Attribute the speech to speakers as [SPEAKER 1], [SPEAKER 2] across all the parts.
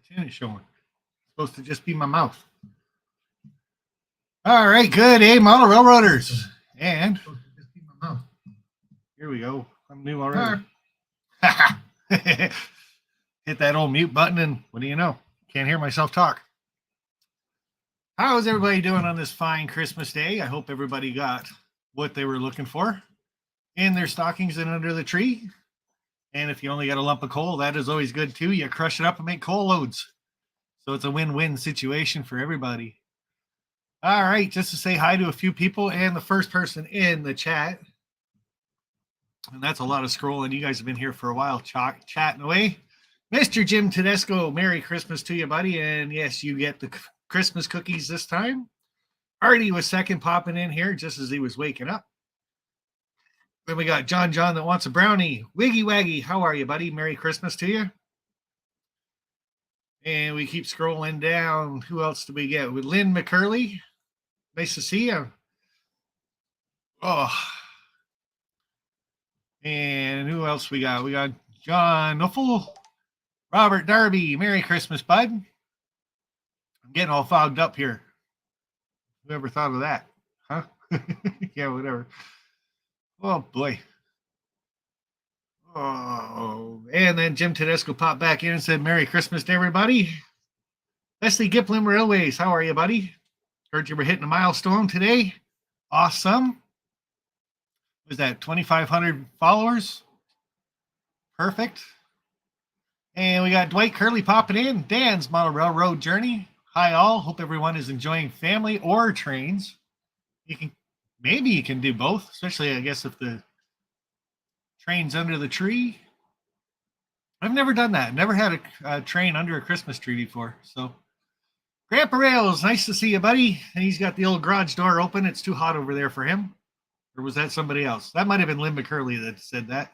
[SPEAKER 1] chin is showing. It's supposed to just be my mouth. All right, good. Hey, model railroaders. And here we go. I'm new already. Hit that old mute button, and what do you know? Can't hear myself talk. How's everybody doing on this fine Christmas day? I hope everybody got what they were looking for in their stockings and under the tree. And if you only got a lump of coal, that is always good too. You crush it up and make coal loads. So it's a win-win situation for everybody. All right, just to say hi to a few people and the first person in the chat. And that's a lot of scrolling. You guys have been here for a while, chatting away. Mr. Jim Tedesco, Merry Christmas to you, buddy. And yes, you get the Christmas cookies this time. Artie was second popping in here just as he was waking up. Then we got John that wants a brownie. Wiggy Waggy, how are you, buddy? Merry Christmas to you. And we keep scrolling down. Who else do we get? With Lynn McCurley. Nice to see you. Oh. And who else we got? We got John Nuffle. Robert Darby. Merry Christmas, bud. I'm getting all fogged up here. Whoever thought of that? Huh? Yeah, whatever. Oh, boy. Oh, and then Jim Tedesco popped back in and said, Merry Christmas to everybody. Leslie Giplin Railways, how are you, buddy? Heard you were hitting a milestone today. Awesome. Was that 2,500 followers? Perfect. And we got Dwight Curley popping in. Dan's Model Railroad Journey. Hi, all. Hope everyone is enjoying family or trains. Maybe you can do both, especially, I guess, if the train's under the tree. I've never done that. Never had a train under a Christmas tree before. So, Grandpa Rails, nice to see you, buddy. And he's got the old garage door open. It's too hot over there for him. Or was that somebody else? That might have been Lynn McCurley that said that.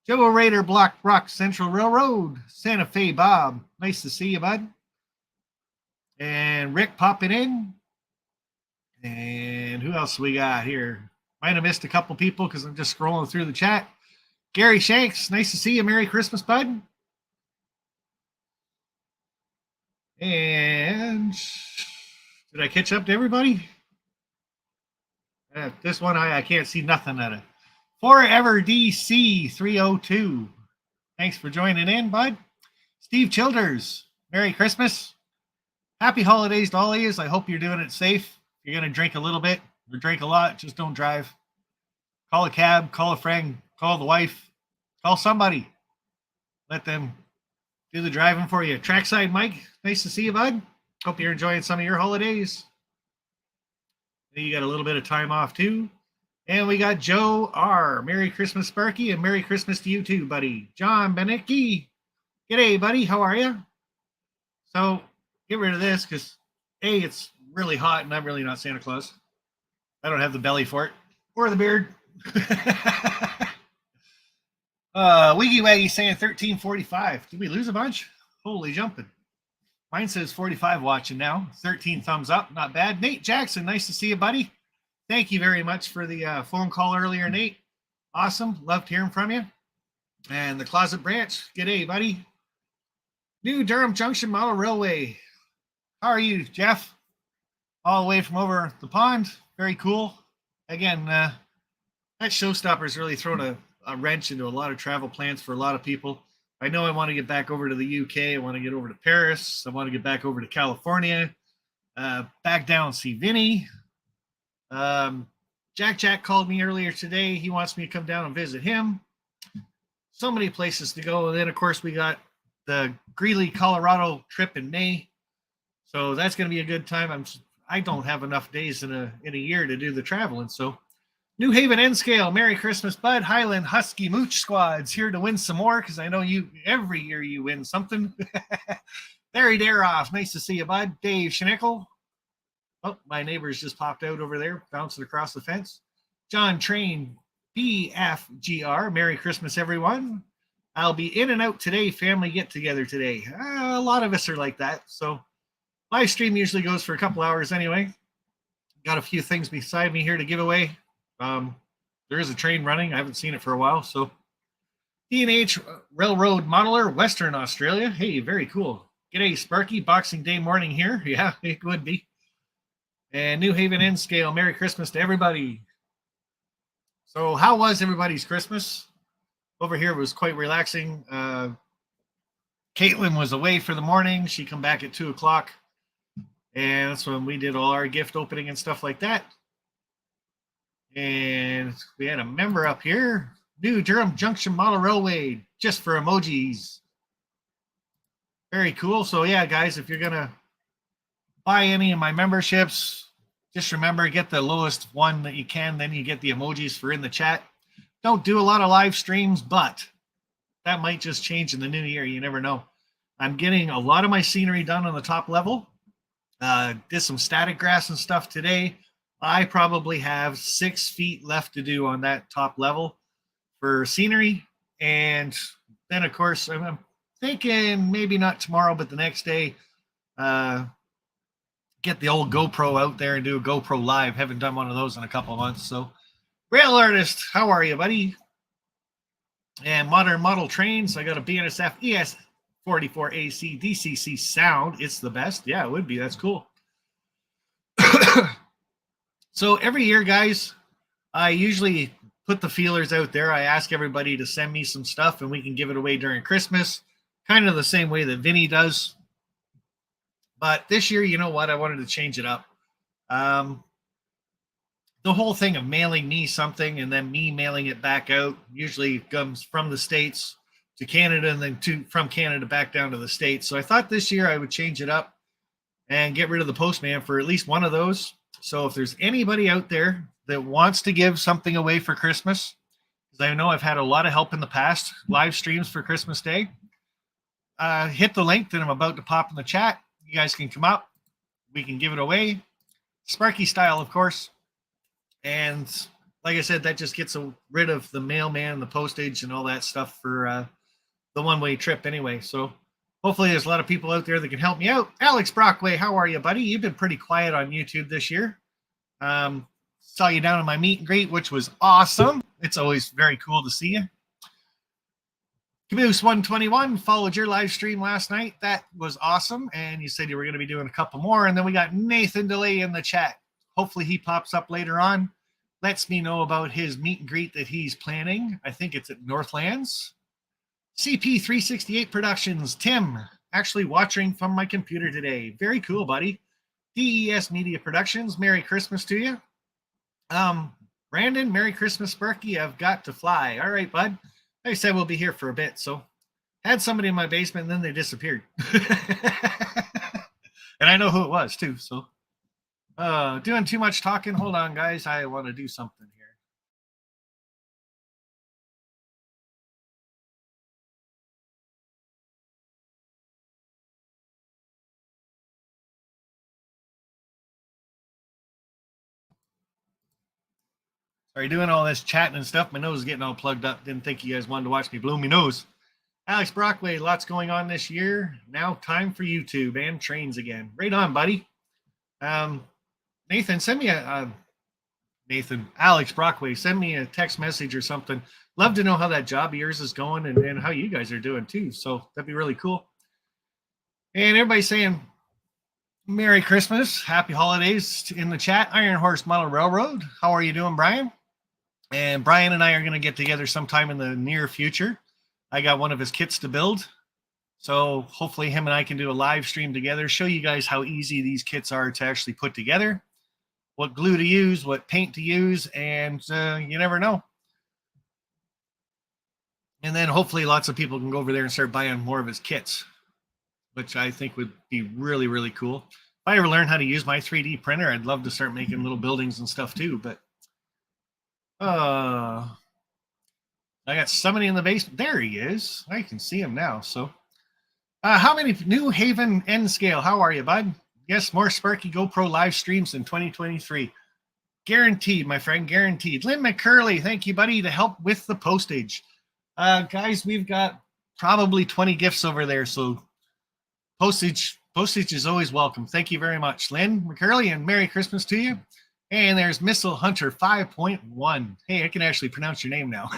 [SPEAKER 1] Joe Raider, Block Rock Central Railroad. Santa Fe Bob, nice to see you, bud. And Rick popping in. And who else we got here? Might have missed a couple people because I'm just scrolling through the chat. Gary Shanks, nice to see you. Merry Christmas, bud. And did I catch up to everybody? This one, I can't see nothing at it. Forever DC 302. Thanks for joining in, bud. Steve Childers, Merry Christmas. Happy holidays to all of you. I hope you're doing it safe. If you're going to drink a little bit or drink a lot, just don't drive. Call a cab, call a friend, call the wife, call somebody. Let them do the driving for you. Trackside Mike, nice to see you, bud. Hope you're enjoying some of your holidays. You got a little bit of time off, too. And we got Joe R. Merry Christmas, Sparky, and Merry Christmas to you, too, buddy. John Benicki. G'day, buddy. How are you? So, get rid of this, because, A, it's really hot, and I'm really not Santa Claus. I don't have the belly for it. Or the beard. Wiggy Waggy saying 1345. Did we lose a bunch? Holy jumping. Mine says 45 watching now. 13 thumbs up. Not bad. Nate Jackson, nice to see you, buddy. Thank you very much for the phone call earlier, Nate. Awesome. Loved hearing from you. And the Closet Branch. G'day, buddy. New Durham Junction Model Railway. How are you, Jeff? All the way from over the pond. Very cool. Again, that showstopper's really thrown a wrench into a lot of travel plans for a lot of people. I know I want to get back over to the UK. I want to get over to Paris. I want to get back over to California. Back down, see Vinny. Jack called me earlier today. He wants me to come down and visit him. So many places to go. And then, of course, we got the Greeley, Colorado trip in May. So that's going to be a good time. I don't have enough days in a year to do the traveling. So New Haven N Scale, Merry Christmas, bud. Highland Husky Mooch Squad's here to win some more because I know every year you win something. Larry Daroff, nice to see you, bud. Dave Schnickel. Oh, my neighbors just popped out over there, bouncing across the fence. John Train, BFGR, Merry Christmas, everyone. I'll be in and out today, family get-together today. A lot of us are like that, so live stream usually goes for a couple hours anyway. Got a few things beside me here to give away. There is a train running. I haven't seen it for a while. So D&H Railroad Modeler, Western Australia. Hey, very cool. G'day, Sparky. Boxing Day morning here. Yeah, it would be. And New Haven N Scale. Merry Christmas to everybody. So how was everybody's Christmas? Over here was quite relaxing. Caitlin was away for the morning. She come back at 2 o'clock. And that's when we did all our gift opening and stuff like that. And we had a member up here. New Durham Junction Model Railway, just for emojis. Very cool. So yeah, guys, if you're going to buy any of my memberships, just remember, get the lowest one that you can. Then you get the emojis for in the chat. Don't do a lot of live streams, but that might just change in the new year. You never know. I'm getting a lot of my scenery done on the top level. Did some static grass and stuff today. I probably have 6 feet left to do on that top level for scenery. And then, of course, I'm thinking maybe not tomorrow, but the next day, get the old GoPro out there and do a GoPro live. Haven't done one of those in a couple of months. So, Rail Artist, how are you, buddy? And Modern Model Trains, I got a BNSF ES44AC DCC sound. It's the best. Yeah, it would be. That's cool. So every year, guys, I usually put the feelers out there. I ask everybody to send me some stuff and we can give it away during Christmas, kind of the same way that Vinny does. But this year, you know what? I wanted to change it up. The whole thing of mailing me something and then me mailing it back out usually comes from the States to Canada and then from Canada back down to the States. So I thought this year I would change it up and get rid of the postman for at least one of those. So if there's anybody out there that wants to give something away for Christmas, because I know I've had a lot of help in the past, live streams for Christmas Day, hit the link that I'm about to pop in the chat. You guys can come up. We can give it away. Sparky style, of course. And like I said, that just gets rid of the mailman, the postage, and all that stuff for the one-way trip anyway. So hopefully there's a lot of people out there that can help me out. Alex Brockway, how are you, buddy? You've been pretty quiet on YouTube this year. Saw you down in my meet and greet, which was awesome. It's always very cool to see you. Caboose 121 followed your live stream last night. That was awesome. And you said you were going to be doing a couple more. And then we got Nathan DeLay in the chat. Hopefully he pops up later on. Lets me know about his meet and greet that he's planning. I think it's at Northlands. CP368 Productions. Tim, actually watching from my computer today. Very cool, buddy. DES Media Productions. Merry Christmas to you. Brandon, Merry Christmas, Sparky. I've got to fly. All right, bud. Like I said, we'll be here for a bit. So had somebody in my basement and then they disappeared. And I know who it was too. So doing too much talking. Hold on, guys. I want to do something here. Sorry, doing all this chatting and stuff. My nose is getting all plugged up. Didn't think you guys wanted to watch me blow my nose. Alex Brockway, lots going on this year. Now time for YouTube and trains again. Right on, buddy. Nathan, send me Alex Brockway, send me a text message or something. Love to know how that job of yours is going and how you guys are doing too. So that'd be really cool. And everybody's saying Merry Christmas, Happy Holidays in the chat. Iron Horse Model Railroad. How are you doing, Brian? And Brian and I are going to get together sometime in the near future. I got one of his kits to build. So hopefully him and I can do a live stream together, show you guys how easy these kits are to actually put together, what glue to use, what paint to use, and you never know. And then hopefully lots of people can go over there and start buying more of his kits, which I think would be really, really cool. If I ever learn how to use my 3D printer, I'd love to start making little buildings and stuff too. But I got somebody in the basement. There he is. I can see him now. So how many New Haven N Scale? How are you, bud? Yes, more Sparky GoPro live streams in 2023. Guaranteed, my friend, guaranteed. Lynn McCurley, thank you, buddy, to help with the postage. Guys, we've got probably 20 gifts over there, so postage is always welcome. Thank you very much, Lynn McCurley, and Merry Christmas to you. And there's Missile Hunter 5.1. Hey, I can actually pronounce your name now.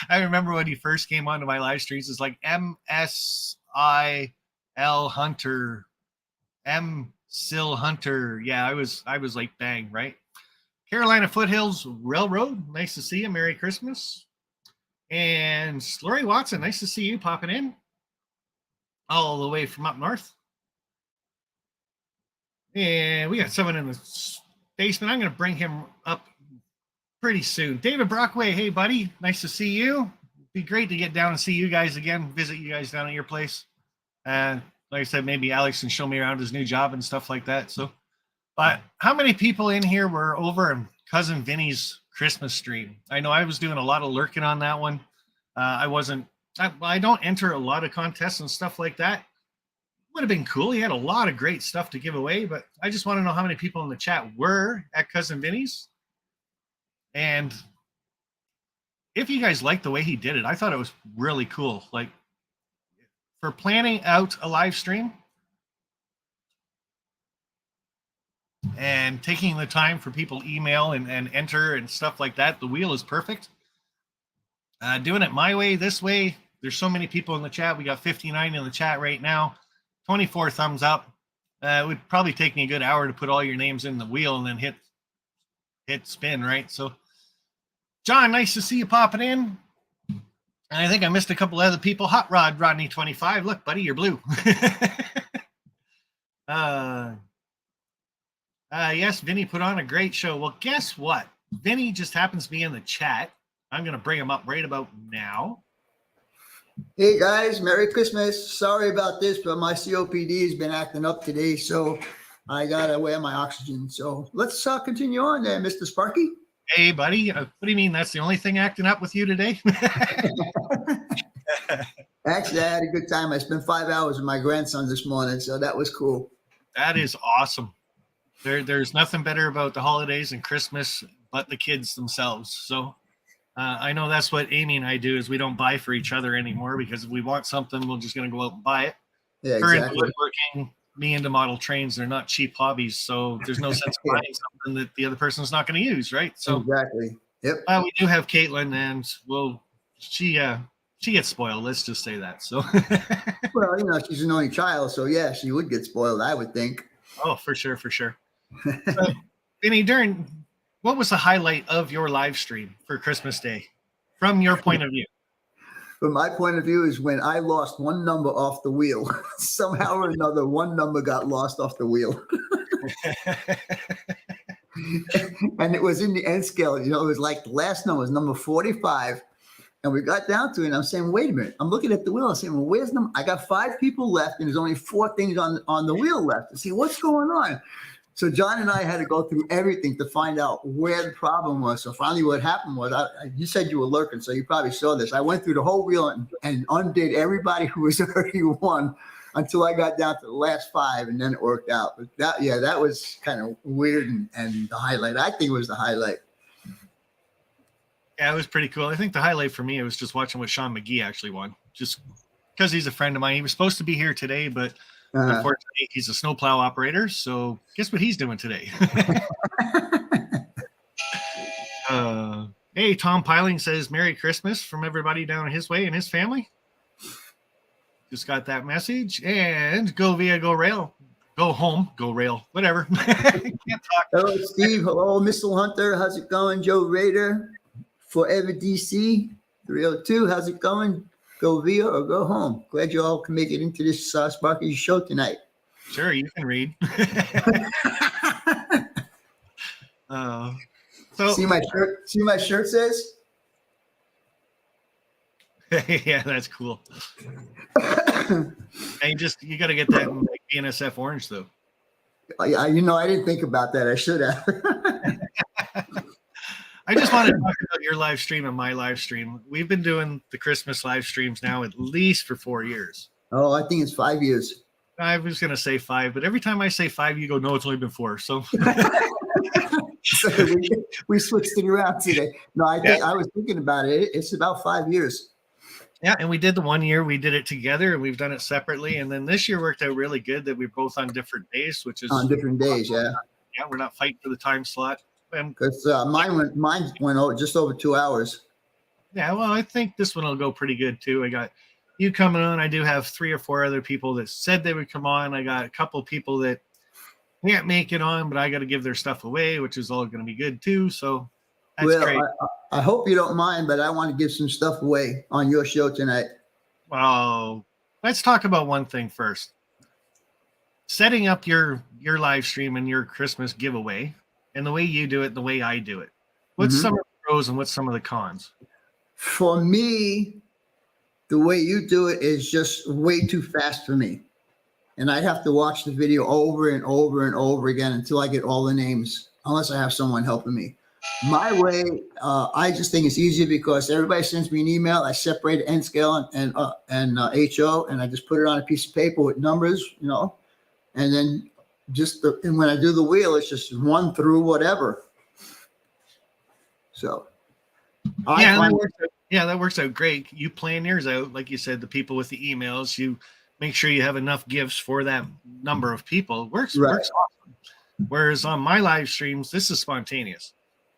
[SPEAKER 1] I remember when he first came onto my live streams, it's like MSILH L Hunter, M Sil Hunter. Yeah, I was like, dang, right? Carolina Foothills Railroad. Nice to see you. Merry Christmas. And Lori Watson, nice to see you popping in all the way from up north. And we got someone in the basement. I'm going to bring him up pretty soon. David Brockway, hey, buddy. Nice to see you. Be great to get down and see you guys again, visit you guys down at your place. And like I said, maybe Alex can show me around his new job and stuff like that. So, but how many people in here were over in Cousin Vinny's Christmas stream? I know I was doing a lot of lurking on that one. I don't enter a lot of contests and stuff like that. Would have been cool. He had a lot of great stuff to give away, but I just want to know how many people in the chat were at Cousin Vinny's. And if you guys liked the way he did it, I thought it was really cool. Like, for planning out a live stream and taking the time for people to email and enter and stuff like that, the wheel is perfect. Doing it my way, this way, there's so many people in the chat. We got 59 in the chat right now, 24 thumbs up. It would probably take me a good hour to put all your names in the wheel and then hit spin, right? So, John, nice to see you popping in. And I think I missed a couple other people. Hot Rod Rodney 25. Look, buddy, you're blue. Yes, Vinny put on a great show. Well, guess what? Vinny just happens to be in the chat. I'm going to bring him up right about now.
[SPEAKER 2] Hey, guys. Merry Christmas. Sorry about this, but my COPD has been acting up today, so I got to wear my oxygen. So let's continue on there, Mr. Sparky.
[SPEAKER 1] Hey, buddy. What do you mean? That's the only thing acting up with you today?
[SPEAKER 2] Actually, I had a good time. I spent 5 hours with my grandson this morning, so that was cool.
[SPEAKER 1] That is awesome. There's nothing better about the holidays and Christmas but the kids themselves. So I know that's what Amy and I do, is we don't buy for each other anymore, because if we want something, we're just going to go out and buy it.
[SPEAKER 2] Yeah,
[SPEAKER 1] Her
[SPEAKER 2] exactly.
[SPEAKER 1] into woodworking, me into model trains. They're not cheap hobbies, so there's no sense buying something that the other person's not going to use, right? So
[SPEAKER 2] exactly. Yep.
[SPEAKER 1] We do have Caitlin, and she gets spoiled. Let's just say that. So
[SPEAKER 2] Well, she's an only child, so yeah, she would get spoiled, I would think.
[SPEAKER 1] Oh, for sure. So, Vinny, what was the highlight of your live stream for Christmas Day from your point of view?
[SPEAKER 2] From my point of view is when I lost one number off the wheel. Somehow or another, one number got lost off the wheel. And it was in the end scale. It was like the last number was number 45. And we got down to it, and I'm saying, wait a minute. I'm looking at the wheel. I'm saying, well, where's them? I got 5 people left, and there's only 4 things on the wheel left. I see what's going on. So John and I had to go through everything to find out where the problem was. So finally what happened was, you said you were lurking, so you probably saw this. I went through the whole wheel and undid everybody who was already won until I got down to the last 5, and then it worked out. But that was kind of weird and the highlight. I think it was the highlight.
[SPEAKER 1] Yeah, it was pretty cool. I think the highlight for me, it was just watching what Sean McGee actually won, just because he's a friend of mine. He was supposed to be here today, but unfortunately, he's a snowplow operator. So guess what he's doing today? Hey, Tom Piling says Merry Christmas from everybody down his way and his family. Just got that message. And go via, go rail. Go home, go rail, whatever. Can't talk.
[SPEAKER 2] Hello, Steve. Hello, Mr. Hunter. How's it going? Joe Rader, Forever DC 302. How's it going? Go via or go home. Glad you all can make it into this Sparky show tonight.
[SPEAKER 1] Sure, you can read. So
[SPEAKER 2] see my shirt. See my shirt says.
[SPEAKER 1] Yeah, that's cool. And you got to get that in like BNSF orange though.
[SPEAKER 2] I didn't think about that. I should have.
[SPEAKER 1] I just want to talk about your live stream and my live stream. We've been doing the Christmas live streams now at least for 4 years.
[SPEAKER 2] Oh, I think it's 5 years.
[SPEAKER 1] I was going to say 5, but every time I say 5, you go, no, it's only been 4. So,
[SPEAKER 2] so we switched it around today. No, I was thinking about it. It's about 5 years.
[SPEAKER 1] Yeah, and we did the 1 year. We did it together, and we've done it separately. And then this year worked out really good that we're both on different days, which is
[SPEAKER 2] on different days. Yeah.
[SPEAKER 1] Yeah, we're not fighting for the time slot.
[SPEAKER 2] Because mine went over just over 2 hours.
[SPEAKER 1] Yeah, well, I think this one will go pretty good too. I got you coming on. I do have 3 or 4 other people that said they would come on. I got a couple people that can't make it on, but I got to give their stuff away, which is all going to be good too. So that's
[SPEAKER 2] Well,
[SPEAKER 1] great.
[SPEAKER 2] I hope you don't mind, but I want to give some stuff away on your show tonight.
[SPEAKER 1] Well, let's talk about one thing first. Setting up your live stream and your Christmas giveaway, and the way you do it, the way I do it. What's some of the pros and what's some of the cons?
[SPEAKER 2] For me, the way you do it is just way too fast for me. And I'd have to watch the video over and over and over again until I get all the names, unless I have someone helping me. My way, I just think it's easier because everybody sends me an email. I separate N scale and HO, and I just put it on a piece of paper with numbers, and then and when I do the wheel, it's just 1 through whatever. So,
[SPEAKER 1] that works out great. You plan yours out, like you said. The people with the emails, you make sure you have enough gifts for that number of people. Works awesome. Whereas on my live streams, this is spontaneous.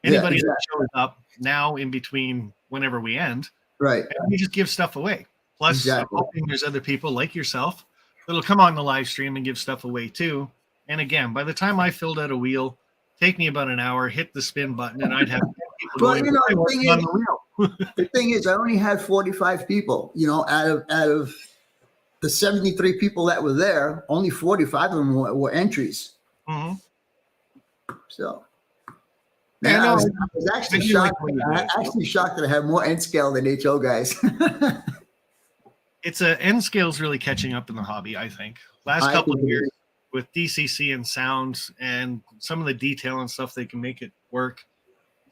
[SPEAKER 1] Anybody that shows up now in between whenever we end,
[SPEAKER 2] right?
[SPEAKER 1] We just give stuff away. Plus, I'm hoping there's other people like yourself that'll come on the live stream and give stuff away too. And again, by the time I filled out a wheel, take me about an hour, hit the spin button, and I'd have people going.
[SPEAKER 2] The thing is, I only had 45 people. Out of the 73 people that were there, only 45 of them were entries.
[SPEAKER 1] Mm-hmm.
[SPEAKER 2] So. I was actually shocked. Shocked that I have more N scale than HO guys.
[SPEAKER 1] N scale's really catching up in the hobby, I think. Last couple of years with DCC and sound and some of the detail and stuff, they can make it work.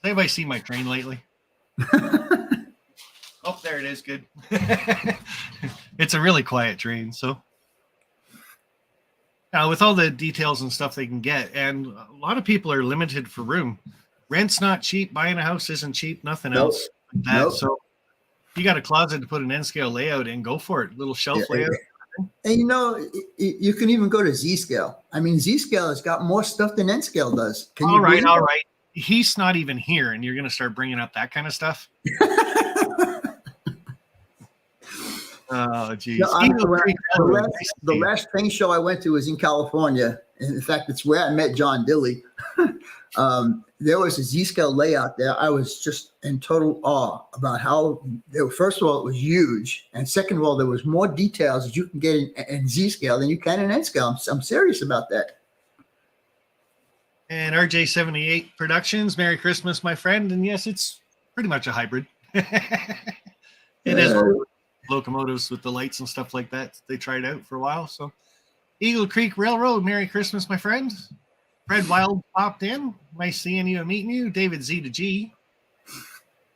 [SPEAKER 1] Has anybody seen my train lately? Oh, there it is. Good. It's a really quiet train. So now with all the details and stuff they can get, and a lot of people are limited for room. Rent's not cheap. Buying a house isn't cheap. Nothing else like that. Nope. So if you got a closet to put an N scale layout in, go for it. Little shelf layout.
[SPEAKER 2] And you can even go to Z scale. I mean, Z scale has got more stuff than N scale does.
[SPEAKER 1] All right. He's not even here, and you're going to start bringing up that kind of stuff. Oh, geez.
[SPEAKER 2] The last train show I went to was in California. And in fact, it's where I met John Dilly. There was a Z-scale layout there. I was just in total awe about how, first of all, it was huge. And second of all, there was more details that you can get in Z-scale than you can in N-scale. I'm serious about that.
[SPEAKER 1] And RJ78 Productions, Merry Christmas, my friend. And yes, it's pretty much a hybrid. It is locomotives with the lights and stuff like that. They tried out for a while. So Eagle Creek Railroad, Merry Christmas, my friend. Fred Wild popped in. Nice seeing you and meeting you. David Z to G.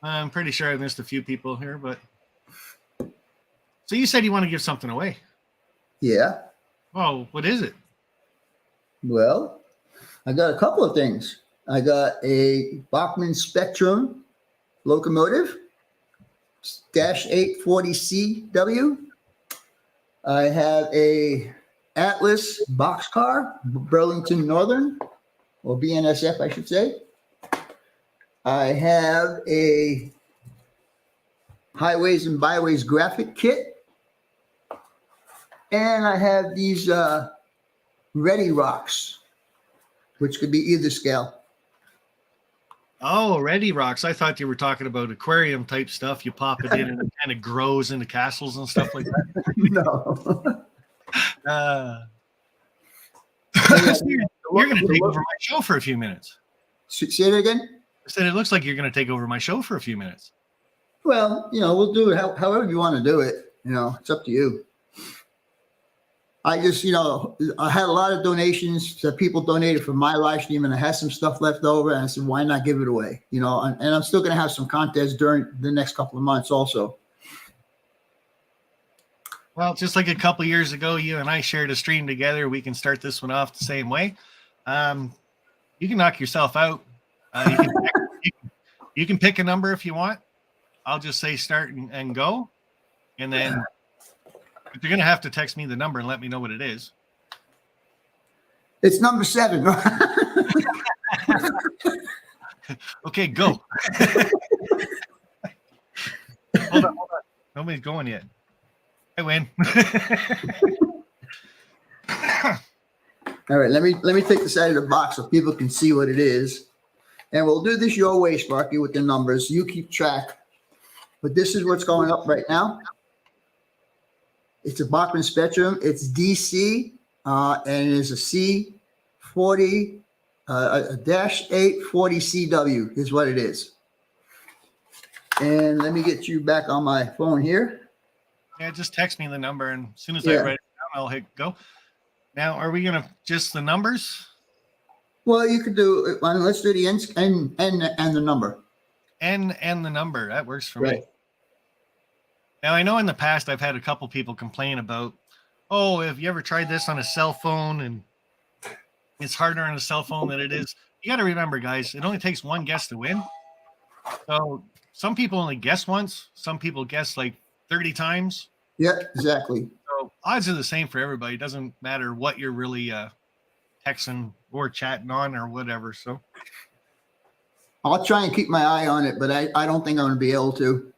[SPEAKER 1] I'm pretty sure I missed a few people here, but so you said you want to give something away.
[SPEAKER 2] Yeah.
[SPEAKER 1] Oh, what is it?
[SPEAKER 2] Well, I got a couple of things. I got a Bachmann Spectrum locomotive, Dash 840CW. I have a Atlas boxcar, Burlington Northern, or BNSF, I should say. I have a Highways and Byways graphic kit. And I have these Ready Rocks, which could be either scale.
[SPEAKER 1] Oh, Ready Rocks. I thought you were talking about aquarium type stuff. You pop it in and it kind of grows into castles and stuff like that.
[SPEAKER 2] No.
[SPEAKER 1] You're going to take over my show for a few minutes.
[SPEAKER 2] Say it again?
[SPEAKER 1] I said, it looks like you're going to take over my show for a few minutes.
[SPEAKER 2] Well, we'll do it however you want to do it. It's up to you. I just, I had a lot of donations that people donated for my live stream, and I had some stuff left over, and I said, why not give it away? And I'm still going to have some contests during the next couple of months also.
[SPEAKER 1] Well, just like a couple years ago, you and I shared a stream together. We can start this one off the same way. You can knock yourself out. You can pick a number if you want. I'll just say start and go. And then but you're going to have to text me the number and let me know what it is.
[SPEAKER 2] It's number 7.
[SPEAKER 1] Okay, go. Hold on. Nobody's going yet. I win.
[SPEAKER 2] All right, let me take this out of the box so people can see what it is. And we'll do this your way, Sparky, with the numbers. You keep track. But this is what's going up right now. It's a Bachman Spectrum. It's DC, and it is a C40, a -840CW is what it is. And let me get you back on my phone here.
[SPEAKER 1] Yeah, just text me the number, and as soon as
[SPEAKER 2] Yeah.
[SPEAKER 1] I write it down, I'll hit go. Now, are we gonna just the numbers?
[SPEAKER 2] Well, you could do. Let's do the N and the number.
[SPEAKER 1] N and the number. That works for me.
[SPEAKER 2] Right.
[SPEAKER 1] Now, I know in the past I've had a couple people complain about, oh, have you ever tried this on a cell phone? And it's harder on a cell phone than it is. You got to remember, guys, it only takes one guess to win. So some people only guess once. Some people guess like 30 times.
[SPEAKER 2] Yeah, exactly.
[SPEAKER 1] So odds are the same for everybody. It doesn't matter what you're really texting or chatting on or whatever. So
[SPEAKER 2] I'll try and keep my eye on it, but I don't think I'm going to be able to.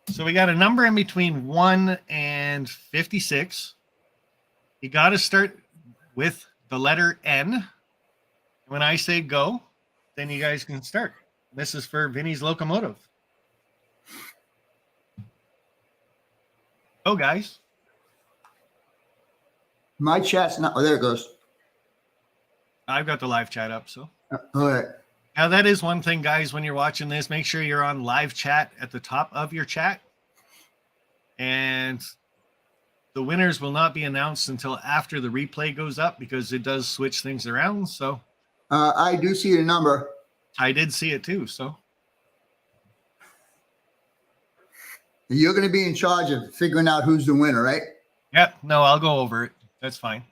[SPEAKER 1] So we got a number in between 1 and 56. You got to start with the letter N. When I say go, then you guys can start. This is for Vinny's locomotive. Go, guys.
[SPEAKER 2] My chat's not. Oh, there it goes.
[SPEAKER 1] I've got the live chat up. So
[SPEAKER 2] All right.
[SPEAKER 1] now that is one thing, guys, when you're watching this, make sure you're on live chat at the top of your chat. And the winners will not be announced until after the replay goes up because it does switch things around. So
[SPEAKER 2] I do see the number.
[SPEAKER 1] I did see it too. So
[SPEAKER 2] You're going to be in charge of figuring out who's the winner, right?
[SPEAKER 1] yeah, no, I'll go over it. That's fine.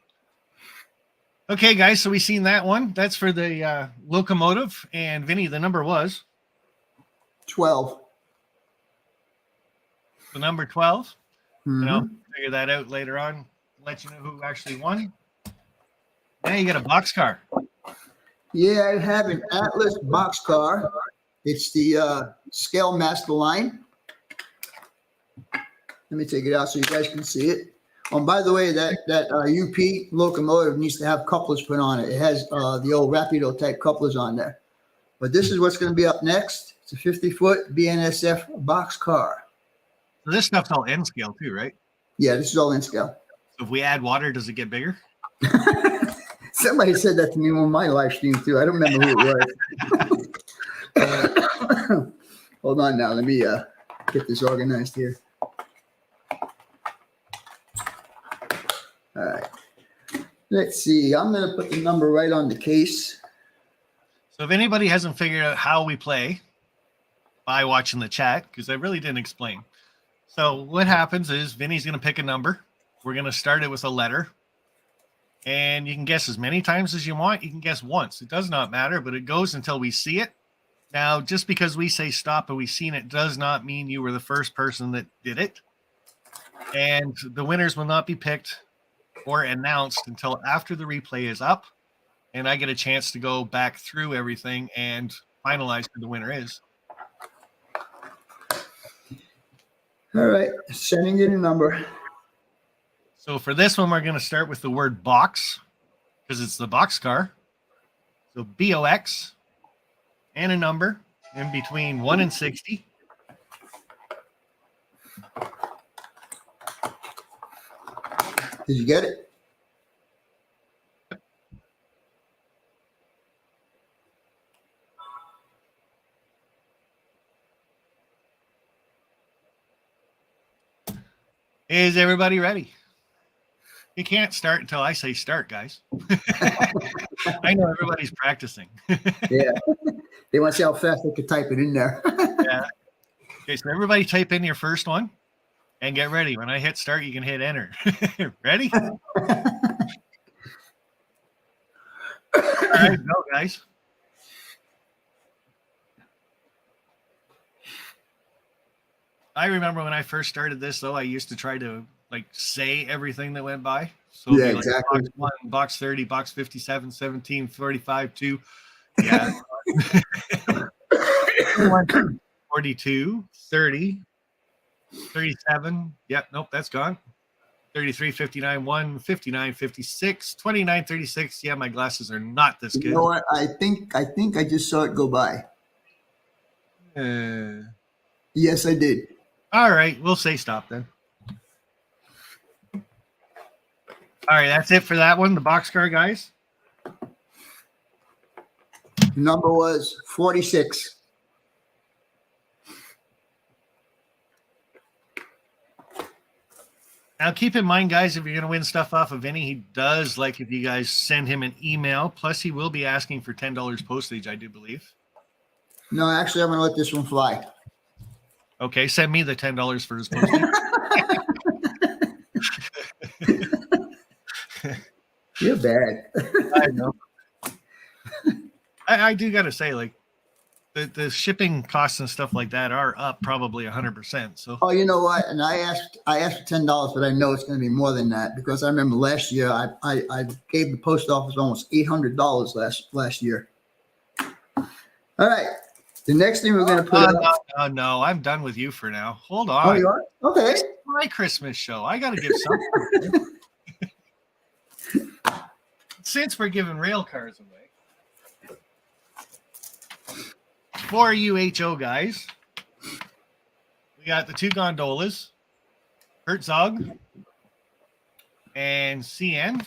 [SPEAKER 1] Okay, guys, so we seen that one. That's for the locomotive. And Vinny, the number was
[SPEAKER 2] 12.
[SPEAKER 1] the number 12. And I'll
[SPEAKER 2] Mhm.
[SPEAKER 1] figure that out later on. Let you know who actually won. Now you get a boxcar.
[SPEAKER 2] Yeah, I have an Atlas boxcar. It's the Scale Master line. Let me take it out so you guys can see it. Oh, and by the way, that UP locomotive needs to have couplers put on it. It has the old Rapido type couplers on there. But this is what's going to be up next. It's a 50-foot BNSF boxcar.
[SPEAKER 1] So this stuff's all N scale too, right?
[SPEAKER 2] Yeah, this is all in scale.
[SPEAKER 1] So if we add water, does it get bigger?
[SPEAKER 2] Somebody said that to me on my live stream too. I don't remember who it was. Hold on now. Let me get this organized here. All right. Let's see. I'm going to put the number right on the case.
[SPEAKER 1] So if anybody hasn't figured out how we play by watching the chat, because I really didn't explain. So what happens is Vinny's going to pick a number. We're going to start it with a letter. And you can guess as many times as you want. You can guess once. It does not matter, but it goes until we see it. Now, just because we say stop and we've seen it does not mean you were the first person that did it. And the winners will not be picked or announced until after the replay is up. And I get a chance to go back through everything and finalize who the winner is.
[SPEAKER 2] All right. Sending in a number.
[SPEAKER 1] So for this one, we're going to start with the word box because it's the boxcar. So BOX and a number in between 1 and 60.
[SPEAKER 2] Did you get it?
[SPEAKER 1] Is everybody ready? You can't start until I say start, guys. I know everybody's practicing.
[SPEAKER 2] Yeah. They want to see how fast they could type it in there.
[SPEAKER 1] Yeah. Okay, so everybody type in your first one and get ready. When I hit start, you can hit enter. Ready? All right, go, guys. I remember when I first started this, though, I used to try to like say everything that went by. So it'd
[SPEAKER 2] Yeah,
[SPEAKER 1] be like
[SPEAKER 2] exactly.
[SPEAKER 1] box 1, box 30, box 57, 17, 45, 2. Yeah. 42, 30, 37. Yep. Nope. That's gone. 33, 59, 1, 59, 56, 29, 36. Yeah, my glasses are not this
[SPEAKER 2] You
[SPEAKER 1] good.
[SPEAKER 2] know what? I think I just saw it go by. Yes, I did.
[SPEAKER 1] All right. We'll say stop then. All right. That's it for that one. The boxcar guys.
[SPEAKER 2] The number was 46.
[SPEAKER 1] Now, keep in mind, guys, if you're going to win stuff off of Vinny, he does like if you guys send him an email. Plus, he will be asking for $10 postage, I do believe.
[SPEAKER 2] No, actually, I'm going to let this one fly.
[SPEAKER 1] Okay, send me the $10 for his postage.
[SPEAKER 2] You're bad.
[SPEAKER 1] I know. I do got to say, like, the shipping costs and stuff like that are up probably 100%. So,
[SPEAKER 2] Oh, you know what? And I asked for $10, but I know it's going to be more than that because I remember last year I gave the post office almost $800 last year. All right. The next thing we're going to put up.
[SPEAKER 1] No, I'm done with you for now. Hold on.
[SPEAKER 2] Oh, you are? Okay.
[SPEAKER 1] It's my Christmas show. I got to give something. Since we're giving rail cars away. For you HO guys, we got the two gondolas, Herzog and CN.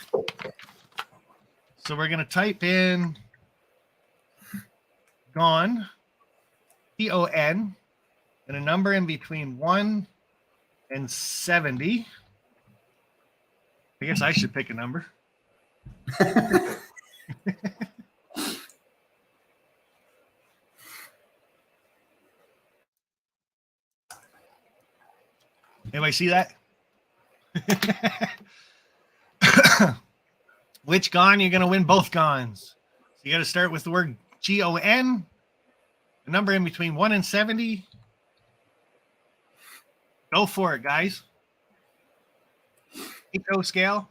[SPEAKER 1] So we're going to type in Gone, T-O-N, and a number in between 1 and 70. I guess I should pick a number. Anybody see that? Which Gone? You're going to win both Gones. So you got to start with the word G-O-N, a number in between 1 and 70. Go for it, guys. HO scale.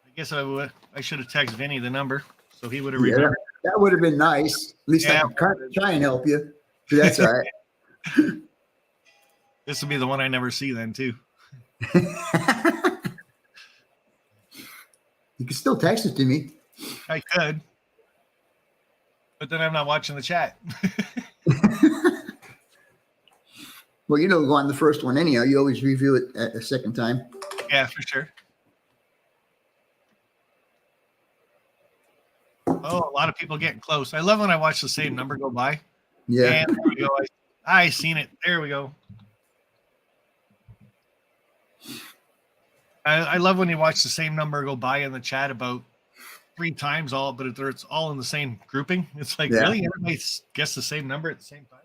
[SPEAKER 1] I guess I should have texted Vinny the number so he would have remembered.
[SPEAKER 2] That would have been nice. At least I could try and help you. But that's all right.
[SPEAKER 1] This will be the one I never see then, too.
[SPEAKER 2] You can still text it to me.
[SPEAKER 1] I could. But then I'm not watching the chat.
[SPEAKER 2] Well, go on the first one anyhow. You always review it at a second time.
[SPEAKER 1] Yeah, for sure. Oh, a lot of people getting close. I love when I watch the same number go by.
[SPEAKER 2] Yeah.
[SPEAKER 1] And there we go. I seen it. There we go. I love when you watch the same number go by in the chat about 3 times but it's all in the same grouping. It's like, really? Everybody guess the same number at the same time?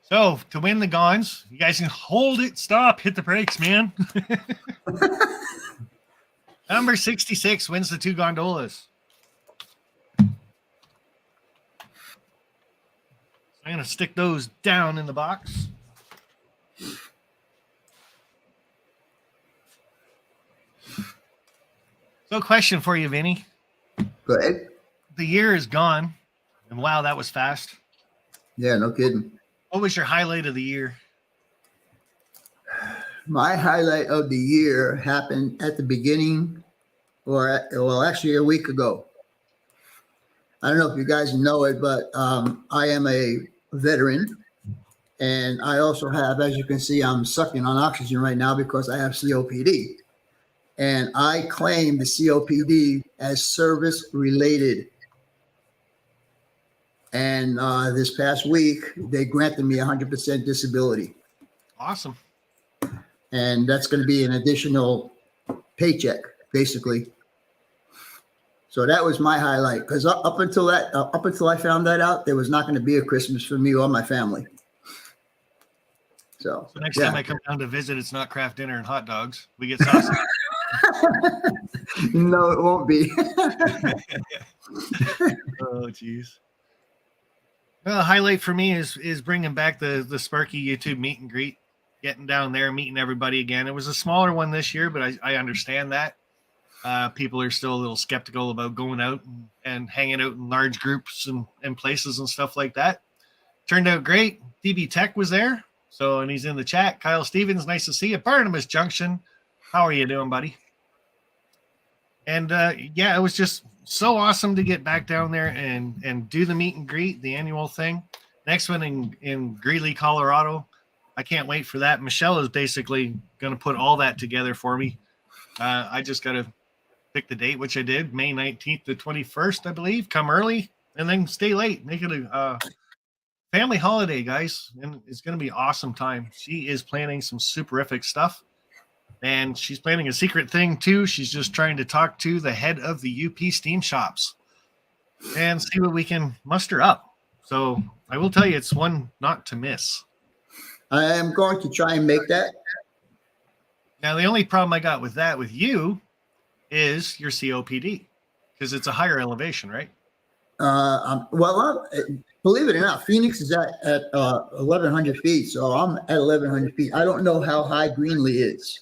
[SPEAKER 1] So to win the Gones, you guys can hold it, stop, hit the brakes, man. Number 66 wins the two gondolas. So I'm going to stick those down in the box. So question for you, Vinny.
[SPEAKER 2] Go ahead.
[SPEAKER 1] The year is gone. And wow, that was fast.
[SPEAKER 2] Yeah, no kidding.
[SPEAKER 1] What was your highlight of the year?
[SPEAKER 2] My highlight of the year happened at the beginning, actually a week ago. I don't know if you guys know it, but I am a veteran. And I also have, as you can see, I'm sucking on oxygen right now because I have COPD. And I claim the COPD as service related. And this past week, they granted me 100% disability.
[SPEAKER 1] Awesome.
[SPEAKER 2] And that's going to be an additional paycheck, basically. So that was my highlight. Because up until I found that out, there was not going to be a Christmas for me or my family. So
[SPEAKER 1] next time I come down to visit, it's not craft dinner and hot dogs. We get sausage.
[SPEAKER 2] No, it won't be.
[SPEAKER 1] Oh, geez. Well, the highlight for me is bringing back the Sparky YouTube meet and greet. getting down there, meeting everybody again. It was a smaller one this year, but I understand that. People are still a little skeptical about going out and hanging out in large groups and places and stuff like that. Turned out great. DB Tech was there. So, and he's in the chat. Kyle Stevens, nice to see you. Barnabas Junction, how are you doing, buddy? And yeah, it was just so awesome to get back down there and do the meet and greet, the annual thing. Next one in Greeley, Colorado. I can't wait for that. Michelle is basically going to put all that together for me. I just got to pick the date, which I did, May 19th to 21st, I believe. Come early and then stay late. Make it a family holiday, guys. And it's going to be an awesome time. She is planning some superific stuff. And she's planning a secret thing, too. She's just trying to talk to the head of the UP Steam Shops and see what we can muster up. So I will tell you, it's one not to miss.
[SPEAKER 2] I am going to try and make that.
[SPEAKER 1] Now, the only problem I got with that with you is your COPD, because it's a higher elevation, right?
[SPEAKER 2] Believe it or not, Phoenix is at 1,100 feet, so I'm at 1,100 feet. I don't know how high Greenlee is.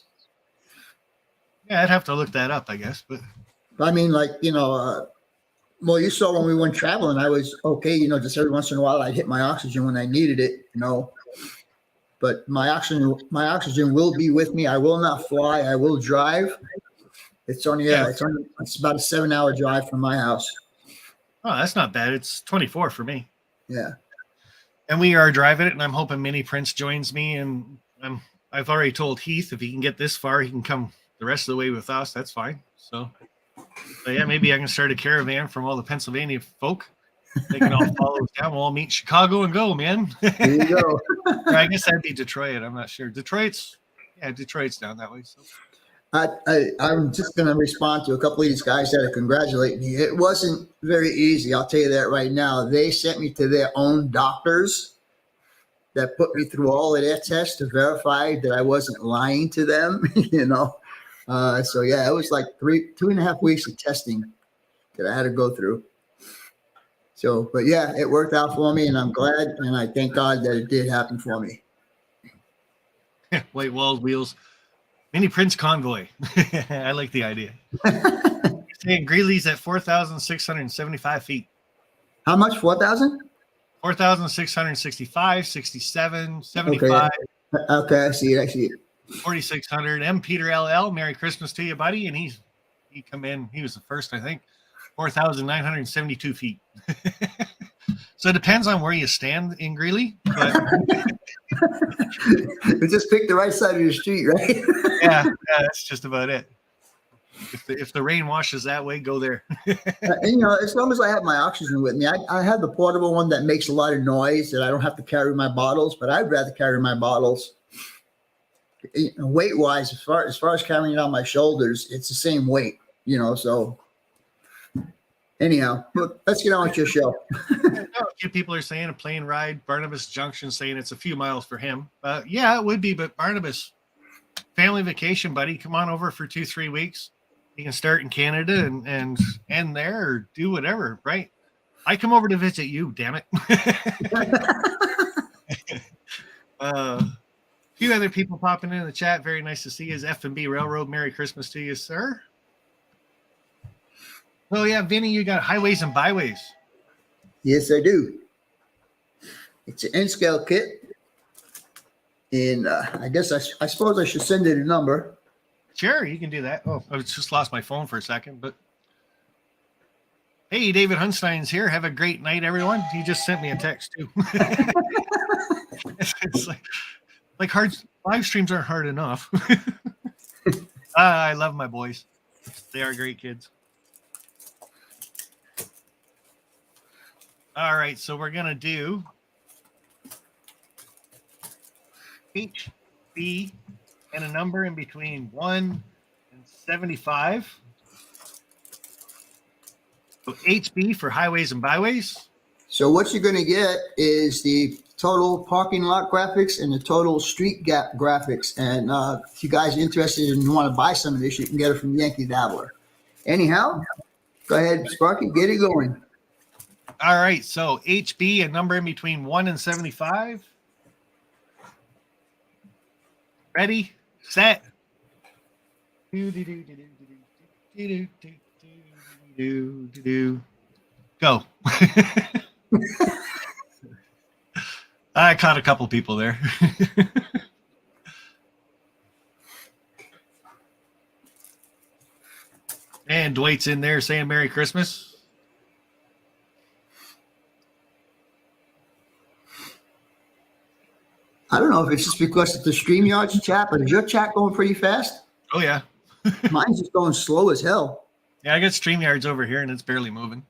[SPEAKER 1] Yeah, I'd have to look that up, I guess. But
[SPEAKER 2] I mean, like, well, you saw when we went traveling, I was okay, just every once in a while I'd hit my oxygen when I needed it, But my oxygen will be with me. I will not fly. I will drive. It's only it's about a 7-hour drive from my house.
[SPEAKER 1] Oh, that's not bad. It's 24 for me.
[SPEAKER 2] Yeah.
[SPEAKER 1] And we are driving it, and I'm hoping Mini Prince joins me. And I've already told Heath if he can get this far, he can come the rest of the way with us. That's fine. So yeah, maybe I can start a caravan from all the Pennsylvania folk. They can all follow us down. We'll all meet in Chicago and go, man.
[SPEAKER 2] There you go.
[SPEAKER 1] I guess that'd be Detroit. I'm not sure. Detroit's down that way. So
[SPEAKER 2] I'm just going to respond to a couple of these guys that are congratulating me. It wasn't very easy. I'll tell you that right now. They sent me to their own doctors that put me through all of their tests to verify that I wasn't lying to them, So yeah, it was like 2.5 weeks of testing that I had to go through. So, but yeah, it worked out for me, and I'm glad, and I thank God that it did happen for me.
[SPEAKER 1] White walls, wheels, Mini Prince convoy. I like the idea. Saying Greeley's at 4,675 feet.
[SPEAKER 2] How much? 4,000?
[SPEAKER 1] 4,665, 67, 75.
[SPEAKER 2] Okay, I see it.
[SPEAKER 1] 4,600. M. Peter LL, Merry Christmas to you, buddy. And he come in. He was the first, I think. 4,972 feet. So it depends on where you stand in Greeley. But
[SPEAKER 2] you just pick the right side of the street, right?
[SPEAKER 1] yeah, that's just about it. If the rain washes that way, go there.
[SPEAKER 2] And, as long as I have my oxygen with me, I have the portable one that makes a lot of noise that I don't have to carry my bottles, but I'd rather carry my bottles. Weight wise, as far as carrying it on my shoulders, it's the same weight, so. Anyhow, look, let's get on with your show.
[SPEAKER 1] A few people are saying a plane ride. Barnabas Junction saying it's a few miles for him. Yeah, it would be. But Barnabas, family vacation, buddy. Come on over for 2-3 weeks. You can start in Canada and end there or do whatever, right? I come over to visit you, damn it. A few other people popping in the chat. Very nice to see you. F&B Railroad. Merry Christmas to you, sir. Oh, yeah, Vinny, you got highways and byways.
[SPEAKER 2] Yes, I do. It's an N-scale kit. And I guess I suppose I should send it a number.
[SPEAKER 1] Sure, you can do that. Oh, I just lost my phone for a second. But hey, David Hunstein's here. Have a great night, everyone. He just sent me a text, too. It's like hard live streams aren't hard enough. I love my boys. They are great kids. All right, so we're going to do H, B, and a number in between 1 and 75. So HB for highways and byways.
[SPEAKER 2] So what you're going to get is the total parking lot graphics and the total street gap graphics. And if you guys are interested and want to buy some of this, you can get it from Yankee Dabbler. Anyhow, go ahead, Sparky, get it going.
[SPEAKER 1] All right, so HB, a number in between 1 and 75. Ready, set. Go. I caught a couple people there. And Dwight's in there saying Merry Christmas.
[SPEAKER 2] I don't know if it's just because it's the StreamYard's chat, but is your chat going pretty fast?
[SPEAKER 1] Oh, yeah.
[SPEAKER 2] Mine's just going slow as hell.
[SPEAKER 1] Yeah, I got StreamYards over here, and it's barely moving.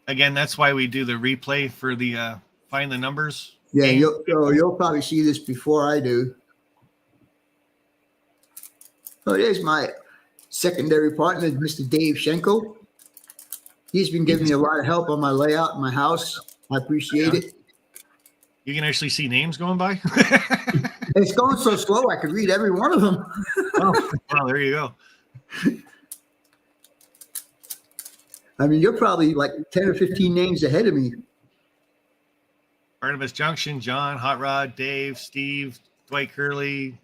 [SPEAKER 1] Again, that's why we do the replay for the find the numbers.
[SPEAKER 2] Yeah, you'll probably see this before I do. Oh, there's my secondary partner, Mr. Dave Schenkel. He's been giving me a lot of help on my layout in my house. I appreciate it.
[SPEAKER 1] You can actually see names going by.
[SPEAKER 2] It's going so slow, I could read every one of them.
[SPEAKER 1] Oh, well, there you go.
[SPEAKER 2] I mean, you're probably like 10 or 15 names ahead of me.
[SPEAKER 1] Barnabas Junction, John, Hot Rod, Dave, Steve, Dwight Curley,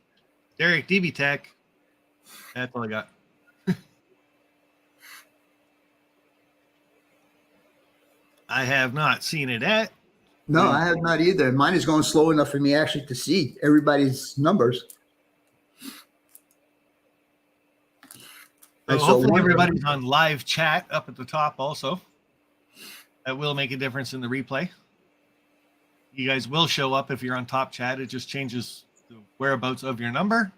[SPEAKER 1] Derek, DB Tech. That's all I got. I have not seen it yet.
[SPEAKER 2] No, I have not either. Mine is going slow enough for me actually to see everybody's numbers.
[SPEAKER 1] So hopefully everybody's on live chat up at the top also. That will make a difference in the replay. You guys will show up if you're on top chat. It just changes the whereabouts of your number.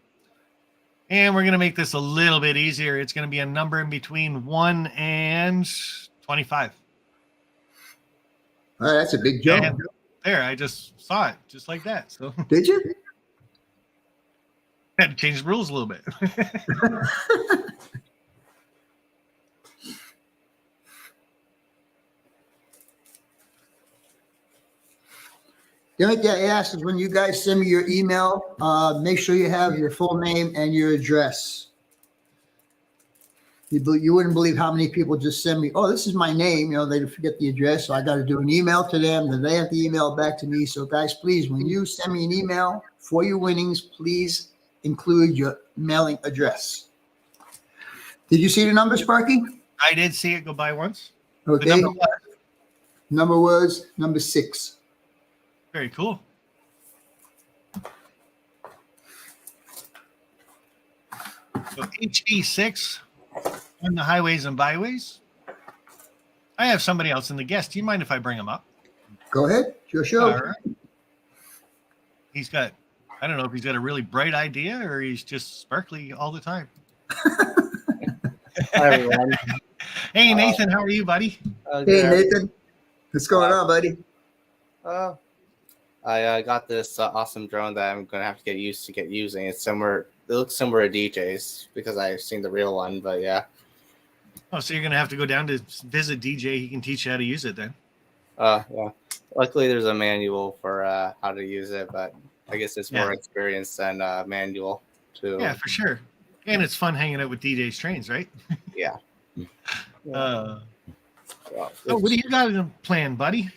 [SPEAKER 1] And we're going to make this a little bit easier. It's going to be a number in between 1 and 25.
[SPEAKER 2] All right, that's a big jump.
[SPEAKER 1] And there, I just saw it just like that. So
[SPEAKER 2] Did you?
[SPEAKER 1] had to change the rules a little bit.
[SPEAKER 2] The only thing I ask is when you guys send me your email, make sure you have your full name and your address. You wouldn't believe how many people just send me, oh, this is my name. You know, they forget the address. So I got to do an email to them. Then they have to email back to me. So guys, please, when you send me an email for your winnings, please include your mailing address. Did you see the number, Sparky?
[SPEAKER 1] I did see it go by once.
[SPEAKER 2] Okay.
[SPEAKER 1] The number was
[SPEAKER 2] Number was number 6.
[SPEAKER 1] very cool. So HE6 on the highways and byways. I have somebody else in the guest. Do you mind if I bring him up?
[SPEAKER 2] Go ahead. Your show.
[SPEAKER 1] All right. He's got, I don't know if he's got a really bright idea or he's just sparkly all the time.
[SPEAKER 3] Hi, everyone.
[SPEAKER 1] Hey, Nathan, how are you, buddy?
[SPEAKER 2] Hey, Nathan. What's going on, buddy?
[SPEAKER 3] I got this awesome drone that I'm going to have to get used to using. It's similar. It looks similar to DJ's because I've seen the real one, but yeah.
[SPEAKER 1] Oh, so you're going to have to go down to visit DJ. He can teach you how to use it then.
[SPEAKER 3] Yeah. Luckily, there's a manual for how to use it, but I guess it's more experience than manual too.
[SPEAKER 1] Yeah, for sure. And it's fun hanging out with DJ's trains, right?
[SPEAKER 3] Yeah.
[SPEAKER 1] So what do you got in plan, buddy?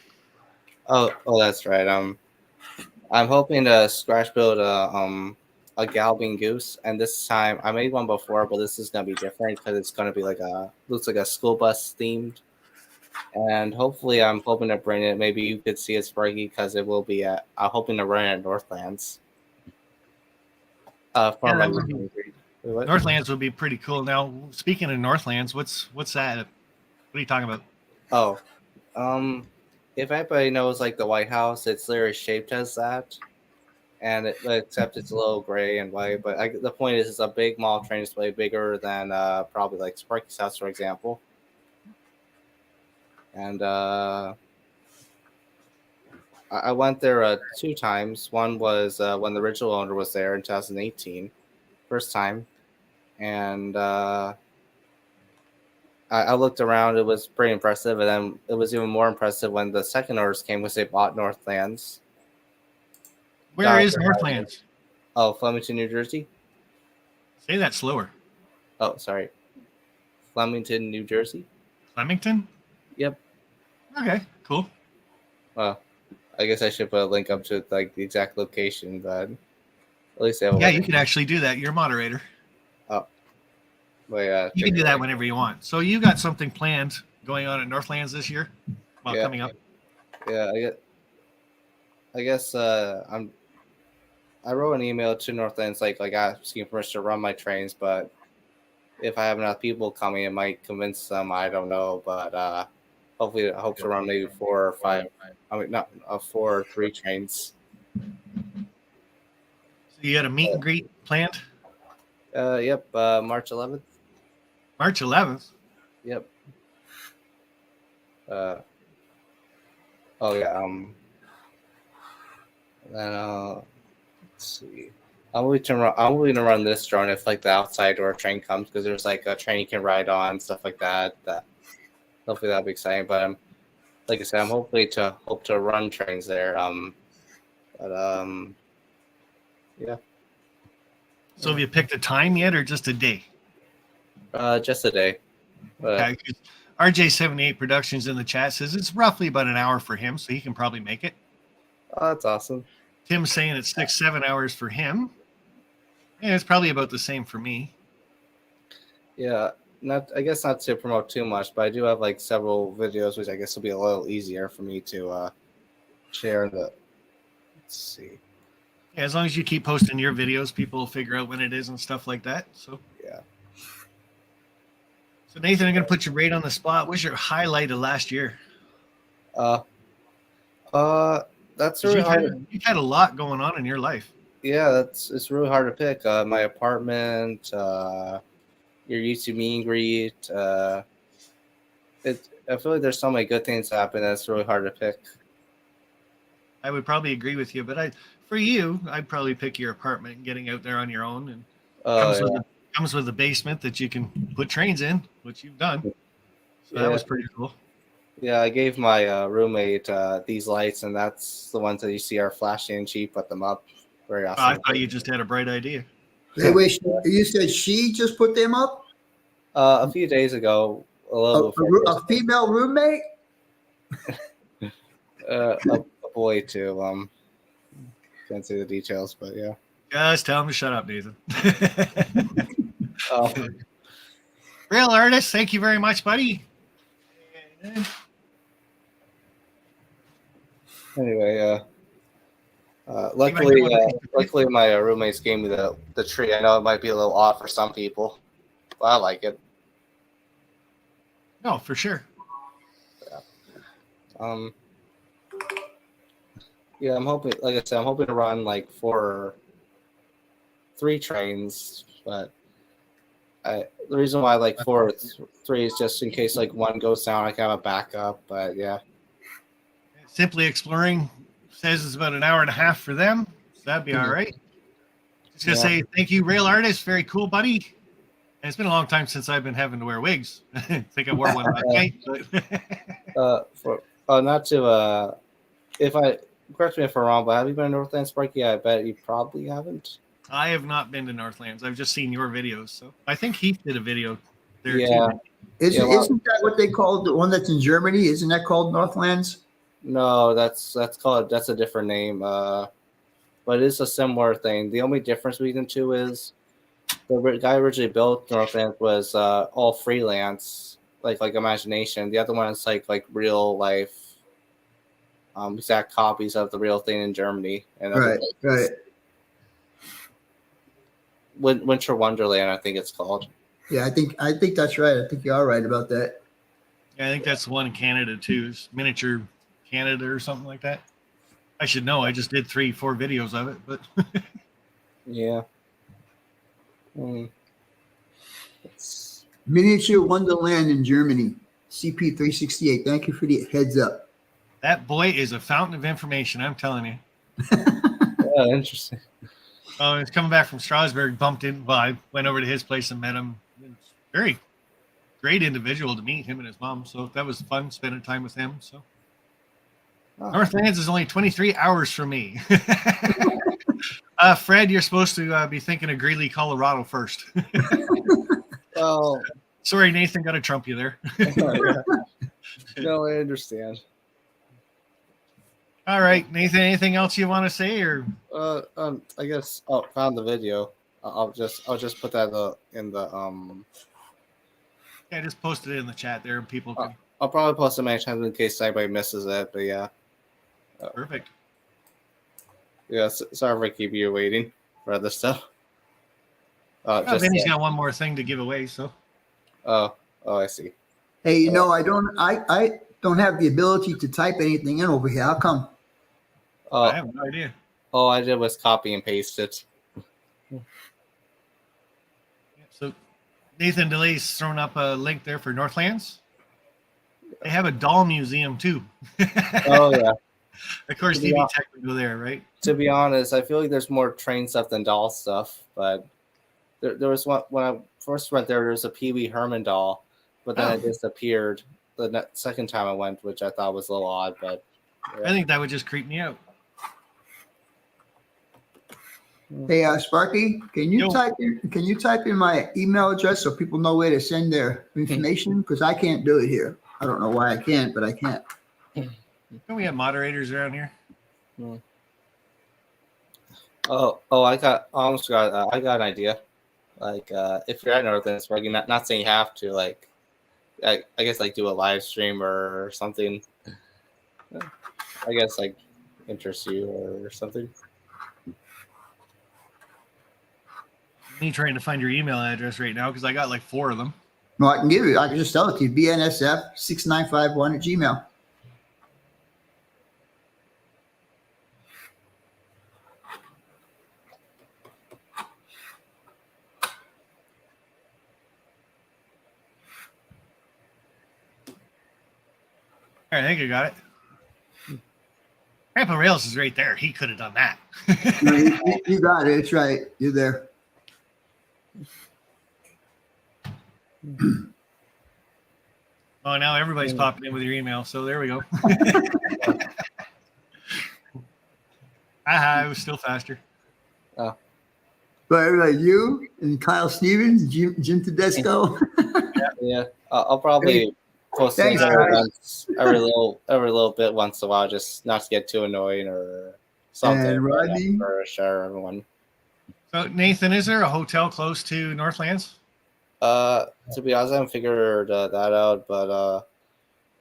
[SPEAKER 3] Oh, that's right. I'm hoping to scratch build a Galvin Goose, and this time I made one before, but this is gonna be different because it's gonna be looks like a school bus themed, and hopefully I'm hoping to bring it. Maybe you could see it, Sparky, because it will be I'm hoping to run it at Northlands.
[SPEAKER 1] Northlands would be pretty cool. Now, speaking of Northlands, what's that? What are you talking about?
[SPEAKER 3] Oh, if anybody knows like the White House, it's literally shaped as that, and except it's a little gray and white. But the point is, it's a big mall train display, bigger than probably like Sparky's house, for example. And I went there 2 times. One was when the original owner was there in 2018, first time, and I looked around. It was pretty impressive, and then it was even more impressive when the second owners came because they bought Northlands.
[SPEAKER 1] Where is Northlands?
[SPEAKER 3] Oh, Flemington, New Jersey.
[SPEAKER 1] Say that slower.
[SPEAKER 3] Oh, sorry. Flemington, New Jersey.
[SPEAKER 1] Flemington?
[SPEAKER 3] Yep.
[SPEAKER 1] Okay, cool.
[SPEAKER 3] Well, I guess I should put a link up to like the exact location, but at least they have a
[SPEAKER 1] Yeah,
[SPEAKER 3] link.
[SPEAKER 1] you can actually do that. You're a moderator.
[SPEAKER 3] But yeah,
[SPEAKER 1] You can do that whenever you want. So you got something planned going on at Northlands this year? Well,
[SPEAKER 3] Yeah.
[SPEAKER 1] coming up.
[SPEAKER 3] Yeah, I guess I wrote an email to Northlands like asking permission to run my trains, but if I have enough people coming, it might convince them. I don't know, but hopefully, I hope to run maybe 4 or 5. I mean, not 4 or 3 trains.
[SPEAKER 1] So you got a meet and greet planned?
[SPEAKER 3] Yep. March 11th.
[SPEAKER 1] March 11th.
[SPEAKER 3] Yep. Oh yeah. Then let's see. I'm willing to run this drone if like the outside door train comes, because there's like a train you can ride on, stuff like that. Hopefully that'll be exciting. But like I said, I'm hope to run trains there. Yeah.
[SPEAKER 1] So have you picked a time yet or just a day?
[SPEAKER 3] Just a day. But
[SPEAKER 1] Okay, 'cause RJ78 Productions in the chat says it's roughly about an hour for him, so he can probably make it.
[SPEAKER 3] oh, that's awesome.
[SPEAKER 1] Tim's saying it's 6-7 hours for him. And it's probably about the same for me.
[SPEAKER 3] Yeah. I guess not to promote too much, but I do have like several videos, which I guess will be a little easier for me to share. Let's see.
[SPEAKER 1] Yeah, as long as you keep posting your videos, people will figure out when it is and stuff like that. So
[SPEAKER 3] Yeah.
[SPEAKER 1] So Nathan, I'm going to put you right on the spot. What's your highlight of last year?
[SPEAKER 3] That's really hard.
[SPEAKER 1] You've had a lot going on in your life.
[SPEAKER 3] Yeah, it's really hard to pick. My apartment, your YouTube meet and greet. I feel like there's so many good things happen that's really hard to pick.
[SPEAKER 1] I would probably agree with you, but for you, I'd probably pick your apartment and getting out there on your own, and comes with a basement that you can put trains in, which you've done. So that was pretty cool.
[SPEAKER 3] Yeah, I gave my roommate these lights, and that's the ones that you see are flashing, and she put them up. Very awesome.
[SPEAKER 1] I thought you just had a bright idea.
[SPEAKER 2] Hey, wait, you said she just put them up?
[SPEAKER 3] A few days ago,
[SPEAKER 2] A female roommate?
[SPEAKER 3] a boy too. Can't say the details, but yeah.
[SPEAKER 1] Just tell him to shut up, Nathan.
[SPEAKER 3] Uh,
[SPEAKER 1] Real artist, thank you very much, buddy.
[SPEAKER 3] Anyway, luckily my roommates gave me the tree. I know it might be a little odd for some people, but I like it.
[SPEAKER 1] No, for sure.
[SPEAKER 3] Yeah, I'm hoping, like I said, I'm hoping to run like 3 trains, but the reason why I like 4 or 3 is just in case like one goes down, I can have a backup. But yeah.
[SPEAKER 1] Simply Exploring says it's about an hour and a half for them. So that'd be all right. Just gonna say thank you, Rail Artist. Very cool, buddy. And it's been a long time since I've been having to wear wigs. I think I wore one last night.
[SPEAKER 3] Not to if I correct me if I'm wrong, but have you been to Northlands Park? Yeah, I bet you probably haven't.
[SPEAKER 1] I have not been to Northlands. I've just seen your videos. So I think Heath did a video there
[SPEAKER 3] Yeah.
[SPEAKER 1] too.
[SPEAKER 2] Isn't that what they call the one that's in Germany? Isn't that called Northlands?
[SPEAKER 3] No, that's a different name. But it's a similar thing. The only difference between the two is the guy originally built Northlands was all freelance, like Imagination. The other one is like real life, exact copies of the real thing in Germany. And
[SPEAKER 2] Right.
[SPEAKER 3] Winter Wonderland, I think it's called.
[SPEAKER 2] Yeah, I think that's right. I think you are right about that.
[SPEAKER 1] Yeah, I think that's the one in Canada too. It's Miniature Canada or something like that. I should know. I just did 3-4 videos of it, but
[SPEAKER 3] Yeah.
[SPEAKER 2] Miniature Wonderland in Germany. CP368. Thank you for the heads up.
[SPEAKER 1] that boy is a fountain of information. I'm telling you.
[SPEAKER 3] Yeah, interesting.
[SPEAKER 1] Oh, he's coming back from Strasbourg. Bumped in. Well, I went over to his place and met him. It's very great individual to meet, him and his mom. So that was fun spending time with him. So Northlands is only 23 hours from me. Fred, you're supposed to be thinking of Greeley, Colorado first.
[SPEAKER 3] Well,
[SPEAKER 1] sorry, Nathan, got to trump you there.
[SPEAKER 3] no, I understand.
[SPEAKER 1] All right, Nathan. Anything else you want to say, or
[SPEAKER 3] I guess. Oh, found the video. I'll just put that in the
[SPEAKER 1] yeah, just post it in the chat there, and people can.
[SPEAKER 3] I'll probably post it many times in case anybody misses it. But yeah,
[SPEAKER 1] Perfect.
[SPEAKER 3] yeah. Sorry for keeping you waiting for other stuff.
[SPEAKER 1] Vinny's got one more thing to give away, so.
[SPEAKER 3] Oh, I see.
[SPEAKER 2] Hey, I don't have the ability to type anything in over here. How come?
[SPEAKER 1] I have no idea.
[SPEAKER 3] All I did was copy and paste it.
[SPEAKER 1] So Nathan DeLay's thrown up a link there for Northlands. They have a doll museum too.
[SPEAKER 3] Oh yeah.
[SPEAKER 1] Of course, DB Tech would go there, right?
[SPEAKER 3] To be honest, I feel like there's more train stuff than doll stuff. But there was one when I first went there. There was a Pee Wee Herman doll, but then it disappeared the second time I went, which I thought was a little odd. But
[SPEAKER 1] I think that would just creep me out.
[SPEAKER 2] Hey, Sparky, can you type in my email address so people know where to send their information? Because I can't do it here. I don't know why I can't, but I can't.
[SPEAKER 1] Don't we have moderators around here?
[SPEAKER 3] I got an idea. Like, if you're at Northlands, not saying you have to, like, I guess like do a live stream or something. I guess like interest you or something.
[SPEAKER 1] Me trying to find your email address right now because I got like 4 of them.
[SPEAKER 2] No, I can give you. I can just tell it to you. BNSF6951@gmail.
[SPEAKER 1] All right, I think I got it. Grandpa Rails is right there. He could have done that.
[SPEAKER 2] No, you got it. It's right. You're there.
[SPEAKER 1] Oh, now everybody's popping in with your email. So there we go. I was still faster.
[SPEAKER 2] But everybody, you and Kyle Stevens, Jim Tedesco.
[SPEAKER 3] Yeah. I'll probably post
[SPEAKER 2] Thanks,
[SPEAKER 3] every little bit once in a while, just not to get too annoying or something.
[SPEAKER 2] And Rodney.
[SPEAKER 3] For sure, everyone.
[SPEAKER 1] So Nathan, is there a hotel close to Northlands?
[SPEAKER 3] To be honest, I haven't figured that out, but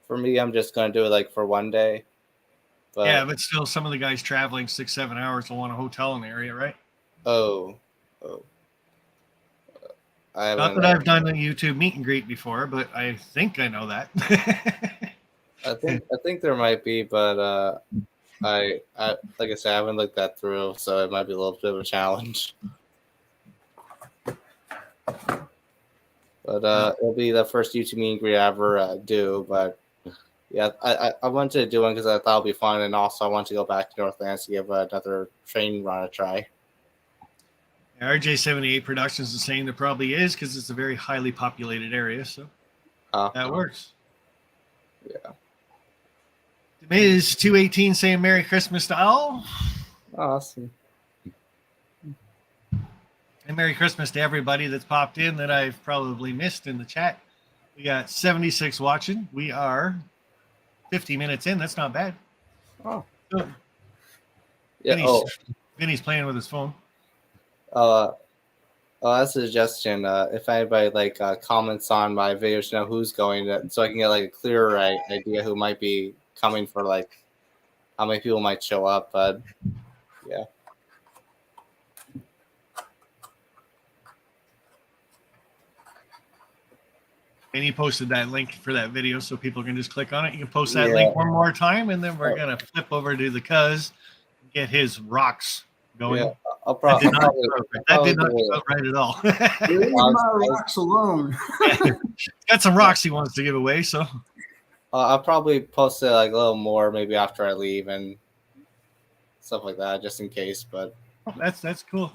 [SPEAKER 3] for me, I'm just gonna do it like for one day. But,
[SPEAKER 1] yeah, but still, some of the guys traveling 6-7 hours will want a hotel in the area, right?
[SPEAKER 3] Oh.
[SPEAKER 1] Not that I've done a YouTube meet and greet before, but I think I know that.
[SPEAKER 3] I think there might be, but I like I said, I haven't looked that through, so it might be a little bit of a challenge. But it'll be the first YouTube meet and greet I ever do. But yeah, I wanted to do one because I thought it'd be fun, and also I want to go back to Northlands to give another train run a try.
[SPEAKER 1] RJ78 Productions is saying there probably is because it's a very highly populated area, so that works.
[SPEAKER 3] Yeah.
[SPEAKER 1] Ms. 218 saying Merry Christmas to all.
[SPEAKER 3] Awesome.
[SPEAKER 1] And Merry Christmas to everybody that's popped in that I've probably missed in the chat. We got 76 watching. We are 50 minutes in. That's not bad.
[SPEAKER 3] Oh.
[SPEAKER 1] So,
[SPEAKER 3] Yeah.
[SPEAKER 1] Vinny's playing with his phone.
[SPEAKER 3] That's a suggestion. If anybody comments on my videos, know who's going, so I can get like a clearer idea who might be coming for how many people might show up. But yeah.
[SPEAKER 1] And he posted that link for that video so people can just click on it. You can post that link one more time, and then we're going to flip over to the Cuz and get his rocks going.
[SPEAKER 3] Yeah, that did
[SPEAKER 1] not come out right at all.
[SPEAKER 2] Leave my rocks alone.
[SPEAKER 1] Got some rocks he wants to give away, so
[SPEAKER 3] I'll probably post it a little more maybe after I leave and stuff like that, just in case. But
[SPEAKER 1] that's cool.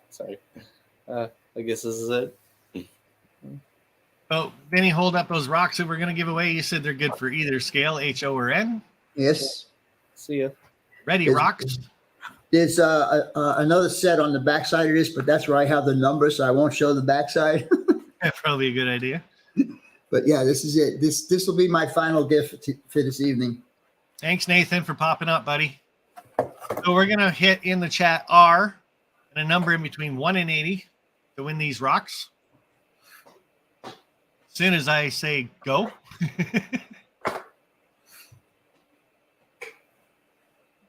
[SPEAKER 3] Sorry. I guess this is it.
[SPEAKER 1] Oh, Vinny, hold up those rocks that we're going to give away. You said they're good for either scale, HO or N.
[SPEAKER 2] Yes.
[SPEAKER 3] See ya.
[SPEAKER 1] Ready, rocks?
[SPEAKER 2] There's another set on the backside of this, but that's where I have the number, so I won't show the backside.
[SPEAKER 1] That's probably a good idea.
[SPEAKER 2] But yeah, this is it. This will be my final gift for this evening.
[SPEAKER 1] Thanks, Nathan, for popping up, buddy. So we're going to hit in the chat R and a number in between 1 and 80 to win these rocks. As soon as I say go.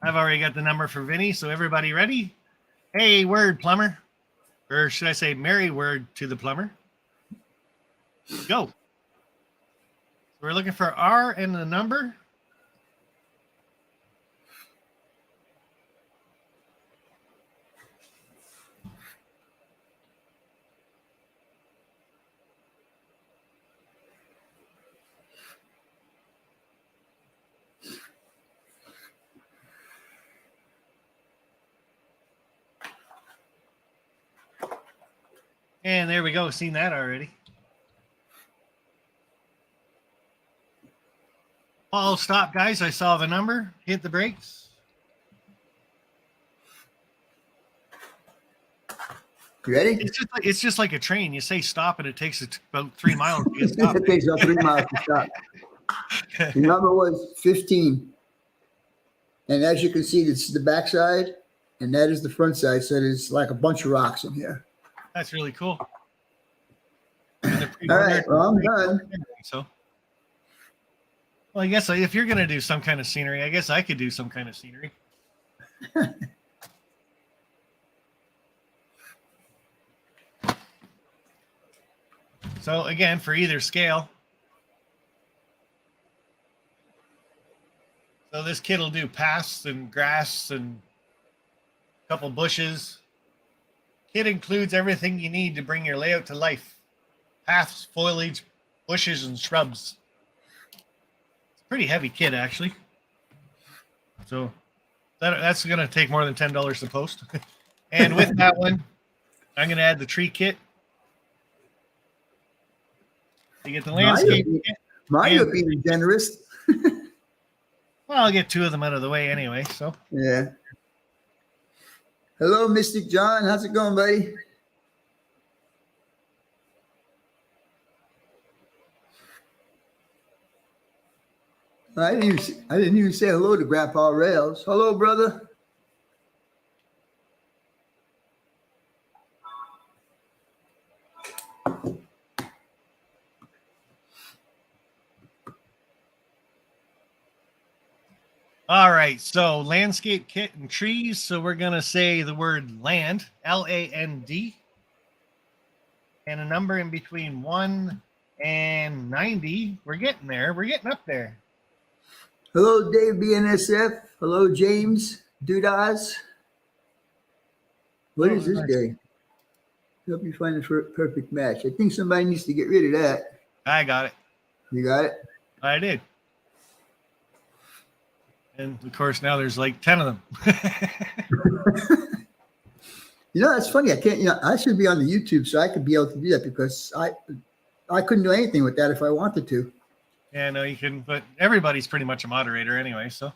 [SPEAKER 1] I've already got the number for Vinny, so everybody ready? Hey, word, plumber. Or should I say merry word to the plumber? Go. We're looking for R and the number. And there we go. Seen that already. Paul, stop, guys. I saw the number. Hit the brakes.
[SPEAKER 2] You ready?
[SPEAKER 1] It's just like a train. You say stop, and it takes about 3 miles to get stopped.
[SPEAKER 2] It takes about 3 miles to stop. The number was 15. And as you can see, this is the backside, and that is the front side. So there's like a bunch of rocks in here.
[SPEAKER 1] That's really cool.
[SPEAKER 2] All right, well, I'm done.
[SPEAKER 1] So, well, I guess if you're going to do some kind of scenery, I guess I could do some kind of scenery. So again, for either scale. So this kit will do paths and grass and a couple bushes. Kit includes everything you need to bring your layout to life. Paths, foliage, bushes, and shrubs. It's a pretty heavy kit, actually. So that's going to take more than $10 to post. And with that one, I'm going to add the tree kit. You get the landscape kit.
[SPEAKER 2] Mario being generous.
[SPEAKER 1] Well, I'll get 2 of them out of the way anyway. So
[SPEAKER 2] Yeah. Hello, Mystic John. How's it going, buddy? I didn't even say hello to Grandpa Rails. Hello, brother.
[SPEAKER 1] all right, so landscape kit and trees. So we're going to say the word land, L-A-N-D, and a number in between 1 and 90. We're getting there. We're getting up there.
[SPEAKER 2] Hello, Dave BNSF. Hello, James Dudas. What is this
[SPEAKER 1] nice.
[SPEAKER 2] day? Help you find the perfect match. I think somebody needs to get rid of that.
[SPEAKER 1] I got it.
[SPEAKER 2] You got it?
[SPEAKER 1] I did. And of course, now there's like 10 of them.
[SPEAKER 2] You know, that's funny. I can't, I should be on the YouTube so I could be able to do that because I couldn't do anything with that if I wanted to.
[SPEAKER 1] Yeah, no, you can, but everybody's pretty much a moderator anyway, so.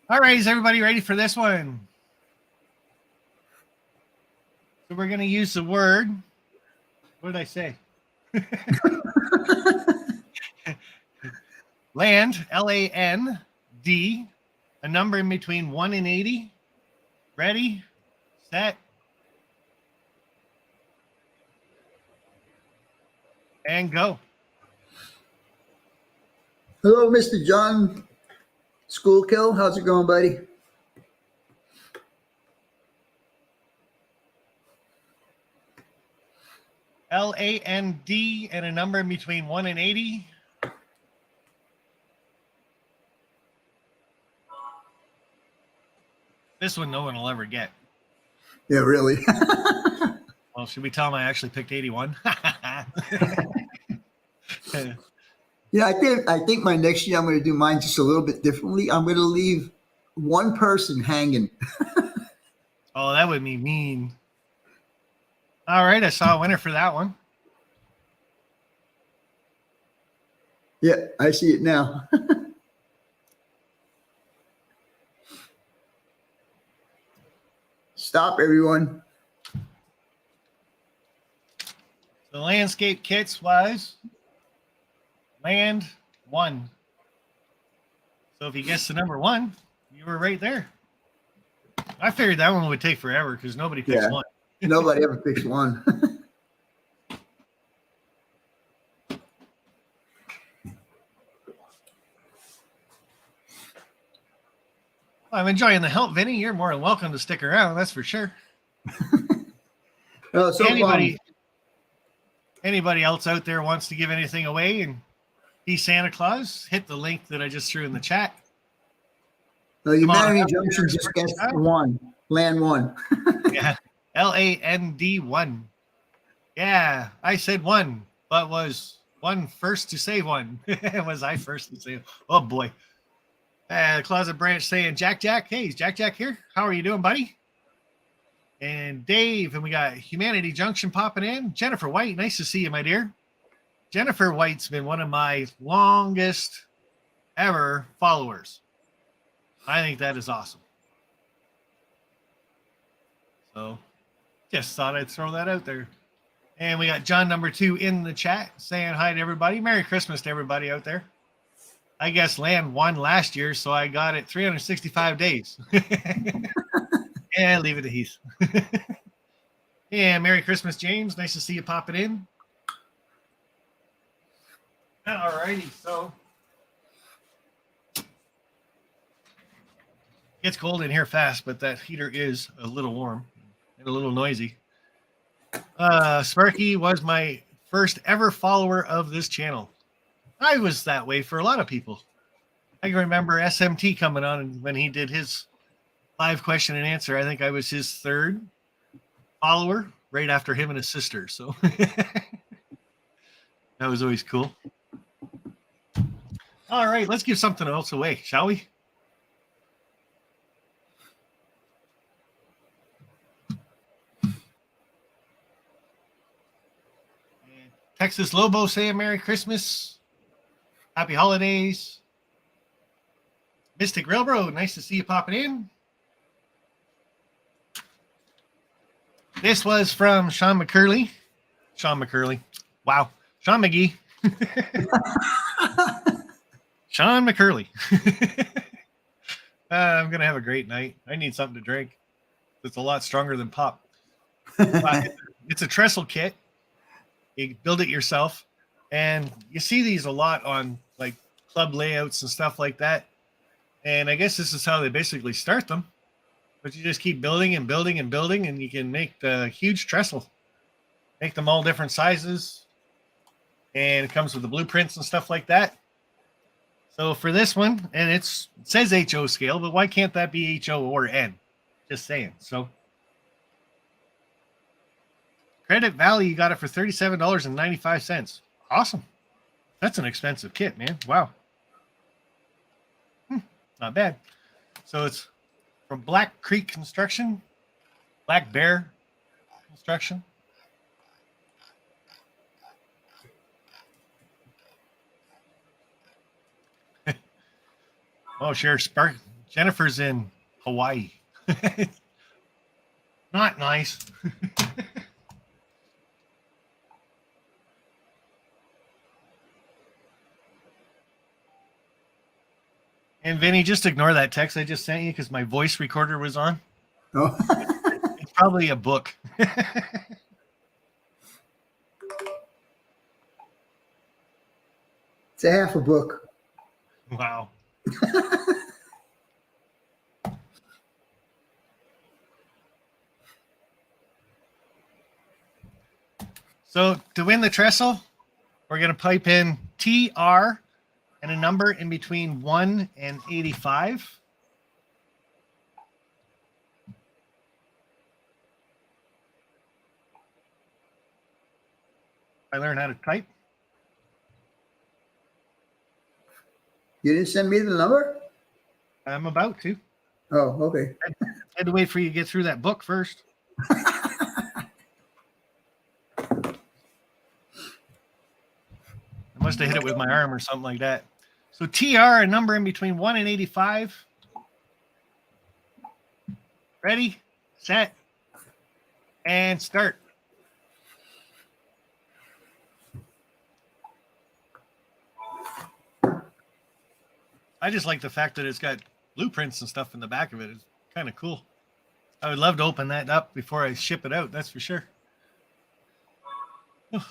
[SPEAKER 1] All right, is everybody ready for this one? So we're going to use the word, what did I say? Land, L-A-N-D, a number in between 1 and 80. Ready, set, and go.
[SPEAKER 2] Hello, Mr. John Schoolkill. How's it going, buddy?
[SPEAKER 1] L-A-N-D and a number in between 1 and 80. This one no one will ever get.
[SPEAKER 2] Yeah, really.
[SPEAKER 1] Well, should we tell them I actually picked 81?
[SPEAKER 2] Yeah, I think my next year I'm going to do mine just a little bit differently. I'm going to leave one person hanging.
[SPEAKER 1] Oh, that would be mean. All right, I saw a winner for that one.
[SPEAKER 2] Yeah, I see it now. Stop, everyone.
[SPEAKER 1] The landscape kits was land 1. So if you guessed the number 1, you were right there. I figured that one would take forever because nobody picks
[SPEAKER 2] Yeah.
[SPEAKER 1] 1.
[SPEAKER 2] Nobody ever picks one.
[SPEAKER 1] I'm enjoying the help, Vinny. You're more than welcome to stick around. That's for sure.
[SPEAKER 2] No, so
[SPEAKER 1] Anybody else out there wants to give anything away and be Santa Claus, hit the link that I just threw in the chat.
[SPEAKER 2] Humanity Junction just guessed one. Land one.
[SPEAKER 1] Yeah. LAND1. Yeah, I said 1, but was one first to say 1. Was I first to say? Oh boy. Closet Branch saying Jack. Hey, is Jack here? How are you doing, buddy? And Dave, and we got Humanity Junction popping in. Jennifer White, nice to see you, my dear. Jennifer White's been one of my longest ever followers. I think that is awesome. So just thought I'd throw that out there. And we got John number 2 in the chat saying hi to everybody. Merry Christmas to everybody out there. I guess Land won last year, so I got it 365 days. And leave it to Heath. Yeah, Merry Christmas, James. Nice to see you popping in. All righty, so it's cold in here fast, but that heater is a little warm and a little noisy. Sparky was my first ever follower of this channel. I was that way for a lot of people. I can remember SMT coming on, and when he did his live question and answer, I think I was his 3rd follower, right after him and his sister. So that was always cool. All right, let's give something else away, shall we? Texas Lobo saying Merry Christmas. Happy holidays. Mystic Railroad, nice to see you popping in. This was from Sean McCurley. Wow. Sean McGee. Sean McCurley. I'm going to have a great night. I need something to drink. It's a lot stronger than pop. It's a trestle kit. You build it yourself. And you see these a lot on like club layouts and stuff like that. And I guess this is how they basically start them. But you just keep building and building and building, and you can make the huge trestle. Make them all different sizes. And it comes with the blueprints and stuff like that. So for this one, and it says HO scale, but why can't that be HO or N? Just saying. So Credit Valley, you got it for $37.95. Awesome. That's an expensive kit, man. Wow. Not bad. So it's from Black Creek Construction, Black Bear Construction. Oh, sure. Jennifer's in Hawaii. Not nice. And Vinny, just ignore that text I just sent you because my voice recorder was on.
[SPEAKER 2] Oh.
[SPEAKER 1] It's probably a book.
[SPEAKER 2] It's a half a book.
[SPEAKER 1] Wow. So to win the trestle, we're going to pipe in TR and a number in between 1 and 85. I learned how to type.
[SPEAKER 2] You didn't send me the number?
[SPEAKER 1] I'm about to.
[SPEAKER 2] Oh, okay.
[SPEAKER 1] I had to wait for you to get through that book first. I must have hit it with my arm or something like that. So TR, a number in between 1 and 85. Ready, set, and start. I just like the fact that it's got blueprints and stuff in the back of it. It's kind of cool. I would love to open that up before I ship it out. That's for sure. The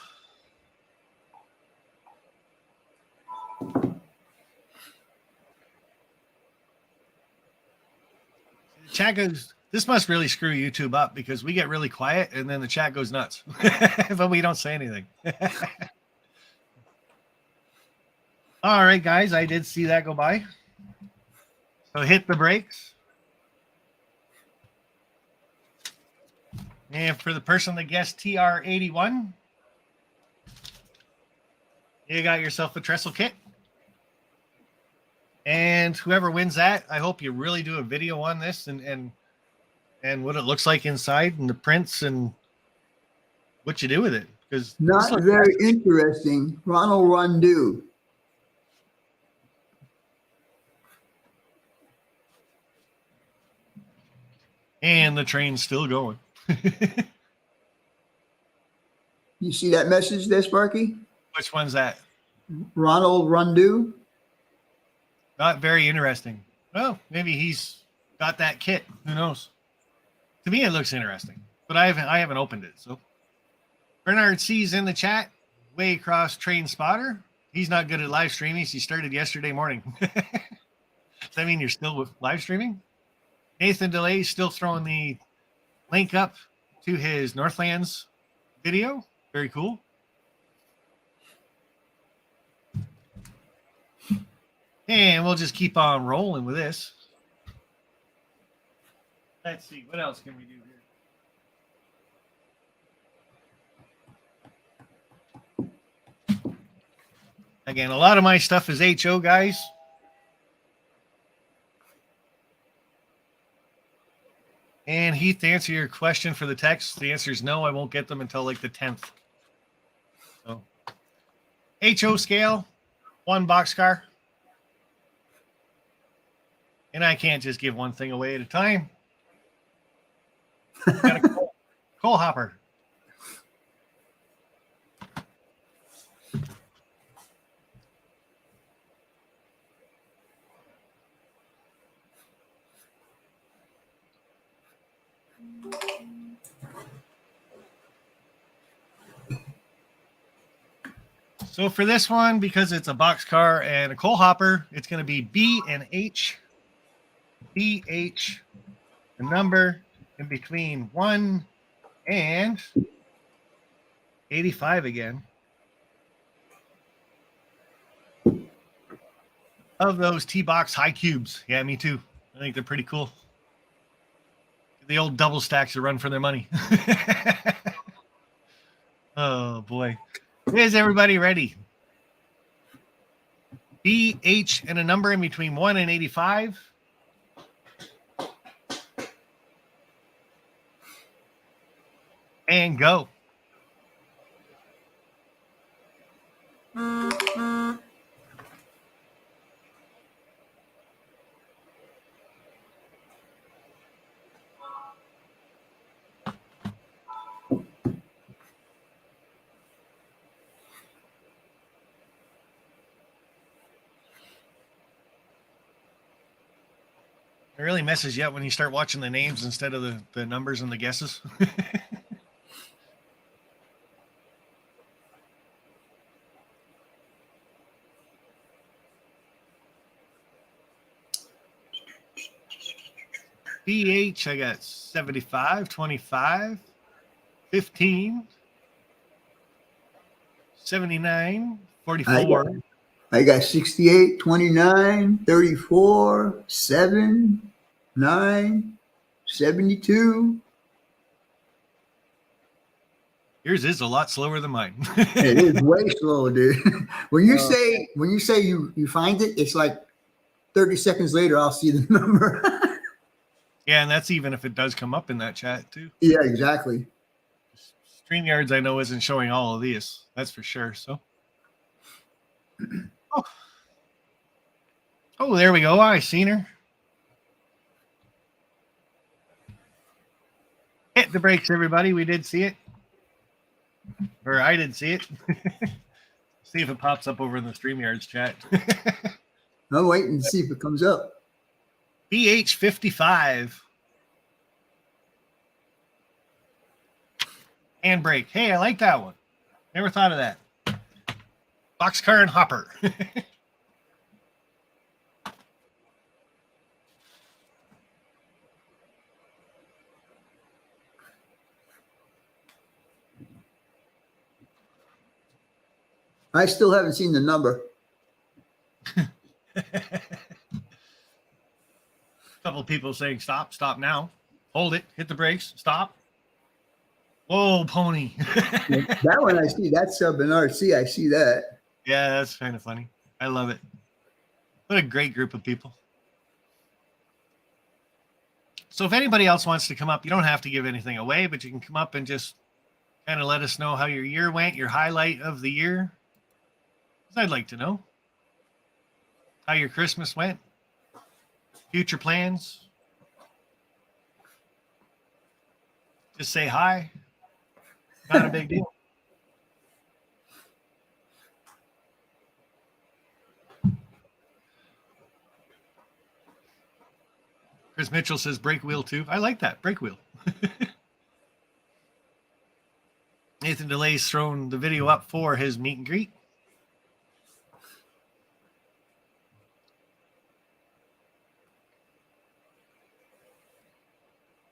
[SPEAKER 1] chat goes, this must really screw YouTube up because we get really quiet and then the chat goes nuts, but we don't say anything. All right, guys, I did see that go by. So hit the brakes. And for the person that guessed TR81, you got yourself a trestle kit. And whoever wins that, I hope you really do a video on this and what it looks like inside and the prints and what you do with it. Because
[SPEAKER 2] Not very interesting. Ronald Rondeau.
[SPEAKER 1] And the train's still going.
[SPEAKER 2] You see that message there, Sparky?
[SPEAKER 1] Which one's that?
[SPEAKER 2] Ronald Rondeau.
[SPEAKER 1] Not very interesting. Well, maybe he's got that kit. Who knows? To me, it looks interesting, but I haven't opened it. So Bernard C's in the chat. Way across train spotter. He's not good at live streaming. He started yesterday morning. Does that mean you're still with live streaming? Nathan DeLay still throwing the link up to his Northlands video. Very cool. And we'll just keep on rolling with this. Let's see. What else can we do here? Again, a lot of my stuff is HO, guys. And Heath, to answer your question for the text, the answer is no. I won't get them until like the 10th. So, HO scale, 1 boxcar. And I can't just give one thing away at a time. Got a coal hopper. So for this one, because it's a boxcar and a coal hopper, it's going to be B and H. BH, the number in between 1 and 85 again. Of those T-Box high cubes. Yeah, me too. I think they're pretty cool. The old double stacks to run for their money. Oh, boy. Is everybody ready? BH and a number in between 1 and 85. And go. It really messes you up when you start watching the names instead of the numbers and the guesses. BH, I got 75, 25, 15, 79, 44.
[SPEAKER 2] I got 68, 29, 34, 7, 9, 72.
[SPEAKER 1] Yours is a lot slower than mine.
[SPEAKER 2] It is way slow, dude. When you say you find it, it's like 30 seconds later I'll see the number.
[SPEAKER 1] Yeah, and that's even if it does come up in that chat too.
[SPEAKER 2] Yeah, exactly.
[SPEAKER 1] StreamYards, I know, isn't showing all of these. That's for sure. So, oh, there we go. I seen her. Hit the brakes, everybody. We did see it, or I did see it. See if it pops up over in the StreamYards chat.
[SPEAKER 2] I'm waiting to see if it comes up.
[SPEAKER 1] BH55. Handbrake. Hey, I like that one. Never thought of that. Boxcar and hopper.
[SPEAKER 2] I still haven't seen the number.
[SPEAKER 1] Couple of people saying stop, stop now. Hold it, hit the brakes, stop. Whoa, pony.
[SPEAKER 2] That one I see. That's Bernard C. I see that.
[SPEAKER 1] Yeah, that's kind of funny. I love it. What a great group of people. So if anybody else wants to come up, you don't have to give anything away, but you can come up and just kind of let us know how your year went, your highlight of the year. 'Cause I'd like to know how your Christmas went, future plans. Just say hi. Not a big deal. Chris Mitchell says brake wheel too. I like that. Brake wheel. Nathan DeLay's thrown the video up for his meet and greet.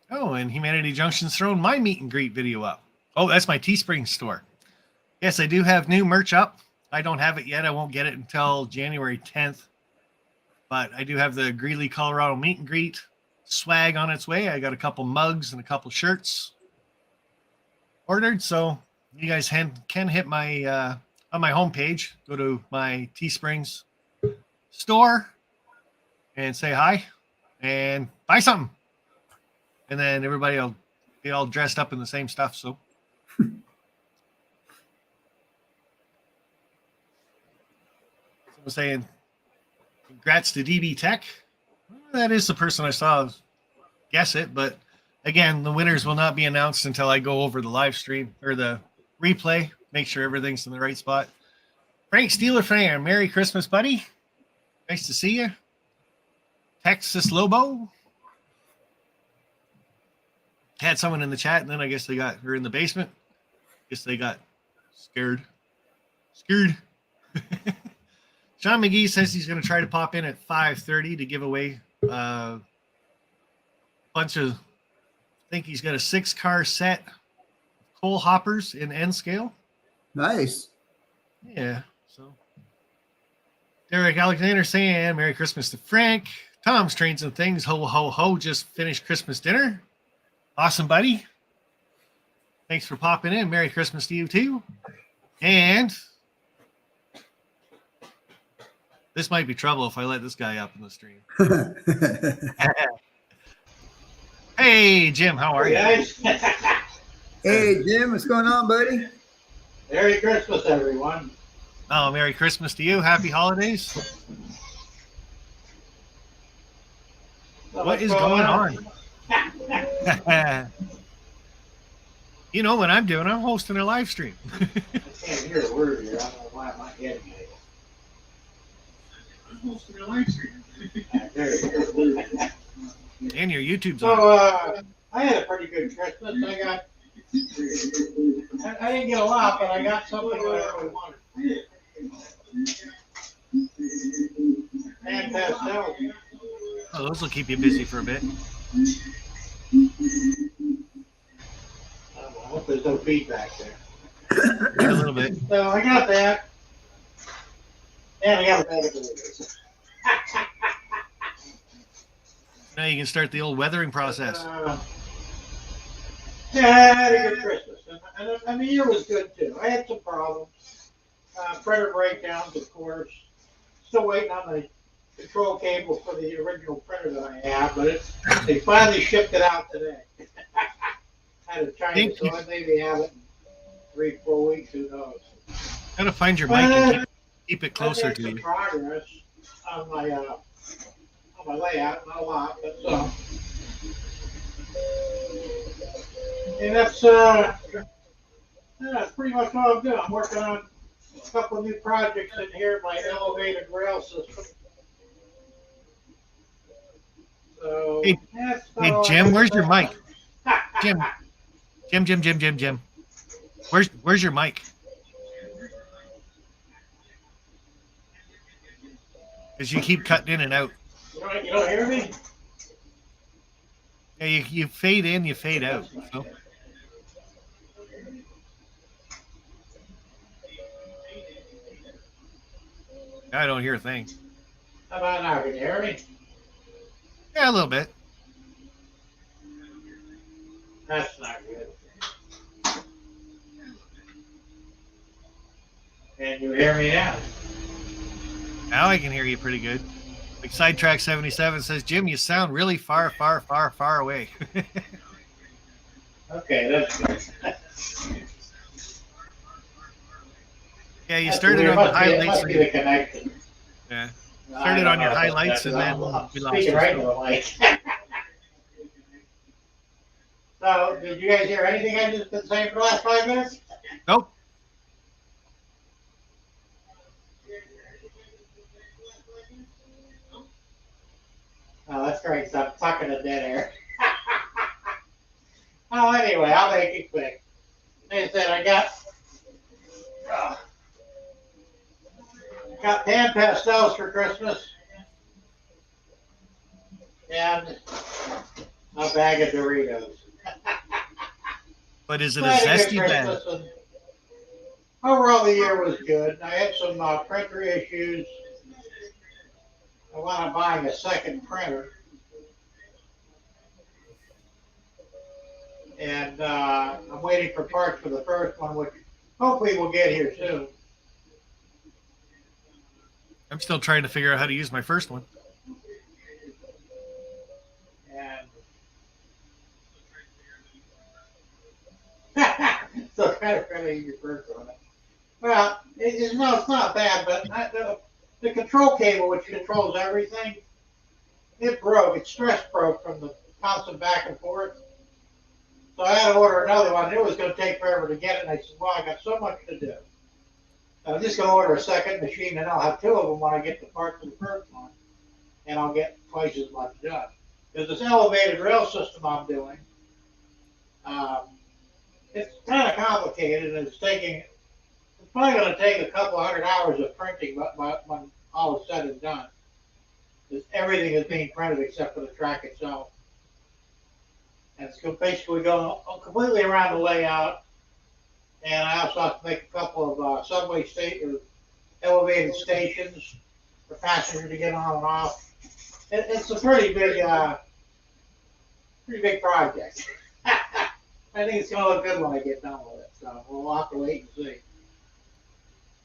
[SPEAKER 1] Oh, and Humanity Junction's thrown my meet and greet video up. Oh, that's my Teespring store. Yes, I do have new merch up. I don't have it yet. I won't get it until January 10th. But I do have the Greeley, Colorado meet and greet swag on its way. I got a couple mugs and a couple shirts ordered. So you guys can hit my on my homepage, go to my Teesprings store and say hi and buy something. And then everybody will be all dressed up in the same stuff. So someone saying, congrats to DB Tech. That is the person I saw guess it. But again, the winners will not be announced until I go over the live stream or the replay. Make sure everything's in the right spot. Frank Steeler fan, Merry Christmas, buddy. Nice to see you. Texas Lobo. Had someone in the chat, and then I guess they got her in the basement. Guess they got scared. Sean McGee says he's going to try to pop in at 5:30 to give away a bunch of, I think he's got a 6-car set of coal hoppers in N scale.
[SPEAKER 2] Nice.
[SPEAKER 1] Yeah. So Derek Alexander saying Merry Christmas to Frank. Tom's Trains and Things. Ho, ho, ho. Just finished Christmas dinner. Awesome, buddy. Thanks for popping in. Merry Christmas to you, too. And this might be trouble if I let this guy up in the stream. Hey, Jim, how are you?
[SPEAKER 2] Hey, Jim, what's going on, buddy?
[SPEAKER 4] Merry Christmas, everyone.
[SPEAKER 1] Oh, Merry Christmas to you. Happy holidays. What is going on? You know what I'm doing? I'm hosting a live stream.
[SPEAKER 4] I can't hear a word here. I don't know why my head is.
[SPEAKER 1] I'm hosting a live stream.
[SPEAKER 4] There.
[SPEAKER 1] And your YouTube's
[SPEAKER 4] So,
[SPEAKER 1] on.
[SPEAKER 4] I had a pretty good Christmas. I didn't get a lot, but I got something that I really wanted. And pastel.
[SPEAKER 1] Oh, those will keep you busy for a bit.
[SPEAKER 4] I hope there's no feedback there.
[SPEAKER 1] A little bit.
[SPEAKER 4] So I got that. And I got a bag of deliveries.
[SPEAKER 1] Now you can start the old weathering process.
[SPEAKER 4] Yeah, I had a good Christmas. And the year was good too. I had some problems. Printer breakdowns, of course. Still waiting on the control cable for the original printer that I have, but they finally shipped it out today. I had a Chinese, so I maybe have it in 3-4 weeks, who knows.
[SPEAKER 1] Gotta find your mic and keep it closer
[SPEAKER 4] I made
[SPEAKER 1] to
[SPEAKER 4] some
[SPEAKER 1] you.
[SPEAKER 4] progress on my layout, not a lot, but some. And that's pretty much all I'm doing. I'm working on a couple of new projects in here, my elevated rail system. So
[SPEAKER 1] Hey-
[SPEAKER 4] that's
[SPEAKER 1] hey,
[SPEAKER 4] all I
[SPEAKER 1] Jim,
[SPEAKER 4] got
[SPEAKER 1] where's
[SPEAKER 4] to
[SPEAKER 1] your
[SPEAKER 4] say.
[SPEAKER 1] mic? Jim. Where's your mic? Because you keep cutting in and out.
[SPEAKER 4] You don't hear me?
[SPEAKER 1] Yeah, you fade in, you fade out. So I don't hear a thing.
[SPEAKER 4] How about now? Can you hear me?
[SPEAKER 1] Yeah, a little bit.
[SPEAKER 4] That's not good. Can you hear me now?
[SPEAKER 1] Now I can hear you pretty good. Like Sidetrack 77 says, Jim, you sound really far away.
[SPEAKER 4] Okay, that's good.
[SPEAKER 1] Yeah, you
[SPEAKER 4] That's
[SPEAKER 1] started
[SPEAKER 4] weird.
[SPEAKER 1] on the
[SPEAKER 4] It
[SPEAKER 1] highlights.
[SPEAKER 4] must be the connection.
[SPEAKER 1] Yeah.
[SPEAKER 4] I
[SPEAKER 1] Started
[SPEAKER 4] don't
[SPEAKER 1] on your
[SPEAKER 4] know if it's
[SPEAKER 1] highlights
[SPEAKER 4] that,
[SPEAKER 1] and then
[SPEAKER 4] I'm
[SPEAKER 1] we lost
[SPEAKER 4] speaking
[SPEAKER 1] you.
[SPEAKER 4] right into the mic. So, did you guys hear anything I just been saying for the last 5 minutes?
[SPEAKER 1] Nope.
[SPEAKER 4] Oh, that's great. So I'm talking to dead air. Oh, anyway, I'll make it quick. Like I said, I got pan pastels for Christmas and a bag of Doritos.
[SPEAKER 1] But is it
[SPEAKER 4] So
[SPEAKER 1] a
[SPEAKER 4] I had a good
[SPEAKER 1] zesty bag?
[SPEAKER 4] Christmas, and overall the year was good. I had some printer issues. I wound up buying a second printer. And I'm waiting for parts for the first one, which hopefully we'll get here soon.
[SPEAKER 1] I'm still trying to figure out how to use my first one.
[SPEAKER 4] And so kind of your first one. Well, it's not bad, but the control cable, which controls everything, it broke. It stress broke from the constant back and forth. So I had to order another one. It was going to take forever to get it. And I said, well, I got so much to do. I'm just going to order a second machine, and I'll have 2 of them when I get the part for the first one. And I'll get twice as much done. Because this elevated rail system I'm doing, it's kind of complicated, and it's probably going to take a couple 100 hours of printing when all is said and done. Because everything is being printed except for the track itself. And it's basically going completely around the layout. And I also have to make a couple of subway or elevated stations for passengers to get on and off. It's a pretty big project. I think it's going to look good when I get done with it. So we'll have to wait and see.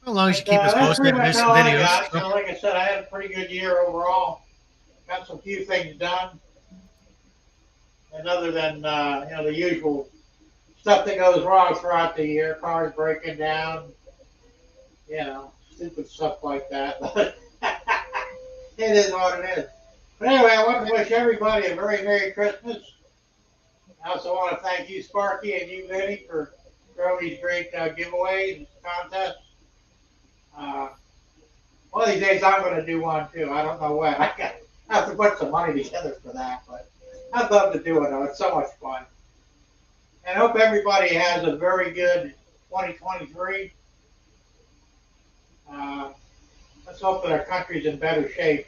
[SPEAKER 1] As long as you keep us
[SPEAKER 4] That's
[SPEAKER 1] posted
[SPEAKER 4] pretty
[SPEAKER 1] and do
[SPEAKER 4] much
[SPEAKER 1] some
[SPEAKER 4] all I
[SPEAKER 1] videos.
[SPEAKER 4] got. So like I said, I had a pretty good year overall. Got some few things done. And other than the usual stuff that goes wrong throughout the year, cars breaking down, stupid stuff like that. But it is what it is. But anyway, I want to wish everybody a very Merry Christmas. I also want to thank you, Sparky, and you, Vinny, for throwing these great giveaways and contests. One of these days I'm going to do one too. I don't know when. I have to put some money together for that, but I'd love to do it though. It's so much fun. And I hope everybody has a very good 2023. Let's hope that our country's in better shape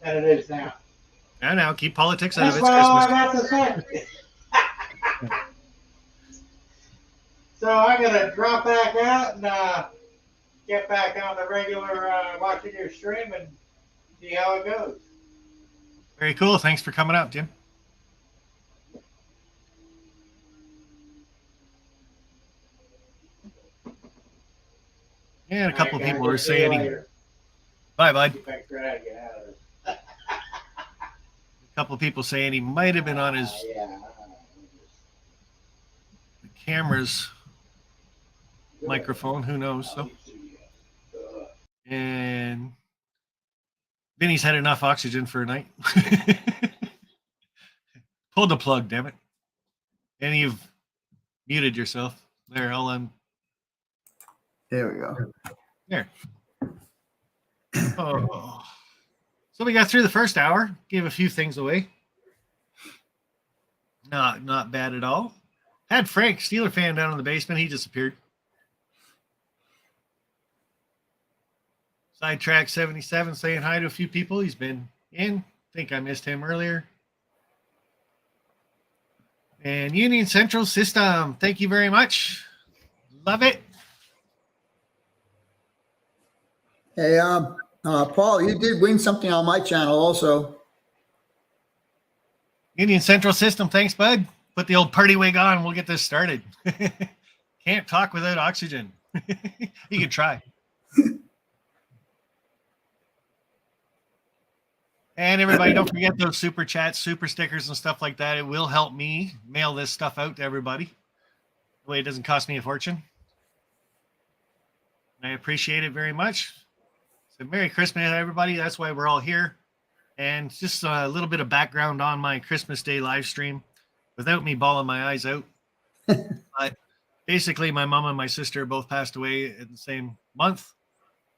[SPEAKER 4] than it is now.
[SPEAKER 1] Yeah, now keep politics out of
[SPEAKER 4] That's
[SPEAKER 1] it. It's
[SPEAKER 4] all I
[SPEAKER 1] Christmas.
[SPEAKER 4] got to say. So I'm going to drop back out and get back on the regular watching your stream and see how it goes.
[SPEAKER 1] Very cool. Thanks for coming up, Jim. And a couple of people are saying, bye, bud.
[SPEAKER 4] If I try to get out of this.
[SPEAKER 1] A couple of people saying he might have been on his camera's microphone. Who knows? So, and Vinny's had enough oxygen for a night. Pull the plug, damn it. And you've muted yourself. There, I'll
[SPEAKER 2] There we go.
[SPEAKER 1] there. Oh. So we got through the first hour, gave a few things away. Not bad at all. Had Frank, Steeler fan, down in the basement. He disappeared. Sidetrack 77 saying hi to a few people. He's been in. Think I missed him earlier. And Union Central System, thank you very much. Love it.
[SPEAKER 2] Hey, Paul, you did win something on my channel also.
[SPEAKER 1] Union Central System, thanks, bud. Put the old party wig on. We'll get this started. Can't talk without oxygen. You can try. And everybody, don't forget those super chats, super stickers, and stuff like that. It will help me mail this stuff out to everybody. The way it doesn't cost me a fortune. I appreciate it very much. So Merry Christmas, everybody. That's why we're all here. And just a little bit of background on my Christmas Day live stream without me bawling my eyes out. But basically, my mom and my sister both passed away in the same month.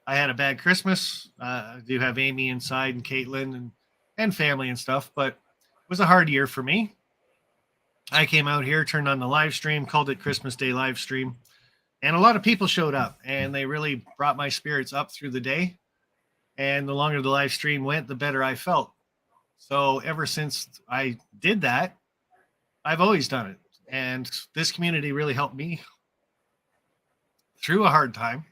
[SPEAKER 1] I had a bad Christmas. I do have Amy inside and Caitlin and family and stuff, but it was a hard year for me. I came out here, turned on the live stream, called it Christmas Day live stream, and a lot of people showed up, and they really brought my spirits up through the day. And the longer the live stream went, the better I felt. So ever since I did that, I've always done it. And this community really helped me through a hard time.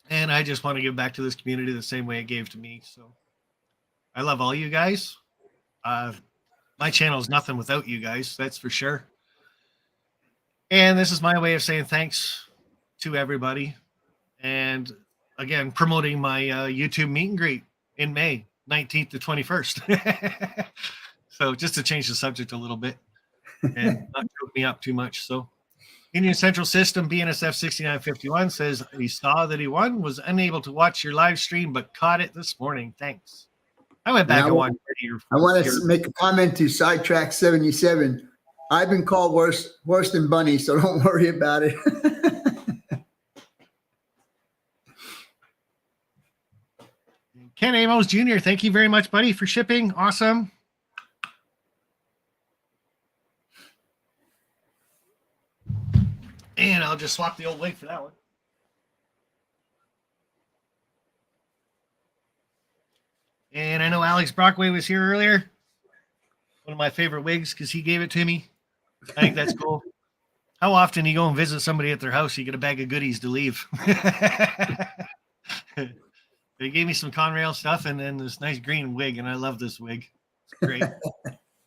[SPEAKER 1] And I just want to give back to this community the same way it gave to me. So I love all you guys. My channel is nothing without you guys, that's for sure. And this is my way of saying thanks to everybody. And again, promoting my YouTube meet and greet in May 19th to 21st. So just to change the subject a little bit and not choke me up too much. So Union Central System, BNSF 6951 says he saw that he won, was unable to watch your live stream, but caught it this morning. Thanks. I went back and watched your.
[SPEAKER 2] I want to make a comment to Sidetrack 77. I've been called worse than Bunny, so don't worry about it.
[SPEAKER 1] Ken Amos Jr., thank you very much, buddy, for shipping. Awesome. And I'll just swap the old wig for that one. And I know Alex Brockway was here earlier. One of my favorite wigs because he gave it to me. I think that's cool. How often you go and visit somebody at their house, you get a bag of goodies to leave. They gave me some Conrail stuff and then this nice green wig, and I love this wig. It's great.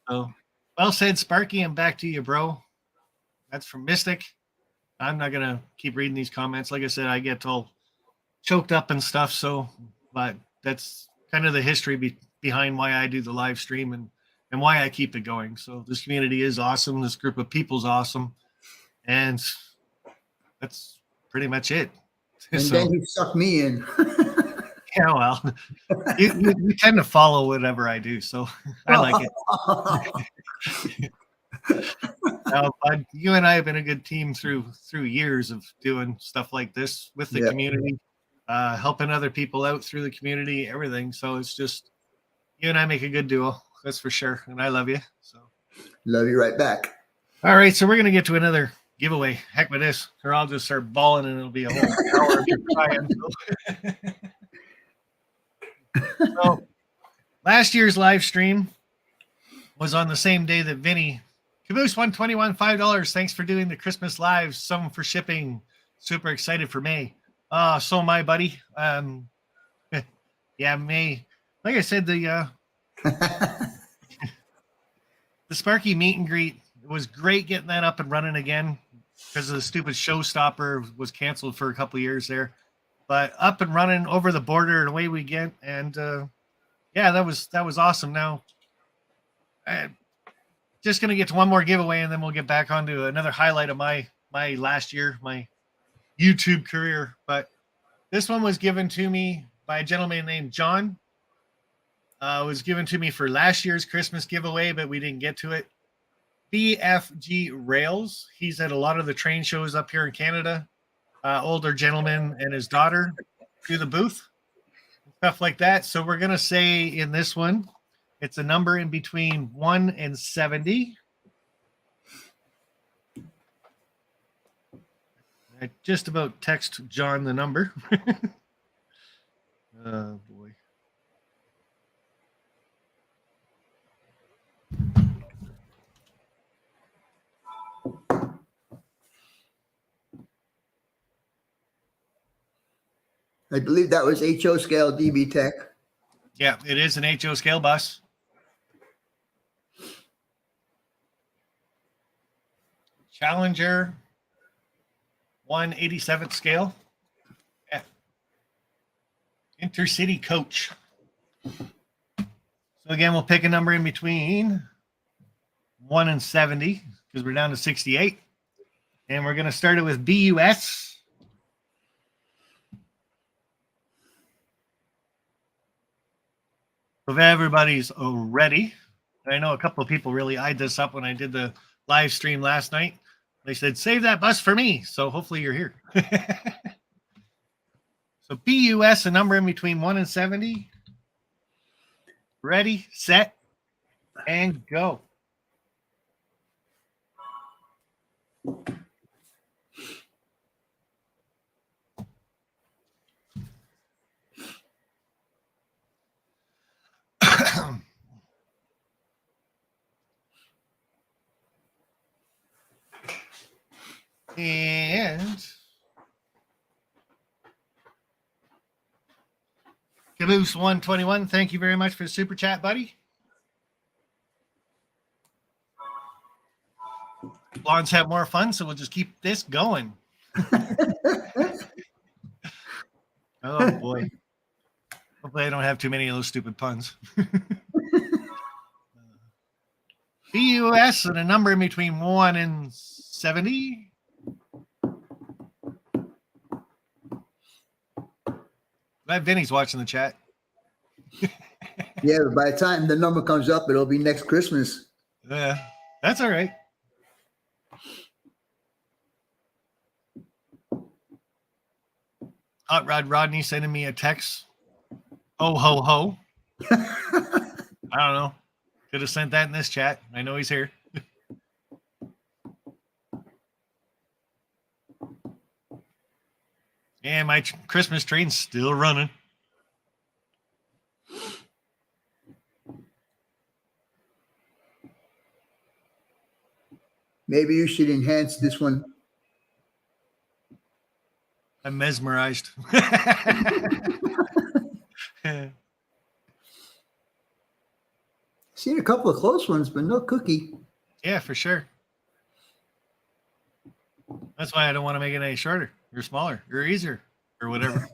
[SPEAKER 1] So, well said, Sparky, and back to you, bro. That's from Mystic. I'm not going to keep reading these comments. Like I said, I get all choked up and stuff. So, but that's kind of the history behind why I do the live stream and why I keep it going. So this community is awesome. This group of people's awesome. And that's pretty much it.
[SPEAKER 2] And
[SPEAKER 1] so,
[SPEAKER 2] then you suck me in.
[SPEAKER 1] Yeah, well, you tend to follow whatever I do. So I like it. Bud, you and I have been a good team through years of doing stuff like this with the community, helping other people out through the community, everything. So it's just you and I make a good duo, that's for sure. And I love you. So
[SPEAKER 2] love you right back.
[SPEAKER 1] All right, so we're gonna get to another giveaway. Heck with this, or I'll just start bawling and it'll be a whole hour of crying. So last year's live stream was on the same day that Vinny Caboose 121 $5. Thanks for doing the Christmas live. Some for shipping. Super excited for May. So am I, buddy. Yeah, May. Like I said, the Sparky meet and greet. It was great getting that up and running again because of the stupid showstopper was canceled for a couple of years there. But up and running over the border and away we get. And yeah, that was awesome. Now, just going to get to one more giveaway and then we'll get back onto another highlight of my last year, my YouTube career. But this one was given to me by a gentleman named John. It was given to me for last year's Christmas giveaway, but we didn't get to it. BFG Rails. He's at a lot of the train shows up here in Canada. older gentleman and his daughter to the booth, stuff like that. So we're going to say in this one, it's a number in between 1 and 70. I just about text John the number. Oh, boy.
[SPEAKER 2] I believe that was HO scale DB Tech.
[SPEAKER 1] Yeah, it is an HO scale bus. Challenger 187th scale. Yeah. Intercity coach. So again, we'll pick a number in between 1 and 70 because we're down to 68. And we're going to start it with BUS. If everybody's ready, I know a couple of people really eyed this up when I did the live stream last night. They said, save that bus for me. So hopefully you're here. So BUS, a number in between 1 and 70. Ready, set, and go. And Caboose 121, thank you very much for the super chat, buddy. Blondes have more fun, so we'll just keep this going. Oh, boy. Hopefully I don't have too many of those stupid puns. BUS and a number in between 1 and 70. Glad Vinny's watching the chat.
[SPEAKER 2] Yeah, but by the time the number comes up, it'll be next Christmas.
[SPEAKER 1] That's all right. Hot Rod Rodney sending me a text. Oh, ho, ho. I don't know. Could have sent that in this chat. I know he's here. And my Christmas train's still running.
[SPEAKER 2] Maybe you should enhance this one.
[SPEAKER 1] I'm mesmerized.
[SPEAKER 2] Seen a couple of close ones, but no cookie.
[SPEAKER 1] Yeah, for sure. That's why I don't want to make it any shorter or smaller or easier or whatever.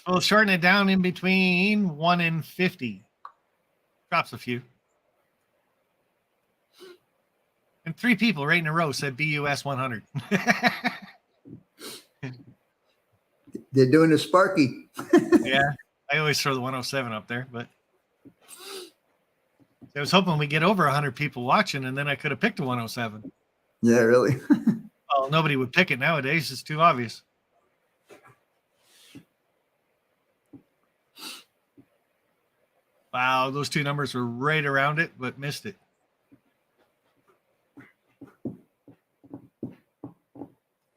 [SPEAKER 1] We'll shorten it down in between 1 and 50. Drops a few. And 3 people right in a row said BUS 100.
[SPEAKER 2] They're doing a Sparky.
[SPEAKER 1] Yeah, I always throw the 107 up there, but I was hoping we get over 100 people watching, and then I could have picked a 107.
[SPEAKER 2] Yeah, really.
[SPEAKER 1] Well, nobody would pick it nowadays. It's too obvious. Wow, those 2 numbers were right around it, but missed it.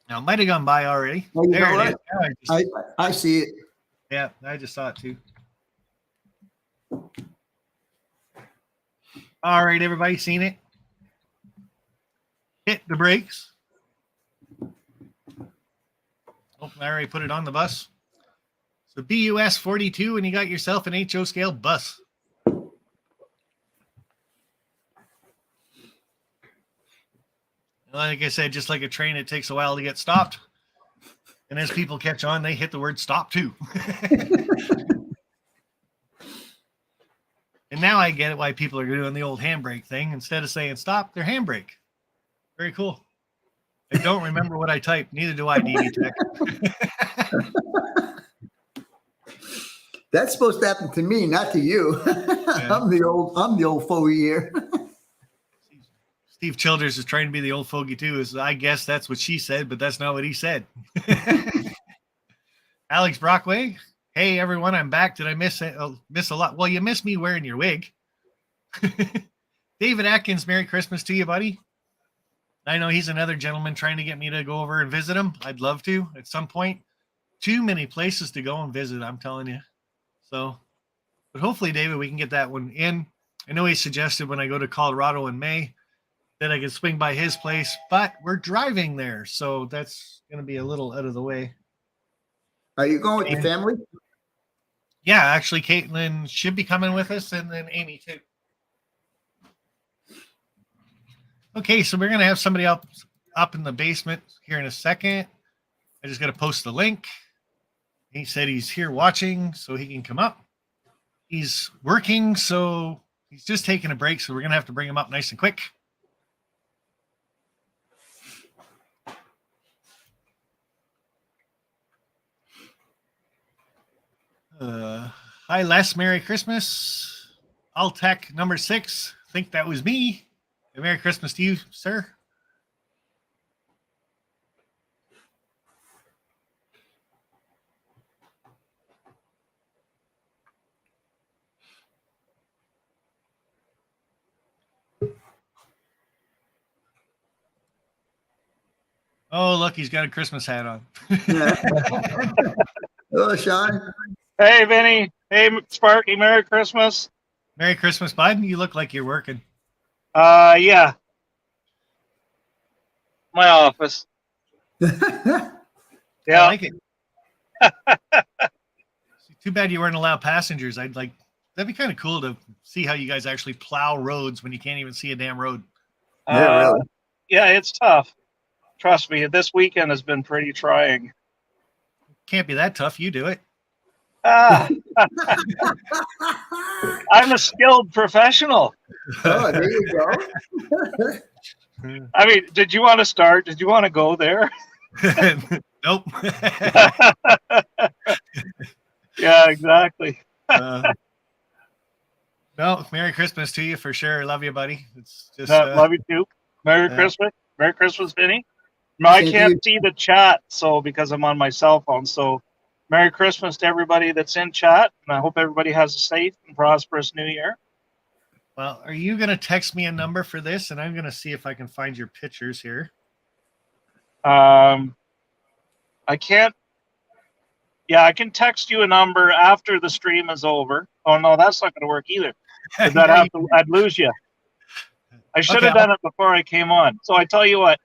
[SPEAKER 1] Now, it might have gone by already.
[SPEAKER 2] Oh, you know
[SPEAKER 1] There it
[SPEAKER 2] what?
[SPEAKER 1] is. Now
[SPEAKER 2] I see it.
[SPEAKER 1] yeah, I just saw it too. All right, everybody seen it? Hit the brakes. Oh, I already put it on the bus. So BUS 42, and you got yourself an HO scale bus. Like I said, just like a train, it takes a while to get stopped. And as people catch on, they hit the word stop too. And now I get it why people are doing the old handbrake thing. Instead of saying stop, they're handbrake. Very cool. I don't remember what I typed. Neither do I, DD Tech.
[SPEAKER 2] That's supposed to happen to me, not to you.
[SPEAKER 1] Yeah.
[SPEAKER 2] I'm the old faux year.
[SPEAKER 1] Steve Childers is trying to be the old fogey too. Is I guess that's what she said, but that's not what he said. Alex Brockway. Hey everyone, I'm back. Did I miss a lot? Well, you missed me wearing your wig. David Atkins, Merry Christmas to you, buddy. I know he's another gentleman trying to get me to go over and visit him. I'd love to at some point. Too many places to go and visit, I'm telling you. So, but hopefully, David, we can get that one in. I know he suggested when I go to Colorado in May that I could swing by his place, but we're driving there, so that's going to be a little out of the way.
[SPEAKER 2] Are you going with your family?
[SPEAKER 1] Yeah, actually, Caitlin should be coming with us, and then Amy too. Okay, so we're going to have somebody up in the basement here in a second. I just got to post the link. He said he's here watching, so he can come up. He's working, so he's just taking a break, so we're going to have to bring him up nice and quick. Hi, Les. Merry Christmas. Altec number 6. I think that was me. Merry Christmas to you, sir. Oh, look, he's got a Christmas hat on.
[SPEAKER 2] Hello, Sean.
[SPEAKER 5] Hey, Vinny. Hey, Sparky. Merry Christmas.
[SPEAKER 1] Merry Christmas, bud. You look like you're working.
[SPEAKER 5] Yeah. My office.
[SPEAKER 1] I
[SPEAKER 5] Yeah.
[SPEAKER 1] like it. Too bad you weren't allowed passengers. That'd be kind of cool to see how you guys actually plow roads when you can't even see a damn road.
[SPEAKER 2] Yeah, really.
[SPEAKER 5] Yeah, it's tough. Trust me, this weekend has been pretty trying.
[SPEAKER 1] Can't be that tough. You do it.
[SPEAKER 5] I'm a skilled professional.
[SPEAKER 2] Oh, there you go.
[SPEAKER 5] I mean, did you want to start? Did you want to go there?
[SPEAKER 1] Nope.
[SPEAKER 5] Yeah, exactly.
[SPEAKER 1] No, Merry Christmas to you for sure. Love you, buddy. It's just
[SPEAKER 5] Love you too. Merry Christmas. Merry Christmas, Vinny. No, I can't see the chat, so because I'm on my cell phone. So, Merry Christmas to everybody that's in chat, and I hope everybody has a safe and prosperous New Year.
[SPEAKER 1] Well, are you going to text me a number for this? And I'm going to see if I can find your pictures here.
[SPEAKER 5] I can't. Yeah, I can text you a number after the stream is over. Oh no, that's not going to work either. 'Cause I'd lose you. I should have done it before I came on. So I tell you what.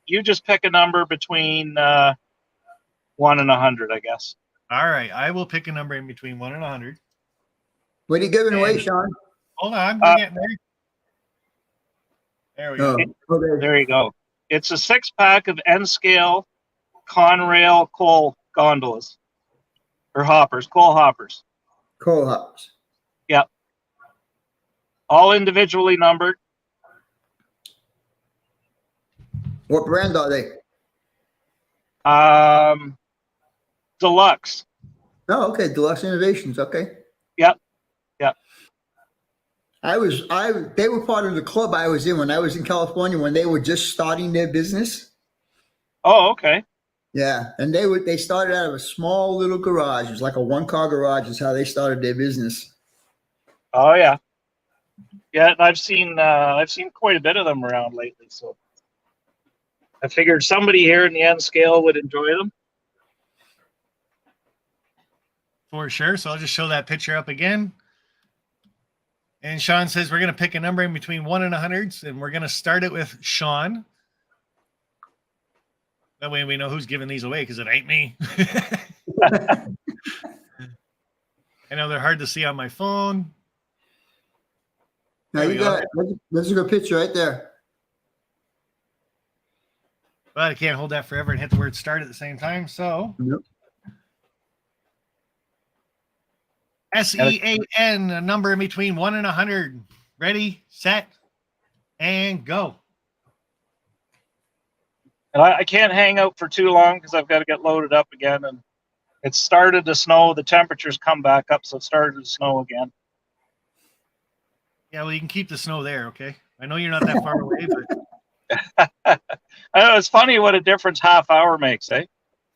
[SPEAKER 5] You just pick a number between 1 and 100, I guess.
[SPEAKER 1] All right, I will pick a number in between 1 and 100.
[SPEAKER 2] What are you giving away, Sean?
[SPEAKER 1] Hold on, I'm getting there. There we go.
[SPEAKER 2] Okay.
[SPEAKER 5] There you go. It's a 6-pack of N-scale Conrail coal gondolas or hoppers, coal hoppers.
[SPEAKER 2] Coal hops.
[SPEAKER 5] Yep. All individually numbered.
[SPEAKER 2] What brand are they?
[SPEAKER 5] Deluxe.
[SPEAKER 2] Oh, okay. Deluxe Innovations. Okay.
[SPEAKER 5] Yep. Yep.
[SPEAKER 2] They were part of the club I was in when I was in California when they were just starting their business.
[SPEAKER 5] Oh, okay.
[SPEAKER 2] Yeah. And they started out of a small little garage. It was like a 1-car garage is how they started their business.
[SPEAKER 5] Oh yeah. Yeah, I've seen quite a bit of them around lately, so I figured somebody here in the N scale would enjoy them.
[SPEAKER 1] For sure. So I'll just show that picture up again. And Sean says we're going to pick a number in between 1 and 100, and we're going to start it with Sean. That way we know who's giving these away because it ain't me. I know they're hard to see on my phone.
[SPEAKER 2] Now you got that's a good picture right there.
[SPEAKER 1] But I can't hold that forever and hit the word start at the same time. So
[SPEAKER 2] Yep.
[SPEAKER 1] SEAN, a number in between 1 and 100. Ready, set, and go.
[SPEAKER 5] And I can't hang out for too long because I've got to get loaded up again. And it started to snow. The temperatures come back up, so it started to snow again.
[SPEAKER 1] Yeah, well, you can keep the snow there, okay? I know you're not that far away, but
[SPEAKER 5] I know it's funny what a difference half hour makes, eh?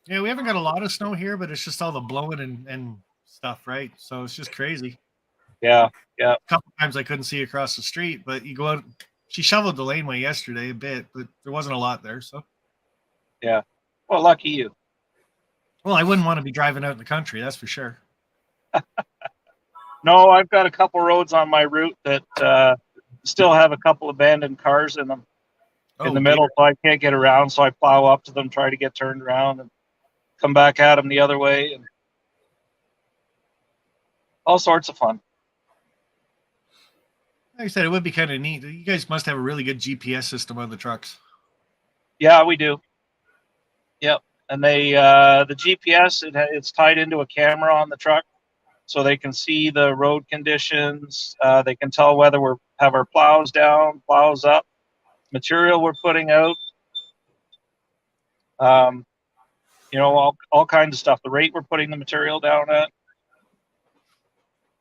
[SPEAKER 1] yeah, we haven't got a lot of snow here, but it's just all the blowing and stuff, right? So it's just crazy.
[SPEAKER 5] Yeah, yeah.
[SPEAKER 1] A couple times I couldn't see across the street, but you go out. She shoveled the laneway yesterday a bit, but there wasn't a lot there. So,
[SPEAKER 5] Well, lucky you.
[SPEAKER 1] well, I wouldn't want to be driving out in the country, that's for sure.
[SPEAKER 5] No, I've got a couple roads on my route that still have a couple abandoned cars in them in the middle, so I can't get around. So I plow up to them, try to get turned around, and come back at them the other way, and all sorts of fun.
[SPEAKER 1] Like I said, it would be kind of neat. You guys must have a really good GPS system on the trucks.
[SPEAKER 5] Yeah, we do. Yep, and the GPS it's tied into a camera on the truck, so they can see the road conditions. They can tell whether we have our plows down, plows up, material we're putting out. You know, all kinds of stuff. The rate we're putting the material down at,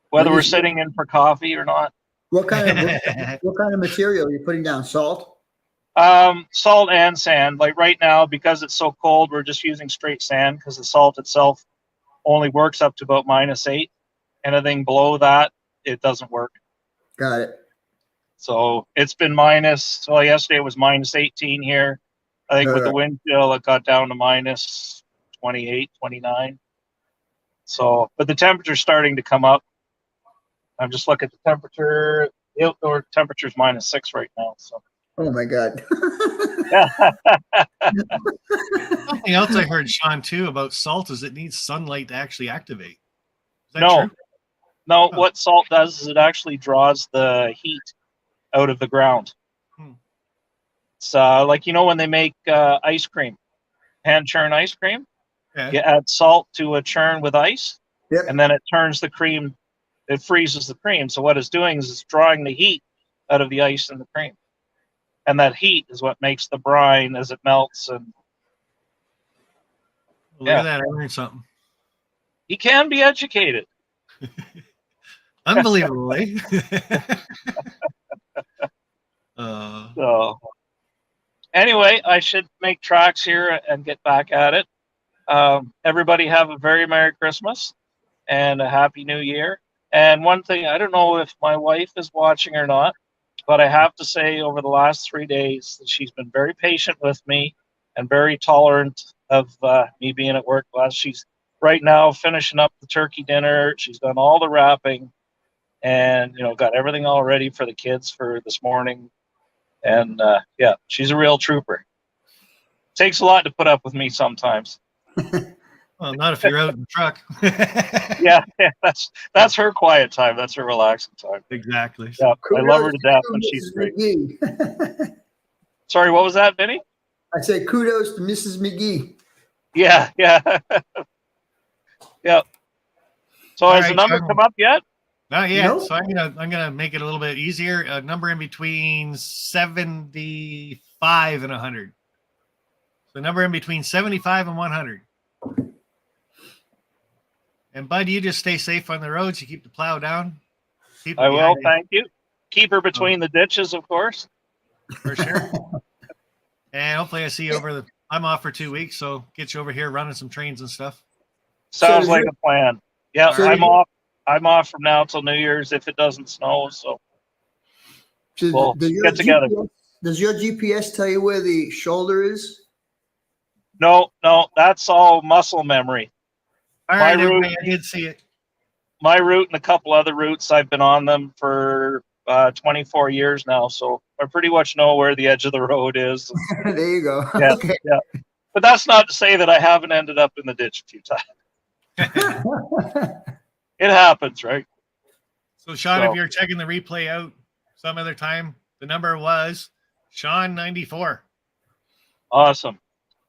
[SPEAKER 5] whether we're sitting in for coffee or not.
[SPEAKER 2] What kind of material are you putting down? Salt?
[SPEAKER 5] Salt and sand. Like right now, because it's so cold, we're just using straight sand because the salt itself only works up to about -8. Anything below that, it doesn't work.
[SPEAKER 2] Got it.
[SPEAKER 5] So it's been minus. Well, yesterday it was -18 here. I think with the wind chill, it got down to -28, 29. So, but the temperature's starting to come up. I'm just looking at the temperature. The outdoor temperature is -6 right now. So.
[SPEAKER 2] Oh my God.
[SPEAKER 1] Something else I heard, Sean, too, about salt is it needs sunlight to actually activate. Is that
[SPEAKER 5] No,
[SPEAKER 1] true?
[SPEAKER 5] no.
[SPEAKER 1] Oh.
[SPEAKER 5] What salt does is it actually draws the heat out of the ground. It's like, you know, when they make ice cream, hand churn ice cream,
[SPEAKER 1] Yeah.
[SPEAKER 5] you add salt to a churn with ice,
[SPEAKER 2] Yep.
[SPEAKER 5] and then it turns the cream, it freezes the cream. So what it's doing is it's drawing the heat out of the ice and the cream. And that heat is what makes the brine as it melts. And
[SPEAKER 1] Look at that. I learned something.
[SPEAKER 5] you can be educated.
[SPEAKER 1] Unbelievable, eh?
[SPEAKER 5] So anyway, I should make tracks here and get back at it. Everybody have a very Merry Christmas and a Happy New Year. And one thing, I don't know if my wife is watching or not, but I have to say over the last 3 days that she's been very patient with me and very tolerant of me being at work. She's right now finishing up the turkey dinner. She's done all the wrapping and, you know, got everything all ready for the kids for this morning. And yeah, she's a real trooper. Takes a lot to put up with me sometimes.
[SPEAKER 1] Well, not if you're out in the truck.
[SPEAKER 5] Yeah, that's her quiet time. That's her relaxing time.
[SPEAKER 1] Exactly.
[SPEAKER 5] Yeah, I love her to death, and she's great. Sorry, what was that, Vinny?
[SPEAKER 2] I said kudos to Mrs. McGee.
[SPEAKER 5] Yeah. Yeah. So has the number come up yet?
[SPEAKER 1] Not yet.
[SPEAKER 2] Nope.
[SPEAKER 1] So I'm gonna make it a little bit easier. A number in between 75 and 100. So number in between 75 and 100. And Bud, you just stay safe on the roads. You keep the plow down.
[SPEAKER 5] I will. Thank you. Keep her between the ditches, of course.
[SPEAKER 1] For sure. And hopefully I see you I'm off for 2 weeks, so get you over here running some trains and stuff.
[SPEAKER 5] Sounds like a plan. Yeah,
[SPEAKER 2] So
[SPEAKER 5] I'm off. I'm off from now till New Year's if it doesn't snow. So we'll get together.
[SPEAKER 2] Does your GPS tell you where the shoulder is?
[SPEAKER 5] No, that's all muscle memory.
[SPEAKER 1] All right, everybody, I did see it.
[SPEAKER 5] My route and a couple other routes, I've been on them for 24 years now, so I pretty much know where the edge of the road is.
[SPEAKER 2] There you go.
[SPEAKER 5] Yeah,
[SPEAKER 2] Okay.
[SPEAKER 5] yeah. But that's not to say that I haven't ended up in the ditch a few times. It happens, right?
[SPEAKER 1] So, Sean, if you're checking the replay out some other time, the number was Sean94.
[SPEAKER 5] Awesome.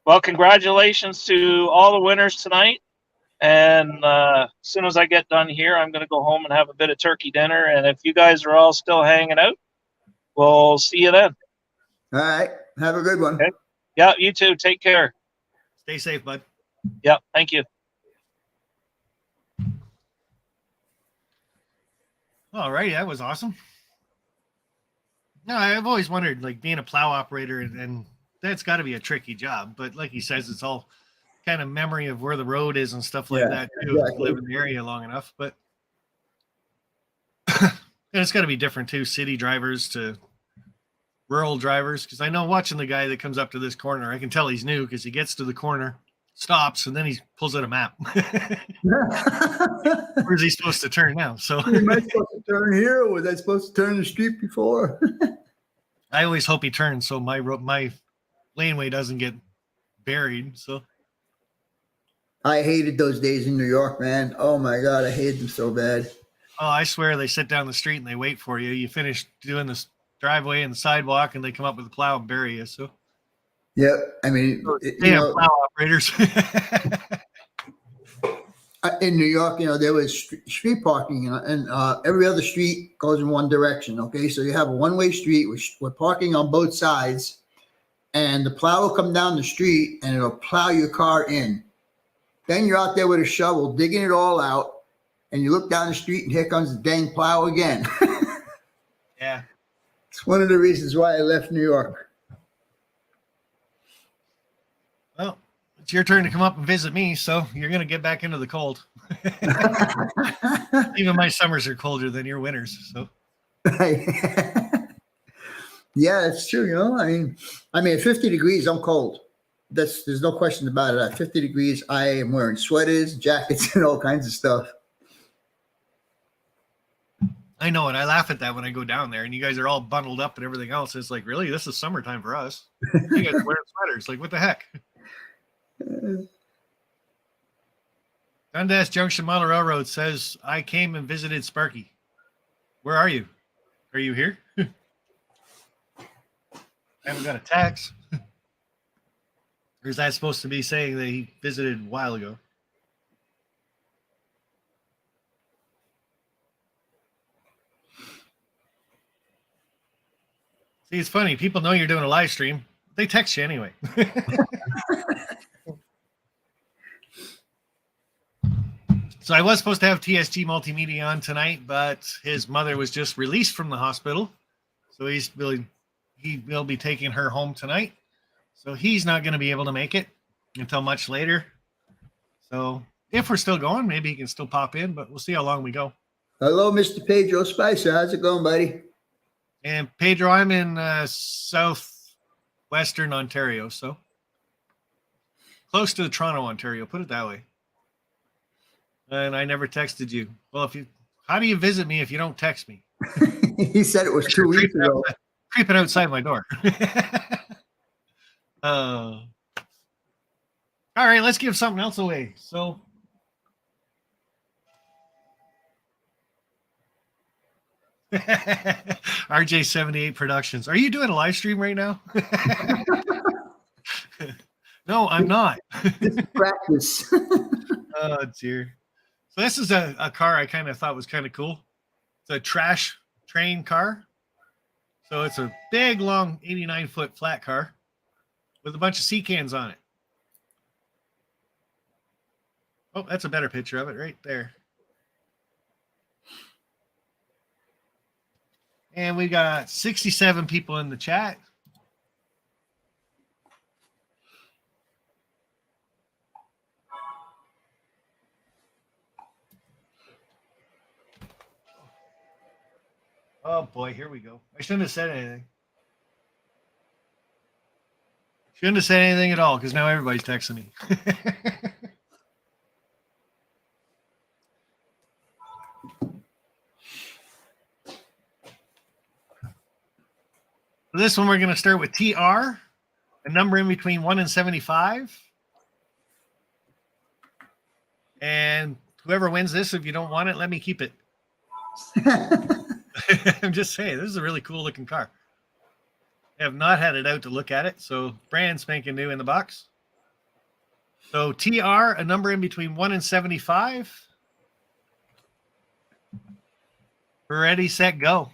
[SPEAKER 5] Well, congratulations to all the winners tonight. And as soon as I get done here, I'm going to go home and have a bit of turkey dinner. And if you guys are all still hanging out, we'll see you then.
[SPEAKER 2] All right. Have a good one.
[SPEAKER 5] Okay. Yeah, you too. Take care.
[SPEAKER 1] Stay safe, bud.
[SPEAKER 5] Yeah, thank you.
[SPEAKER 1] All right, that was awesome. No, I've always wondered, like being a plow operator, and that's got to be a tricky job. But like he says, it's all kind of memory of where the road is and stuff like
[SPEAKER 2] Yeah,
[SPEAKER 1] that too. If you
[SPEAKER 2] exactly.
[SPEAKER 1] live in the area long enough, but and it's got to be different too. City drivers to rural drivers, because I know watching the guy that comes up to this corner, I can tell he's new because he gets to the corner, stops, and then he pulls out a map. Where's he supposed to turn now? So
[SPEAKER 2] Am I supposed to turn here, or was I supposed to turn the street before?
[SPEAKER 1] I always hope he turns so my laneway doesn't get buried. So
[SPEAKER 2] I hated those days in New York, man. Oh my God, I hated them so bad.
[SPEAKER 1] oh, I swear they sit down the street and they wait for you. You finish doing this driveway and the sidewalk, and they come up with a plow and bury you. So
[SPEAKER 2] Yeah, I mean,
[SPEAKER 1] they have plow operators.
[SPEAKER 2] in New York, there was street parking, and every other street goes in one direction. Okay, so you have a one-way street with parking on both sides, and the plow will come down the street and it'll plow your car in. Then you're out there with a shovel digging it all out, and you look down the street and here comes the dang plow again.
[SPEAKER 1] Yeah.
[SPEAKER 2] It's one of the reasons why I left New York.
[SPEAKER 1] Well, it's your turn to come up and visit me, so you're going to get back into the cold. Even my summers are colder than your winters. So
[SPEAKER 2] Yeah, it's true. I mean, at 50 degrees, I'm cold. There's no question about it. At 50 degrees, I am wearing sweaters, jackets, and all kinds of stuff.
[SPEAKER 1] I know, and I laugh at that when I go down there, and you guys are all bundled up and everything else. It's like, really, this is summertime for us. You guys are wearing sweaters. Like, what the heck? Dundas Junction Model Railroad says, I came and visited Sparky. Where are you? Are you here? I haven't got a text. Or is that supposed to be saying that he visited a while ago? See, it's funny. People know you're doing a live stream. They text you anyway. So I was supposed to have TSG Multimedia on tonight, but his mother was just released from the hospital. So he will be taking her home tonight. So he's not going to be able to make it until much later. So if we're still going, maybe he can still pop in, but we'll see how long we go.
[SPEAKER 2] Hello, Mr. Pedro Spicer. How's it going, buddy?
[SPEAKER 1] And Pedro, I'm in southwestern Ontario, so close to Toronto, Ontario. Put it that way. And I never texted you. Well, how do you visit me if you don't text me?
[SPEAKER 2] He said it was 2 weeks ago.
[SPEAKER 1] Creeping outside my door. All right, let's give something else away. So RJ78 Productions. Are you doing a live stream right now? No, I'm not.
[SPEAKER 2] This is practice.
[SPEAKER 1] Oh, dear. So this is a car I kind of thought was kind of cool. It's a trash train car. So it's a big, long 89-foot flat car with a bunch of sea cans on it. Oh, that's a better picture of it right there. And we got 67 people in the chat. Oh boy, here we go. I shouldn't have said anything. Shouldn't have said anything at all because now everybody's texting me. For this one, we're going to start with TR, a number in between 1 and 75. And whoever wins this, if you don't want it, let me keep it. I'm just saying, this is a really cool looking car. I have not had it out to look at it, so brand spanking new in the box. So TR, a number in between 1 and 75. Ready, set, go.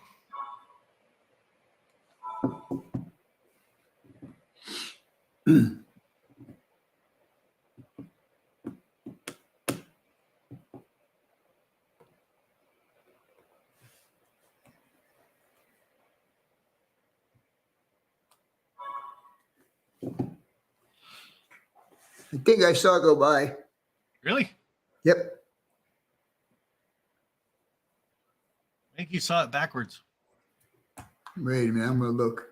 [SPEAKER 2] I think I saw it go by.
[SPEAKER 1] Really?
[SPEAKER 2] Yep.
[SPEAKER 1] I think you saw it backwards.
[SPEAKER 2] Wait a minute. I'm going to look.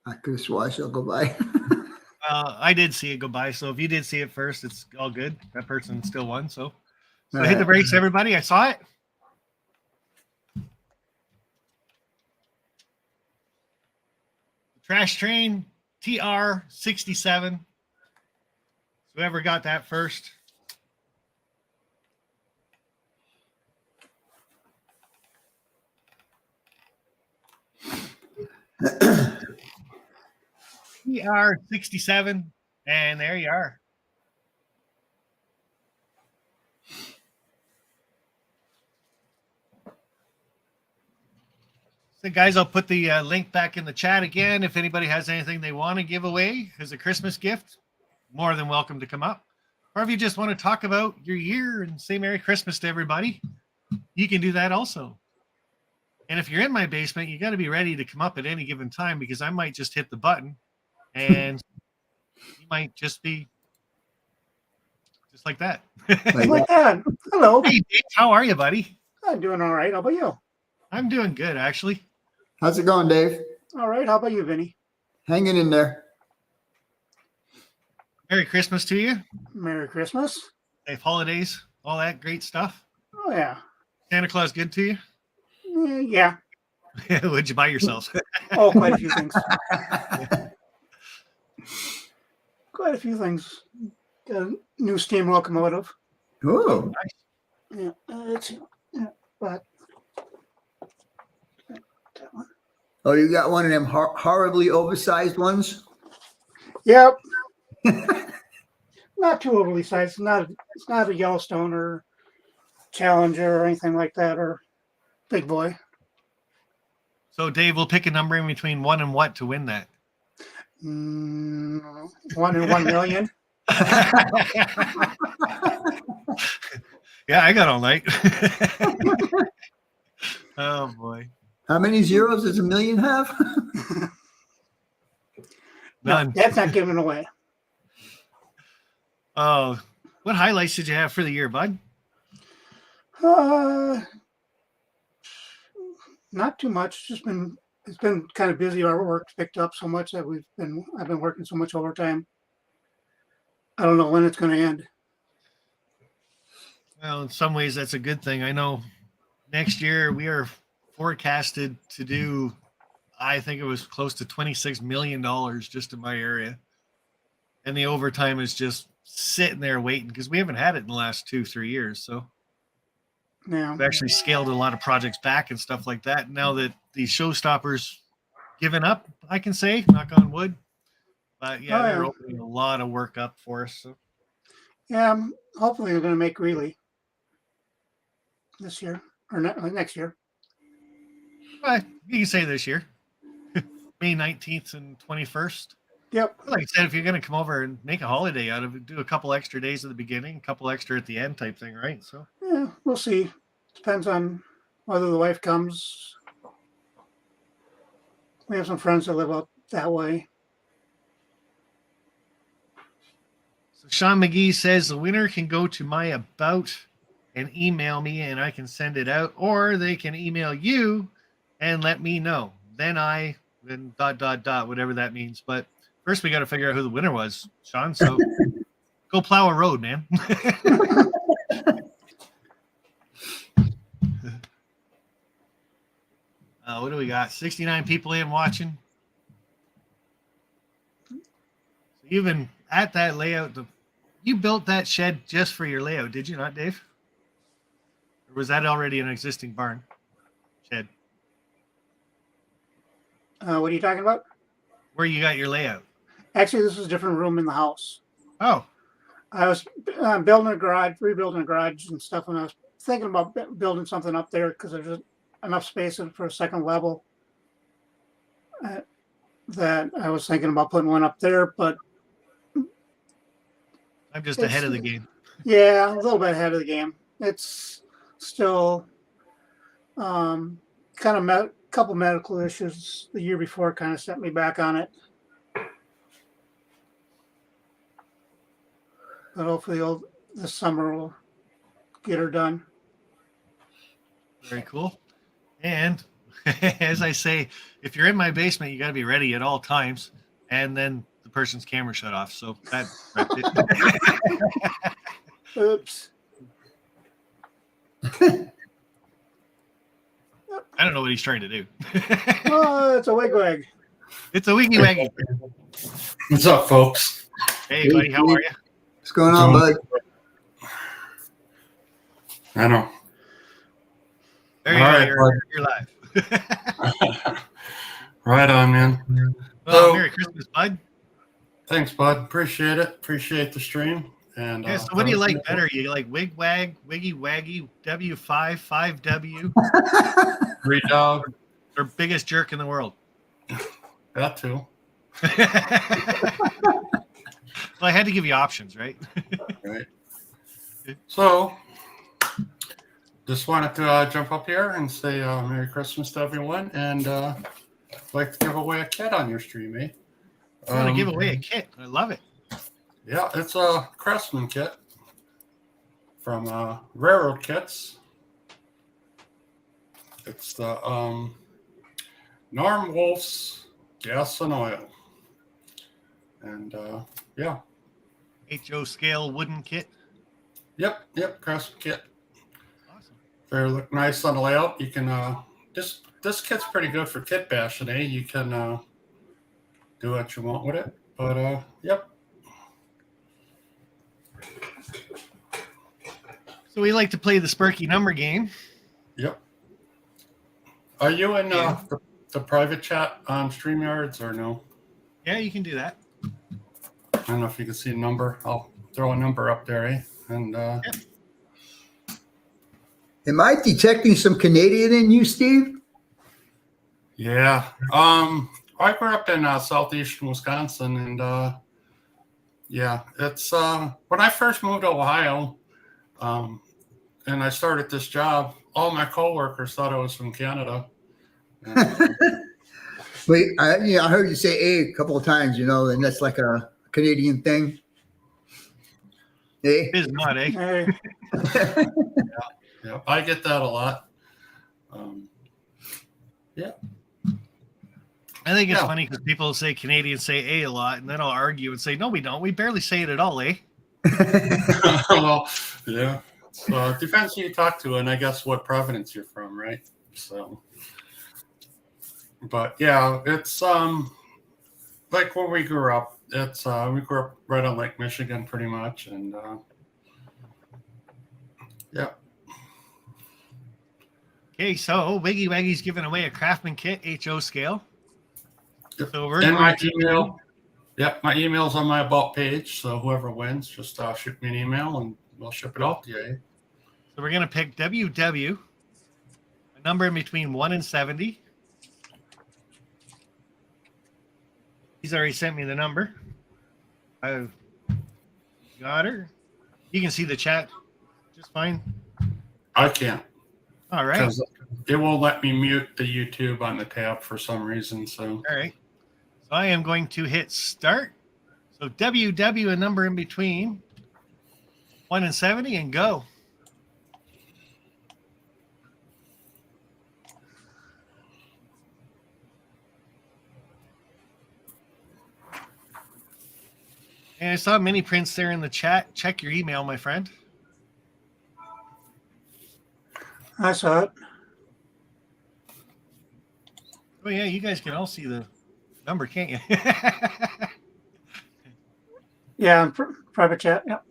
[SPEAKER 2] I could have swore I saw it go by.
[SPEAKER 1] I did see it go by. So if you did see it first, it's all good. That person still won. So
[SPEAKER 2] All
[SPEAKER 1] hit the
[SPEAKER 2] right.
[SPEAKER 1] brakes, everybody. I saw it. Trash Train TR67. Whoever got that first. TR67. And there you are. So guys, I'll put the link back in the chat again. If anybody has anything they want to give away as a Christmas gift, more than welcome to come up. Or if you just want to talk about your year and say Merry Christmas to everybody, you can do that also. And if you're in my basement, you got to be ready to come up at any given time because I might just hit the button and you might just be just like that.
[SPEAKER 6] Like that. Hello.
[SPEAKER 1] Hey, Dave, how are you, buddy?
[SPEAKER 6] I'm doing all right. How about you?
[SPEAKER 1] I'm doing good, actually.
[SPEAKER 2] How's it going, Dave?
[SPEAKER 6] All right. How about you, Vinny?
[SPEAKER 2] Hanging in there.
[SPEAKER 1] Merry Christmas to you.
[SPEAKER 6] Merry Christmas.
[SPEAKER 1] Safe holidays, all that great stuff.
[SPEAKER 6] Oh, yeah.
[SPEAKER 1] Santa Claus good to you?
[SPEAKER 6] Yeah.
[SPEAKER 1] What'd you buy yourself?
[SPEAKER 6] Oh, quite a few things. Quite a few things. Got a new steam locomotive.
[SPEAKER 2] Oh,
[SPEAKER 6] Yeah. But that one.
[SPEAKER 2] oh, you got one of them horribly oversized ones?
[SPEAKER 6] Yep. Not too overly sized. It's not a Yellowstone or Challenger or anything like that or Big Boy.
[SPEAKER 1] So, Dave, we'll pick a number in between 1 and what to win that?
[SPEAKER 6] 1 in 1 million.
[SPEAKER 1] Yeah, I got all night. Oh, boy.
[SPEAKER 2] How many zeros does a million have?
[SPEAKER 6] No,
[SPEAKER 1] None.
[SPEAKER 6] that's not given away.
[SPEAKER 1] Oh, what highlights did you have for the year, bud?
[SPEAKER 6] Not too much. It's been kind of busy. Our work's picked up so much that I've been working so much overtime. I don't know when it's going to end.
[SPEAKER 1] Well, in some ways, that's a good thing. I know next year we are forecasted to do, I think it was close to $26 million just in my area. And the overtime is just sitting there waiting because we haven't had it in the last 2-3 years. So
[SPEAKER 6] Yeah.
[SPEAKER 1] we've actually scaled a lot of projects back and stuff like that. Now that the showstoppers given up, I can say, knock on wood. But yeah, they're
[SPEAKER 6] yeah.
[SPEAKER 1] opening a lot of work up for us. So.
[SPEAKER 6] Yeah. Hopefully they're going to make Greeley this year or next year.
[SPEAKER 1] You can say this year, May 19th and 21st.
[SPEAKER 6] Yep.
[SPEAKER 1] Like I said, if you're going to come over and make a holiday out of it, do a couple extra days at the beginning, a couple extra at the end type thing, right? So
[SPEAKER 6] Yeah, we'll see. Depends on whether the wife comes. We have some friends that live out that way.
[SPEAKER 1] Sean McGee says the winner can go to my about and email me and I can send it out, or they can email you and let me know. Then whatever that means. But first we got to figure out who the winner was, Sean. So go plow a road, man. What do we got? 69 people in watching. So you've been at that layout. You built that shed just for your layout, did you not, Dave? Or was that already an existing barn shed?
[SPEAKER 6] What are you talking about?
[SPEAKER 1] Where you got your layout?
[SPEAKER 6] Actually, this is a different room in the house.
[SPEAKER 1] Oh,
[SPEAKER 6] I was building a garage, rebuilding a garage and stuff, and I was thinking about building something up there because there's enough space for a second level. That I was thinking about putting one up there, but
[SPEAKER 1] I'm just ahead of the game.
[SPEAKER 6] yeah, a little bit ahead of the game. It's still kind of couple medical issues the year before kind of set me back on it. But hopefully this summer we'll get her done.
[SPEAKER 1] Very cool. And as I say, if you're in my basement, you got to be ready at all times. And then the person's camera shut off. So that's it.
[SPEAKER 6] Oops.
[SPEAKER 1] I don't know what he's trying to do.
[SPEAKER 6] Oh, it's a wig.
[SPEAKER 1] It's a wiggy waggy.
[SPEAKER 7] What's up, folks?
[SPEAKER 1] Hey, buddy, how are you?
[SPEAKER 2] What's going on, bud?
[SPEAKER 7] I know.
[SPEAKER 1] There you
[SPEAKER 7] All
[SPEAKER 1] go.
[SPEAKER 7] right,
[SPEAKER 1] You're live.
[SPEAKER 7] Right on, man.
[SPEAKER 1] Well,
[SPEAKER 7] So-
[SPEAKER 1] Merry Christmas, bud.
[SPEAKER 7] Thanks, bud. Appreciate it. Appreciate the stream. And
[SPEAKER 1] Yeah, so what do you like better? You like wig wag, wiggy waggy, W5, 5W,
[SPEAKER 7] Free dog.
[SPEAKER 1] or biggest jerk in the world?
[SPEAKER 7] That too.
[SPEAKER 1] Well, I had to give you options, right?
[SPEAKER 7] Right. So, just wanted to jump up here and say Merry Christmas to everyone, and like to give away a kit on your stream, eh?
[SPEAKER 1] I want to give away a kit. I love it.
[SPEAKER 7] Yeah, it's a Craftsman kit from Railroad Kits. It's the Norm Wolf's Gas and Oil. And yeah,
[SPEAKER 1] HO scale wooden kit.
[SPEAKER 7] yep, Craftsman kit.
[SPEAKER 1] Awesome.
[SPEAKER 7] They look nice on the layout. You can this kit's pretty good for kit bashing, eh? You can do what you want with it. But yep.
[SPEAKER 1] So we like to play the Sparky number game.
[SPEAKER 7] Yep. Are you in the private chat on StreamYards or no?
[SPEAKER 1] Yeah, you can do that.
[SPEAKER 7] I don't know if you can see a number. I'll throw a number up there, eh? And
[SPEAKER 2] Am I detecting some Canadian in you, Steve?
[SPEAKER 7] yeah. I grew up in southeastern Wisconsin, and yeah, it's when I first moved to Ohio, and I started this job, all my coworkers thought I was from Canada. And,
[SPEAKER 2] Wait, I heard you say a couple of times, and that's like a Canadian thing. Eh?
[SPEAKER 1] It is not, eh?
[SPEAKER 6] Hey,
[SPEAKER 7] yeah, I get that a lot.
[SPEAKER 1] I think it's
[SPEAKER 7] Yeah.
[SPEAKER 1] funny because people say Canadians say a lot, and then I'll argue and say, no, we don't. We barely say it at all, eh?
[SPEAKER 7] Well, yeah. So it depends who you talk to, and I guess what province you're from, right? So, but yeah, it's like where we grew up. It's we grew up right on Lake Michigan, pretty much, and yeah.
[SPEAKER 1] Okay, so Wiggy Waggy's giving away a Craftsman kit, HO scale.
[SPEAKER 7] Yep.
[SPEAKER 1] So we're
[SPEAKER 7] And my
[SPEAKER 1] going to-
[SPEAKER 7] email. Yep, my email's on my about page. So whoever wins, just shoot me an email, and we'll ship it out to you. Eh?
[SPEAKER 1] So we're going to pick WW, a number in between 1 and 70. He's already sent me the number. I've got her. You can see the chat just fine.
[SPEAKER 7] I can't.
[SPEAKER 1] All right.
[SPEAKER 7] Because it won't let me mute the YouTube on the tab for some reason. So
[SPEAKER 1] All right. So I am going to hit start. So WW, a number in between 1 and 70, and go. And I saw mini prints there in the chat. Check your email, my friend.
[SPEAKER 6] I saw it.
[SPEAKER 1] Oh yeah, you guys can all see the number, can't you?
[SPEAKER 6] Yeah, private chat. Yep.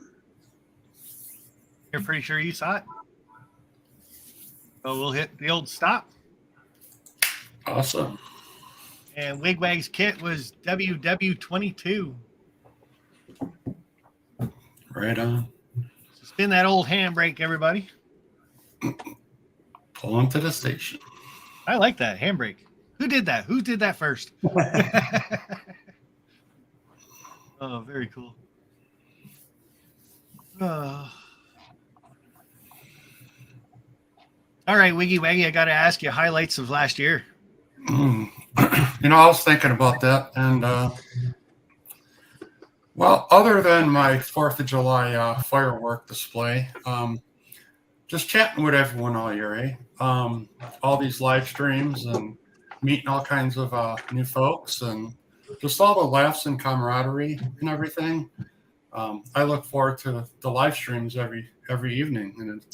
[SPEAKER 1] You're pretty sure you saw it. So we'll hit the old stop.
[SPEAKER 7] awesome.
[SPEAKER 1] And Wigwag's kit was WW22.
[SPEAKER 7] Right on.
[SPEAKER 1] So spin that old handbrake, everybody.
[SPEAKER 7] Pull into the station.
[SPEAKER 1] I like that handbrake. Who did that? Who did that first? Oh, very cool. All right, Wiggy Waggy, I got to ask you highlights of last year.
[SPEAKER 7] You know, I was thinking about that, and well, other than my 4th of July firework display, just chatting with everyone all year, eh? All these live streams and meeting all kinds of new folks, and just all the laughs and camaraderie and everything. I look forward to the live streams every evening, and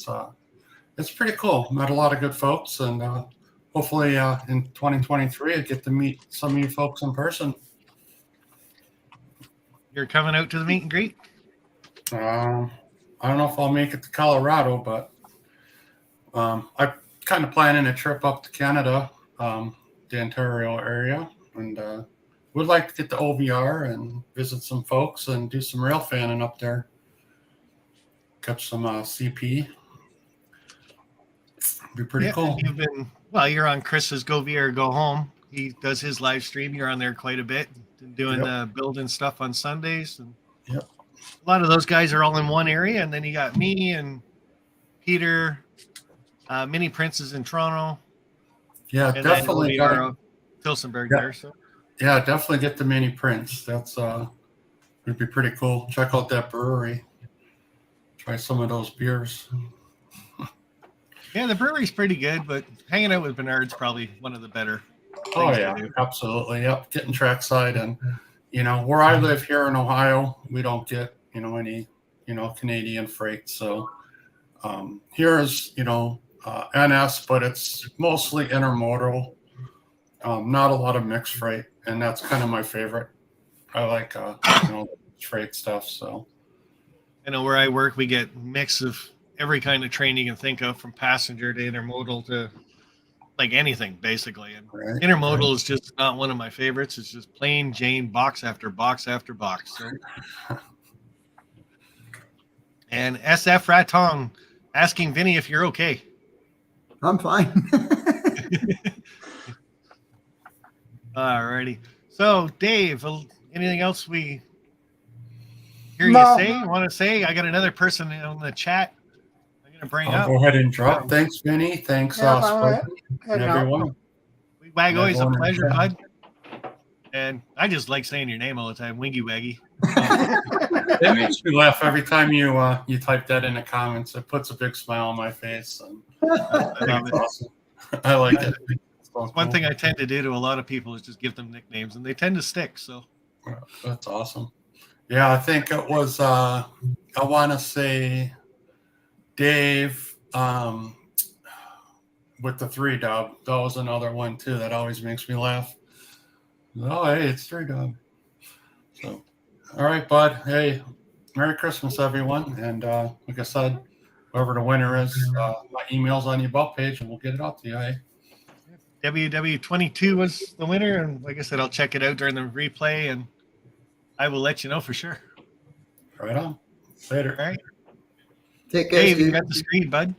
[SPEAKER 7] it's pretty cool. Met a lot of good folks, and hopefully in 2023 I get to meet some of you folks in person.
[SPEAKER 1] You're coming out to the meet and greet?
[SPEAKER 7] I don't know if I'll make it to Colorado, but I'm kind of planning a trip up to Canada, the Ontario area, and would like to get to OVR and visit some folks and do some rail fanning up there. Catch some CP. Be pretty
[SPEAKER 1] Yeah,
[SPEAKER 7] cool.
[SPEAKER 1] You're on Chris's Go VR Go Home. He does his live stream. You're on there quite a bit, doing building stuff on Sundays. And
[SPEAKER 7] Yep.
[SPEAKER 1] a lot of those guys are all in one area, and then you got me and Peter, Mini Princes in Toronto.
[SPEAKER 7] Yeah,
[SPEAKER 1] And
[SPEAKER 7] definitely.
[SPEAKER 1] then Tilsonburg there. So
[SPEAKER 7] Yeah, definitely get the Mini Prints. That's would be pretty cool. Check out that brewery. Try some of those beers.
[SPEAKER 1] yeah, the brewery's pretty good, but hanging out with Bernard's probably one of the better.
[SPEAKER 7] Oh
[SPEAKER 1] things to
[SPEAKER 7] yeah,
[SPEAKER 1] do.
[SPEAKER 7] absolutely. Yep, getting trackside, and where I live here in Ohio, we don't get any Canadian freight. So here is NS, but it's mostly intermodal. Not a lot of mixed freight, and that's kind of my favorite. I like freight stuff. So
[SPEAKER 1] I know where I work, we get mix of every kind of train you can think of, from passenger to intermodal to like anything, basically. And
[SPEAKER 7] right,
[SPEAKER 1] intermodal is just not one of my favorites. It's just plain Jane box after box after box. So. And SF Ratong asking Vinny if you're okay.
[SPEAKER 2] I'm fine.
[SPEAKER 1] Alrighty. So, Dave, anything else we hear
[SPEAKER 6] No.
[SPEAKER 1] you say? You want to say? I got another person in the chat I'm going to bring
[SPEAKER 7] I'll
[SPEAKER 1] up.
[SPEAKER 7] go ahead and drop. Thanks, Vinny. Thanks,
[SPEAKER 6] Yeah, I'm
[SPEAKER 7] Spike, and
[SPEAKER 6] heading out.
[SPEAKER 7] everyone.
[SPEAKER 1] Wag, always a
[SPEAKER 7] Everyone in
[SPEAKER 1] pleasure,
[SPEAKER 7] chat.
[SPEAKER 1] bud. And I just like saying your name all the time, Wingy Waggy.
[SPEAKER 7] It makes me laugh every time you type that in the comments. It puts a big smile on my face, and
[SPEAKER 1] I
[SPEAKER 7] I
[SPEAKER 1] love
[SPEAKER 7] think
[SPEAKER 1] it.
[SPEAKER 7] it's awesome. I like it. It's so
[SPEAKER 1] One
[SPEAKER 7] cool.
[SPEAKER 1] thing I tend to do to a lot of people is just give them nicknames, and they tend to stick. So,
[SPEAKER 7] That's awesome. Yeah, I think it was I want to say Dave with the 3-dub. That was another one too that always makes me laugh. Oh, hey, it's 3-dub. So, all right, bud. Hey, Merry Christmas, everyone. And like I said, whoever the winner is, my email's on the About page, and we'll get it out to you. Hey.
[SPEAKER 1] WW22 was the winner, and like I said, I'll check it out during the replay, and I will let you know for sure.
[SPEAKER 7] Right on. Later.
[SPEAKER 1] All right,
[SPEAKER 2] Take care,
[SPEAKER 1] Dave, you
[SPEAKER 2] Steve.
[SPEAKER 1] got the screen, bud.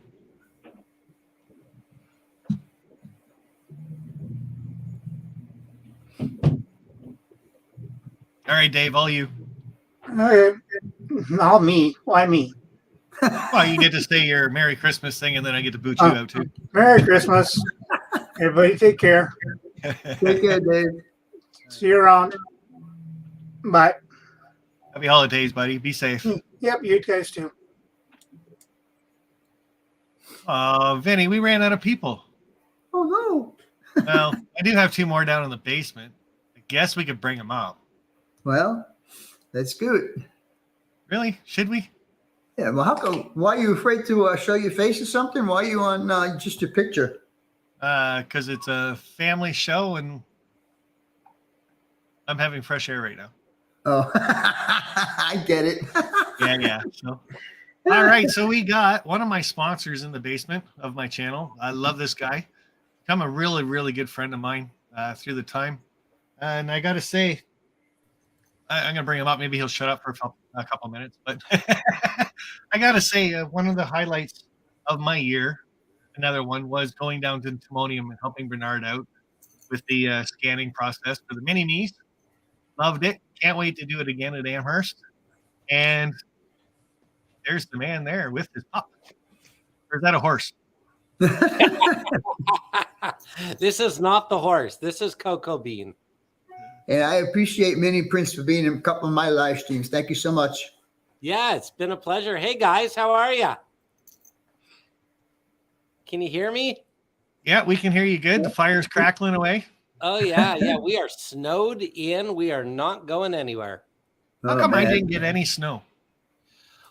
[SPEAKER 1] All right, Dave, all you.
[SPEAKER 6] Okay. All me. Why me?
[SPEAKER 1] Well, you get to say your Merry Christmas thing, and then I get to boot you out too.
[SPEAKER 6] Merry Christmas. Everybody take care.
[SPEAKER 2] Take care, Dave.
[SPEAKER 6] See you around. Bye.
[SPEAKER 1] Happy holidays, buddy. Be safe.
[SPEAKER 6] Yep, you guys too.
[SPEAKER 1] Vinny, we ran out of people.
[SPEAKER 2] Oh no.
[SPEAKER 1] Well, I do have 2 more down in the basement. I guess we could bring them up.
[SPEAKER 2] Well, that's good.
[SPEAKER 1] Really? Should we?
[SPEAKER 2] Yeah. Well, how come? Why are you afraid to show your face or something? Why are you on just your picture?
[SPEAKER 1] Because it's a family show, and I'm having fresh air right now.
[SPEAKER 2] Oh, I get it.
[SPEAKER 1] Yeah. So, all right. So we got one of my sponsors in the basement of my channel. I love this guy. Become a really, really good friend of mine through the time. And I got to say, I'm going to bring him up. Maybe he'll shut up for a couple minutes. But I got to say, one of the highlights of my year, another one, was going down to Timonium and helping Bernard out with the scanning process for the mini-me's. Loved it. Can't wait to do it again at Amherst. And there's the man there with his pup. Or is that a horse?
[SPEAKER 8] This is not the horse. This is Cocoa Bean.
[SPEAKER 2] And I appreciate Mini Prince for being in a couple of my live streams. Thank you so much.
[SPEAKER 8] Yeah, it's been a pleasure. Hey guys, how are you? Can you hear me?
[SPEAKER 1] Yeah, we can hear you good. The fire's crackling away.
[SPEAKER 8] Oh yeah, yeah. We are snowed in. We are not going anywhere.
[SPEAKER 1] How
[SPEAKER 2] Oh,
[SPEAKER 1] come I
[SPEAKER 2] man.
[SPEAKER 1] didn't get any snow?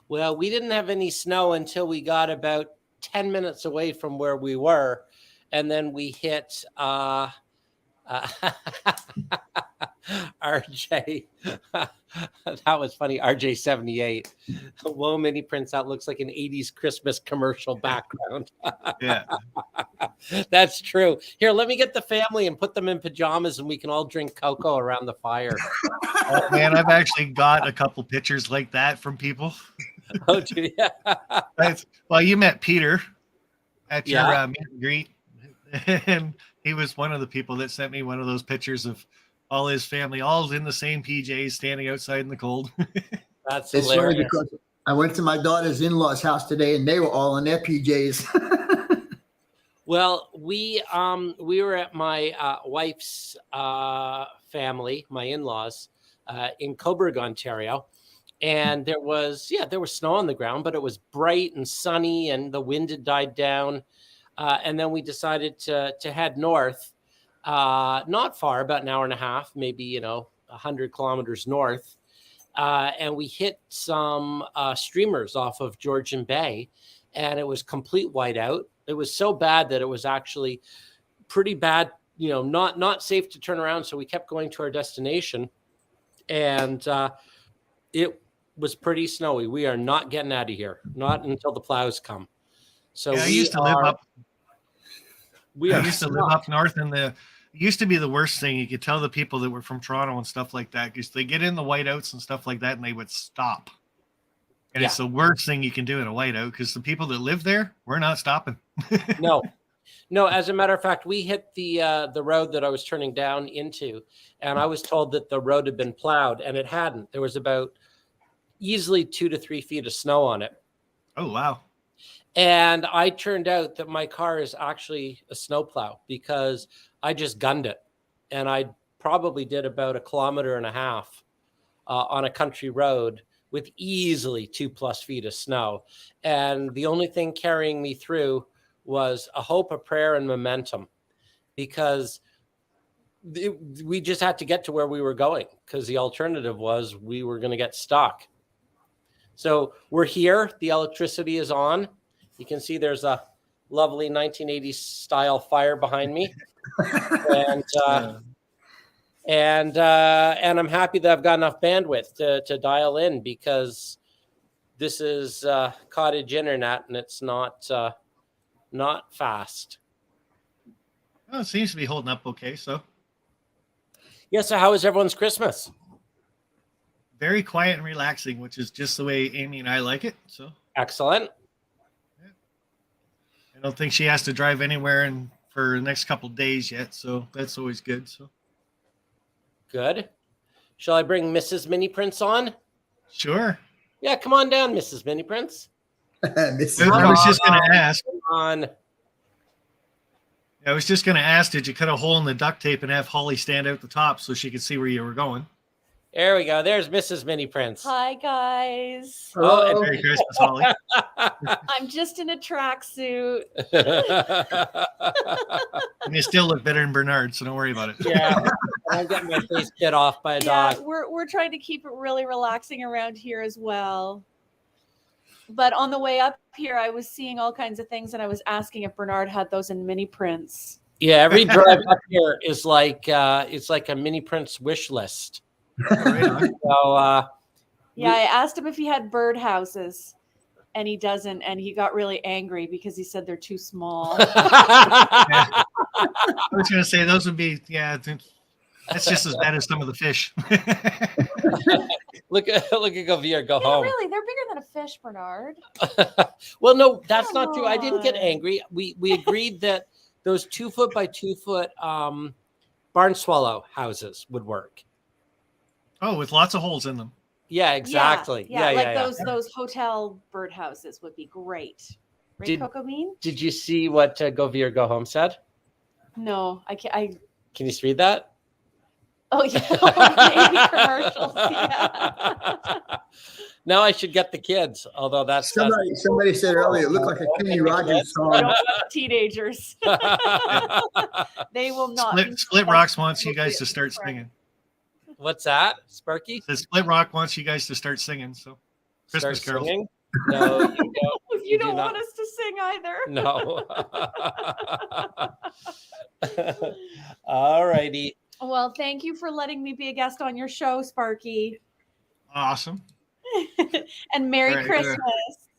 [SPEAKER 8] Well, we didn't have any snow until we got about 10 minutes away from where we were. And then we hit RJ. That was funny. RJ 78. Whoa, Mini Prince. That looks like an 80s Christmas commercial background.
[SPEAKER 1] Yeah.
[SPEAKER 8] That's true. Here, let me get the family and put them in pajamas and we can all drink cocoa around the fire.
[SPEAKER 1] Oh, man, I've actually got a couple pictures like that from people.
[SPEAKER 8] Oh, do you?
[SPEAKER 1] Well, you met Peter at your
[SPEAKER 8] Yeah.
[SPEAKER 1] meet and greet. And he was one of the people that sent me one of those pictures of all his family, all in the same PJs, standing outside in the cold.
[SPEAKER 8] That's
[SPEAKER 2] It's funny
[SPEAKER 8] hilarious.
[SPEAKER 2] because I went to my daughter's in-laws house today and they were all in their PJs.
[SPEAKER 8] Well, we were at my wife's family, my in-laws, in Coburg, Ontario, and there was snow on the ground, but it was bright and sunny, and the wind had died down. And then we decided to head north, not far, about an hour and a half, maybe 100 kilometers north, and we hit some streamers off of Georgian Bay, and it was complete whiteout. It was so bad that it was actually pretty bad, not safe to turn around. So we kept going to our destination, and it was pretty snowy. We are not getting out of here, not until the plows come. So
[SPEAKER 1] Yeah, I
[SPEAKER 8] we
[SPEAKER 1] used to live
[SPEAKER 8] are-
[SPEAKER 1] up.
[SPEAKER 8] We
[SPEAKER 1] I
[SPEAKER 8] are
[SPEAKER 1] used to live
[SPEAKER 8] stuck.
[SPEAKER 1] up north, and it used to be the worst thing. You could tell the people that were from Toronto and stuff like that because they get in the whiteouts and stuff like that, and they would stop. And it's the worst thing you can do in a whiteout because the people that live there, we're not stopping.
[SPEAKER 8] No. As a matter of fact, we hit the road that I was turning down into, and I was told that the road had been plowed, and it hadn't. There was about easily 2 to 3 feet of snow on it.
[SPEAKER 1] Oh, wow.
[SPEAKER 8] And I turned out that my car is actually a snowplow because I just gunned it. And I probably did about 1.5 kilometers on a country road with easily 2+ feet of snow. And the only thing carrying me through was a hope, a prayer, and momentum because we just had to get to where we were going because the alternative was we were going to get stuck. So we're here. The electricity is on. You can see there's a lovely 1980s style fire behind me, and I'm happy that I've got enough bandwidth to dial in because this is cottage internet and it's not fast.
[SPEAKER 1] Well, it seems to be holding up okay. So
[SPEAKER 8] Yeah. So how was everyone's Christmas?
[SPEAKER 1] very quiet and relaxing, which is just the way Amy and I like it. So
[SPEAKER 8] Excellent.
[SPEAKER 1] I don't think she has to drive anywhere for the next couple of days yet. So that's always good. So
[SPEAKER 8] Good. Shall I bring Mrs. Mini Prince on?
[SPEAKER 1] sure.
[SPEAKER 8] Yeah, come on down, Mrs. Mini Prince.
[SPEAKER 2] This
[SPEAKER 1] I
[SPEAKER 2] is-
[SPEAKER 1] was just going to ask.
[SPEAKER 8] On.
[SPEAKER 1] I was just going to ask, did you cut a hole in the duct tape and have Holly stand out the top so she could see where you were going?
[SPEAKER 8] There we go. There's Mrs. Mini Prince.
[SPEAKER 9] Hi guys.
[SPEAKER 8] Oh,
[SPEAKER 1] Merry Christmas, Holly.
[SPEAKER 9] I'm just in a tracksuit.
[SPEAKER 1] And you still look better than Bernard, so don't worry about it.
[SPEAKER 8] Yeah, I'm getting my face bit off by a
[SPEAKER 9] Yeah,
[SPEAKER 8] dog.
[SPEAKER 9] we're trying to keep it really relaxing around here as well. But on the way up here, I was seeing all kinds of things, and I was asking if Bernard had those in mini prints.
[SPEAKER 8] Yeah, every drive up here is like it's like a Mini Prince wish list.
[SPEAKER 1] Right on.
[SPEAKER 8] So
[SPEAKER 9] Yeah, I asked him if he had bird houses, and he doesn't. And he got really angry because he said they're too small.
[SPEAKER 1] I was going to say those would be, that's just as bad as some of the fish.
[SPEAKER 8] look at Govir go
[SPEAKER 9] Yeah,
[SPEAKER 8] home.
[SPEAKER 9] really, they're bigger than a fish, Bernard.
[SPEAKER 8] Well, no, that's
[SPEAKER 9] Come
[SPEAKER 8] not true. I didn't get
[SPEAKER 9] on.
[SPEAKER 8] angry. We agreed that those 2 foot by 2 foot barn swallow houses would work.
[SPEAKER 1] Oh, with lots of holes in them.
[SPEAKER 8] Yeah, exactly.
[SPEAKER 9] Yeah,
[SPEAKER 8] Yeah,
[SPEAKER 9] like those hotel bird houses would be great. Right, Coco Bean?
[SPEAKER 8] Did you see what Go Via or Go Home said?
[SPEAKER 9] No, I can't.
[SPEAKER 8] Can you just read that?
[SPEAKER 9] Oh yeah, maybe commercials. Yeah.
[SPEAKER 8] Now I should get the kids, although that's
[SPEAKER 2] Somebody said earlier, it looked like a Kenny Rogers
[SPEAKER 9] We don't
[SPEAKER 2] song.
[SPEAKER 9] want teenagers. They will not.
[SPEAKER 1] Split Rocks wants you guys to start singing.
[SPEAKER 8] What's that, Sparky?
[SPEAKER 1] The Split Rock wants you guys to start singing. So Christmas
[SPEAKER 8] Start
[SPEAKER 1] carols.
[SPEAKER 8] singing? No, you don't.
[SPEAKER 9] You
[SPEAKER 8] do
[SPEAKER 9] don't
[SPEAKER 8] not.
[SPEAKER 9] want us to sing either.
[SPEAKER 8] No. All righty.
[SPEAKER 9] Well, thank you for letting me be a guest on your show, Sparky.
[SPEAKER 1] Awesome.
[SPEAKER 9] And Merry
[SPEAKER 1] All right,
[SPEAKER 9] Christmas.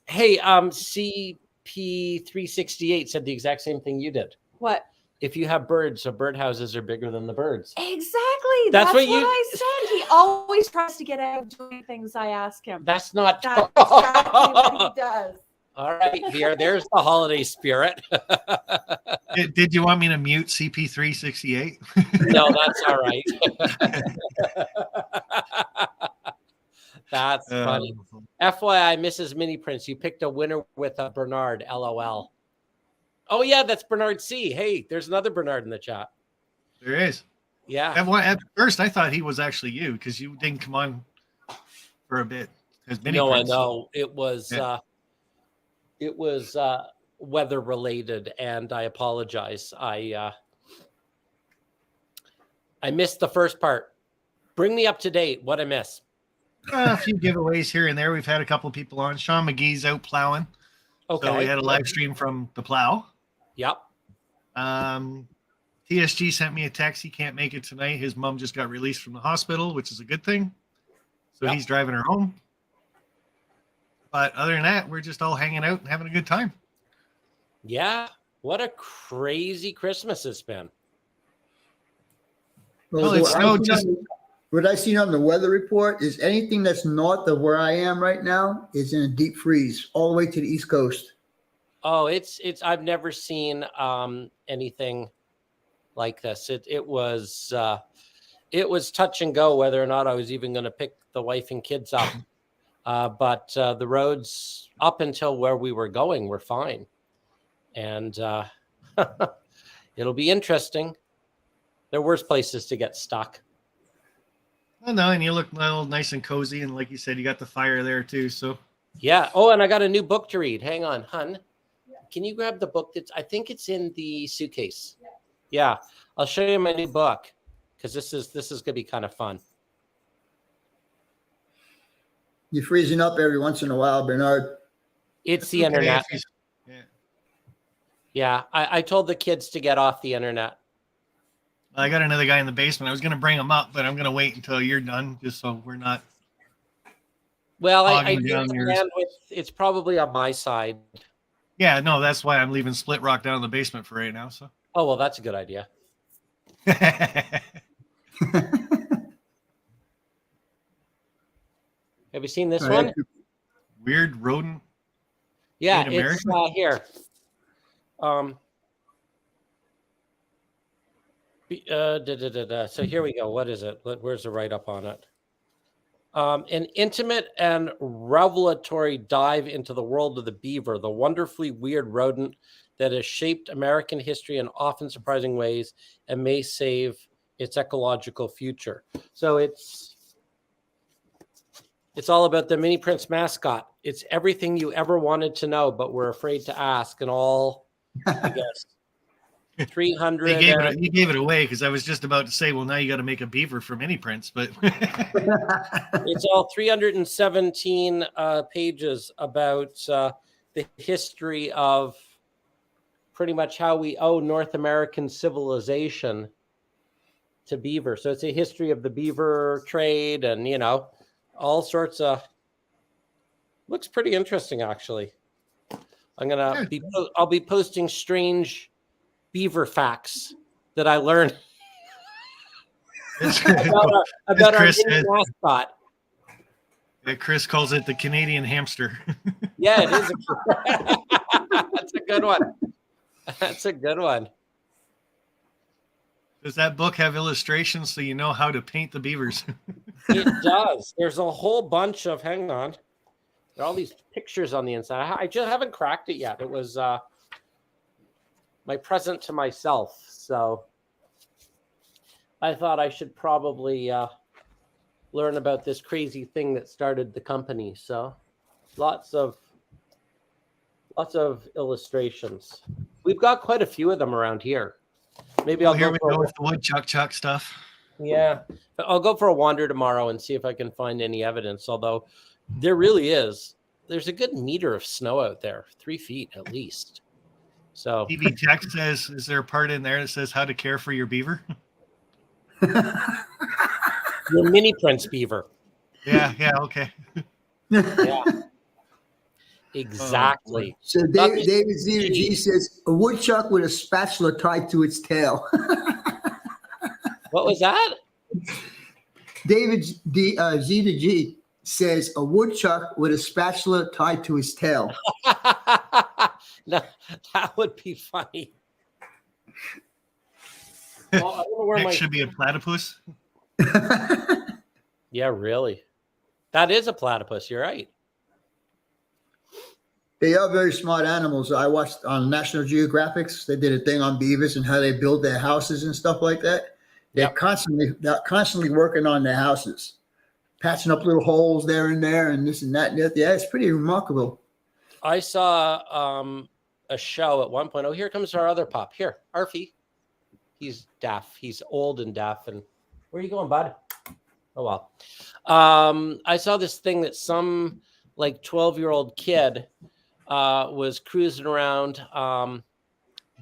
[SPEAKER 8] Hey, CP368 said the exact same thing you did.
[SPEAKER 9] What?
[SPEAKER 8] If you have birds, so birdhouses are bigger than the birds.
[SPEAKER 9] Exactly.
[SPEAKER 8] That's what
[SPEAKER 9] I said. He always tries to get out of doing things I ask him.
[SPEAKER 8] That's not.
[SPEAKER 9] That's exactly what he does.
[SPEAKER 8] All right, there's the holiday spirit.
[SPEAKER 1] Did you want me to mute CP368?
[SPEAKER 8] No, that's all right. That's funny. FYI, Mrs. Mini Prince, you picked a winner with a Bernard. LOL. Oh yeah, that's Bernard C. Hey, there's another Bernard in the chat.
[SPEAKER 1] There is.
[SPEAKER 8] Yeah.
[SPEAKER 1] At first, I thought he was actually you because you didn't come on for a bit.
[SPEAKER 8] No, I know it was. Yeah. It was weather related, and I apologize. I missed the first part. Bring me up to date. What I miss?
[SPEAKER 1] A few giveaways here and there. We've had a couple of people on. Sean McGee's out plowing.
[SPEAKER 8] Okay.
[SPEAKER 1] So we had a live stream from the plow.
[SPEAKER 8] Yep.
[SPEAKER 1] TSG sent me a text. He can't make it tonight. His mom just got released from the hospital, which is a good thing. So he's driving her home. But other than that, we're just all hanging out and having a good time.
[SPEAKER 8] Yeah. What a crazy Christmas it's been.
[SPEAKER 1] Well, it's snowed just.
[SPEAKER 2] What I seen on the weather report is anything that's north of where I am right now is in a deep freeze all the way to the East Coast.
[SPEAKER 8] Oh, it's I've never seen anything like this. It was touch and go whether or not I was even going to pick the wife and kids up. But the roads up until where we were going were fine. And it'll be interesting. There are worse places to get stuck.
[SPEAKER 1] Well, no, and you look all nice and cozy. And like you said, you got the fire there too. So
[SPEAKER 8] yeah. Oh, and I got a new book to read. Hang on, hun. Can you grab the book I think it's in the suitcase? Yeah. I'll show you my new book because this is going to be kind of fun.
[SPEAKER 2] You're freezing up every once in a while, Bernard.
[SPEAKER 8] It's the internet. Yeah. I told the kids to get off the internet.
[SPEAKER 1] I got another guy in the basement. I was going to bring him up, but I'm going to wait until you're done just so we're not.
[SPEAKER 8] Well, I it's probably on my side.
[SPEAKER 1] Yeah, no, that's why I'm leaving Split Rock down in the basement for right now. So.
[SPEAKER 8] Oh, well, that's a good idea. Have you seen this one?
[SPEAKER 1] Weird rodent.
[SPEAKER 8] Yeah, it's here. So here we go. What is it? Where's the write-up on it? An intimate and revelatory dive into the world of the beaver, the wonderfully weird rodent that has shaped American history in often surprising ways and may save its ecological future. So it's all about the Mini Prince mascot. It's everything you ever wanted to know, but were afraid to ask, and all, I guess, 300.
[SPEAKER 1] You gave it away because I was just about to say, well, now you got to make a beaver for Mini Prince, but
[SPEAKER 8] it's all 317 pages about the history of pretty much how we owe North American civilization to beaver. So it's a history of the beaver trade and, all sorts of, looks pretty interesting, actually. I'll be posting strange beaver facts that I learned about our mascot.
[SPEAKER 1] Chris calls it the Canadian hamster.
[SPEAKER 8] Yeah, it is. That's a good one. That's a good one.
[SPEAKER 1] Does that book have illustrations so you know how to paint the beavers?
[SPEAKER 8] It does. There's a whole bunch of, hang on. There are all these pictures on the inside. I just haven't cracked it yet. It was my present to myself. So I thought I should probably learn about this crazy thing that started the company. So lots of illustrations. We've got quite a few of them around here. Maybe I'll
[SPEAKER 1] Here
[SPEAKER 8] go
[SPEAKER 1] we
[SPEAKER 8] for
[SPEAKER 1] go with the woodchuck chuck stuff.
[SPEAKER 8] yeah, I'll go for a wander tomorrow and see if I can find any evidence. Although there really is, there's a good meter of snow out there, 3 feet at least. So
[SPEAKER 1] TV Tech says, is there a part in there that says how to care for your beaver?
[SPEAKER 8] your mini Prince beaver.
[SPEAKER 1] Yeah, okay.
[SPEAKER 8] Yeah, exactly.
[SPEAKER 2] So David Z says a woodchuck with a spatula tied to its tail.
[SPEAKER 8] What was that?
[SPEAKER 2] David Z to G says a woodchuck with a spatula tied to his tail.
[SPEAKER 8] No, that would be funny. Well, I don't know where
[SPEAKER 1] Next should be a platypus.
[SPEAKER 8] Yeah, really. That is a platypus. You're right.
[SPEAKER 2] They are very smart animals. I watched on National Geographic. They did a thing on beavers and how they build their houses and stuff like that. They're constantly working on their houses, patching up little holes there and there, and this and that. And that. Yeah, it's pretty remarkable.
[SPEAKER 8] I saw a show at one point. Oh, here comes our other pup. Here, Arfie. He's deaf. He's old and deaf. And where are you going, bud? Oh, well. I saw this thing that some like 12-year-old kid was cruising around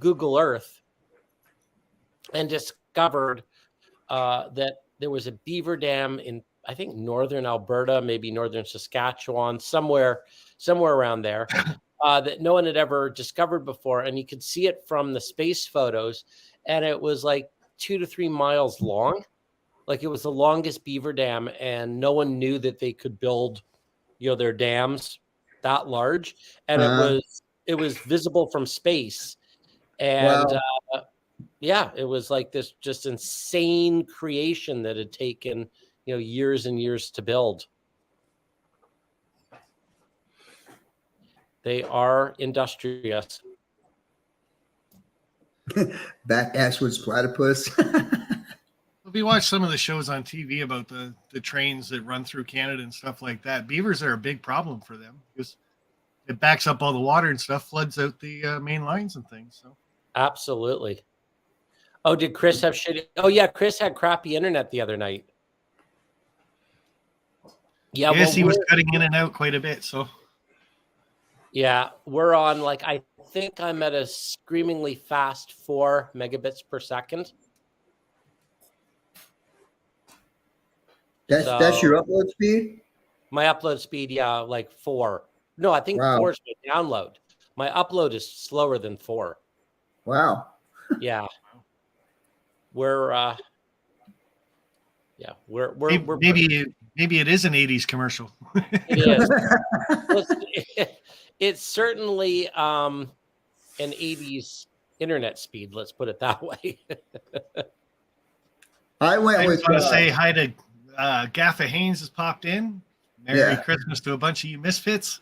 [SPEAKER 8] Google Earth and discovered that there was a beaver dam in, I think, northern Alberta, maybe northern Saskatchewan, somewhere around there that no one had ever discovered before. And you could see it from the space photos. And it was like 2 to 3 miles long. Like it was the longest beaver dam, and no one knew that they could build, their dams that large. And it was visible from space. And it was like this just insane creation that had taken, years and years to build. They are industrious.
[SPEAKER 2] Back Ashwood's platypus.
[SPEAKER 1] If you watch some of the shows on TV about the trains that run through Canada and stuff like that, beavers are a big problem for them because it backs up all the water and stuff, floods out the main lines and things. So
[SPEAKER 8] absolutely. Oh, did Chris have shitty? Oh yeah, Chris had crappy internet the other night. Yeah,
[SPEAKER 1] yes, he was cutting in and out quite a bit. So
[SPEAKER 8] yeah, we're on I think I'm at a screamingly fast 4 megabits per second.
[SPEAKER 2] That's your upload speed?
[SPEAKER 8] My upload speed, yeah, 4. No, I think 4 is my download. My upload is slower than 4.
[SPEAKER 2] Wow.
[SPEAKER 8] Yeah. We're
[SPEAKER 1] maybe it is an 80s commercial.
[SPEAKER 8] It is. It's certainly an 80s internet speed, let's put it that way.
[SPEAKER 1] I just want to say hi to Gaffa Haynes has popped in. Merry Christmas to a bunch of you misfits.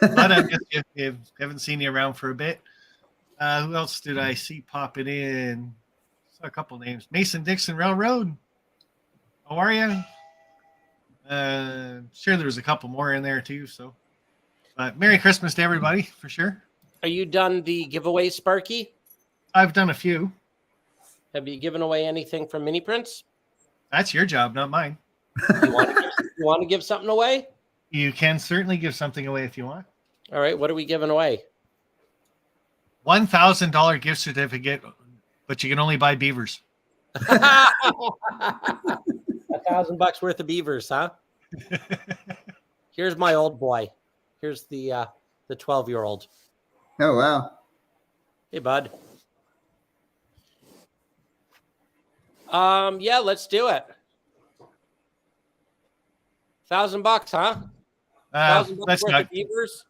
[SPEAKER 1] But I guess if haven't seen you around for a bit. Who else did I see popping in? Saw a couple names. Mason Dixon Railroad. How are you? Sure, there was a couple more in there too. So, but Merry Christmas to everybody for sure. Are you done the giveaway, Sparky? I've done a few. Have you given away anything from Mini Prince? That's your job, not mine. You want to give something away? You can certainly give something away if you want. All right, what are we giving away? $1,000 gift certificate, but you can only buy beavers. $1,000 worth of beavers, huh? Here's my old boy. Here's the 12-year-old.
[SPEAKER 2] Oh wow.
[SPEAKER 8] Hey, bud. Yeah, let's do it. $1,000, huh? $1,000
[SPEAKER 1] let's
[SPEAKER 8] worth
[SPEAKER 1] not.
[SPEAKER 8] of beavers?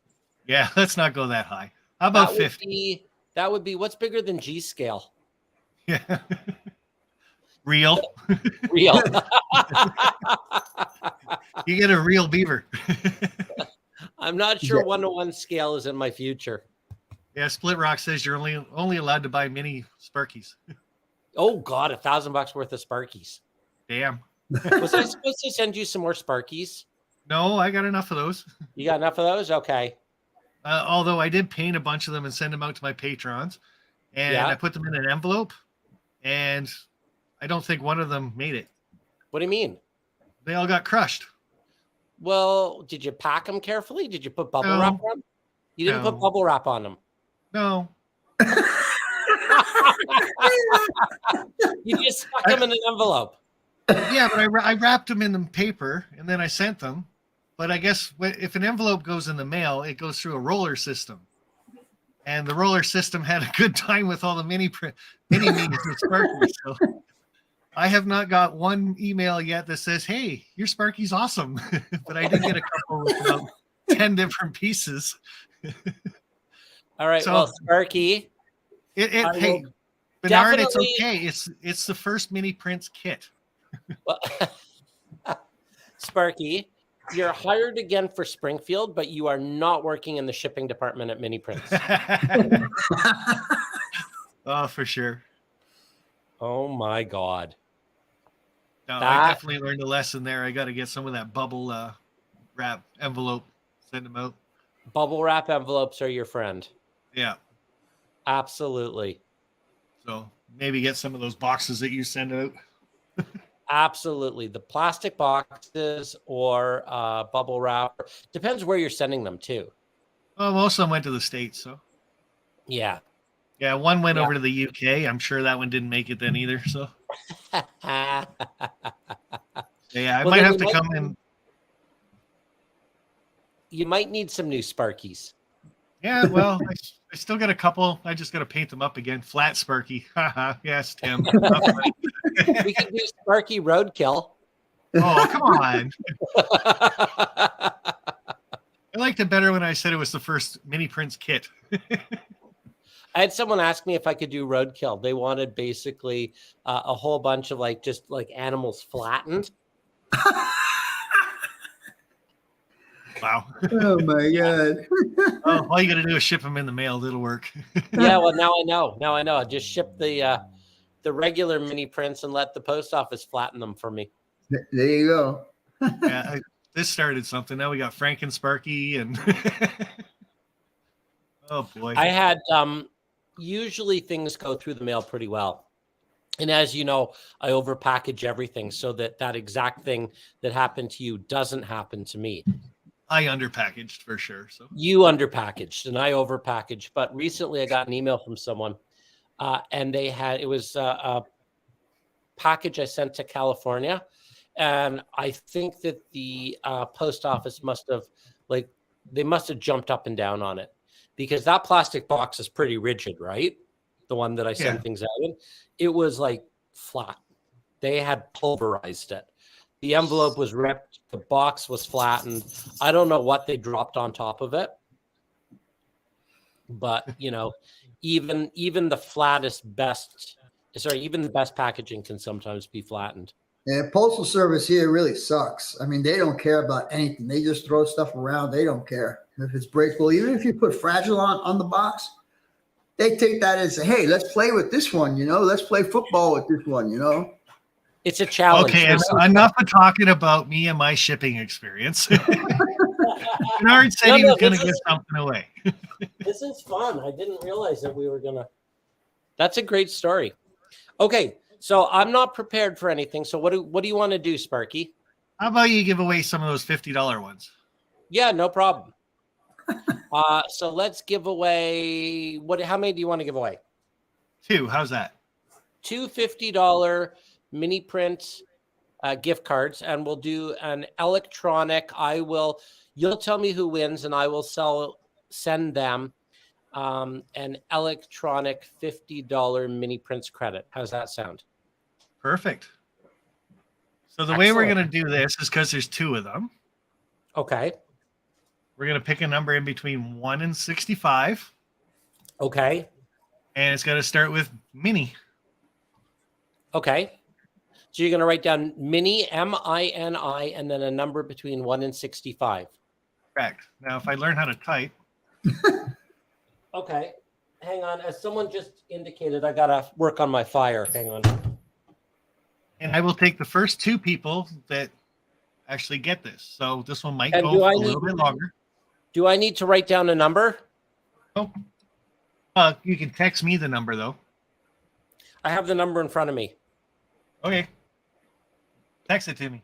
[SPEAKER 1] Yeah, let's not go that high. How about 50?
[SPEAKER 8] That would be what's bigger than G scale?
[SPEAKER 1] Yeah. Real.
[SPEAKER 8] Real.
[SPEAKER 1] You get a real beaver.
[SPEAKER 8] I'm not sure
[SPEAKER 2] Yeah.
[SPEAKER 8] 1-to-1 scale is in my future.
[SPEAKER 1] Yeah, Split Rock says you're only allowed to buy mini Sparkies.
[SPEAKER 8] Oh God, $1,000 worth of Sparkies.
[SPEAKER 1] Damn.
[SPEAKER 8] Was I supposed to send you some more Sparkies?
[SPEAKER 1] No, I got enough of those.
[SPEAKER 8] You got enough of those? Okay.
[SPEAKER 1] Although I did paint a bunch of them and send them out to my patrons, and
[SPEAKER 8] Yeah.
[SPEAKER 1] I put them in an envelope, and I don't think one of them made it.
[SPEAKER 8] What do you mean?
[SPEAKER 1] They all got crushed.
[SPEAKER 8] Well, did you pack them carefully? Did you put bubble
[SPEAKER 1] No.
[SPEAKER 8] wrap on them? You didn't put
[SPEAKER 1] No.
[SPEAKER 8] bubble wrap on them.
[SPEAKER 1] No.
[SPEAKER 8] You just stuck them in an envelope.
[SPEAKER 1] Yeah, but I wrapped them in the paper and then I sent them. But I guess if an envelope goes in the mail, it goes through a roller system. And the roller system had a good time with all the mini minis and Sparkies. So I have not got one email yet that says, "Hey, your Sparky's awesome." But I did get a couple with about 10 different pieces.
[SPEAKER 8] All right.
[SPEAKER 1] So-
[SPEAKER 8] well, Sparky, I
[SPEAKER 1] Hey,
[SPEAKER 8] will
[SPEAKER 1] Bernard, it's
[SPEAKER 8] definitely-
[SPEAKER 1] okay. It's the first Mini Prince kit.
[SPEAKER 8] well, Sparky, you're hired again for Springfield, but you are not working in the shipping department at Mini Prince.
[SPEAKER 1] Oh, for sure.
[SPEAKER 8] Oh my God.
[SPEAKER 1] No,
[SPEAKER 8] That-
[SPEAKER 1] I definitely learned a lesson there. I got to get some of that bubble wrap envelope, send them out.
[SPEAKER 8] Bubble wrap envelopes are your friend.
[SPEAKER 1] Yeah.
[SPEAKER 8] Absolutely.
[SPEAKER 1] So maybe get some of those boxes that you send out.
[SPEAKER 8] Absolutely. The plastic boxes or bubble wrap. Depends where you're sending them to.
[SPEAKER 1] Well, most of them went to the States. So
[SPEAKER 8] Yeah.
[SPEAKER 1] yeah, one went
[SPEAKER 8] Yeah.
[SPEAKER 1] over to the UK. I'm sure that one didn't make it then either. So yeah, I
[SPEAKER 8] Well,
[SPEAKER 1] might
[SPEAKER 8] then
[SPEAKER 1] have
[SPEAKER 8] you
[SPEAKER 1] to
[SPEAKER 8] might-
[SPEAKER 1] come in.
[SPEAKER 8] You might need some new Sparkies.
[SPEAKER 1] Yeah, well, I still got a couple. I just got to paint them up again. Flat Sparky. Haha. Yes, Tim.
[SPEAKER 8] We could do Sparky Roadkill.
[SPEAKER 1] Oh, come on. I liked it better when I said it was the first Mini Prince kit.
[SPEAKER 8] I had someone ask me if I could do roadkill. They wanted basically a whole bunch of just animals flattened.
[SPEAKER 1] Wow.
[SPEAKER 2] Oh my God.
[SPEAKER 1] Oh, all you got to do is ship them in the mail. It'll work.
[SPEAKER 8] Yeah, well, now I know. Now I know. I just ship the regular mini prints and let the post office flatten them for me.
[SPEAKER 2] There you go.
[SPEAKER 1] Yeah, this started something. Now we got Frank and Sparky and oh boy.
[SPEAKER 8] I had usually things go through the mail pretty well. And as you know, I overpackage everything so that exact thing that happened to you doesn't happen to me.
[SPEAKER 1] I underpackaged for sure. So
[SPEAKER 8] You underpackaged and I overpackaged. But recently I got an email from someone and it was a package I sent to California. And I think that the post office must have jumped up and down on it because that plastic box is pretty rigid, right? The one that I send
[SPEAKER 1] Yeah.
[SPEAKER 8] things out in, it was flat. They had pulverized it. The envelope was ripped. The box was flattened. I don't know what they dropped on top of it, but even the best packaging can sometimes be flattened.
[SPEAKER 2] And Postal Service here really sucks. I mean, they don't care about anything. They just throw stuff around. They don't care if it's breakable. Even if you put fragile on the box, they take that and say, hey, let's play with this one, let's play football with this one,
[SPEAKER 8] It's a challenge.
[SPEAKER 1] okay, enough of talking about me and my shipping experience. Bernard said he was going to give something away.
[SPEAKER 8] This is fun. I didn't realize that we were going to. That's a great story. Okay, so I'm not prepared for anything. So what do you want to do, Sparky?
[SPEAKER 1] How about you give away some of those $50 ones?
[SPEAKER 8] Yeah, no problem. So let's give away how many do you want to give away?
[SPEAKER 1] 2. How's that?
[SPEAKER 8] Two $50 mini print gift cards, and we'll do an electronic. You'll tell me who wins, and I will send them an electronic $50 mini prints credit. How's that sound?
[SPEAKER 1] Perfect. So the way we're going
[SPEAKER 8] Excellent.
[SPEAKER 1] to do this is because there's 2 of them.
[SPEAKER 8] Okay.
[SPEAKER 1] We're going to pick a number in between 1 and 65.
[SPEAKER 8] Okay.
[SPEAKER 1] And it's got to start with mini.
[SPEAKER 8] Okay. So you're going to write down mini, MINI, and then a number between 1 and 65.
[SPEAKER 1] Correct. Now, if I learn how to type,
[SPEAKER 8] Okay. Hang on. As someone just indicated, I got to work on my fire. Hang on.
[SPEAKER 1] and I will take the first 2 people that actually get this. So this one might
[SPEAKER 8] And
[SPEAKER 1] go
[SPEAKER 8] do
[SPEAKER 1] a
[SPEAKER 8] I
[SPEAKER 1] little
[SPEAKER 8] need-
[SPEAKER 1] bit longer.
[SPEAKER 8] Do I need to write down a number?
[SPEAKER 1] You can text me the number though.
[SPEAKER 8] I have the number in front of me.
[SPEAKER 1] Okay. Text it to me.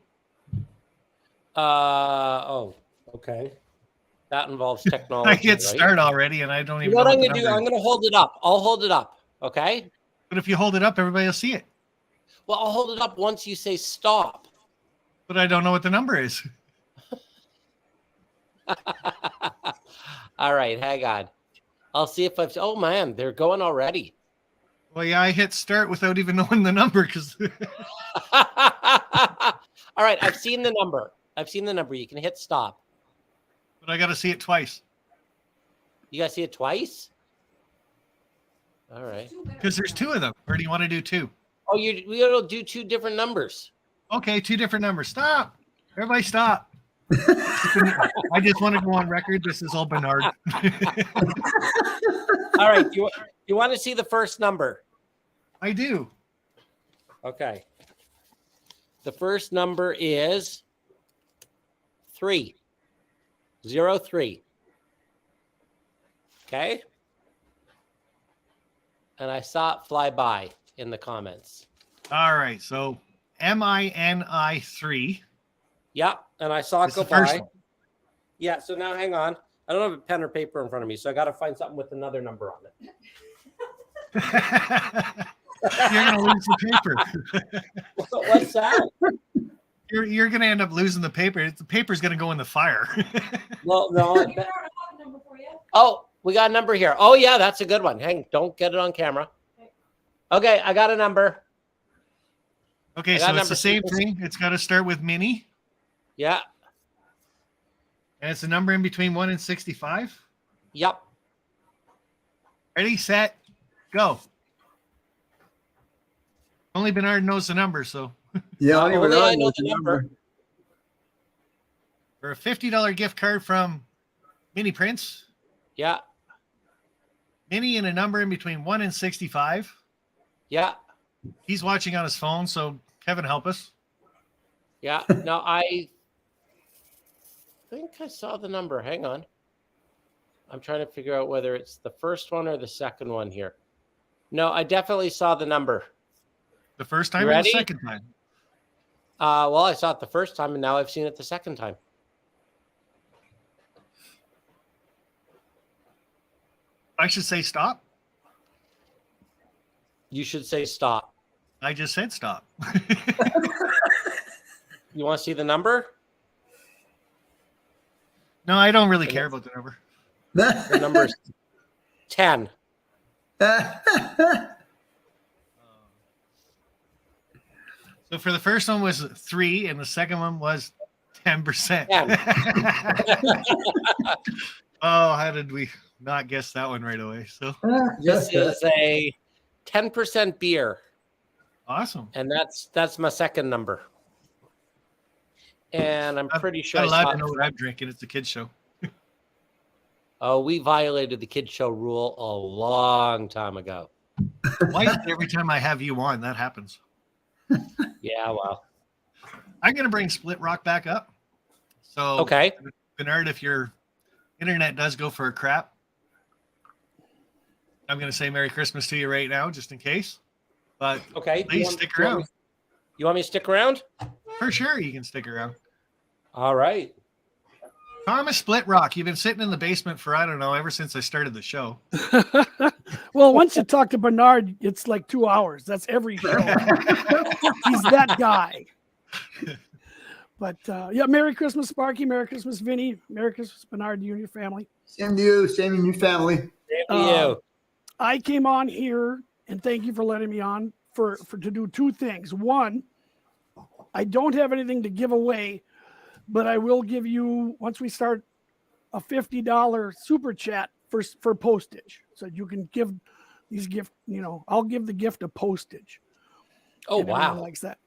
[SPEAKER 8] Oh, okay. That involves technology.
[SPEAKER 1] I hit
[SPEAKER 8] right?
[SPEAKER 1] start already, and I don't
[SPEAKER 8] You
[SPEAKER 1] even
[SPEAKER 8] know
[SPEAKER 1] know
[SPEAKER 8] what I'm
[SPEAKER 1] what the
[SPEAKER 8] going to do?
[SPEAKER 1] number
[SPEAKER 8] I'm
[SPEAKER 1] is.
[SPEAKER 8] going to hold it up. I'll hold it up. Okay.
[SPEAKER 1] But if you hold it up, everybody will see it.
[SPEAKER 8] Well, I'll hold it up once you say stop.
[SPEAKER 1] But I don't know what the number is.
[SPEAKER 8] All right. Hang on. I'll see if I've. Oh, man. They're going already.
[SPEAKER 1] Well, yeah, I hit start without even knowing the number because
[SPEAKER 8] All right. I've seen the number. You can hit stop.
[SPEAKER 1] but I got to see it twice
[SPEAKER 8] You guys see it twice? All right.
[SPEAKER 1] because there's 2 of them. Or do you want to do 2?
[SPEAKER 8] Oh, we got to do 2 different numbers.
[SPEAKER 1] Okay, 2 different numbers. Stop. Everybody stop. I just want to go on record. This is all Bernard.
[SPEAKER 8] All right. Do you want to see the first number?
[SPEAKER 1] I do.
[SPEAKER 8] Okay. The first number is 303. Okay. And I saw it fly by in the comments.
[SPEAKER 1] All right. So MINI 3.
[SPEAKER 8] Yeah. And I saw it
[SPEAKER 1] It's
[SPEAKER 8] go
[SPEAKER 1] the first
[SPEAKER 8] by.
[SPEAKER 1] one.
[SPEAKER 8] Yeah. So now hang on. I don't have a pen or paper in front of me, so I got to find something with another number on it.
[SPEAKER 1] You're gonna lose the paper.
[SPEAKER 8] What's that?
[SPEAKER 1] You're gonna end up losing the paper. The paper's gonna go in the fire.
[SPEAKER 8] Well, no. Oh, we got a number here. Oh, yeah, that's a good one. Don't get it on camera. Okay, I got a number.
[SPEAKER 1] Okay,
[SPEAKER 8] I got
[SPEAKER 1] so it's
[SPEAKER 8] number
[SPEAKER 1] the same
[SPEAKER 8] 6.
[SPEAKER 1] thing. It's got to start with mini,
[SPEAKER 8] Yeah.
[SPEAKER 1] and it's a number in between 1 and 65.
[SPEAKER 8] Yep.
[SPEAKER 1] Ready, set, go. Only Bernard knows the number, so
[SPEAKER 2] Yeah,
[SPEAKER 8] Only
[SPEAKER 2] Bernard
[SPEAKER 8] I know
[SPEAKER 2] knows
[SPEAKER 8] the number.
[SPEAKER 1] for a $50 gift card from Mini Prince,
[SPEAKER 8] Yeah.
[SPEAKER 1] mini and a number in between 1 and 65.
[SPEAKER 8] Yeah.
[SPEAKER 1] He's watching on his phone, so Kevin, help us.
[SPEAKER 8] Yeah. No, I think I saw the number. Hang on. I'm trying to figure out whether it's the first one or the second one here. No, I definitely saw the number.
[SPEAKER 1] The first time
[SPEAKER 8] You
[SPEAKER 1] or the
[SPEAKER 8] ready?
[SPEAKER 1] second time?
[SPEAKER 8] Well, I saw it the first time, and now I've seen it the second time.
[SPEAKER 1] I should say stop.
[SPEAKER 8] You should say stop.
[SPEAKER 1] I just said stop.
[SPEAKER 8] You want to see the number?
[SPEAKER 1] No, I don't really care about the number.
[SPEAKER 8] The number is 10.
[SPEAKER 1] So for the first one was 3, and the second one was 10%. Oh, how did we not guess that one right away? So
[SPEAKER 8] This is a 10% beer,
[SPEAKER 1] awesome.
[SPEAKER 8] and that's my second number. And I'm pretty sure
[SPEAKER 1] I'm
[SPEAKER 8] I
[SPEAKER 1] allowed
[SPEAKER 8] saw
[SPEAKER 1] to know what I'm drinking. It's a kid's show.
[SPEAKER 8] Oh, we violated the kid show rule a long time ago.
[SPEAKER 1] Why is it every time I have you on, that happens?
[SPEAKER 8] Yeah, well,
[SPEAKER 1] I'm going to bring Split Rock back up. So,
[SPEAKER 8] okay.
[SPEAKER 1] Bernard, if your internet does go for a crap, I'm going to say Merry Christmas to you right now, just in case. But
[SPEAKER 8] Okay.
[SPEAKER 1] please stick around.
[SPEAKER 8] You want me to stick around?
[SPEAKER 1] For sure, you can stick around.
[SPEAKER 8] All right.
[SPEAKER 1] Thomas Split Rock, you've been sitting in the basement for, I don't know, ever since I started the show.
[SPEAKER 10] Well, once you talk to Bernard, it's like 2 hours. That's every show. He's that guy. But yeah, Merry Christmas, Sparky. Merry Christmas, Vinny. Merry Christmas, Bernard, you and your family.
[SPEAKER 2] Same to you. Same in your family.
[SPEAKER 8] Same to you.
[SPEAKER 10] I came on here, and thank you for letting me on for to do 2 things. One, I don't have anything to give away, but I will give you, once we start, a $50 super chat for postage. So you can give these gift, I'll give the gift of postage.
[SPEAKER 8] Oh,
[SPEAKER 10] if anyone
[SPEAKER 8] wow.
[SPEAKER 10] likes that.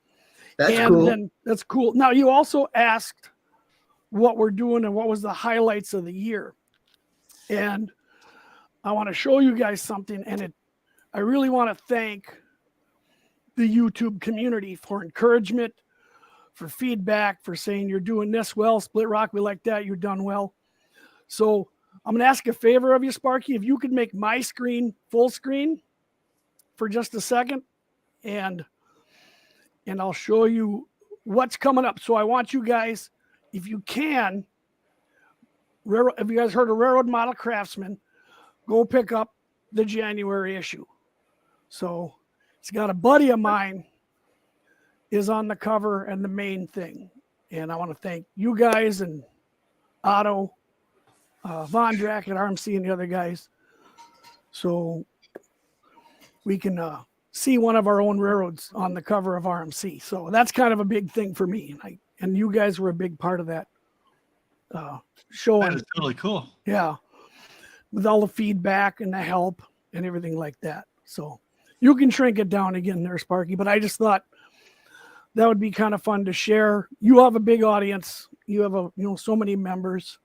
[SPEAKER 2] That's
[SPEAKER 10] and
[SPEAKER 2] cool.
[SPEAKER 10] then that's cool. Now you also asked what we're doing and what was the highlights of the year. And I want to show you guys something, and I really want to thank the YouTube community for encouragement, for feedback, for saying you're doing this well, Split Rock, we like that, you're done well. So I'm going to ask a favor of you, Sparky, if you could make my screen full screen for just a second, and I'll show you what's coming up. So I want you guys, if you can, if you guys heard of Railroad Model Craftsman, go pick up the January issue. So it's got a buddy of mine is on the cover and the main thing. And I want to thank you guys and Otto, Von Drack at RMC and the other guys. So we can see one of our own railroads on the cover of RMC. So that's kind of a big thing for me. And you guys were a big part of that show.
[SPEAKER 1] That is totally cool.
[SPEAKER 10] Yeah. With all the feedback and the help and everything like that. So you can shrink it down again there, Sparky, but I just thought that would be kind of fun to share. You have a big audience. You have so many members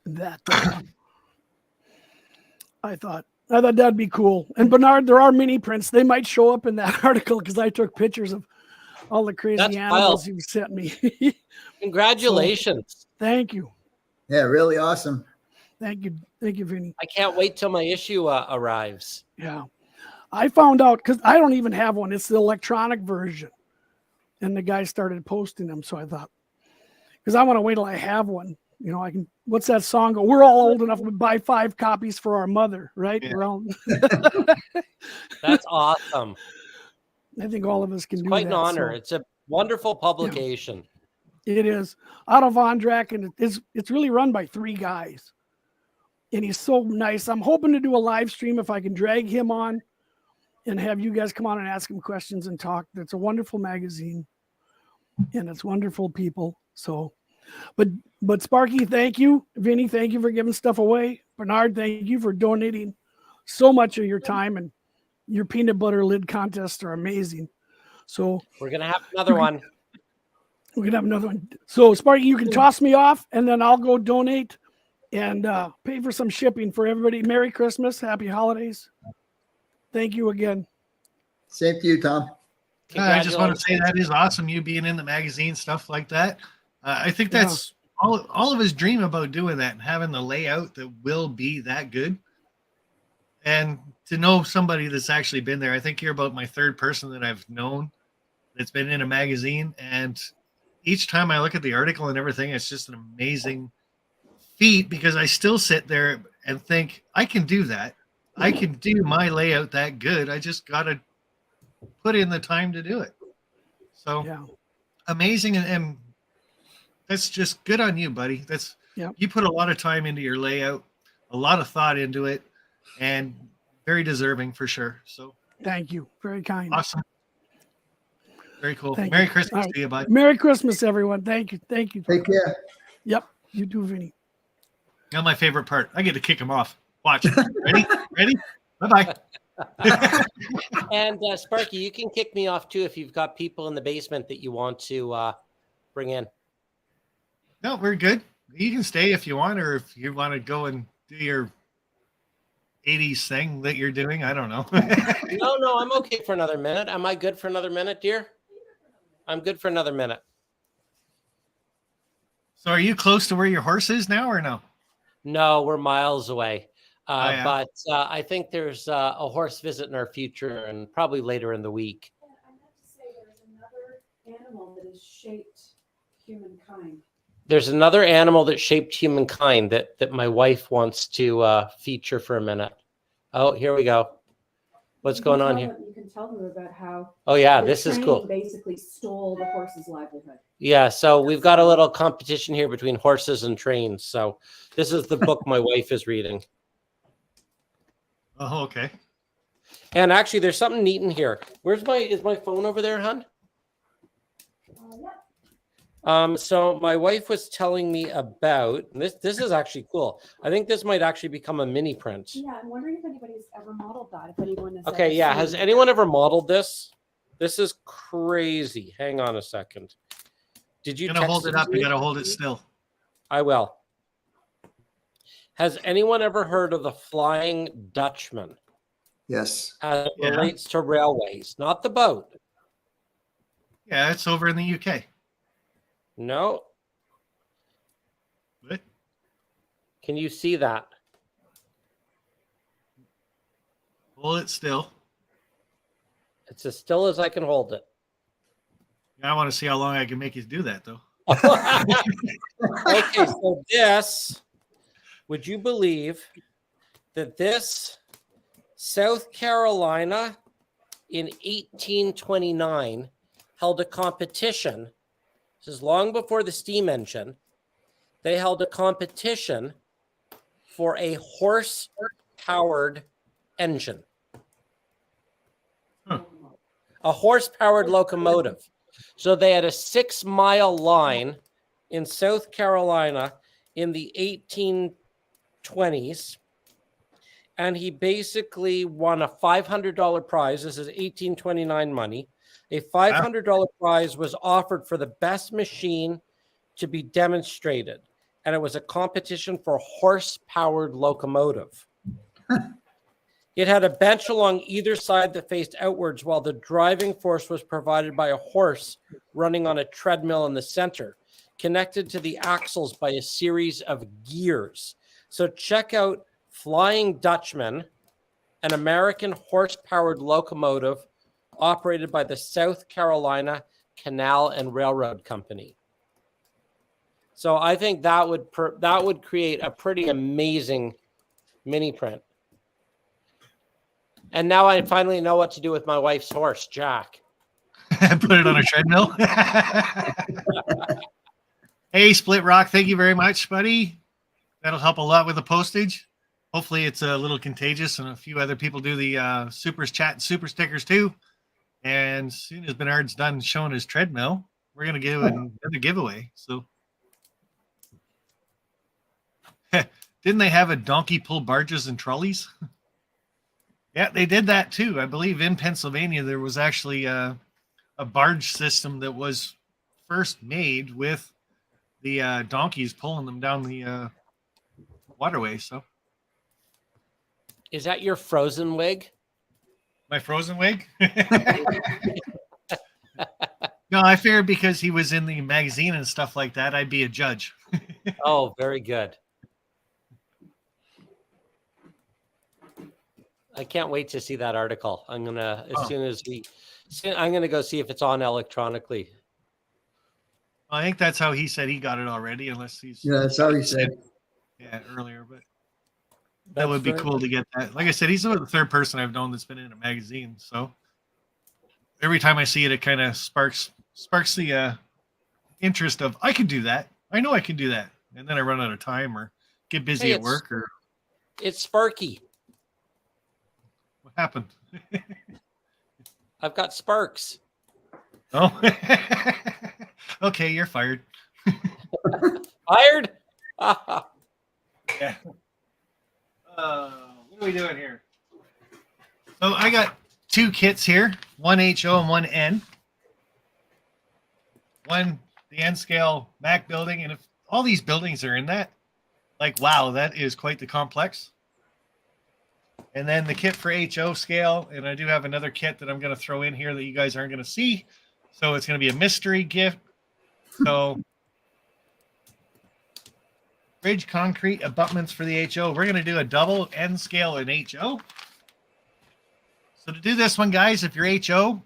[SPEAKER 10] that I thought that'd be cool. And Bernard, there are mini prints. They might show up in that article because I took pictures of all the crazy animals you sent me.
[SPEAKER 8] Congratulations.
[SPEAKER 10] So, thank you.
[SPEAKER 2] Yeah, really awesome.
[SPEAKER 10] Thank you. Thank you, Vinny.
[SPEAKER 8] I can't wait till my issue arrives.
[SPEAKER 10] Yeah. I found out because I don't even have one. It's the electronic version. And the guy started posting them. So I thought, because I want to wait till I have one. I can, what's that song go? We're all old enough to buy 5 copies for our mother, right?
[SPEAKER 1] Yeah.
[SPEAKER 10] We're all
[SPEAKER 8] That's awesome.
[SPEAKER 10] I think all of us can do
[SPEAKER 8] Quite
[SPEAKER 10] that.
[SPEAKER 8] an honor.
[SPEAKER 10] So
[SPEAKER 8] It's a wonderful publication.
[SPEAKER 10] it is. Otto Von Drack, and it's really run by 3 guys. And he's so nice. I'm hoping to do a live stream if I can drag him on and have you guys come on and ask him questions and talk. It's a wonderful magazine and it's wonderful people. So, but Sparky, thank you. Vinny, thank you for giving stuff away. Bernard, thank you for donating so much of your time, and your peanut butter lid contests are amazing. So
[SPEAKER 8] We're going to have another one.
[SPEAKER 10] we're going to have another one. So Sparky, you can toss me off and then I'll go donate and pay for some shipping for everybody. Merry Christmas. Happy holidays. Thank you again.
[SPEAKER 2] Same to you, Tom.
[SPEAKER 1] I just want to say that is awesome. You being in the magazine, stuff like that. I think that's all of us dream about doing that and having the layout that will be that good. And to know somebody that's actually been there, I think you're about my 3rd person that I've known that's been in a magazine. And each time I look at the article and everything, it's just an amazing feat because I still sit there and think I can do that. I can do my layout that good. I just got to put in the time to do it. So amazing. And that's just good on you, buddy. You put a lot of time into your layout, a lot of thought into it, and very deserving for sure. So
[SPEAKER 10] thank you. Very kind.
[SPEAKER 1] Awesome. Very cool.
[SPEAKER 10] Thank
[SPEAKER 1] Merry
[SPEAKER 10] you.
[SPEAKER 1] Christmas
[SPEAKER 10] Right.
[SPEAKER 1] to you, bud.
[SPEAKER 10] Merry Christmas, everyone. Thank you. Thank you.
[SPEAKER 2] Take care.
[SPEAKER 10] Yep. You too, Vinny.
[SPEAKER 1] Now my favorite part. I get to kick him off. Watch. Ready? Ready? Bye-bye.
[SPEAKER 8] And Sparky, you can kick me off too if you've got people in the basement that you want to bring in.
[SPEAKER 1] No, we're good. You can stay if you want, or if you want to go and do your 80s thing that you're doing. I don't know.
[SPEAKER 8] No, I'm okay for another minute. Am I good for another minute, dear? I'm good for another minute.
[SPEAKER 1] So are you close to where your horse is now or no?
[SPEAKER 8] No, we're miles away.
[SPEAKER 1] Yeah.
[SPEAKER 8] But I think there's a horse visit in our future and probably later in the week.
[SPEAKER 11] I have to say there's another animal that has shaped humankind.
[SPEAKER 8] There's another animal that shaped humankind that my wife wants to feature for a minute. Oh, here we go. What's going on here?
[SPEAKER 11] You can tell them about how.
[SPEAKER 8] Oh, yeah,
[SPEAKER 11] the
[SPEAKER 8] this is
[SPEAKER 11] train
[SPEAKER 8] cool.
[SPEAKER 11] Basically stole the horse's livelihood.
[SPEAKER 8] Yeah, so we've got a little competition here between horses and trains. So this is the book my wife is reading.
[SPEAKER 1] Oh, okay.
[SPEAKER 8] And actually, there's something neat in here. Is my phone over there, hon? So my wife was telling me about this. This is actually cool. I think this might actually become a mini print.
[SPEAKER 11] Yeah, I'm wondering if anybody's ever modeled that. If anyone has.
[SPEAKER 8] Okay,
[SPEAKER 11] ever
[SPEAKER 8] yeah.
[SPEAKER 11] seen
[SPEAKER 8] Has
[SPEAKER 11] it.
[SPEAKER 8] anyone ever modeled this? This is crazy. Hang on a second. Did you
[SPEAKER 1] Gonna hold
[SPEAKER 8] text
[SPEAKER 1] it up.
[SPEAKER 8] to
[SPEAKER 1] You
[SPEAKER 8] me?
[SPEAKER 1] gotta hold it still.
[SPEAKER 8] I will. Has anyone ever heard of the Flying Dutchman
[SPEAKER 2] Yes.
[SPEAKER 8] as it
[SPEAKER 1] Yeah.
[SPEAKER 8] relates to railways? Not the boat.
[SPEAKER 1] Yeah, it's over in the UK.
[SPEAKER 8] No.
[SPEAKER 1] What?
[SPEAKER 8] Can you see that?
[SPEAKER 1] Hold it still.
[SPEAKER 8] It's as still as I can hold it.
[SPEAKER 1] I want to see how long I can make you do that, though.
[SPEAKER 8] Okay, so this, would you believe that this South Carolina in 1829 held a competition? This is long before the steam engine. They held a competition for a horse-powered engine.
[SPEAKER 1] Huh.
[SPEAKER 8] A horse-powered locomotive. So they had a 6-mile line in South Carolina in the 1820s. And he basically won a $500 prize. This is 1829 money. A $500 prize was offered for the best machine to be demonstrated. And it was a competition for horse-powered locomotive. It had a bench along either side that faced outwards, while the driving force was provided by a horse running on a treadmill in the center, connected to the axles by a series of gears. So check out Flying Dutchman, an American horse-powered locomotive operated by the South Carolina Canal and Railroad Company. So I think that would create a pretty amazing mini print. And now I finally know what to do with my wife's horse, Jack.
[SPEAKER 1] Put it on a treadmill. Hey, Split Rock, thank you very much, buddy. That'll help a lot with the postage. Hopefully it's a little contagious and a few other people do the supers chat and super stickers too. And as soon as Bernard's done showing his treadmill, we're going to give another giveaway. So didn't they have a donkey pull barges and trolleys? Yeah, they did that too. I believe in Pennsylvania, there was actually a barge system that was first made with the donkeys pulling them down the waterway. So,
[SPEAKER 8] is that your Frozen wig?
[SPEAKER 1] My Frozen wig? No, I figured because he was in the magazine and stuff like that, I'd be a judge.
[SPEAKER 8] Oh, very good. I can't wait to see that article. I'm gonna I'm gonna go see if it's on electronically.
[SPEAKER 1] I think that's how he said he got it already, unless he's
[SPEAKER 2] that's how he said.
[SPEAKER 1] Yeah, earlier, but that would be cool to get that. Like I said, he's the third person I've known that's been in a magazine. So every time I see it, it kind of sparks the interest of I can do that. I know I can do that, and then I run out of time or get busy at work or.
[SPEAKER 8] It's Sparky.
[SPEAKER 1] What happened?
[SPEAKER 8] I've got sparks.
[SPEAKER 1] Oh, okay, you're fired.
[SPEAKER 8] Fired?
[SPEAKER 1] Yeah. What are we doing here? So I got two kits here, one HO and one N. One, the N scale Mac building, and if all these buildings are in that, like, wow, that is quite the complex. And then the kit for HO scale, and I do have another kit that I'm going to throw in here that you guys aren't going to see. So it's going to be a mystery gift. So bridge concrete abutments for the HO. We're going to do a double N scale in HO. So to do this one, guys, if you're HO,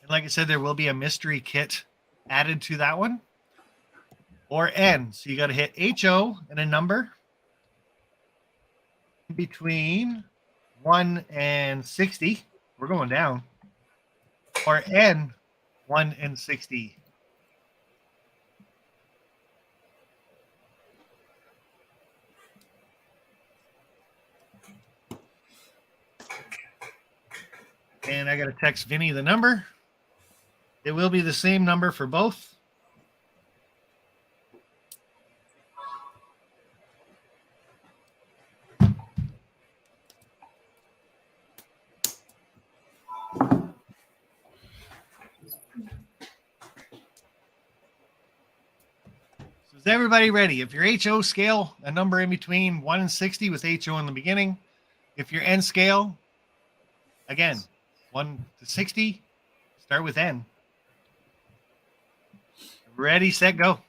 [SPEAKER 1] and like I said, there will be a mystery kit added to that one, or N. So you got to hit HO and a number between 1 and 60. We're going down. Or N, 1 and 60. And I got to text Vinny the number. It will be the same number for both. Is everybody ready? If your HO scale, a number in between 1 and 60 with HO in the beginning. If your N scale, again, 1 to 60, start with N. Ready, set, go.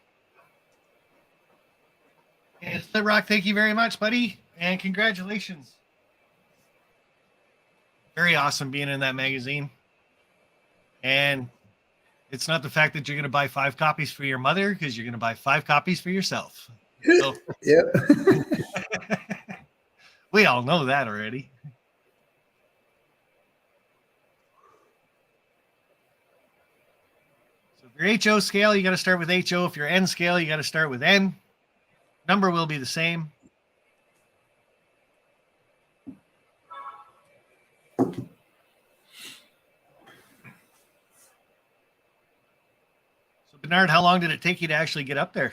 [SPEAKER 1] And Split Rock, thank you very much, buddy. And congratulations. Very awesome being in that magazine. And it's not the fact that you're going to buy 5 copies for your mother, because you're going to buy 5 copies for yourself. So,
[SPEAKER 2] Yep.
[SPEAKER 1] we all know that already. So if your HO scale, you got to start with HO. If your N scale, you got to start with N. Number will be the same. So Bernard, how long did it take you to actually get up there?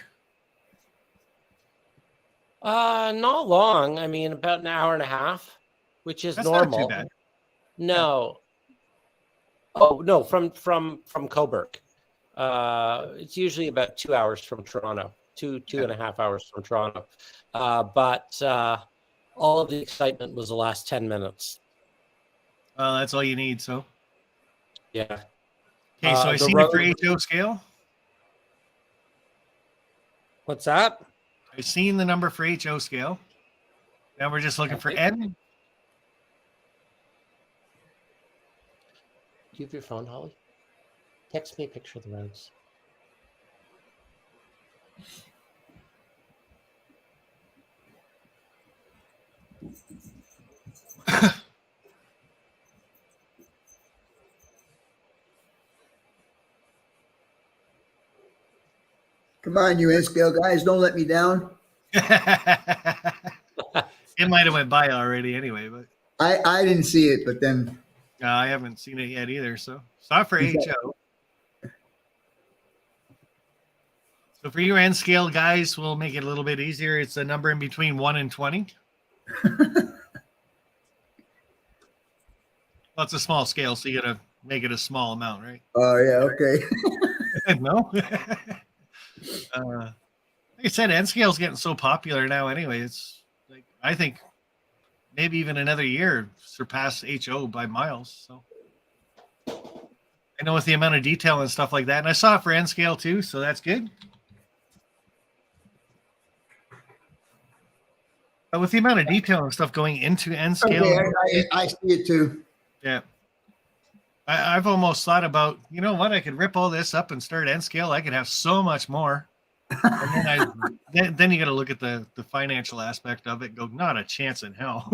[SPEAKER 8] Not long. I mean, about an hour and a half, which is
[SPEAKER 1] That's not
[SPEAKER 8] normal.
[SPEAKER 1] too bad.
[SPEAKER 8] No. Oh no, from Coburg. It's usually about 2 hours from Toronto, two and a half hours from Toronto. But all of the excitement was the last 10 minutes.
[SPEAKER 1] Well, that's all you need. So,
[SPEAKER 8] Yeah.
[SPEAKER 1] okay, so I
[SPEAKER 8] the
[SPEAKER 1] see
[SPEAKER 8] road-
[SPEAKER 1] it for HO scale.
[SPEAKER 8] What's that?
[SPEAKER 1] I've seen the number for HO scale. Now we're just looking for
[SPEAKER 8] Okay.
[SPEAKER 1] N.
[SPEAKER 8] Do you have your phone, Holly? Text me a picture of the roads.
[SPEAKER 2] Come on, you N scale guys, don't let me down.
[SPEAKER 1] It might have went by already anyway, but
[SPEAKER 2] I didn't see it, but then
[SPEAKER 1] I haven't seen it yet either. So stop for HO. So for your N scale guys, we'll make it a little bit easier. It's a number in between 1 and 20. Well, it's a small scale, so you got to make it a small amount, right?
[SPEAKER 2] oh yeah, okay.
[SPEAKER 1] No. Like I said, N scale's getting so popular now anyway. It's like, I think maybe even another year surpass HO by miles. So I know with the amount of detail and stuff like that. And I saw it for N scale too, so that's good. But with the amount of detail and stuff going into N scale,
[SPEAKER 2] Okay, I see it too.
[SPEAKER 1] yeah. I've almost thought about, you know what, I could rip all this up and start N scale. I could have so much more. And then you got to look at the financial aspect of it. Go, not a chance in hell.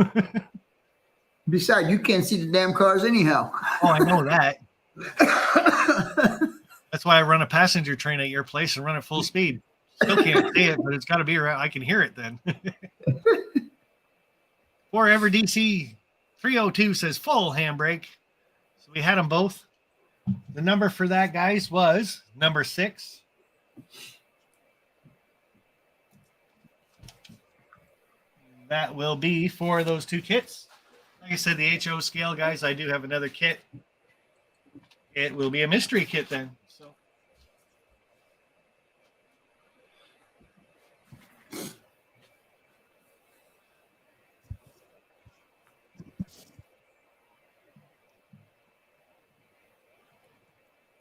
[SPEAKER 2] Besides, you can't see the damn cars anyhow.
[SPEAKER 1] Oh, I know that. That's why I run a passenger train at your place and run at full speed. Still can't see it, but it's got to be around. I can hear it then. Forever DC 302 says full handbrake. So we had them both. The number for that, guys, was number 6. That will be for those 2 kits. Like I said, the HO scale, guys, I do have another kit. It will be a mystery kit then. So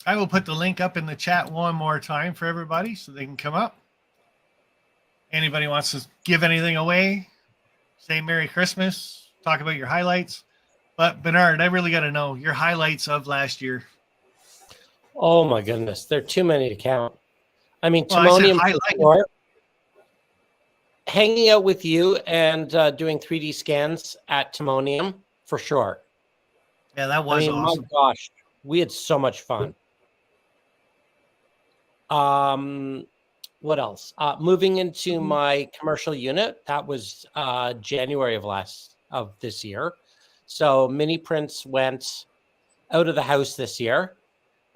[SPEAKER 1] I will put the link up in the chat one more time for everybody so they can come up. Anybody wants to give anything away, say Merry Christmas, talk about your highlights. But Bernard, I really got to know your highlights of last year.
[SPEAKER 8] Oh my goodness, there are too many to count. I mean,
[SPEAKER 1] Well, I said
[SPEAKER 8] Timonium, for
[SPEAKER 1] highlight.
[SPEAKER 8] sure. Hanging out with you and doing 3D scans at Timonium for sure.
[SPEAKER 1] Yeah, that
[SPEAKER 8] I
[SPEAKER 1] was
[SPEAKER 8] mean,
[SPEAKER 1] awesome.
[SPEAKER 8] my gosh, we had so much fun. What else? Moving into my commercial unit, that was January of this year. So Mini Prince went out of the house this year.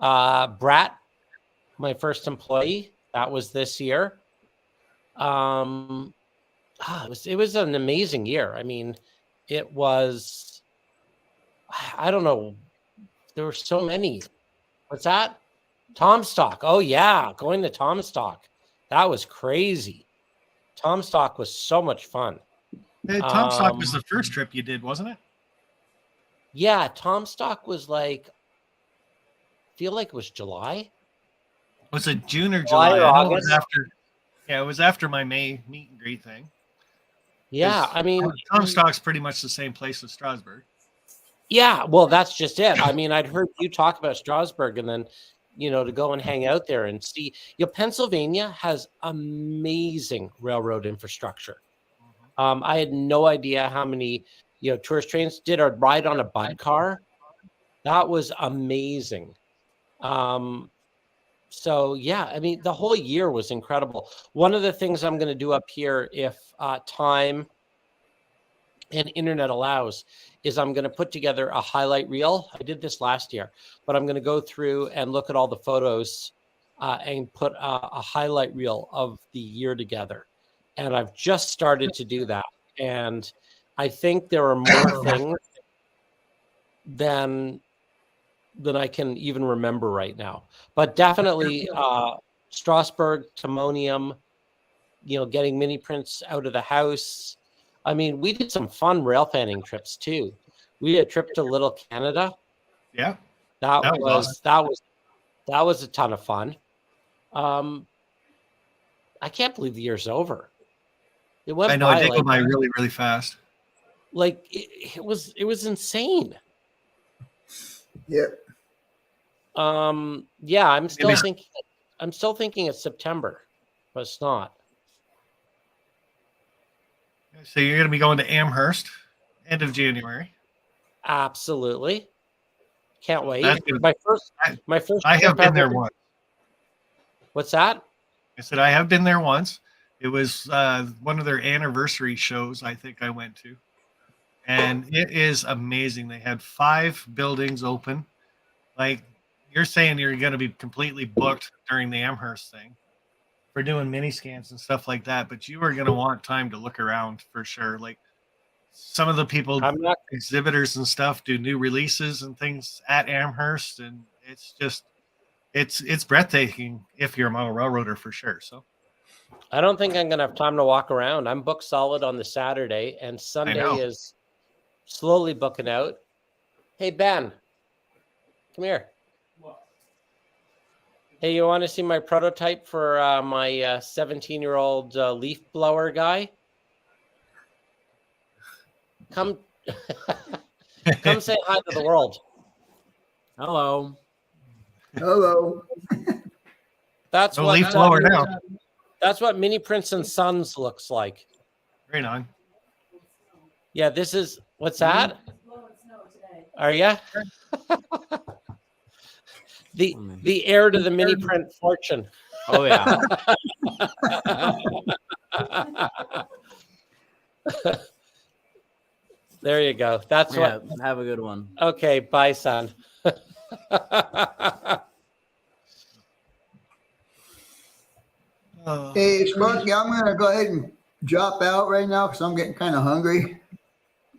[SPEAKER 8] Brat, my first employee, that was this year. It was an amazing year. I mean, it was, I don't know, there were so many. What's that? Tomstock. Oh yeah, going to Tomstock. That was crazy. Tom Stock was so much fun.
[SPEAKER 1] Tom Stock was the first trip you did, wasn't it?
[SPEAKER 8] Yeah, Tom Stock was like, I feel like it was July.
[SPEAKER 1] Was it June or
[SPEAKER 8] July
[SPEAKER 1] July?
[SPEAKER 8] or
[SPEAKER 1] I know it was
[SPEAKER 8] August?
[SPEAKER 1] after. Yeah, it was after my May meet and greet thing.
[SPEAKER 8] Yeah, I mean,
[SPEAKER 1] Tom Stock's pretty much the same place as Strasbourg.
[SPEAKER 8] yeah, well, that's just it. I mean, I'd heard you talk about Strasbourg, and then, you know, to go and hang out there and see. You know, Pennsylvania has amazing railroad infrastructure. I had no idea how many, you know, tourist trains. Did a ride on a bike car. That was amazing. So yeah, I mean, the whole year was incredible. One of the things I'm going to do up here, if time and internet allows, is I'm going to put together a highlight reel. I did this last year, but I'm going to go through and look at all the photos and put a highlight reel of the year together. And I've just started to do that. And I think there are more things than I can even remember right now. But definitely Strasbourg, Timonium, you know, getting Mini Prince out of the house. I mean, we did some fun rail fanning trips too. We did a trip to Little Canada.
[SPEAKER 1] Yeah.
[SPEAKER 8] That
[SPEAKER 1] was
[SPEAKER 8] was a ton of fun. I can't believe the year's over. It went
[SPEAKER 1] I know
[SPEAKER 8] by
[SPEAKER 1] it did
[SPEAKER 8] like,
[SPEAKER 1] go by really, really fast.
[SPEAKER 8] like it was insane.
[SPEAKER 2] Yeah.
[SPEAKER 8] Yeah, I'm still thinking it's September, but it's not.
[SPEAKER 1] So you're going to be going to Amherst end of January.
[SPEAKER 8] Absolutely. Can't wait.
[SPEAKER 1] That's good.
[SPEAKER 8] My first
[SPEAKER 1] I have
[SPEAKER 8] trip
[SPEAKER 1] been there
[SPEAKER 8] ever-
[SPEAKER 1] once.
[SPEAKER 8] What's that?
[SPEAKER 1] I said I have been there once. It was one of their anniversary shows I think I went to. And it is amazing. They had 5 buildings open. Like you're saying you're going to be completely booked during the Amherst thing for doing mini scans and stuff like that, but you are going to want time to look around for sure. Like some of the people, exhibitors and stuff, do new releases and things at Amherst, and it's just it's breathtaking if you're a model railroader for sure. So
[SPEAKER 8] I don't think I'm going to have time to walk around. I'm booked solid on the Saturday, and Sunday is slowly booking out. Hey, Ben, come here. Hey, you want to see my prototype for my 17-year-old leaf blower guy? Come say hi to the world.
[SPEAKER 12] Hello.
[SPEAKER 2] Hello.
[SPEAKER 8] That's
[SPEAKER 1] no
[SPEAKER 8] what
[SPEAKER 1] leaf blower now.
[SPEAKER 8] That's what Mini Prince and Sons looks like.
[SPEAKER 1] Right on.
[SPEAKER 8] Yeah, this is what's that? Are you? The heir to the Mini Print fortune.
[SPEAKER 12] Oh yeah.
[SPEAKER 8] There you go. That's
[SPEAKER 12] Yeah,
[SPEAKER 8] what.
[SPEAKER 12] have a good one.
[SPEAKER 8] Okay, bye, son.
[SPEAKER 2] Hey, Sparky, I'm going to go ahead and drop out right now because I'm getting kind of hungry.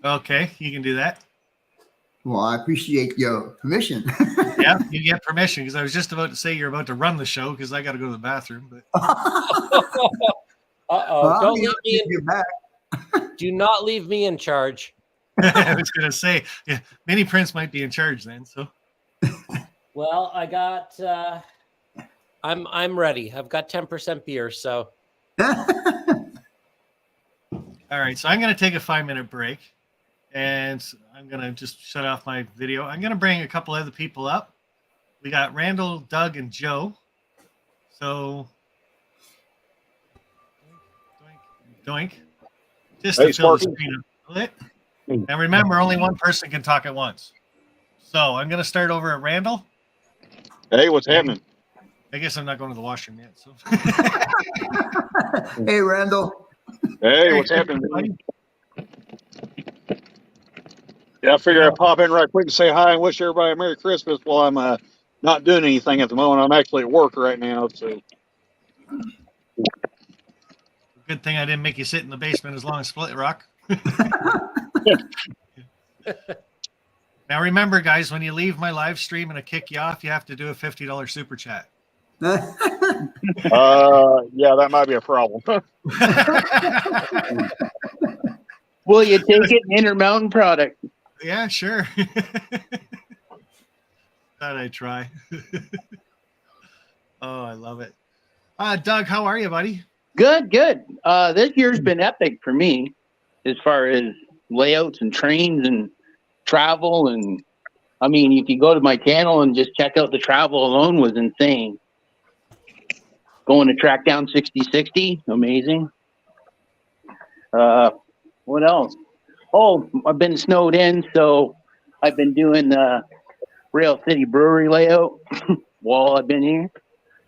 [SPEAKER 1] Okay, you can do that.
[SPEAKER 2] Well, I appreciate your permission.
[SPEAKER 1] Yeah, you get permission because I was just about to say you're about to run the show because I got to go to the bathroom. But
[SPEAKER 8] Uh-oh. Don't leave me
[SPEAKER 2] You're back.
[SPEAKER 8] Do not leave me in charge.
[SPEAKER 1] I was going to say, yeah, Mini Prince might be in charge then. So
[SPEAKER 8] Well, I got I'm ready. I've got 10% beer, so
[SPEAKER 1] all right, so I'm going to take a 5-minute break, and I'm going to just shut off my video. I'm going to bring a couple other people up. We got Randall, Doug, and Joe. So, doink. Just to fill the screen up a bit. And remember, only one person can talk at once. So I'm going to start over at Randall.
[SPEAKER 13] Hey, what's happening?
[SPEAKER 1] I guess I'm not going to the washroom yet. So.
[SPEAKER 2] Hey, Randall.
[SPEAKER 13] Hey, what's happening? Yeah, I figure I'd pop in right quick and say hi and wish everybody a Merry Christmas while I'm not doing anything at the moment. I'm actually at work right now. So
[SPEAKER 1] Good thing I didn't make you sit in the basement as long as Split Rock. Now remember, guys, when you leave my live stream and I kick you off, you have to do a $50 super chat.
[SPEAKER 13] Yeah, that might be a problem.
[SPEAKER 14] Will you take it? Intermountain product.
[SPEAKER 1] Yeah, sure. Thought I'd try. Oh, I love it. Doug, how are you, buddy?
[SPEAKER 14] Good, good. This year's been epic for me as far as layouts and trains and travel. And I mean, if you go to my channel and just check out the travel alone was insane. Going to track down 6060, amazing. What else? Oh, I've been snowed in, so I've been doing the Rail City Brewery layout while I've been here.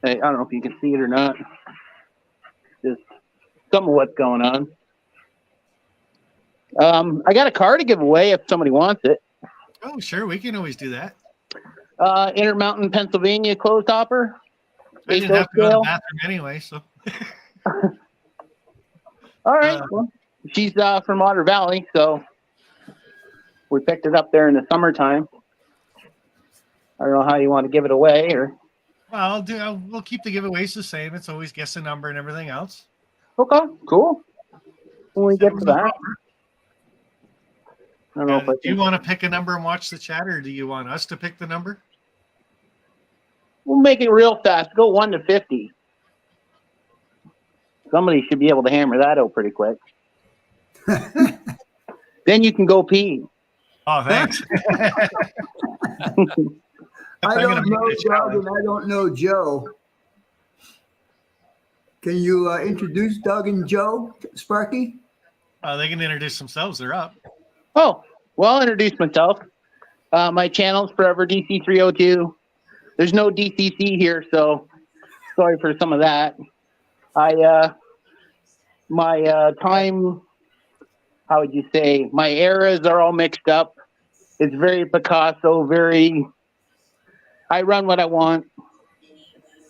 [SPEAKER 14] I don't know if you can see it or not. Just some of what's going on. I got a car to give away if somebody wants it.
[SPEAKER 1] Oh, sure. We can always do that.
[SPEAKER 14] Intermountain, Pennsylvania closed hopper.
[SPEAKER 1] I didn't have to go to the bathroom anyway, so.
[SPEAKER 14] All right. Well, she's from Otter Valley, so we picked it up there in the summertime. I don't know how you want to give it away, or.
[SPEAKER 1] Well, we'll keep the giveaways the same. It's always guess the number and everything else.
[SPEAKER 14] Okay, cool. When we get to that. I don't know if I
[SPEAKER 1] Do you want to pick a number and watch the chat, or do you want us to pick the number?
[SPEAKER 14] We'll make it real fast. Go 1 to 50. Somebody should be able to hammer that out pretty quick. Then you can go pee.
[SPEAKER 1] Oh, thanks.
[SPEAKER 2] I don't know Doug and I don't know Joe. Can you introduce Doug and Joe, Sparky?
[SPEAKER 1] They can introduce themselves. They're up.
[SPEAKER 14] Oh, well, I'll introduce myself. My channel's Forever DC 302. There's no DCC here, so sorry for some of that. My time, how would you say, my eras are all mixed up. It's very Picasso, I run what I want.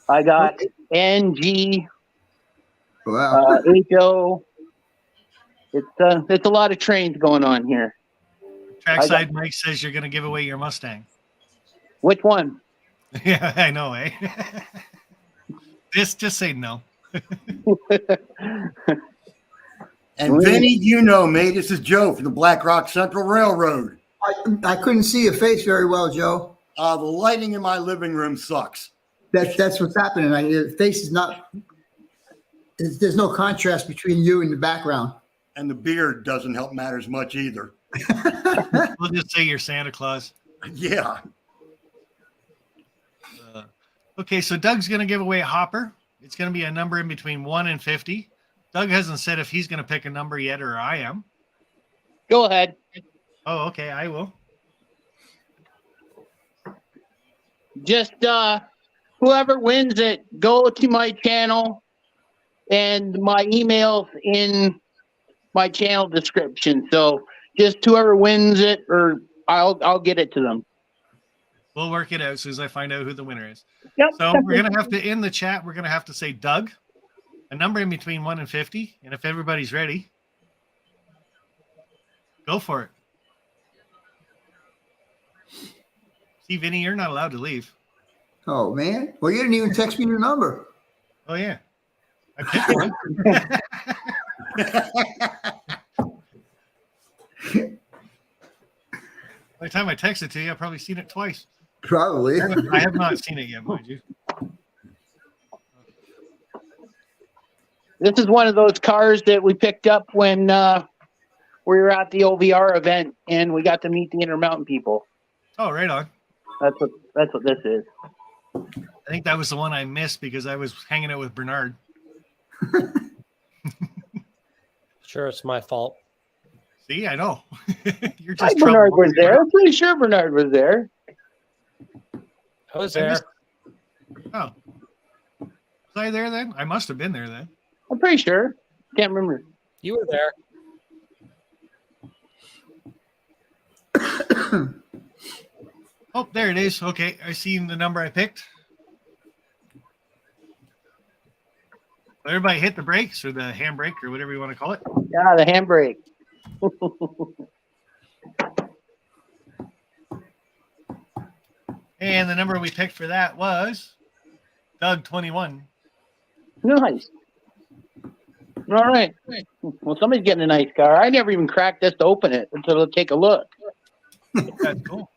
[SPEAKER 14] I got NG,
[SPEAKER 2] wow.
[SPEAKER 14] HO. It's a lot of trains going on here.
[SPEAKER 1] Trackside Mike says you're going to give away your Mustang.
[SPEAKER 14] Which one?
[SPEAKER 1] Yeah, I know, eh? Just say no.
[SPEAKER 15] And Vinny, you know me. This is Joe from the Black Rock Central Railroad.
[SPEAKER 2] I couldn't see your face very well, Joe.
[SPEAKER 15] The lighting in my living room sucks.
[SPEAKER 2] That's what's happening. Your face is not. There's no contrast between you and the background.
[SPEAKER 15] And the beard doesn't help matters much either.
[SPEAKER 1] We'll just say you're Santa Claus.
[SPEAKER 15] Yeah.
[SPEAKER 1] Okay, so Doug's going to give away a hopper. It's going to be a number in between 1 and 50. Doug hasn't said if he's going to pick a number yet, or I am.
[SPEAKER 14] Go ahead.
[SPEAKER 1] Oh, okay, I will.
[SPEAKER 14] Just whoever wins it, go to my channel, and my email's in my channel description. So just whoever wins it, or I'll get it to them.
[SPEAKER 1] We'll work it out as soon as I find out who the winner is.
[SPEAKER 14] Yep.
[SPEAKER 1] So we're going to have to, in the chat, we're going to have to say Doug, a number in between 1 and 50. And if everybody's ready, go for it. See, Vinny, you're not allowed to leave.
[SPEAKER 2] Oh, man. Well, you didn't even text me your number.
[SPEAKER 1] Oh, yeah. I picked one. By the time I text it to you, I've probably seen it twice.
[SPEAKER 2] Probably.
[SPEAKER 1] I have not seen it yet, mind you.
[SPEAKER 14] This is one of those cars that we picked up when we were at the OVR event, and we got to meet the Intermountain people.
[SPEAKER 1] Oh, right on.
[SPEAKER 14] That's what this is.
[SPEAKER 1] I think that was the one I missed because I was hanging out with Bernard.
[SPEAKER 8] Sure, it's my fault.
[SPEAKER 1] See, I know. You're
[SPEAKER 14] Hi,
[SPEAKER 1] just
[SPEAKER 14] Bernard was there. I'm pretty sure Bernard was there.
[SPEAKER 8] I was there.
[SPEAKER 1] Oh. Was I there then? I must have been there then.
[SPEAKER 14] I'm pretty sure. Can't remember.
[SPEAKER 8] You were there.
[SPEAKER 1] Oh, there it is. Okay, I seen the number I picked. Everybody hit the brakes or the handbrake or whatever you want to call it.
[SPEAKER 14] Yeah, the handbrake.
[SPEAKER 1] And the number we picked for that was Doug 21.
[SPEAKER 14] Nice. All right. Well, somebody's getting a nice car. I never even cracked this to open it until to take a look.
[SPEAKER 1] That's cool.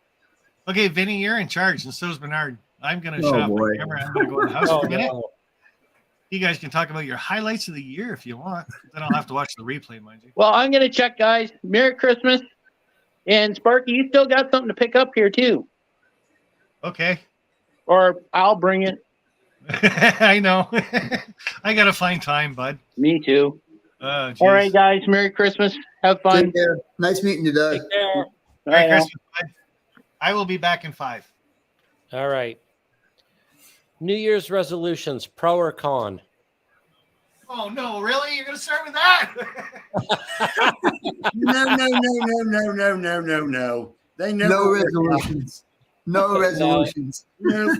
[SPEAKER 1] Okay, Vinny, you're in charge, and so's Bernard. I'm going to
[SPEAKER 2] Oh,
[SPEAKER 1] shut off
[SPEAKER 2] boy.
[SPEAKER 1] my camera. I'm going to go in the house
[SPEAKER 8] Oh,
[SPEAKER 1] for a minute.
[SPEAKER 8] no.
[SPEAKER 1] You guys can talk about your highlights of the year if you want. Then I'll have to watch the replay, mind you.
[SPEAKER 14] Well, I'm going to check, guys. Merry Christmas. And Sparky, you still got something to pick up here, too.
[SPEAKER 1] Okay.
[SPEAKER 14] Or I'll bring it.
[SPEAKER 1] I know. I got to find time, bud.
[SPEAKER 14] Me too.
[SPEAKER 1] Oh,
[SPEAKER 14] All right, guys. Merry Christmas. Have fun.
[SPEAKER 2] Take care. Nice meeting you, Doug.
[SPEAKER 8] Take care.
[SPEAKER 14] All
[SPEAKER 1] Merry
[SPEAKER 14] right, now.
[SPEAKER 1] Christmas, bud. I will be back in 5.
[SPEAKER 8] All right. New Year's resolutions, pro or con?
[SPEAKER 1] Oh, no, really? You're going to start with that?
[SPEAKER 15] No. They never
[SPEAKER 2] No
[SPEAKER 15] work out.
[SPEAKER 2] resolutions. No resolutions.
[SPEAKER 15] No.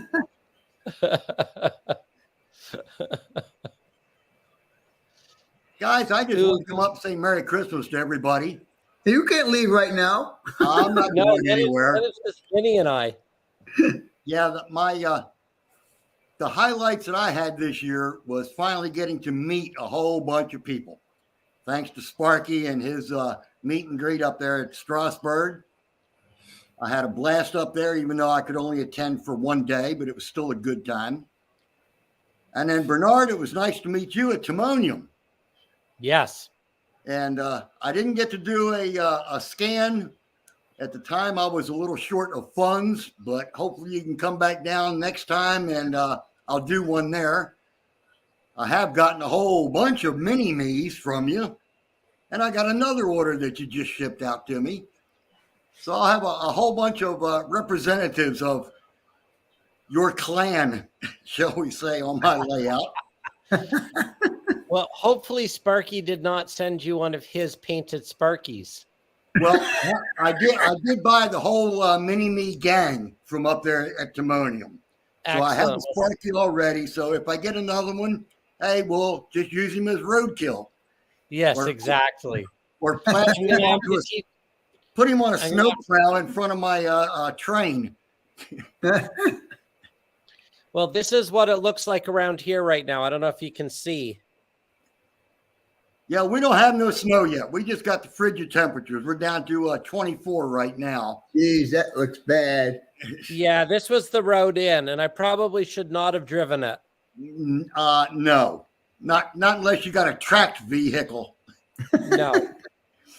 [SPEAKER 15] Guys, I just want to come up and say Merry Christmas to everybody.
[SPEAKER 2] You can't leave right now.
[SPEAKER 15] I'm not
[SPEAKER 8] No,
[SPEAKER 15] going
[SPEAKER 8] that is
[SPEAKER 15] anywhere.
[SPEAKER 8] just Vinny and I.
[SPEAKER 15] Yeah, the highlights that I had this year was finally getting to meet a whole bunch of people. Thanks to Sparky and his meet and greet up there at Strasbourg. I had a blast up there, even though I could only attend for one day, but it was still a good time. And then Bernard, it was nice to meet you at Timonium.
[SPEAKER 8] Yes.
[SPEAKER 15] And I didn't get to do a scan. At the time, I was a little short of funds, but hopefully you can come back down next time and I'll do one there. I have gotten a whole bunch of mini-me's from you, and I got another order that you just shipped out to me. So I'll have a whole bunch of representatives of your clan, shall we say, on my layout.
[SPEAKER 8] Well, hopefully Sparky did not send you one of his painted Sparkies.
[SPEAKER 15] Well, I did buy the whole mini-me gang from up there at Timonium. So I have the
[SPEAKER 8] Excellent.
[SPEAKER 15] Sparky already. So if I get another one, hey, we'll just use him as roadkill.
[SPEAKER 8] Yes,
[SPEAKER 15] Or-
[SPEAKER 8] exactly.
[SPEAKER 15] Or plant
[SPEAKER 8] I'm
[SPEAKER 15] him
[SPEAKER 8] gonna have
[SPEAKER 15] onto
[SPEAKER 8] to
[SPEAKER 15] a-
[SPEAKER 8] keep-
[SPEAKER 15] put him on a
[SPEAKER 8] I'm
[SPEAKER 15] snow
[SPEAKER 8] gonna-
[SPEAKER 15] plow in front of my train.
[SPEAKER 8] Well, this is what it looks like around here right now. I don't know if you can see.
[SPEAKER 15] Yeah, we don't have no snow yet. We just got the frigid temperatures. We're down to 24 right now.
[SPEAKER 2] Jeez, that looks bad.
[SPEAKER 8] Yeah, this was the road in, and I probably should not have driven it.
[SPEAKER 15] No, not unless you got a tracked vehicle.
[SPEAKER 8] No.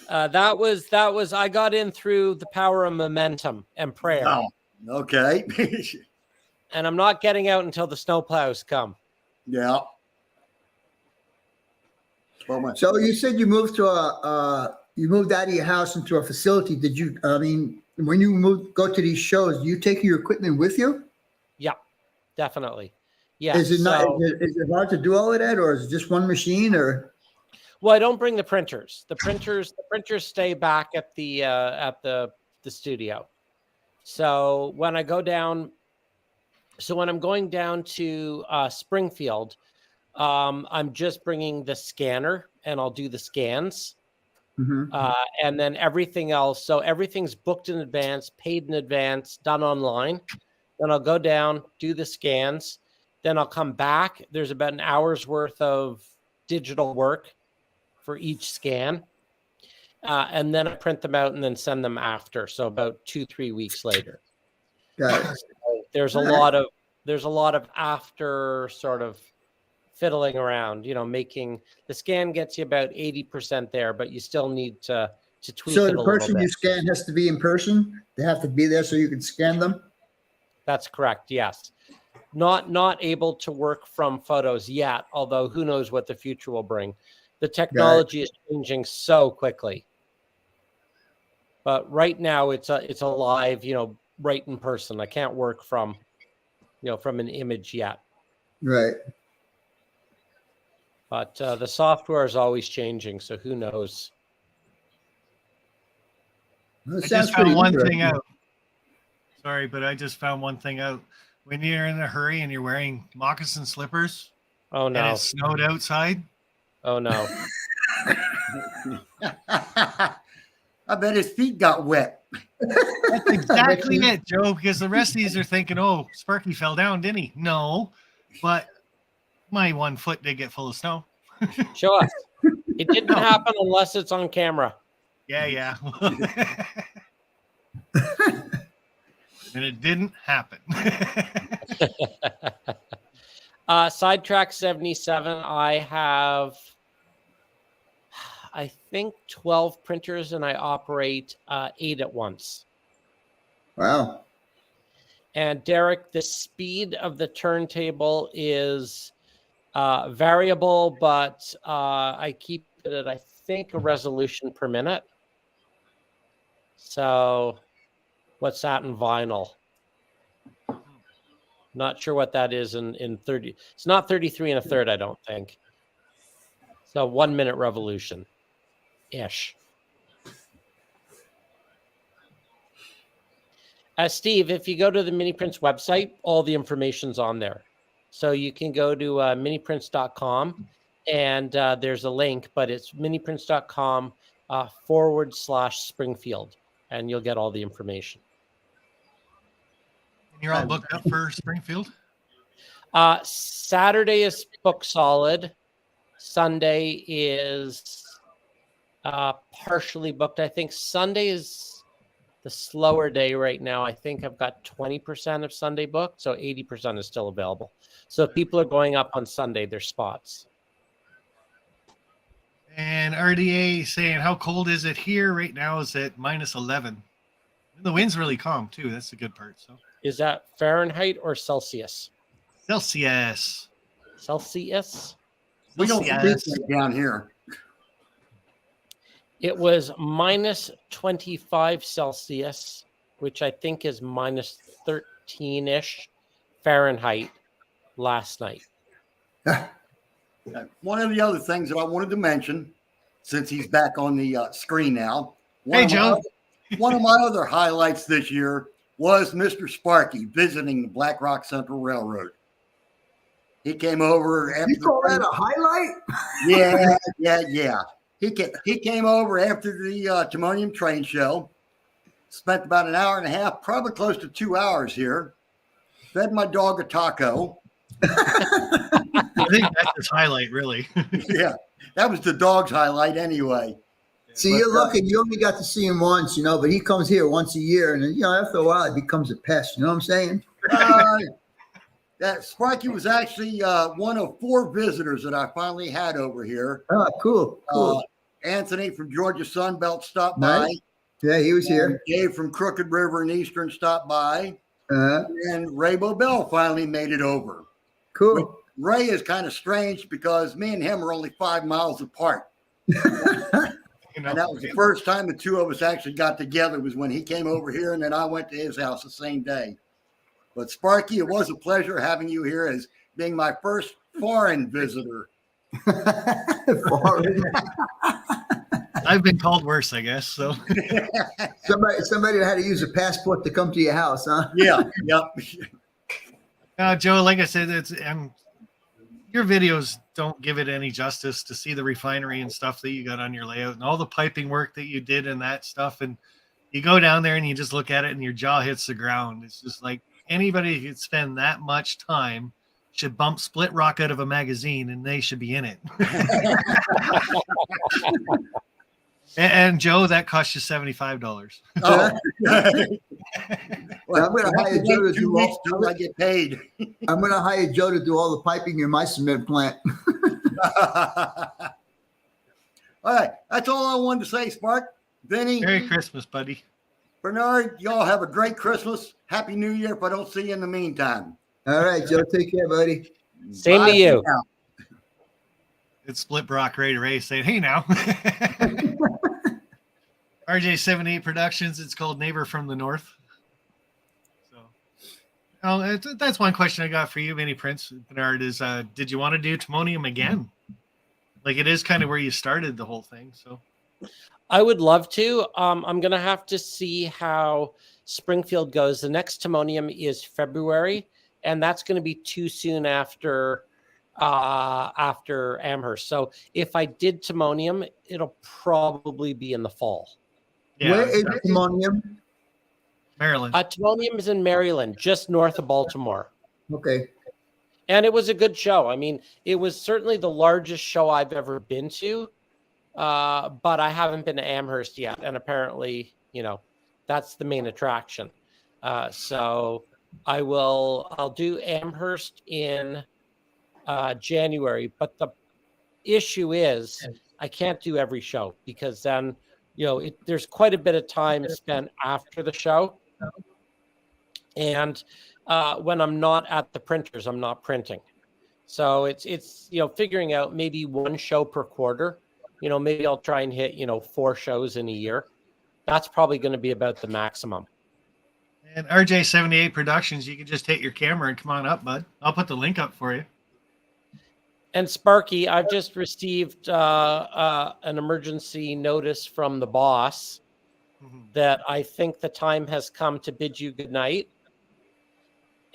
[SPEAKER 8] That was I got in through the power of momentum and prayer.
[SPEAKER 15] Oh, okay.
[SPEAKER 8] And I'm not getting out until the snowplows come.
[SPEAKER 15] Yeah.
[SPEAKER 2] So you said you moved to you moved out of your house into a facility. Did you? I mean, when you go to these shows, do you take your equipment with you?
[SPEAKER 8] Yeah, definitely. Yeah.
[SPEAKER 2] Is it not?
[SPEAKER 8] so-
[SPEAKER 2] Is it hard to do all of that, or is it just one machine? Or
[SPEAKER 8] Well, I don't bring the printers. The printers stay back at the studio. So when I go down, when I'm going down to Springfield, I'm just bringing the scanner and I'll do the scans. And then everything else. So everything's booked in advance, paid in advance, done online. Then I'll go down, do the scans. Then I'll come back. There's about an hour's worth of digital work for each scan. And then I print them out and then send them after. So about 2-3 weeks later.
[SPEAKER 2] Got it.
[SPEAKER 8] So there's a lot of after sort of fiddling around, making the scan gets you about 80% there, but you still need to tweak
[SPEAKER 2] so
[SPEAKER 8] it a
[SPEAKER 2] the
[SPEAKER 8] little
[SPEAKER 2] person
[SPEAKER 8] bit.
[SPEAKER 2] you scan has to be in person. They have to be there so you can scan them.
[SPEAKER 8] That's correct. Yes. Not able to work from photos yet, although who knows what the future will bring. The technology is changing so quickly. But right now it's a live, right in person. I can't work from an image yet.
[SPEAKER 2] Right.
[SPEAKER 8] But the software is always changing, so who knows?
[SPEAKER 2] That
[SPEAKER 1] I
[SPEAKER 2] sounds
[SPEAKER 1] just found
[SPEAKER 2] pretty
[SPEAKER 1] one thing
[SPEAKER 2] interesting.
[SPEAKER 1] out. Sorry, but I just found one thing out. When you're in a hurry and you're wearing moccasin slippers,
[SPEAKER 8] Oh
[SPEAKER 1] and
[SPEAKER 8] no!
[SPEAKER 1] it snowed outside,
[SPEAKER 8] Oh no!
[SPEAKER 15] I bet his feet got wet.
[SPEAKER 1] that's exactly it, Joe. Because the rest of these are thinking, "Oh, Sparky fell down, didn't he?" No, but my 1 foot did get full of snow.
[SPEAKER 8] Show us. It didn't happen unless it's on camera.
[SPEAKER 1] Yeah. And it didn't happen.
[SPEAKER 8] Sidetrack 77, I have, I think, 12 printers, and I operate 8 at once.
[SPEAKER 2] Wow.
[SPEAKER 8] And Derek, the speed of the turntable is variable, but I keep it at, I think, a resolution per minute. So what's that in vinyl? Not sure what that is in 30. It's not 33 and a third, I don't think. So 1 minute revolution ish. Steve, if you go to the Mini Prints website, all the information's on there. So you can go to miniprints.com and there's a link, but it's miniprints.com /Springfield, and you'll get all the information.
[SPEAKER 1] And you're all booked up for Springfield?
[SPEAKER 8] Saturday is book solid. Sunday is partially booked. I think Sunday is the slower day right now. I think I've got 20% of Sunday booked, so 80% is still available. So if people are going up on Sunday, there's spots.
[SPEAKER 1] And RDA saying, how cold is it here? Right now is at -11. The wind's really calm too. That's the good part. So
[SPEAKER 8] is that Fahrenheit or Celsius?
[SPEAKER 1] Celsius.
[SPEAKER 8] Celsius?
[SPEAKER 15] We don't speak that down here.
[SPEAKER 8] It was -25 Celsius, which I think is -13-ish Fahrenheit last night.
[SPEAKER 15] One of the other things that I wanted to mention, since he's back on the screen now.
[SPEAKER 1] Hey, Joe.
[SPEAKER 15] One of my other highlights this year was Mr. Sparky visiting the Black Rock Central Railroad. He came over after.
[SPEAKER 2] You call that a highlight?
[SPEAKER 15] Yeah. He came over after the Timonium train show. Spent about an hour and a half, probably close to 2 hours here. Fed my dog a taco.
[SPEAKER 1] I think that's his highlight, really.
[SPEAKER 15] Yeah, that was the dog's highlight anyway.
[SPEAKER 2] See, you're lucky. You only got to see him once, but he comes here once a year, and after a while, he becomes a pest. You know what I'm saying?
[SPEAKER 15] That Sparky was actually one of 4 visitors that I finally had over here.
[SPEAKER 2] Oh, cool.
[SPEAKER 15] Anthony from Georgia Sunbelt stopped
[SPEAKER 2] Nice.
[SPEAKER 15] by.
[SPEAKER 2] Yeah, he was here.
[SPEAKER 15] And Dave from Crooked River and Eastern stopped by.
[SPEAKER 2] Uh-huh.
[SPEAKER 15] And Ray Bobel finally made it over.
[SPEAKER 2] Cool.
[SPEAKER 15] Ray is kind of strange because me and him are only 5 miles apart. And that was the first time the two of us actually got together, was when he came over here and then I went to his house the same day. But Sparky, it was a pleasure having you here as being my first foreign visitor.
[SPEAKER 2] Foreign.
[SPEAKER 1] I've been called worse, I guess. So
[SPEAKER 2] somebody had to use a passport to come to your house, huh?
[SPEAKER 15] Yeah.
[SPEAKER 1] Joe, like I said, your videos don't give it any justice to see the refinery and stuff that you got on your layout and all the piping work that you did and that stuff. And you go down there and you just look at it and your jaw hits the ground. It's just like anybody who could spend that much time should bump Split Rock out of a magazine and they should be in it. And Joe, that cost you $75.
[SPEAKER 15] Oh.
[SPEAKER 2] Well, I'm going to hire Joe to do all.
[SPEAKER 15] I get paid.
[SPEAKER 2] I'm going to hire Joe to do all the piping in my cement plant.
[SPEAKER 15] All right, that's all I wanted to say, Spark. Vinny.
[SPEAKER 1] Merry Christmas, buddy.
[SPEAKER 15] Bernard, y'all have a great Christmas. Happy New Year if I don't see you in the meantime.
[SPEAKER 2] All right, Joe. Take care, buddy.
[SPEAKER 8] Same
[SPEAKER 15] Bye
[SPEAKER 8] to you.
[SPEAKER 15] for now.
[SPEAKER 1] It's Split Rock Ray to Ray saying, hey now. RJ78 Productions, it's called Neighbor from the North. So that's one question I got for you, Vinny Prince. Bernard, is did you want to do Timonium again? Like, it is kind of where you started the whole thing. So
[SPEAKER 8] I would love to. I'm going to have to see how Springfield goes. The next Timonium is February, and that's going to be too soon after Amherst. So if I did Timonium, it'll probably be in the fall.
[SPEAKER 1] Yeah,
[SPEAKER 2] Where is Timonium?
[SPEAKER 1] Maryland.
[SPEAKER 8] Timonium is in Maryland, just north of Baltimore.
[SPEAKER 2] Okay.
[SPEAKER 8] And it was a good show. I mean, it was certainly the largest show I've ever been to, but I haven't been to Amherst yet. And apparently, that's the main attraction. So I'll do Amherst in January. But the issue is I can't do every show because then, there's quite a bit of time spent after the show. And when I'm not at the printers, I'm not printing. So it's figuring out maybe one show per quarter. Maybe I'll try and hit 4 shows in a year. That's probably going to be about the maximum.
[SPEAKER 1] And RJ78 Productions, you can just hit your camera and come on up, bud. I'll put the link up for you.
[SPEAKER 8] And Sparky, I've just received an emergency notice from the boss that I think the time has come to bid you good night.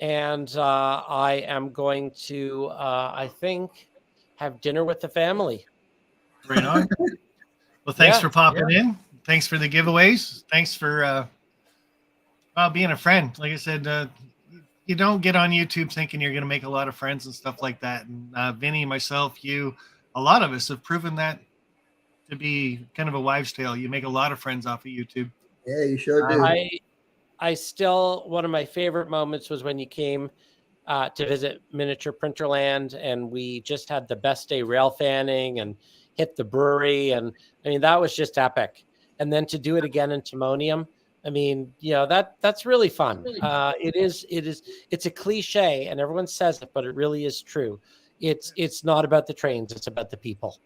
[SPEAKER 8] And I am going to, I think, have dinner with the family.
[SPEAKER 1] Right on. Well, thanks for popping in. Thanks for the giveaways. Thanks for being a friend. Like I said, you don't get on YouTube thinking you're going to make a lot of friends and stuff like that. And Vinny, myself, you, a lot of us have proven that to be kind of a wives' tale. You make a lot of friends off of YouTube.
[SPEAKER 2] Yeah, you sure do.
[SPEAKER 8] I still, one of my favorite moments was when you came to visit Miniature Printerland, and we just had the best day rail fanning and hit the brewery. And I mean, that was just epic. And then to do it again in Timonium, I mean, that's really fun. It's a cliche and everyone says it, but it really is true. It's not about the trains. It's about the people.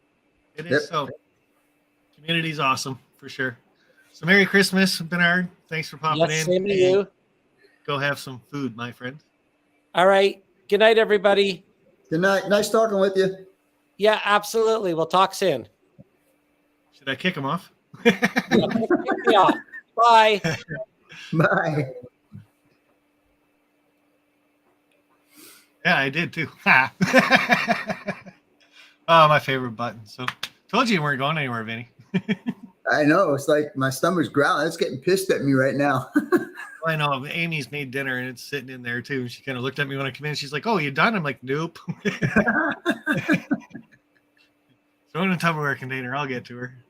[SPEAKER 1] It is. So community's awesome for sure. So Merry Christmas, Bernard. Thanks for popping in.
[SPEAKER 8] Same to you.
[SPEAKER 1] Go have some food, my friend.
[SPEAKER 8] All right. Good night, everybody.
[SPEAKER 2] Good night. Nice talking with you.
[SPEAKER 8] Yeah, absolutely. We'll talk soon.
[SPEAKER 1] Should I kick him off?
[SPEAKER 8] Yeah. Bye.
[SPEAKER 2] Bye.
[SPEAKER 1] Yeah, I did too. Oh, my favorite button. So told you weren't going anywhere, Vinny.
[SPEAKER 2] I know. It's like my stomach's growling. It's getting pissed at me right now.
[SPEAKER 1] I know. Amy's made dinner and it's sitting in there too. She kind of looked at me when I came in. She's like, "Oh, you done?" I'm like, "Nope." Throw it in a Tupperware container. I'll get to her.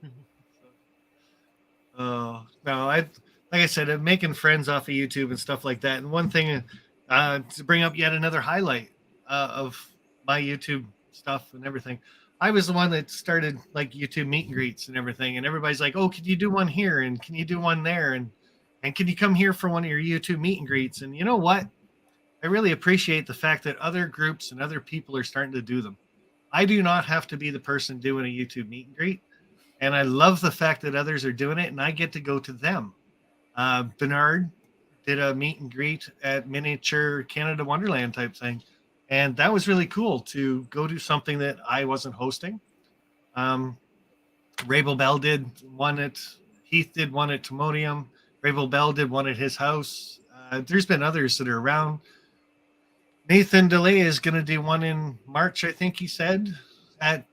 [SPEAKER 1] Oh, no. Like I said, I'm making friends off of YouTube and stuff like that. And one thing to bring up yet another highlight of my YouTube stuff and everything. I was the one that started like YouTube meet and greets and everything. And everybody's like, "Oh, can you do one here? And can you do one there? And can you come here for one of your YouTube meet and greets?" And you know what? I really appreciate the fact that other groups and other people are starting to do them. I do not have to be the person doing a YouTube meet and greet. And I love the fact that others are doing it and I get to go to them. Bernard did a meet and greet at Miniature Canada Wonderland type thing. And that was really cool to go do something that I wasn't hosting. Rabel Bell did one at, Heath did one at Timonium. Rabel Bell did one at his house. There's been others that are around. Nathan DeLay is going to do one in March, I think he said, at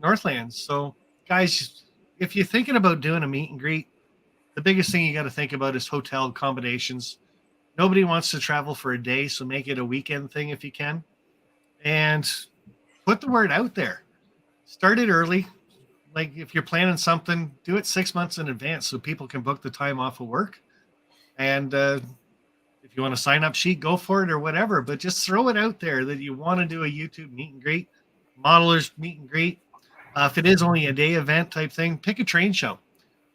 [SPEAKER 1] Northlands. So, guys, if you're thinking about doing a meet and greet, the biggest thing you got to think about is hotel accommodations. Nobody wants to travel for a day, so make it a weekend thing if you can. And put the word out there. Start it early. Like if you're planning something, do it 6 months in advance so people can book the time off of work. And if you want a sign-up sheet, go for it or whatever. But just throw it out there that you want to do a YouTube meet and greet, modelers meet and greet. If it is only a day event type thing, pick a train show.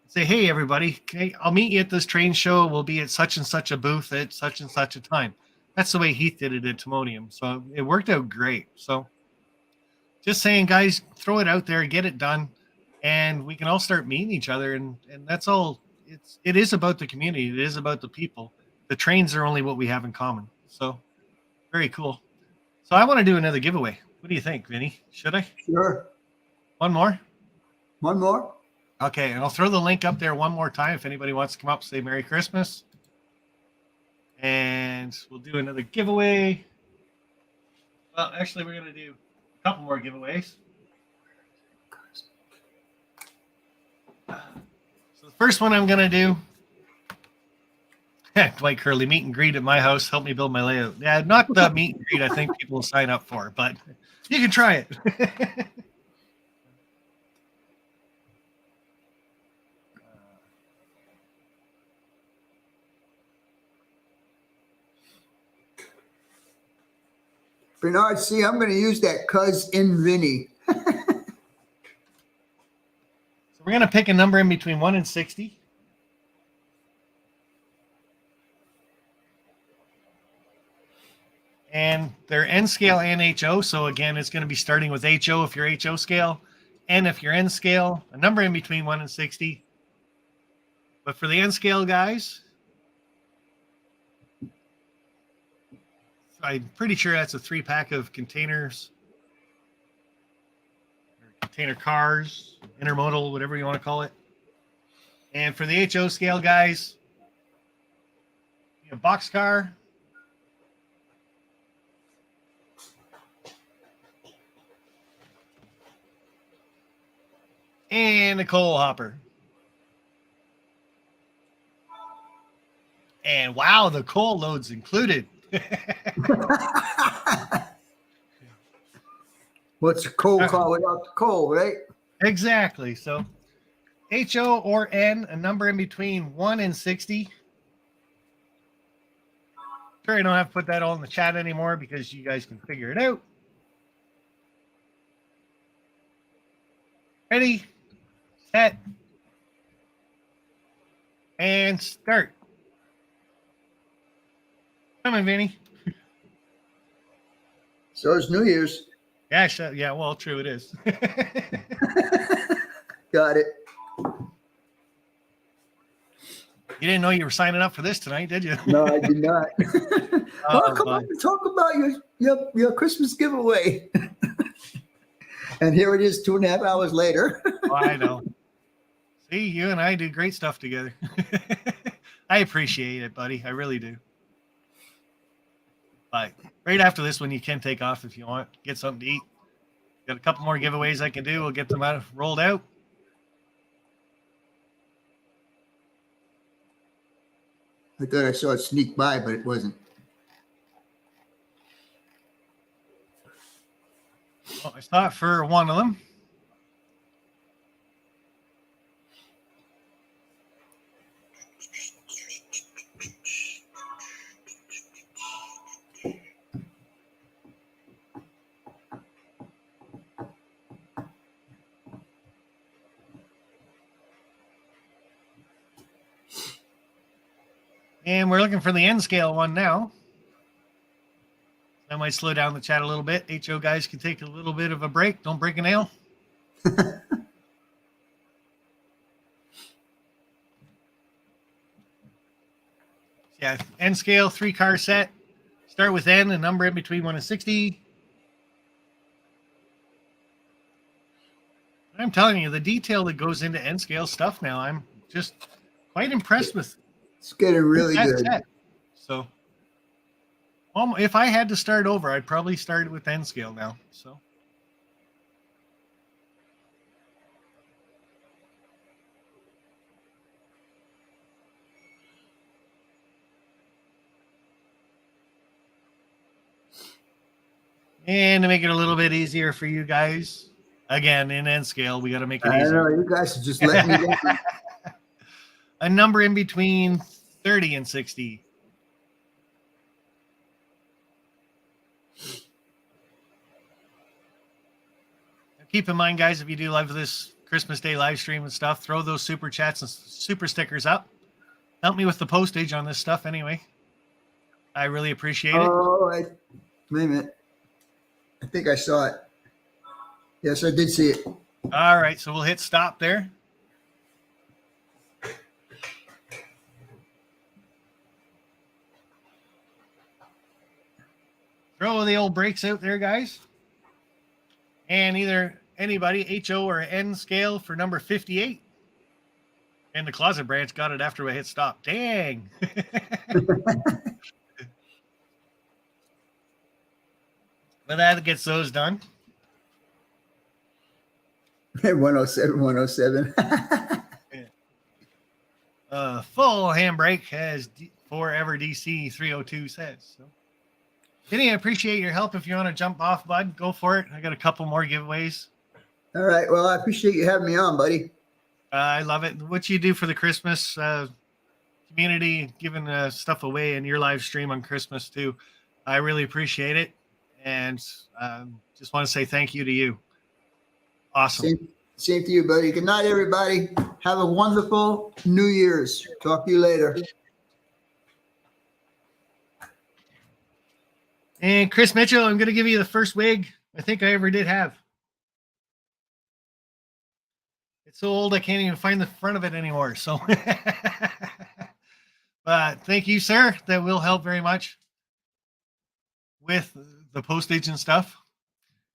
[SPEAKER 1] Say, "Hey, everybody, I'll meet you at this train show. We'll be at such and such a booth at such and such a time." That's the way Heath did it at Timonium. So it worked out great. So just saying, guys, throw it out there, get it done, and we can all start meeting each other. And that's all. It is about the community. It is about the people. The trains are only what we have in common. So very cool. So I want to do another giveaway. What do you think, Vinny? Should I?
[SPEAKER 2] Sure.
[SPEAKER 1] One more?
[SPEAKER 2] One more?
[SPEAKER 1] Okay, and I'll throw the link up there one more time if anybody wants to come up and say Merry Christmas. And we'll do another giveaway. Well, actually, we're going to do a couple more giveaways. So the first one I'm going to do Dwight Curley, meet and greet at my house. Help me build my layout. Yeah, not the meet and greet I think people will sign up for, but you can try it.
[SPEAKER 2] Bernard, see, I'm going to use that cuz in Vinny.
[SPEAKER 1] So we're going to pick a number in between 1 and 60. And they're N scale and HO. So again, it's going to be starting with HO if you're HO scale, N if you're N scale, a number in between 1 and 60. But for the N scale guys, I'm pretty sure that's a 3-pack of containers, or container cars, intermodal, whatever you want to call it. And for the HO scale guys, a boxcar, and a coal hopper. And wow, the coal load's included.
[SPEAKER 2] What's a coal car without the coal, right?
[SPEAKER 1] Exactly. So HO or N, a number in between 1 and 60. Sure, I don't have to put that all in the chat anymore because you guys can figure it out. Ready, set, and start. Come on, Vinny.
[SPEAKER 2] So it's New Year's.
[SPEAKER 1] Yeah, yeah, well, true it is.
[SPEAKER 2] Got it.
[SPEAKER 1] You didn't know you were signing up for this tonight, did you?
[SPEAKER 2] No, I did not. Well, come on and talk about your Christmas giveaway. And here it is 2.5 hours later.
[SPEAKER 1] Oh, I know. See, you and I do great stuff together. I appreciate it, buddy. I really do. But right after this one, you can take off if you want. Get something to eat. Got a couple more giveaways I can do. We'll get them rolled out.
[SPEAKER 2] I thought I saw it sneak by, but it wasn't.
[SPEAKER 1] Well, I saw it for one of them. And we're looking for the N scale one now. I might slow down the chat a little bit. HO guys can take a little bit of a break. Don't break a nail. Yeah, N scale, 3-car set. Start with N, a number in between 1 and 60. I'm telling you, the detail that goes into N scale stuff now, I'm just quite impressed with.
[SPEAKER 2] It's getting really good.
[SPEAKER 1] Set. So, if I had to start over, I'd probably start with N scale now. So, and to make it a little bit easier for you guys, again in N scale, we got to make it easier.
[SPEAKER 2] I know you guys are just letting me down.
[SPEAKER 1] A number in between 30 and 60. Keep in mind, guys, if you do this Christmas Day live stream and stuff, throw those super chats and super stickers up. Help me with the postage on this stuff anyway. I really appreciate it.
[SPEAKER 2] Oh, wait a minute. I think I saw it. Yes, I did see it.
[SPEAKER 1] All right, so we'll hit stop there. Throw the old brakes out there, guys. And either anybody, HO or N scale for number 58. And the Closet Branch got it after we hit stop. Dang. But that gets those done.
[SPEAKER 2] 107, 107.
[SPEAKER 1] Full handbrake has Forever DC 302 says. So, Vinny, I appreciate your help. If you want to jump off, bud, go for it. I got a couple more giveaways.
[SPEAKER 2] All right. Well, I appreciate you having me on, buddy.
[SPEAKER 1] I love it. What you do for the Christmas community, giving stuff away in your live stream on Christmas too. I really appreciate it. And just want to say thank you to you. Awesome.
[SPEAKER 2] Same to you, buddy. Good night, everybody. Have a wonderful New Year's. Talk to you later.
[SPEAKER 1] And Chris Mitchell, I'm going to give you the first wig I think I ever did have. It's so old I can't even find the front of it anymore. So, but thank you, sir. That will help very much with the postage and stuff.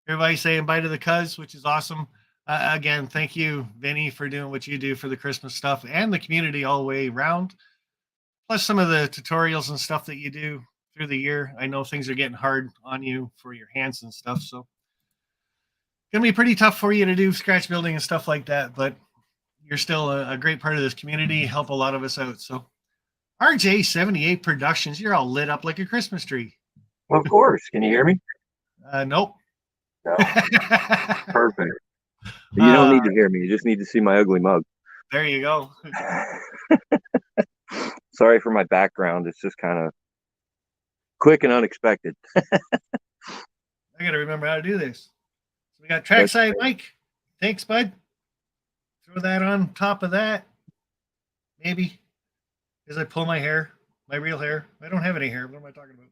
[SPEAKER 1] Everybody saying bye to the cuz, which is awesome. Again, thank you, Vinny, for doing what you do for the Christmas stuff and the community all the way around. Plus some of the tutorials and stuff that you do through the year. I know things are getting hard on you for your hands and stuff, so it's gonna be pretty tough for you to do scratch building and stuff like that, but you're still a great part of this community, help a lot of us out. So RJ78 Productions, you're all lit up like a Christmas tree.
[SPEAKER 16] Of course. Can you hear me?
[SPEAKER 1] Nope.
[SPEAKER 16] No. Perfect. You don't need to hear me. You just need to see my ugly mug.
[SPEAKER 1] There you go.
[SPEAKER 16] Sorry for my background. It's just kind of quick and unexpected.
[SPEAKER 1] I got to remember how to do this. So we got trackside Mike. Thanks, bud. Throw that on top of that. Maybe. As I pull my hair, my real hair. I don't have any hair. What am I talking about?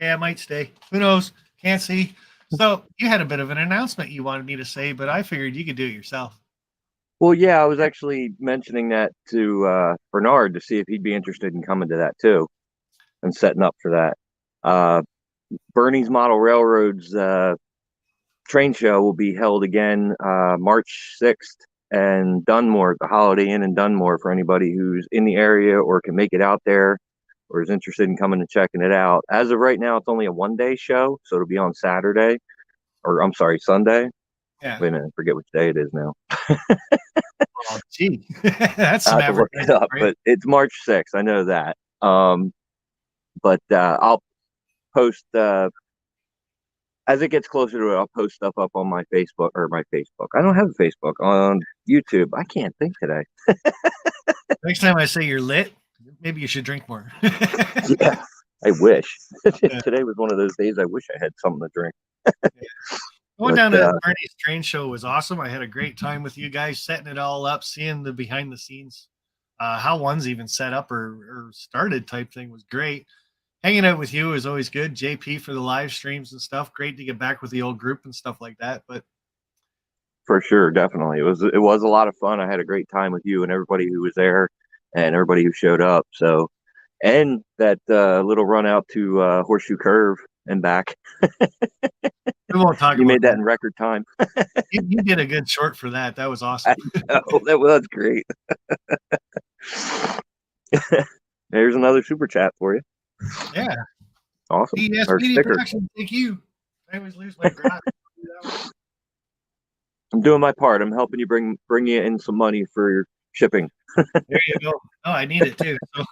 [SPEAKER 1] Yeah, I might stay. Who knows? Can't see. So you had a bit of an announcement you wanted me to say, but I figured you could do it yourself.
[SPEAKER 16] Well, yeah, I was actually mentioning that to Bernard to see if he'd be interested in coming to that too and setting up for that. Bernie's Model Railroad's train show will be held again March 6th and Dunmore, at the Holiday Inn in Dunmore, for anybody who's in the area or can make it out there or is interested in coming and checking it out. As of right now, it's only a one-day show, so it'll be on Saturday, or I'm sorry, Sunday.
[SPEAKER 1] Yeah.
[SPEAKER 16] Wait a minute, I forget which day it is now.
[SPEAKER 1] Oh, gee. That's
[SPEAKER 16] I have to look it up,
[SPEAKER 1] right?
[SPEAKER 16] but it's March 6th. I know that. But I'll post as it gets closer to it. I'll post stuff up on my Facebook. I don't have a Facebook, on YouTube. I can't think today.
[SPEAKER 1] Next time I say you're lit, maybe you should drink more.
[SPEAKER 16] Yeah, I wish. Today was one of those days I wish I had something to drink.
[SPEAKER 1] Going down to Bernie's train show was awesome. I had a great time with you guys setting it all up, seeing the behind the scenes, how one's even set up or started type thing was great. Hanging out with you is always good. JP for the live streams and stuff. Great to get back with the old group and stuff like that. But
[SPEAKER 16] for sure, definitely, it was a lot of fun. I had a great time with you and everybody who was there and everybody who showed up. So, and that little run out to Horseshoe Curve and back.
[SPEAKER 1] We won't talk.
[SPEAKER 16] You made that in record time.
[SPEAKER 1] you did a good short for that. That was awesome.
[SPEAKER 16] That was great. There's another super chat for you.
[SPEAKER 1] Yeah.
[SPEAKER 16] Awesome.
[SPEAKER 1] BS
[SPEAKER 16] Our
[SPEAKER 1] Media
[SPEAKER 16] sticker.
[SPEAKER 1] Production. Thank you. I always lose my breath.
[SPEAKER 16] I'm doing my part. I'm helping you bring you in some money for your shipping.
[SPEAKER 1] There you go. Oh, I need it too. So,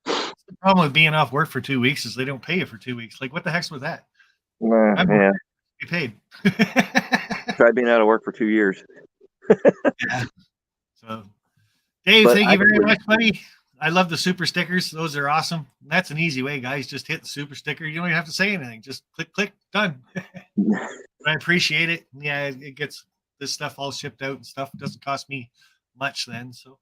[SPEAKER 1] the problem with being off work for 2 weeks is they don't pay you for 2 weeks. Like, what the heck's with that?
[SPEAKER 16] Yeah.
[SPEAKER 1] You paid.
[SPEAKER 16] Try being out of work for 2 years.
[SPEAKER 1] Yeah. So, Dave,
[SPEAKER 16] But
[SPEAKER 1] thank you very
[SPEAKER 16] actually-
[SPEAKER 1] much, buddy. I love the super stickers. Those are awesome. That's an easy way, guys. Just hit the super sticker. You don't even have to say anything. Just click, click, done. But I appreciate it. Yeah, it gets this stuff all shipped out and stuff. It doesn't cost me much then. So,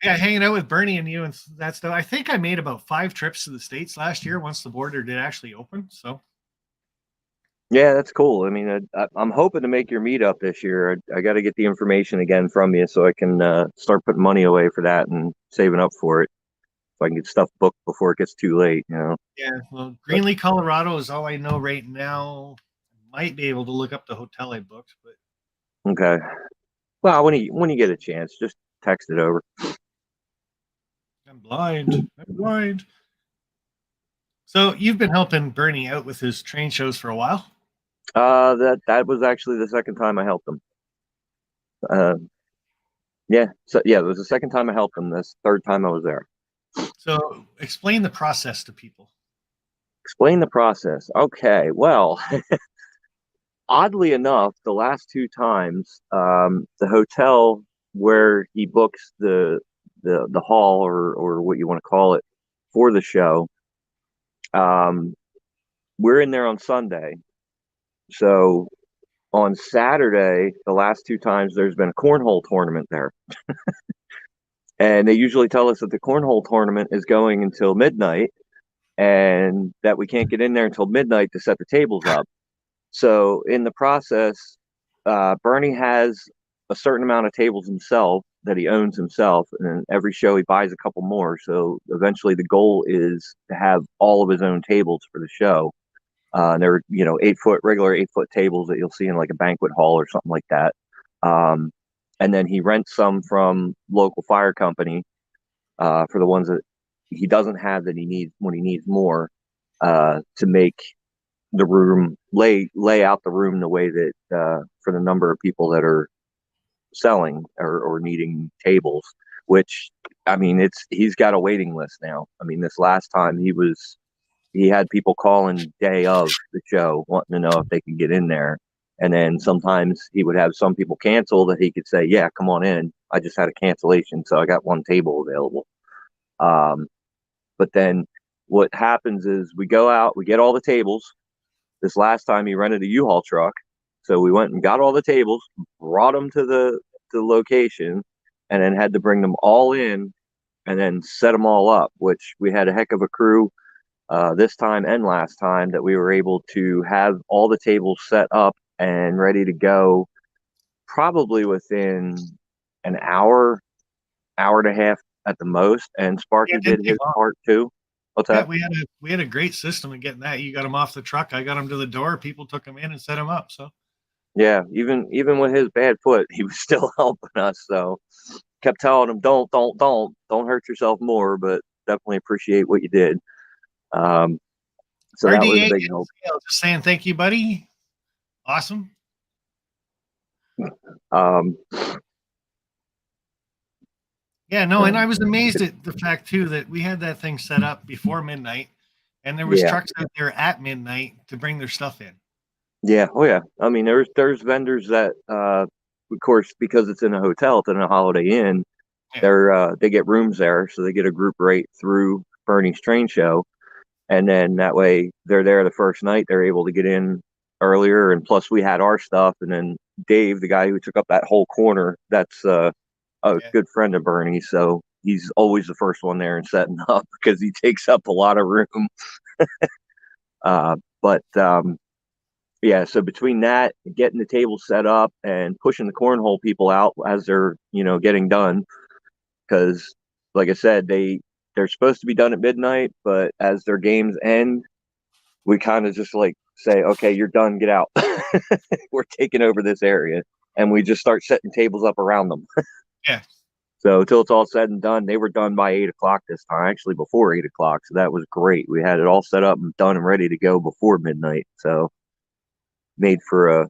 [SPEAKER 1] yeah, hanging out with Bernie and you and that stuff. I think I made about 5 trips to the States last year once the border did actually open. So,
[SPEAKER 16] Yeah, that's cool. I mean, I'm hoping to make your meetup this year. I got to get the information again from you so I can start putting money away for that and saving up for it, so I can get stuff booked before it gets too late. You know.
[SPEAKER 1] yeah, well, Greenlee, Colorado is all I know right now. Might be able to look up the hotel I booked, but
[SPEAKER 16] Okay. Well, when you get a chance, just text it over.
[SPEAKER 1] I'm blind. I'm blind. So you've been helping Bernie out with his train shows for a while.
[SPEAKER 16] That was actually the second time I helped him. Yeah. So yeah, it was the second time I helped him. This third time I was there.
[SPEAKER 1] So explain the process to people.
[SPEAKER 16] Explain the process. Okay. Well, oddly enough, the last two times, the hotel where he books the hall or what you want to call it for the show, we're in there on Sunday. So on Saturday, the last two times, there's been a cornhole tournament there. And they usually tell us that the cornhole tournament is going until midnight and that we can't get in there until midnight to set the tables up. So in the process, Bernie has a certain amount of tables himself that he owns himself, and every show he buys a couple more. So eventually, the goal is to have all of his own tables for the show. They're 8-foot regular 8-foot tables that you'll see in like a banquet hall or something like that. And then he rents some from local fire company for the ones that he doesn't have that he needs when he needs more to make the room lay out the room the way that for the number of people that are selling or needing tables, which I mean he's got a waiting list now. I mean, this last time he had people calling day of the show wanting to know if they could get in there, and then sometimes he would have some people cancel that he could say, yeah, come on in, I just had a cancellation, so I got one table available. But then what happens is we go out, we get all the tables. This last time he rented a U-Haul truck. So we went and got all the tables, brought them to the location, and then had to bring them all in and then set them all up, which we had a heck of a crew this time and last time that we were able to have all the tables set up and ready to go probably within an hour and a half at the most. And Sparky did his part too. What's that?
[SPEAKER 1] We had a great system of getting that. You got them off the truck. I got them to the door. People took them in and set them up. So
[SPEAKER 16] yeah, even with his bad foot, he was still helping us. So kept telling him, don't hurt yourself more, but definitely appreciate what you did. So that was a big help.
[SPEAKER 1] Just saying thank you, buddy. Awesome. Yeah, no, and I was amazed at the fact too that we had that thing set up before midnight, and there was trucks out there at midnight to bring their stuff in.
[SPEAKER 16] Yeah, oh yeah. I mean, there's vendors that, of course, because it's in a hotel, it's in a Holiday Inn. Yeah. They get rooms there, so they get a group rate through Bernie's train show, and then that way they're there the first night. They're able to get in earlier, and plus we had our stuff, and then Dave, the guy who took up that whole corner, that's a good friend of Bernie, so he's always the first one there and setting up because he takes up a lot of room. Yeah, so between that, getting the table set up and pushing the cornhole people out as they're, getting done, because like I said, they're supposed to be done at midnight, but as their games end, we kind of just like say, okay, you're done, get out. We're taking over this area, and we just start setting tables up around them.
[SPEAKER 1] Yeah.
[SPEAKER 16] So until it's all said and done, they were done by 8 o'clock this time, actually before 8 o'clock. So that was great. We had it all set up and done and ready to go before midnight. So made for a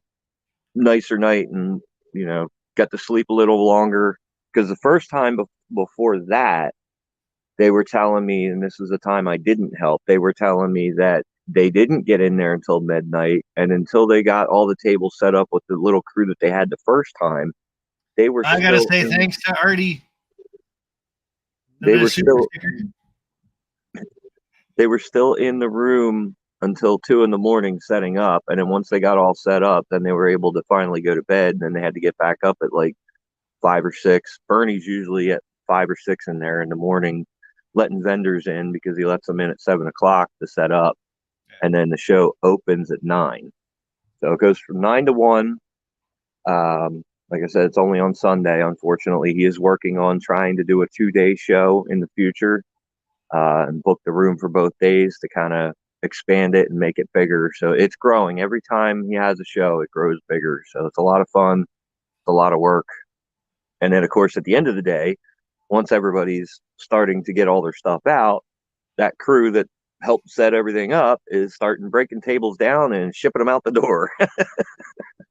[SPEAKER 16] nicer night, and, got to sleep a little longer, because the first time before that, they were telling me, and this was the time I didn't help, they were telling me that they didn't get in there until midnight, and until they got all the tables set up with the little crew that they had the first time, they were.
[SPEAKER 1] I gotta say thanks to Artie.
[SPEAKER 16] They were still in the room until 2 a.m. setting up, and then once they got all set up, then they were able to finally go to bed, and then they had to get back up at like 5 or 6. Bernie's usually at 5 or 6 in there in the morning, letting vendors in because he lets them in at 7 o'clock to set up, and then the show opens at 9. So it goes from 9 to 1. Like I said, it's only on Sunday. Unfortunately, he is working on trying to do a 2-day show in the future, and book the room for both days to kind of expand it and make it bigger. So it's growing. Every time he has a show, it grows bigger. So it's a lot of fun. It's a lot of work. And then, of course, at the end of the day, once everybody's starting to get all their stuff out, that crew that helped set everything up is starting breaking tables down and shipping them out the door.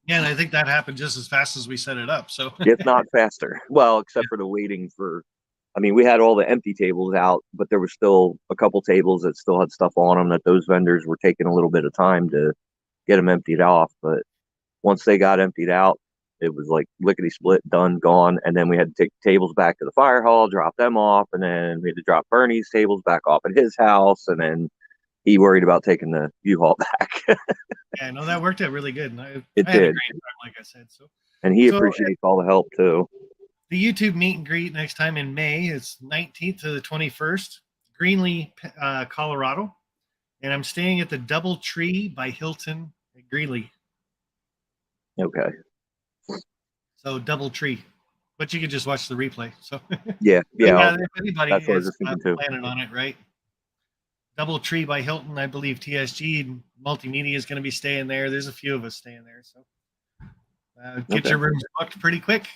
[SPEAKER 1] Yeah, and I think that happened just as fast as we set it up. So
[SPEAKER 16] if not faster. Well, except for the waiting for. I mean, we had all the empty tables out, but there was still a couple tables that still had stuff on them that those vendors were taking a little bit of time to get them emptied off. But once they got emptied out, it was like lickety split, done, gone. And then we had to take tables back to the fire hall, drop them off, and then we had to drop Bernie's tables back off at his house, and then he worried about taking the U-Haul back.
[SPEAKER 1] yeah, no, that worked out really good. And
[SPEAKER 16] It
[SPEAKER 1] I had a
[SPEAKER 16] did.
[SPEAKER 1] great time, like I said. So
[SPEAKER 16] And he
[SPEAKER 1] So,
[SPEAKER 16] appreciates all the help too.
[SPEAKER 1] the YouTube meet and greet next time in May is 19th to the 21st, Greenlee, Colorado. And I'm staying at the Double Tree by Hilton at Greenlee.
[SPEAKER 16] Okay.
[SPEAKER 1] So Double Tree. But you can just watch the replay. So
[SPEAKER 16] Yeah.
[SPEAKER 1] But
[SPEAKER 16] Yeah.
[SPEAKER 1] if anybody
[SPEAKER 16] That's what I was
[SPEAKER 1] is
[SPEAKER 16] just thinking too.
[SPEAKER 1] planning on it, right? Double Tree by Hilton, I believe TSG Multimedia is going to be staying there. There's a few of us staying there, so get
[SPEAKER 16] Okay.
[SPEAKER 1] your rooms booked pretty quick,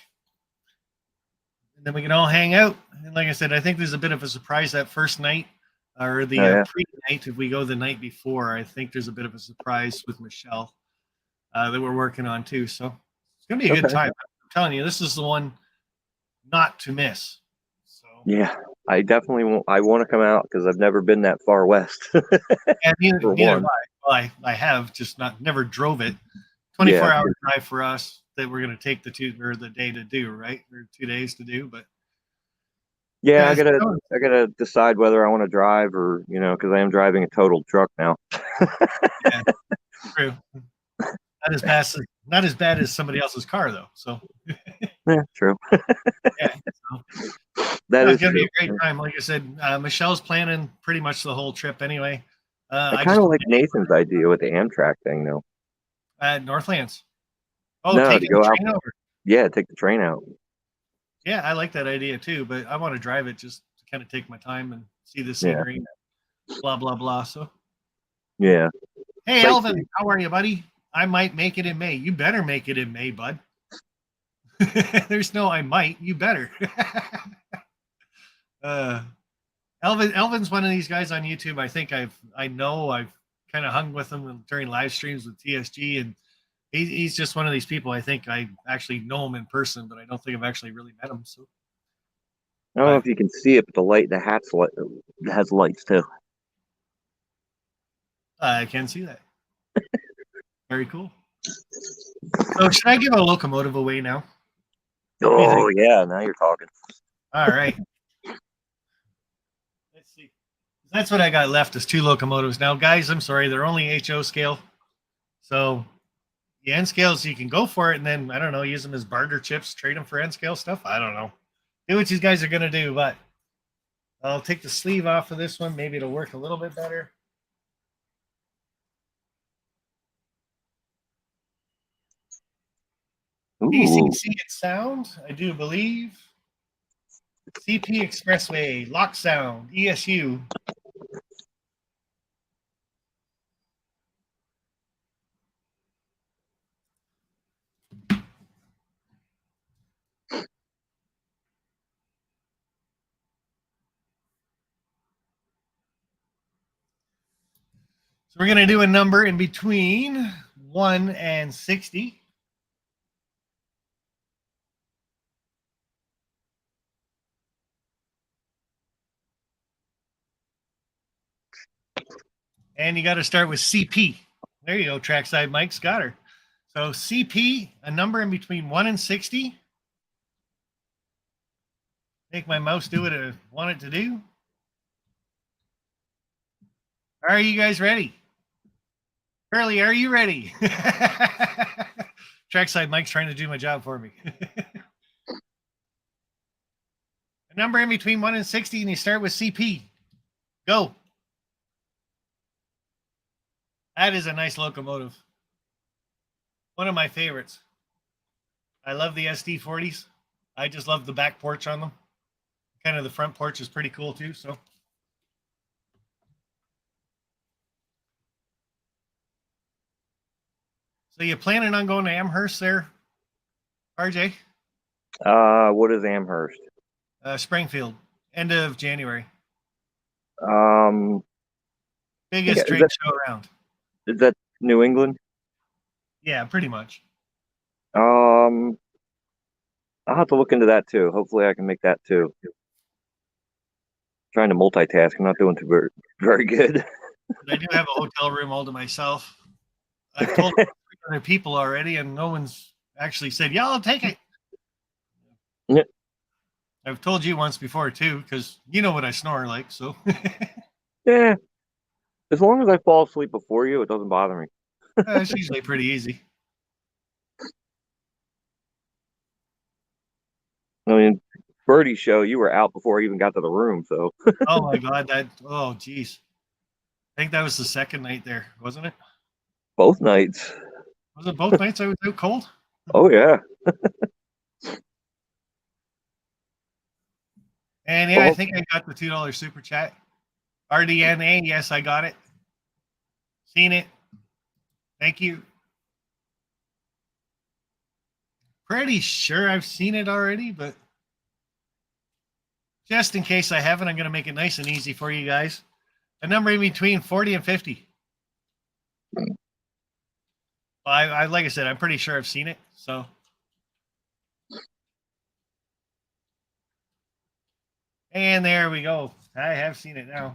[SPEAKER 1] and then we can all hang out. And like I said, I think there's a bit of a surprise that first night, or the
[SPEAKER 16] Oh, yeah.
[SPEAKER 1] pre-night. If we go the night before, I think there's a bit of a surprise with Michelle that we're working on too. So it's going to be a good
[SPEAKER 16] Okay.
[SPEAKER 1] time. I'm telling you, this is the one not to miss.
[SPEAKER 16] Yeah. I definitely want. I want to come out because I've never been that far west.
[SPEAKER 1] And neither
[SPEAKER 16] For
[SPEAKER 1] have
[SPEAKER 16] one.
[SPEAKER 1] I. Well, I have just never drove it. 24
[SPEAKER 16] Yeah.
[SPEAKER 1] hour drive for us that we're going to take the day to do, right? Or 2 days to do, but
[SPEAKER 16] Yeah,
[SPEAKER 1] it's fun.
[SPEAKER 16] I gotta decide whether I want to drive or because I am driving a totaled truck now.
[SPEAKER 1] Yeah, true. Not as bad as somebody else's car though. So
[SPEAKER 16] Yeah, true.
[SPEAKER 1] yeah, so,
[SPEAKER 16] That
[SPEAKER 1] no,
[SPEAKER 16] is
[SPEAKER 1] it's gonna be
[SPEAKER 16] true.
[SPEAKER 1] a great time. Like I said, Michelle's planning pretty much the whole trip anyway.
[SPEAKER 16] I kind of like Nathan's idea with the Amtrak thing, though.
[SPEAKER 1] Northlands. Oh,
[SPEAKER 16] No, to
[SPEAKER 1] taking
[SPEAKER 16] go
[SPEAKER 1] the
[SPEAKER 16] out.
[SPEAKER 1] train over.
[SPEAKER 16] Yeah, take the train out.
[SPEAKER 1] Yeah, I like that idea too, but I want to drive it just to kind of take my time and see the
[SPEAKER 16] Yeah.
[SPEAKER 1] scenery. Blah blah blah. So
[SPEAKER 16] Yeah.
[SPEAKER 1] hey,
[SPEAKER 16] Sightsee.
[SPEAKER 1] Elvin, how are you, buddy? I might make it in May. You better make it in May, bud. There's no I might. You better. Elvin's one of these guys on YouTube. I think I've kind of hung with him during live streams with TSG, and he's just one of these people. I think I actually know him in person, but I don't think I've actually really met him. So
[SPEAKER 16] I don't know if you can see it, but the hat's has lights too.
[SPEAKER 1] I can see that. Very cool. So should I give a locomotive away now? What do you
[SPEAKER 16] Oh
[SPEAKER 1] think?
[SPEAKER 16] yeah, now you're talking.
[SPEAKER 1] All right. Let's see. That's what I got left is 2 locomotives. Now, guys, I'm sorry, they're only HO scale. So the N scales, you can go for it and then, I don't know, use them as barter chips, trade them for N scale stuff. I don't know. Do what you guys are going to do, but I'll take the sleeve off of this one. Maybe it'll work a little bit better.
[SPEAKER 16] Ooh.
[SPEAKER 1] DCC and sound, I do believe. CP Expressway, Lock Sound, ESU. So we're going to do a number in between 1 and 60. And you got to start with CP. There you go, trackside Mike's got her. So CP, a number in between 1 and 60. Make my mouse do what I want it to do. Are you guys ready? Curly, are you ready? Trackside Mike's trying to do my job for me. A number in between 1 and 60, and you start with CP. Go. That is a nice locomotive. One of my favorites. I love the SD40s. I just love the back porch on them. Kind of the front porch is pretty cool too. So you planning on going to Amherst there, RJ?
[SPEAKER 16] What is Amherst?
[SPEAKER 1] Springfield, end of January.
[SPEAKER 16] Is
[SPEAKER 1] Biggest trade show around.
[SPEAKER 16] that New England?
[SPEAKER 1] Yeah, pretty much.
[SPEAKER 16] I'll have to look into that too. Hopefully, I can make that too. Trying to multitask. I'm not doing too very good.
[SPEAKER 1] I do have a hotel room all to myself. I've told other people already, and no one's actually said, "Yeah, I'll take it."
[SPEAKER 16] Yeah.
[SPEAKER 1] I've told you once before too, because you know what I snore like. So
[SPEAKER 16] Yeah. As long as I fall asleep before you, it doesn't bother me.
[SPEAKER 1] it's usually pretty easy.
[SPEAKER 16] I mean, Birdie's show, you were out before I even got to the room, so.
[SPEAKER 1] Oh my God, oh geez. I think that was the second night there, wasn't it?
[SPEAKER 16] Both nights.
[SPEAKER 1] Was it both nights I was out cold?
[SPEAKER 16] Oh, yeah.
[SPEAKER 1] And yeah, I think I got the $2 super chat. RDNA, yes, I got it. Seen it. Thank you. Pretty sure I've seen it already, but just in case I haven't, I'm going to make it nice and easy for you guys. A number in between 40 and 50. I like I said, I'm pretty sure I've seen it. So and there we go. I have seen it now.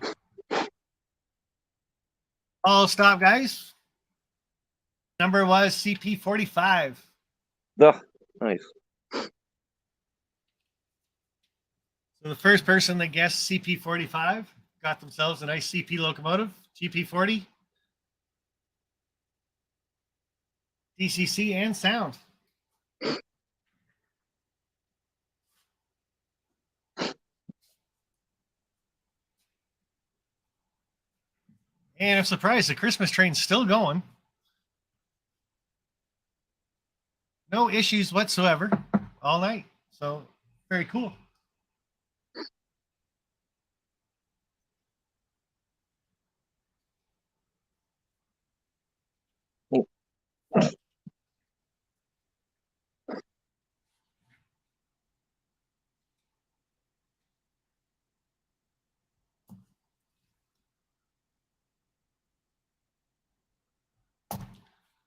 [SPEAKER 1] All stop, guys. Number was CP45.
[SPEAKER 16] Ugh, nice.
[SPEAKER 1] So the first person that guessed CP45 got themselves a nice CP locomotive, GP40, DCC, and sound. And I'm surprised the Christmas train's still going. No issues whatsoever all night. So very cool.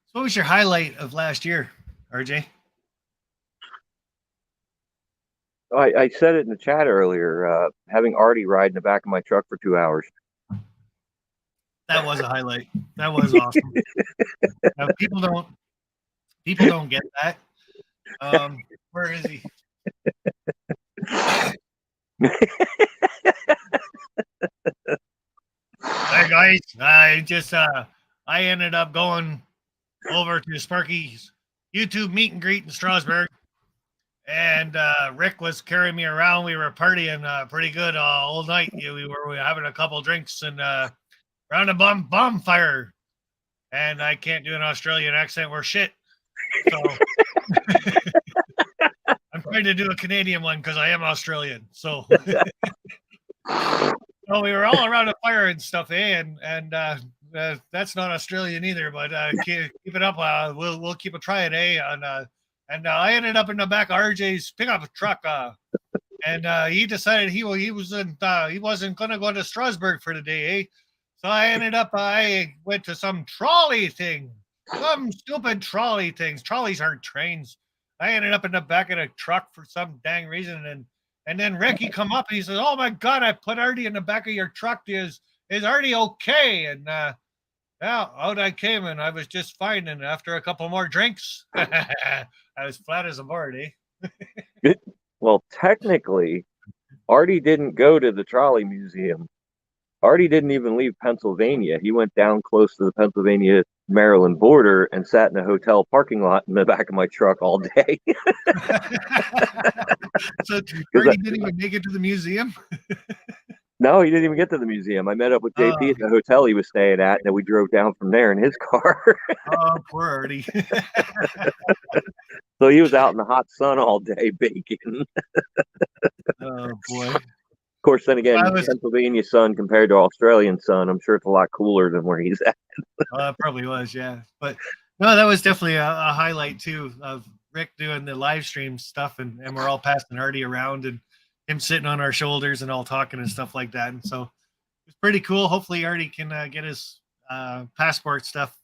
[SPEAKER 1] So what was your highlight of last year, RJ?
[SPEAKER 16] I said it in the chat earlier, having Artie ride in the back of my truck for 2 hours.
[SPEAKER 1] That was a highlight. That was awesome. Now, people don't get that. Where is he? Hey guys, I ended up going over to Sparky's YouTube meet and greet in Strasbourg, and Rick was carrying me around. We were partying pretty good all night. We were having a couple drinks and around a bonfire. And I can't do an Australian accent. We're shit. So I'm trying to do a Canadian one because I am Australian. So well, we were all around a fire and stuff, eh? And that's not Australian either. But keep it up. We'll keep a try it, eh? And I ended up in the back of RJ's pickup truck. And he decided he wasn't going to go to Strasbourg for the day, eh? So I went to some trolley thing, some stupid trolley things. Trolleys aren't trains. I ended up in the back of the truck for some dang reason. And then Ricky come up and he says, "Oh my God, I put Artie in the back of your truck. Is Artie okay?" And yeah, out I came and I was just fine. And after a couple more drinks, I was flat as a board, eh?
[SPEAKER 16] Well, technically, Artie didn't go to the trolley museum. Artie didn't even leave Pennsylvania. He went down close to the Pennsylvania-Maryland border and sat in a hotel parking lot in the back of my truck all day.
[SPEAKER 1] So Artie didn't even make it to the museum?
[SPEAKER 16] No, he didn't even get to the museum. I met up with JP at the hotel he was staying at, and then we drove down from there in his car.
[SPEAKER 1] Oh, poor Artie.
[SPEAKER 16] So he was out in the hot sun all day baking.
[SPEAKER 1] Oh, boy.
[SPEAKER 16] Of course, then again, Pennsylvania sun compared to Australian sun, I'm sure it's a lot cooler than where he's at.
[SPEAKER 1] It probably was, yeah. But no, that was definitely a highlight too of Rick doing the live stream stuff, and we're all passing Artie around and him sitting on our shoulders and all talking and stuff like that. And so it's pretty cool. Hopefully Artie can get his passport stuff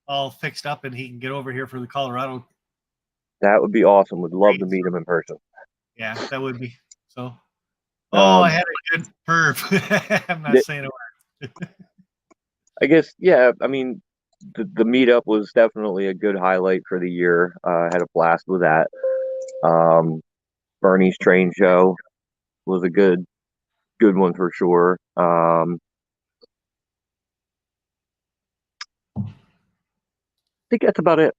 [SPEAKER 1] all fixed up and he can get over here for the Colorado
[SPEAKER 16] That would be awesome. Would love to meet him in person.
[SPEAKER 1] Yeah, that would be. So, I had a good perv. I'm not saying a word.
[SPEAKER 16] I guess, yeah. I mean, the meetup was definitely a good highlight for the year. I had a blast with that. Bernie's train show was a good one for sure. I think that's about it.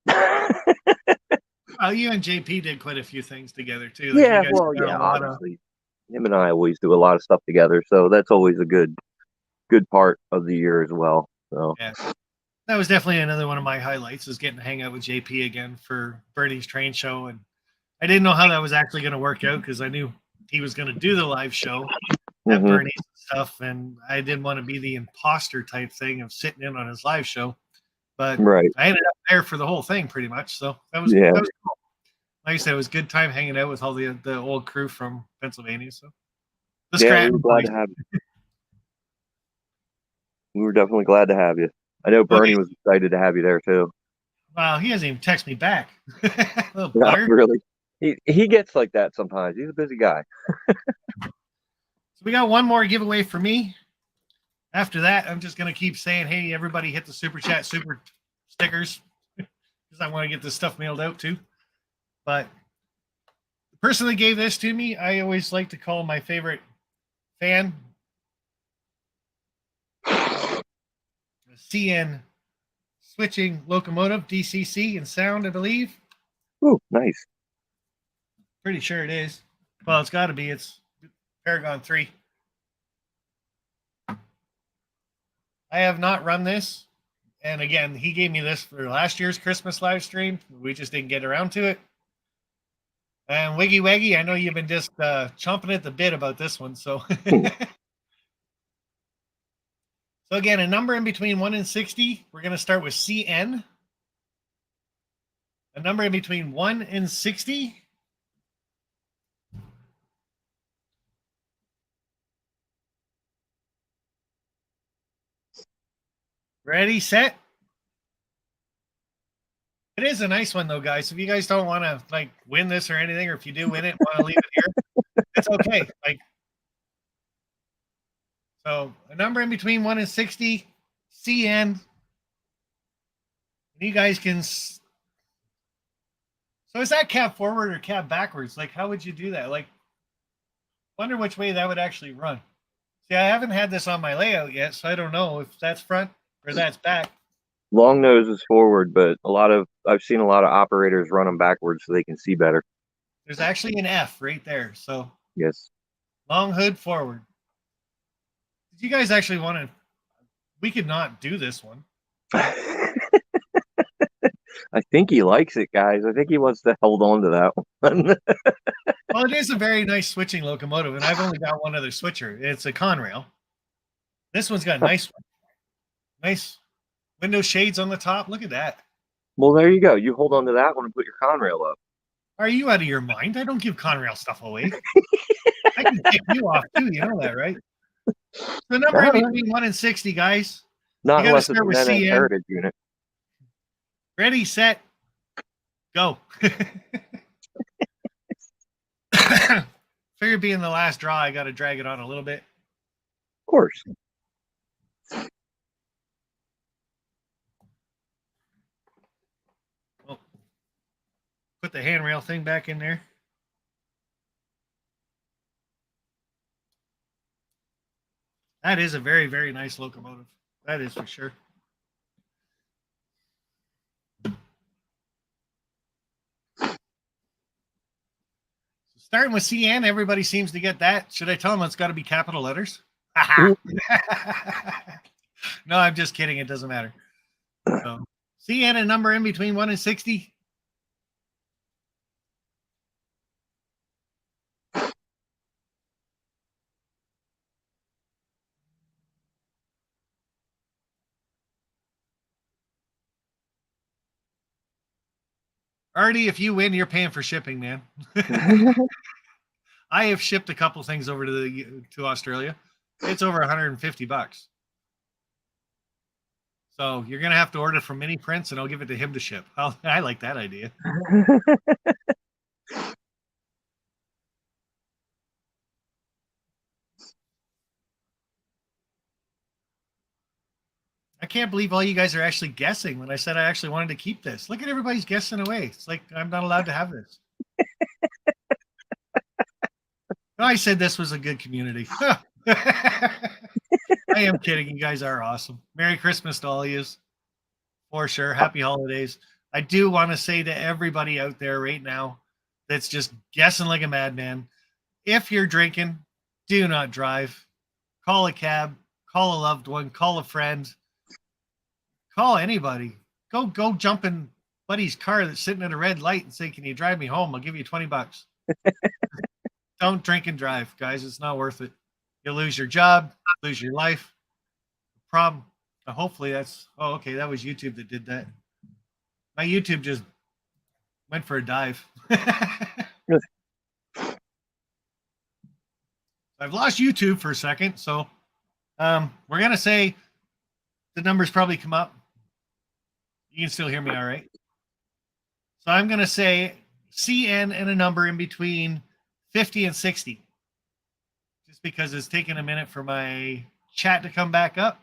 [SPEAKER 1] You and JP did quite a few things together too. Like,
[SPEAKER 16] Yeah,
[SPEAKER 1] you guys
[SPEAKER 16] well,
[SPEAKER 1] got
[SPEAKER 16] yeah,
[SPEAKER 1] a lot of-
[SPEAKER 16] obviously. Him and I always do a lot of stuff together, so that's always a good part of the year as well. So
[SPEAKER 1] yeah, that was definitely another one of my highlights, is getting to hang out with JP again for Bernie's train show. And I didn't know how that was actually going to work out, because I knew he was going to do the live show at Bernie's and stuff, and I didn't want to be the imposter type thing of sitting in on his live show. But
[SPEAKER 16] right.
[SPEAKER 1] I ended up there for the whole thing pretty much. So that was
[SPEAKER 16] Yeah.
[SPEAKER 1] That was cool. Like I said, it was a good time hanging out with all the old crew from Pennsylvania. So the
[SPEAKER 16] Yeah, we
[SPEAKER 1] Scranton
[SPEAKER 16] were glad
[SPEAKER 1] boys.
[SPEAKER 16] to have you. We were definitely glad to have you. I know Bernie was excited to have you there too.
[SPEAKER 1] Wow, he hasn't even texted me back. Little
[SPEAKER 16] Not
[SPEAKER 1] bugger.
[SPEAKER 16] really. He gets like that sometimes. He's a busy guy.
[SPEAKER 1] So we got one more giveaway for me. After that, I'm just going to keep saying, hey, everybody hit the super chat, super stickers, because I want to get this stuff mailed out too. But the person that gave this to me, I always like to call my favorite fan. CN switching locomotive, DCC and sound, I believe.
[SPEAKER 16] Ooh, nice.
[SPEAKER 1] Pretty sure it is. Well, it's got to be. It's Paragon 3. I have not run this. And again, he gave me this for last year's Christmas live stream. We just didn't get around to it. And Wiggy Waggy, I know you've been just chomping at the bit about this one. So, so again, a number in between 1 and 60. We're going to start with CN. A number in between 1 and 60. Ready, set. It is a nice one though, guys. If you guys don't want to like win this or anything, or if you do win it, want to leave it here, it's okay. Like, so a number in between 1 and 60, CN. And you guys can. So is that cab forward or cab backwards? Like, how would you do that? Like, wonder which way that would actually run. See, I haven't had this on my layout yet, so I don't know if that's front or that's back.
[SPEAKER 16] Long nose is forward, but I've seen a lot of operators run them backwards so they can see better.
[SPEAKER 1] There's actually an F right there. So
[SPEAKER 16] Yes.
[SPEAKER 1] long hood forward. Did you guys actually want to? We could not do this one.
[SPEAKER 16] I think he likes it, guys. I think he wants to hold on to that one.
[SPEAKER 1] Well, it is a very nice switching locomotive, and I've only got one other switcher. It's a Conrail. This one's got a nice one. Nice window shades on the top. Look at that.
[SPEAKER 16] Well, there you go. You hold on to that one and put your Conrail up.
[SPEAKER 1] Are you out of your mind? I don't give Conrail stuff away. I can kick you off too. You know that, right? The number in between 1 and 60, guys.
[SPEAKER 16] Not
[SPEAKER 1] You gotta
[SPEAKER 16] unless it's
[SPEAKER 1] start
[SPEAKER 16] an
[SPEAKER 1] with
[SPEAKER 16] NN
[SPEAKER 1] CN.
[SPEAKER 16] Heritage unit.
[SPEAKER 1] Ready, set, go. Figure being the last draw, I got to drag it on a little bit.
[SPEAKER 16] Of course.
[SPEAKER 1] Oh, put the handrail thing back in there. That is a very, very nice locomotive. That is for sure. Starting with CN, everybody seems to get that. Should I tell them it's got to be capital letters? No, I'm just kidding. It doesn't matter. So, CN, a number in between 1 and 60. Artie, if you win, you're paying for shipping, man. I have shipped a couple things over to Australia. It's over $150. So you're gonna have to order from Mini Prince, and I'll give it to him to ship. I like that idea. I can't believe all you guys are actually guessing when I said I actually wanted to keep this. Look at everybody's guessing away. It's like I'm not allowed to have this. I said this was a good community. I am kidding. You guys are awesome. Merry Christmas to all of you. For sure. Happy holidays. I do want to say to everybody out there right now that's just guessing like a madman, if you're drinking, do not drive. Call a cab, call a loved one, call a friend, call anybody. Go jump in buddy's car that's sitting at a red light and say, "Can you drive me home? I'll give you $20." Don't drink and drive, guys. It's not worth it. You'll lose your job, lose your life. Problem. Hopefully that's. Oh, okay. That was YouTube that did that. My YouTube just went for a dive. I've lost YouTube for a second, so we're gonna say the numbers probably come up. You can still hear me, all right? So I'm gonna say CN and a number in between 50 and 60, just because it's taking a minute for my chat to come back up.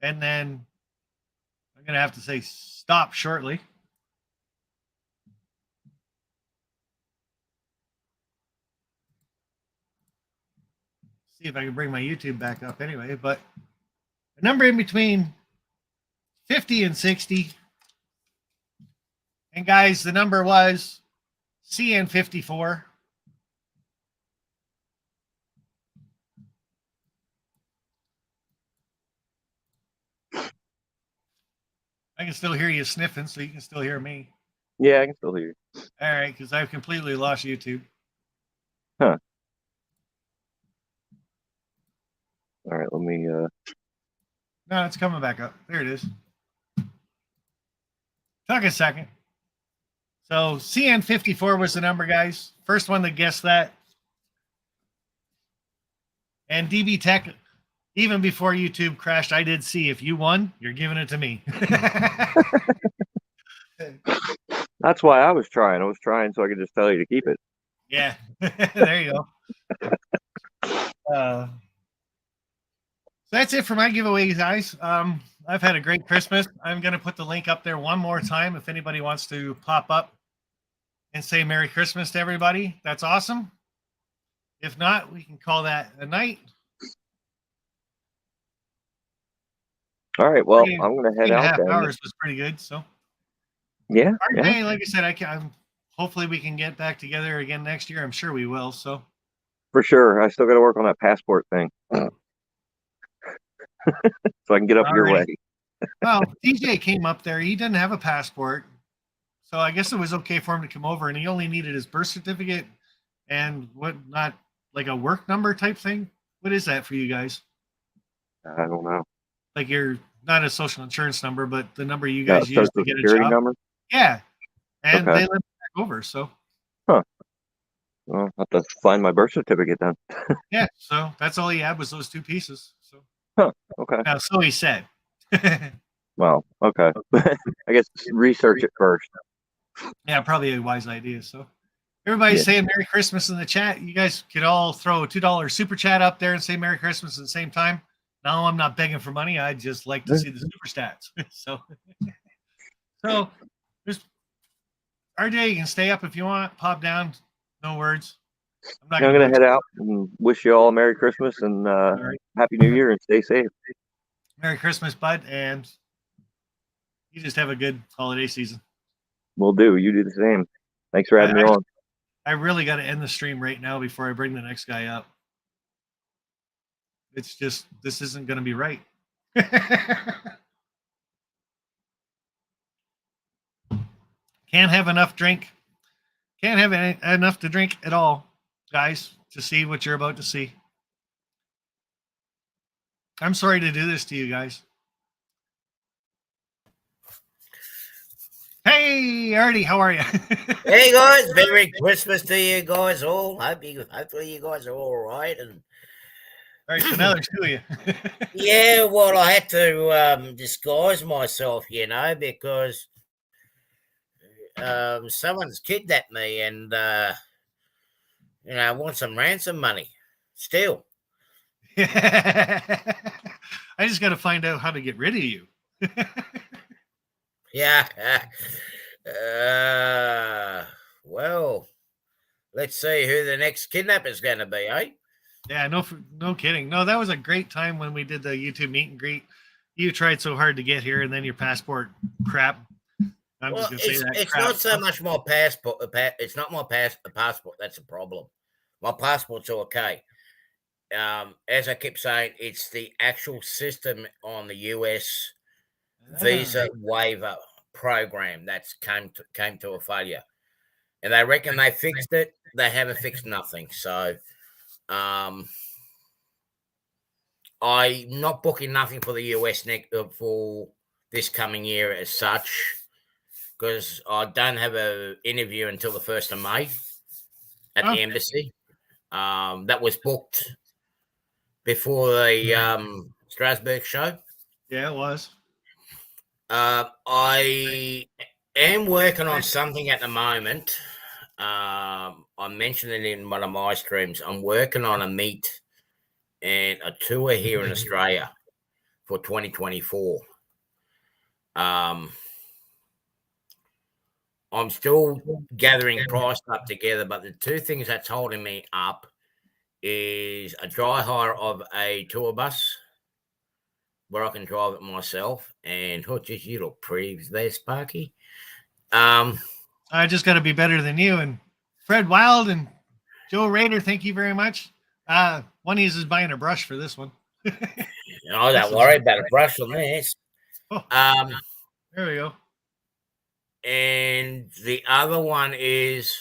[SPEAKER 1] And then I'm going to have to say stop shortly. See if I can bring my YouTube back up anyway. But a number in between 50 and 60. And guys, the number was CN54. I can still hear you sniffing, so you can still hear me.
[SPEAKER 16] Yeah, I can still hear you.
[SPEAKER 1] All right, because I've completely lost YouTube.
[SPEAKER 16] Huh. All right, let me.
[SPEAKER 1] No, it's coming back up. There it is. Took a second. So CN54 was the number, guys. First one that guessed that. And DB Tech, even before YouTube crashed, I did see if you won, you're giving it to me.
[SPEAKER 16] That's why I was trying. I was trying so I could just tell you to keep it.
[SPEAKER 1] Yeah, there you go. So that's it for my giveaway, guys. I've had a great Christmas. I'm going to put the link up there one more time if anybody wants to pop up and say Merry Christmas to everybody. That's awesome. If not, we can call that a night.
[SPEAKER 16] All right. Well, I'm going to head out.
[SPEAKER 1] 3.5 hours was pretty good. So
[SPEAKER 16] yeah,
[SPEAKER 1] RJ, like I said, I'm hopefully we can get back together again next year. I'm sure we will. So
[SPEAKER 16] for sure. I still got to work on that passport thing. So I can get up your way.
[SPEAKER 1] Well, DJ came up there. He didn't have a passport. So I guess it was okay for him to come over, and he only needed his birth certificate and not like a work number type thing. What is that for you guys?
[SPEAKER 16] I don't know.
[SPEAKER 1] Like you're not a social insurance number, but the number you guys use to
[SPEAKER 16] Social
[SPEAKER 1] get a
[SPEAKER 16] Security
[SPEAKER 1] job.
[SPEAKER 16] number?
[SPEAKER 1] Yeah. And
[SPEAKER 16] Okay.
[SPEAKER 1] they let me back over. So
[SPEAKER 16] Huh. Well, I'll have to find my birth certificate then.
[SPEAKER 1] yeah, so that's all he had was those two pieces. So
[SPEAKER 16] Okay.
[SPEAKER 1] so he said.
[SPEAKER 16] Well, okay. I guess research it first.
[SPEAKER 1] Yeah, probably a wise idea. So everybody's saying Merry Christmas in the chat. You guys could all throw a $2 super chat up there and say Merry Christmas at the same time. No, I'm not begging for money. I'd just like to see the super stats. so just RJ, you can stay up if you want. Pop down. No words.
[SPEAKER 16] I'm going to head out and wish you all a Merry Christmas and Happy New Year and stay safe.
[SPEAKER 1] Merry Christmas, bud, and you just have a good holiday season.
[SPEAKER 16] Will do. You do the same. Thanks for having me on.
[SPEAKER 1] I really got to end the stream right now before I bring the next guy up. It's just, this isn't going to be right. Can't have enough drink. Can't have enough to drink at all, guys, to see what you're about to see. I'm sorry to do this to you guys. Hey, Artie, how are you?
[SPEAKER 17] Hey guys, Merry Christmas to you guys all. Hopefully you guys are all right. And
[SPEAKER 1] All right, so now there's two of you.
[SPEAKER 17] Yeah, well, I had to disguise myself, because someone's kidnapped me and, I want some ransom money still.
[SPEAKER 1] I just got to find out how to get rid of you.
[SPEAKER 17] Yeah. Well, let's see who the next kidnapper's going to be, eh?
[SPEAKER 1] Yeah, no kidding. No, that was a great time when we did the YouTube meet and greet. You tried so hard to get here, and then your passport crap. I'm
[SPEAKER 17] Well,
[SPEAKER 1] just gonna say that.
[SPEAKER 17] it's
[SPEAKER 1] crap.
[SPEAKER 17] not so much my passport. It's not my passport. That's a problem. My passport's okay. As I keep saying, it's the actual system on the US visa waiver program that's came to a failure, and they reckon they fixed it. They haven't fixed nothing. So, I'm not booking nothing for the US for this coming year as such, because I don't have an interview until the 1st of May at the embassy. That was booked before the Strasbourg show.
[SPEAKER 1] Yeah, it was.
[SPEAKER 17] I am working on something at the moment. I mentioned it in one of my streams. I'm working on a meet and a tour here in Australia for 2024. I'm still gathering price up together, but the two things that's holding me up is a dry hire of a tour bus where I can drive it myself. And geez, you look pretty there, Sparky.
[SPEAKER 1] I just got to be better than you. And Fred Wild and Joe Rader, thank you very much. One of you is buying a brush for this one.
[SPEAKER 17] No, don't worry about a brush on this.
[SPEAKER 1] There we go.
[SPEAKER 17] And the other one is,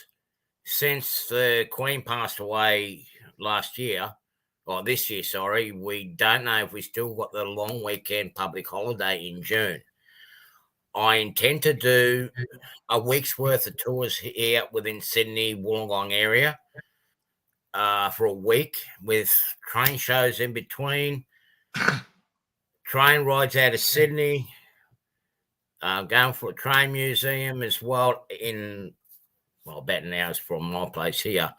[SPEAKER 17] since the Queen passed away last year, or this year, sorry, we don't know if we still got the long weekend public holiday in June. I intend to do a week's worth of tours here within Sydney, Wollongong area for a week with train shows in between, train rides out of Sydney, going for a train museum as well about an hour's from my place here.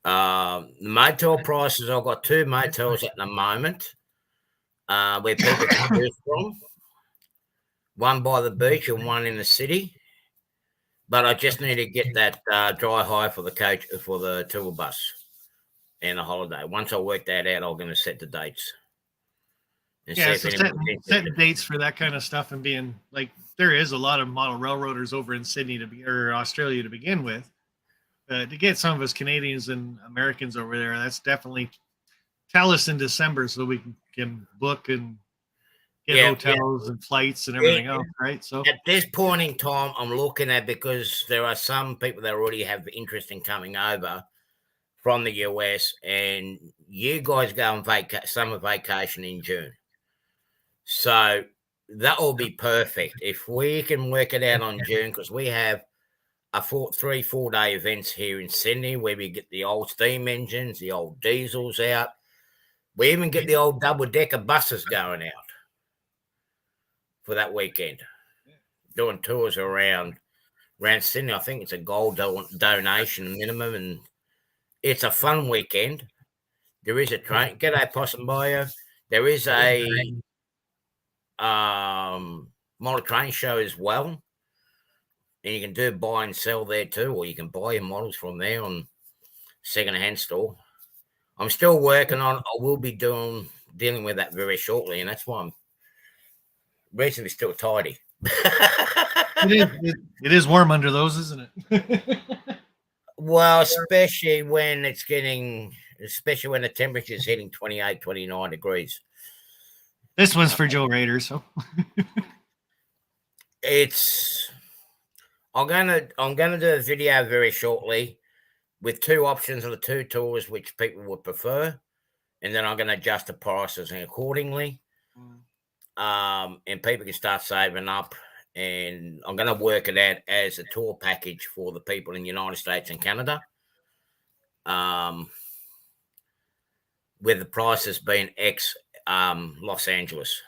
[SPEAKER 17] The motel prices, I've got 2 motels at the moment where people can choose from. One by the beach and one in the city. But I just need to get that dry hire for the coach, for the tour bus and the holiday. Once I work that out, I'm going to set the dates. And
[SPEAKER 1] Yeah,
[SPEAKER 17] see
[SPEAKER 1] so
[SPEAKER 17] if anybody
[SPEAKER 1] setting dates for that kind of stuff and being like, there is a lot of model railroaders over in Sydney or Australia to begin with. To get some of us Canadians and Americans over there, that's definitely tell us in December so we can book and get hotels and flights and everything else, right? So
[SPEAKER 17] at this point in time, I'm looking at, because there are some people that already have interest in coming over from the US, and you guys go on summer vacation in June. So that will be perfect if we can work it out on June, because we have a 3-4 day events here in Sydney where we get the old steam engines, the old diesels out. We even get the old double-decker buses going out for that weekend, doing tours around Sydney. I think it's a gold donation minimum, and it's a fun weekend. There is a train. G'day, Possum Bio. There is a model train show as well, and you can do buy and sell there too, or you can buy your models from there on second-hand store. I'm still working on. I will be dealing with that very shortly, and that's why I'm reasonably still tidy.
[SPEAKER 1] it is warm under those, isn't it?
[SPEAKER 17] Well, especially when the temperature is hitting 28, 29 degrees.
[SPEAKER 1] This one's for Joe Rader, so
[SPEAKER 17] I'm gonna do a video very shortly with 2 options of the 2 tours which people would prefer, and then I'm gonna adjust the prices accordingly. And people can start saving up, and I'm going to work it out as a tour package for the people in the United States and Canada. with the prices being ex Los Angeles.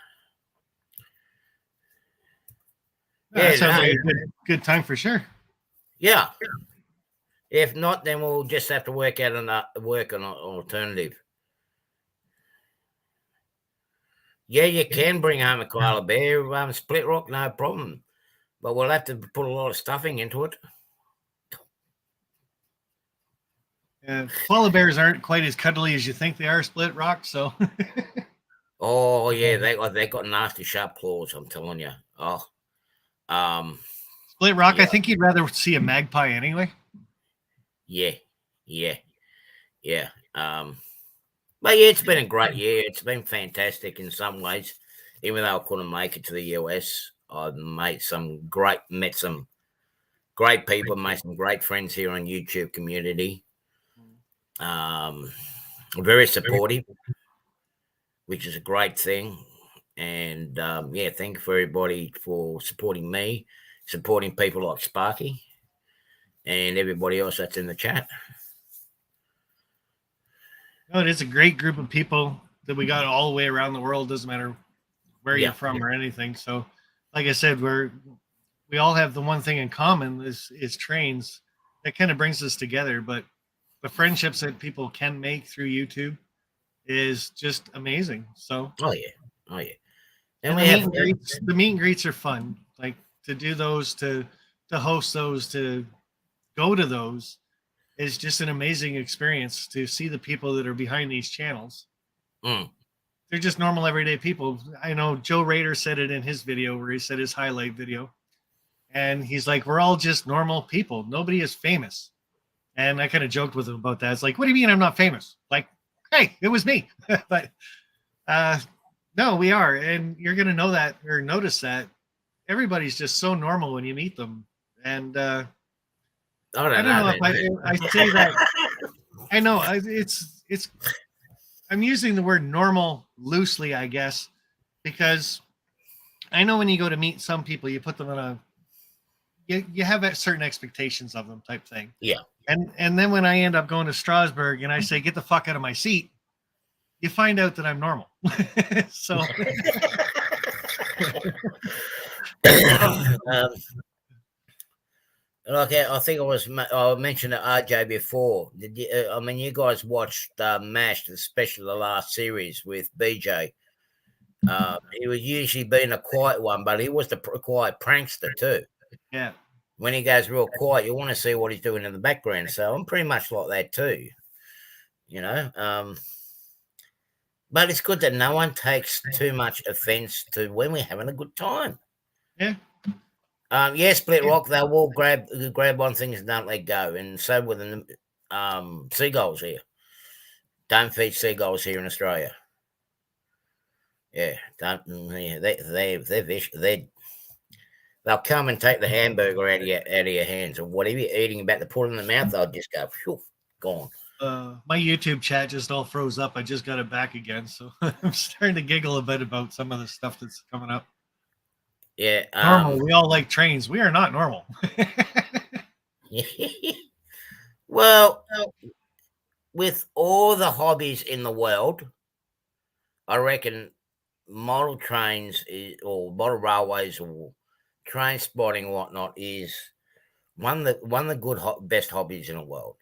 [SPEAKER 1] Yeah, that sounds like a good time for sure.
[SPEAKER 17] Yeah. If not, then we'll just have to work out an alternative. Yeah, you can bring home a koala bear, split rock, no problem. But we'll have to put a lot of stuffing into it.
[SPEAKER 1] Koala bears aren't quite as cuddly as you think they are, split rock. So.
[SPEAKER 17] Oh yeah, they got nasty sharp claws. I'm telling you. Oh,
[SPEAKER 1] split rock.
[SPEAKER 17] Yeah.
[SPEAKER 1] I think you'd rather see a magpie anyway.
[SPEAKER 17] Yeah. But yeah, it's been a great year. It's been fantastic in some ways. Even though I couldn't make it to the US, I met some great people, made some great friends here on YouTube community. Very supportive, which is a great thing. And yeah, thank you for everybody for supporting me, supporting people like Sparky and everybody else that's in the chat.
[SPEAKER 1] No, it is a great group of people that we got all the way around the world. Doesn't matter where you're from or anything. So, like I said, we all have the one thing in common is trains. That kind of brings us together. But the friendships that people can make through YouTube is just amazing. So,
[SPEAKER 17] oh yeah.
[SPEAKER 1] And the meet and greets are fun. Like to do those, to host those, to go to those. Is just an amazing experience to see the people that are behind these channels. They're just normal, everyday people. I know Joe Rader said it in his video where he said his highlight video. And he's like, we're all just normal people. Nobody is famous. And I kind of joked with him about that. It's like, what do you mean I'm not famous? Like, hey, it was me. But no, we are. And you're going to know that or notice that everybody's just so normal when you meet them. And I don't know if I say that. I know it's. I'm using the word normal loosely, I guess, because I know when you go to meet some people, you put them in you have certain expectations of them, type thing.
[SPEAKER 17] Yeah.
[SPEAKER 1] And then when I end up going to Strasbourg and I say, "Get the fuck out of my seat," you find out that I'm normal. So.
[SPEAKER 17] Okay, I think I mentioned to RJ before. Did you, I mean, you guys watched MASH, especially the last series with BJ. He was usually being a quiet one, but he was the quiet prankster too.
[SPEAKER 1] Yeah.
[SPEAKER 17] When he goes real quiet, you want to see what he's doing in the background. So I'm pretty much like that too, you know. But it's good that no one takes too much offense to when we're having a good time.
[SPEAKER 1] Yeah.
[SPEAKER 17] Yeah, split rock. They will grab on things and don't let go, and so with the seagulls here. Don't feed seagulls here in Australia. Yeah, don't. Yeah, they'll come and take the hamburger out of your hands, or whatever you're eating, about to put it in the mouth. They'll just go, phew, gone.
[SPEAKER 1] My YouTube chat just all froze up. I just got it back again, so I'm starting to giggle a bit about some of the stuff that's coming up.
[SPEAKER 17] Yeah,
[SPEAKER 1] normal. We all like trains. We are not normal.
[SPEAKER 17] Well, with all the hobbies in the world, I reckon model trains or model railways or train spotting and whatnot is one of the best hobbies in the world.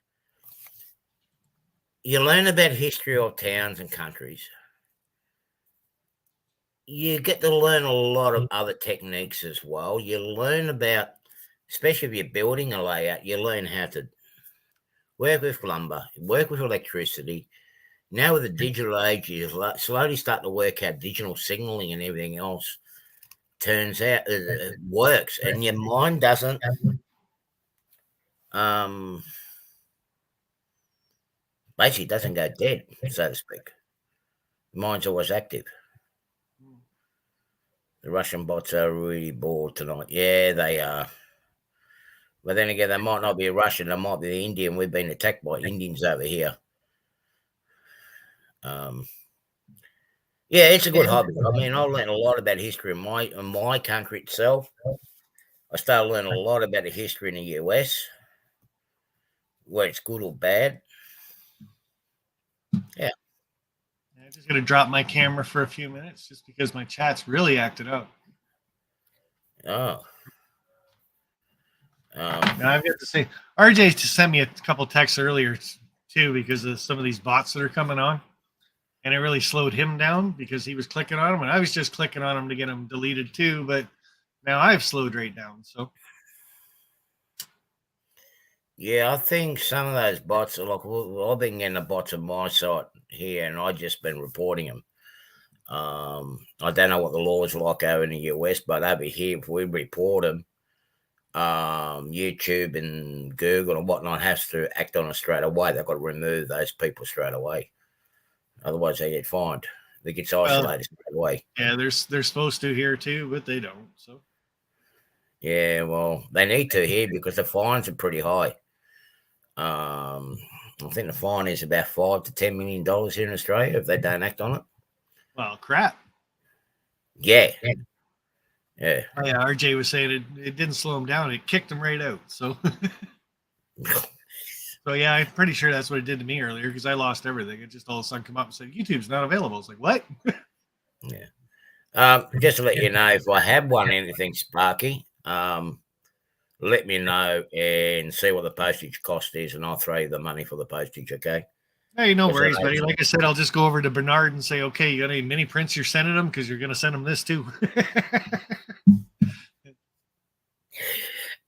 [SPEAKER 17] You learn about history of towns and countries. You get to learn a lot of other techniques as well. You learn about, especially if you're building a layout, you learn how to work with lumber, work with electricity. Now with the digital age, you slowly start to work out digital signaling and everything else. Turns out it works, and your mind doesn't basically doesn't go dead, so to speak. The mind's always active. The Russian bots are really bored tonight. Yeah, they are. But then again, they might not be a Russian. They might be the Indian. We've been attacked by Indians over here. Yeah, it's a good hobby. I mean, I learned a lot about history in my country itself. I started learning a lot about the history in the US, where it's good or bad. Yeah.
[SPEAKER 1] I'm just going to drop my camera for a few minutes just because my chat's really acted up.
[SPEAKER 17] Oh.
[SPEAKER 1] Now I've got to say, RJ just sent me a couple texts earlier too because of some of these bots that are coming on. And it really slowed him down because he was clicking on them. And I was just clicking on them to get them deleted too. But now I've slowed right down. So.
[SPEAKER 17] Yeah, I think some of those bots are like, well, I've been getting the bots on my site here and I've just been reporting them. I don't know what the laws are like over in the US, but over here, if we report them, YouTube and Google and whatnot has to act on it straight away. They've got to remove those people straight away. Otherwise, they get fined. They get isolated straight away.
[SPEAKER 1] Yeah, they're supposed to here too, but they don't. So.
[SPEAKER 17] Yeah, well, they need to here because the fines are pretty high. I think the fine is about $5 to $10 million here in Australia if they don't act on it.
[SPEAKER 1] Well, crap.
[SPEAKER 17] Yeah. Yeah.
[SPEAKER 1] Oh, yeah, RJ was saying it didn't slow him down. It kicked him right out. So, so yeah, I'm pretty sure that's what it did to me earlier because I lost everything. It just all of a sudden come up and said, YouTube's not available. I was like, what?
[SPEAKER 17] Yeah. Just to let you know, if I have won anything, Sparky, let me know and see what the postage cost is, and I'll throw you the money for the postage, okay?
[SPEAKER 1] Hey, no worries, buddy. Like I said, I'll just go over to Bernard and say, okay, you got any mini prints you're sending them? Because you're going to send them this too.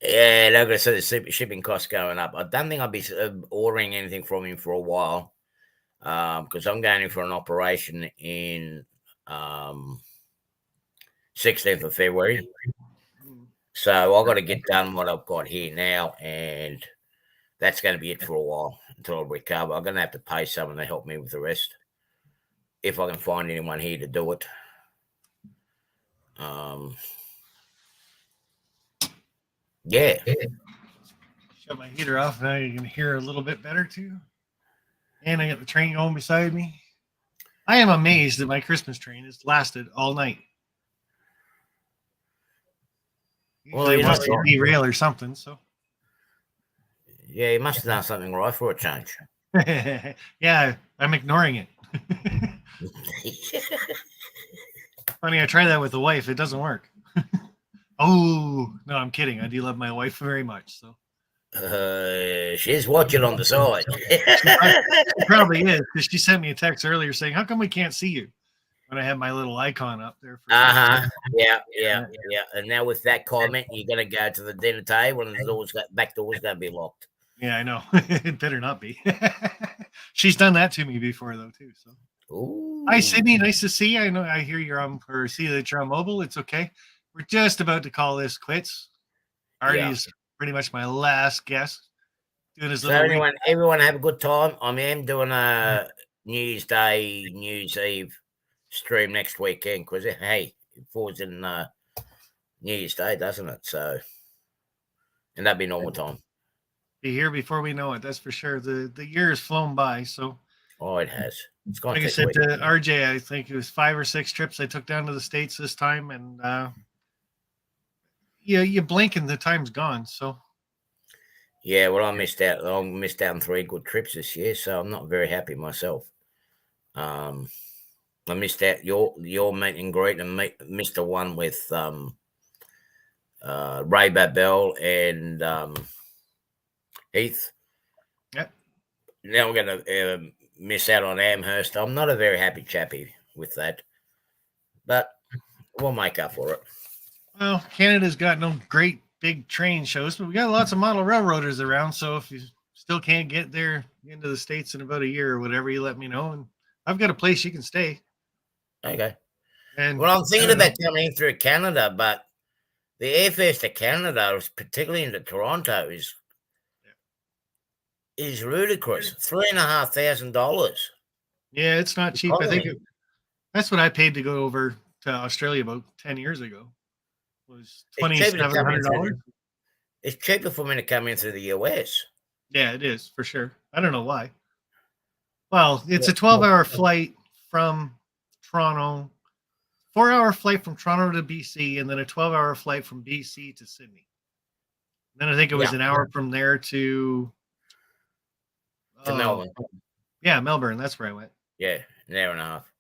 [SPEAKER 17] Yeah, like I said, the shipping costs going up. I don't think I'll be ordering anything from him for a while because I'm going in for an operation in 16th of February. So I've got to get done what I've got here now, and that's going to be it for a while until I recover. I'm going to have to pay someone to help me with the rest if I can find anyone here to do it. Yeah.
[SPEAKER 1] Shut my heater off. Now you can hear a little bit better too. And I got the train going beside me. I am amazed that my Christmas train has lasted all night. Well, it must derail or something. So.
[SPEAKER 17] Yeah, you must have done something right for a change.
[SPEAKER 1] Yeah, I'm ignoring it. Funny, I tried that with the wife. It doesn't work. Oh, no, I'm kidding. I do love my wife very much. So
[SPEAKER 17] she's watching on the side.
[SPEAKER 1] She probably is because she sent me a text earlier saying, how come we can't see you? When I have my little icon up there.
[SPEAKER 17] Yeah. And now with that comment, you're going to go to the dinner table and the back door's going to be locked.
[SPEAKER 1] Yeah, I know. It better not be. She's done that to me before, though, too. So.
[SPEAKER 17] Ooh.
[SPEAKER 1] Hi, Sydney. Nice to see you. I know. I hear you're on, or see that you're on mobile. It's okay. We're just about to call this quits. Artie's pretty much my last guest. Doing his little
[SPEAKER 17] everyone have a good time. I am doing a New Year's Day, New Year's Eve stream next weekend because hey, it falls in New Year's Day, doesn't it? So, and that'd be normal time.
[SPEAKER 1] Be here before we know it. That's for sure. The year has flown by. So.
[SPEAKER 17] Oh, it has. It's gone.
[SPEAKER 1] Like I said to RJ, I think it was 5 or 6 trips I took down to the States this time, and you blink and the time's gone. So.
[SPEAKER 17] Yeah, well, I missed out. I missed out on 3 good trips this year, so I'm not very happy myself. I missed out your meet and greet and missed the one with Ray Babel and Heath.
[SPEAKER 1] Yep.
[SPEAKER 17] Now we're going to miss out on Amherst. I'm not a very happy chappy with that, but we'll make up for it.
[SPEAKER 1] Well, Canada's got no great big train shows, but we got lots of model railroaders around. So if you still can't get there into the States in about a year or whatever, you let me know, and I've got a place you can stay.
[SPEAKER 17] Okay.
[SPEAKER 1] And
[SPEAKER 17] well, I'm thinking about coming through Canada, but the airfares to Canada, particularly into Toronto, is ludicrous. $3,500.
[SPEAKER 1] Yeah, it's not cheap. I think that's what I paid to go over to Australia about 10 years ago. Was $2,700.
[SPEAKER 17] It's cheaper for me to come in through the US.
[SPEAKER 1] Yeah, it is for sure. I don't know why. Well, it's a 12-hour flight from Toronto, 4-hour flight from Toronto to BC, and then a 12-hour flight from BC to Sydney. And then I think it was an hour from there to
[SPEAKER 17] Melbourne.
[SPEAKER 1] Yeah, Melbourne. That's where I went.
[SPEAKER 17] Yeah, an hour and a half.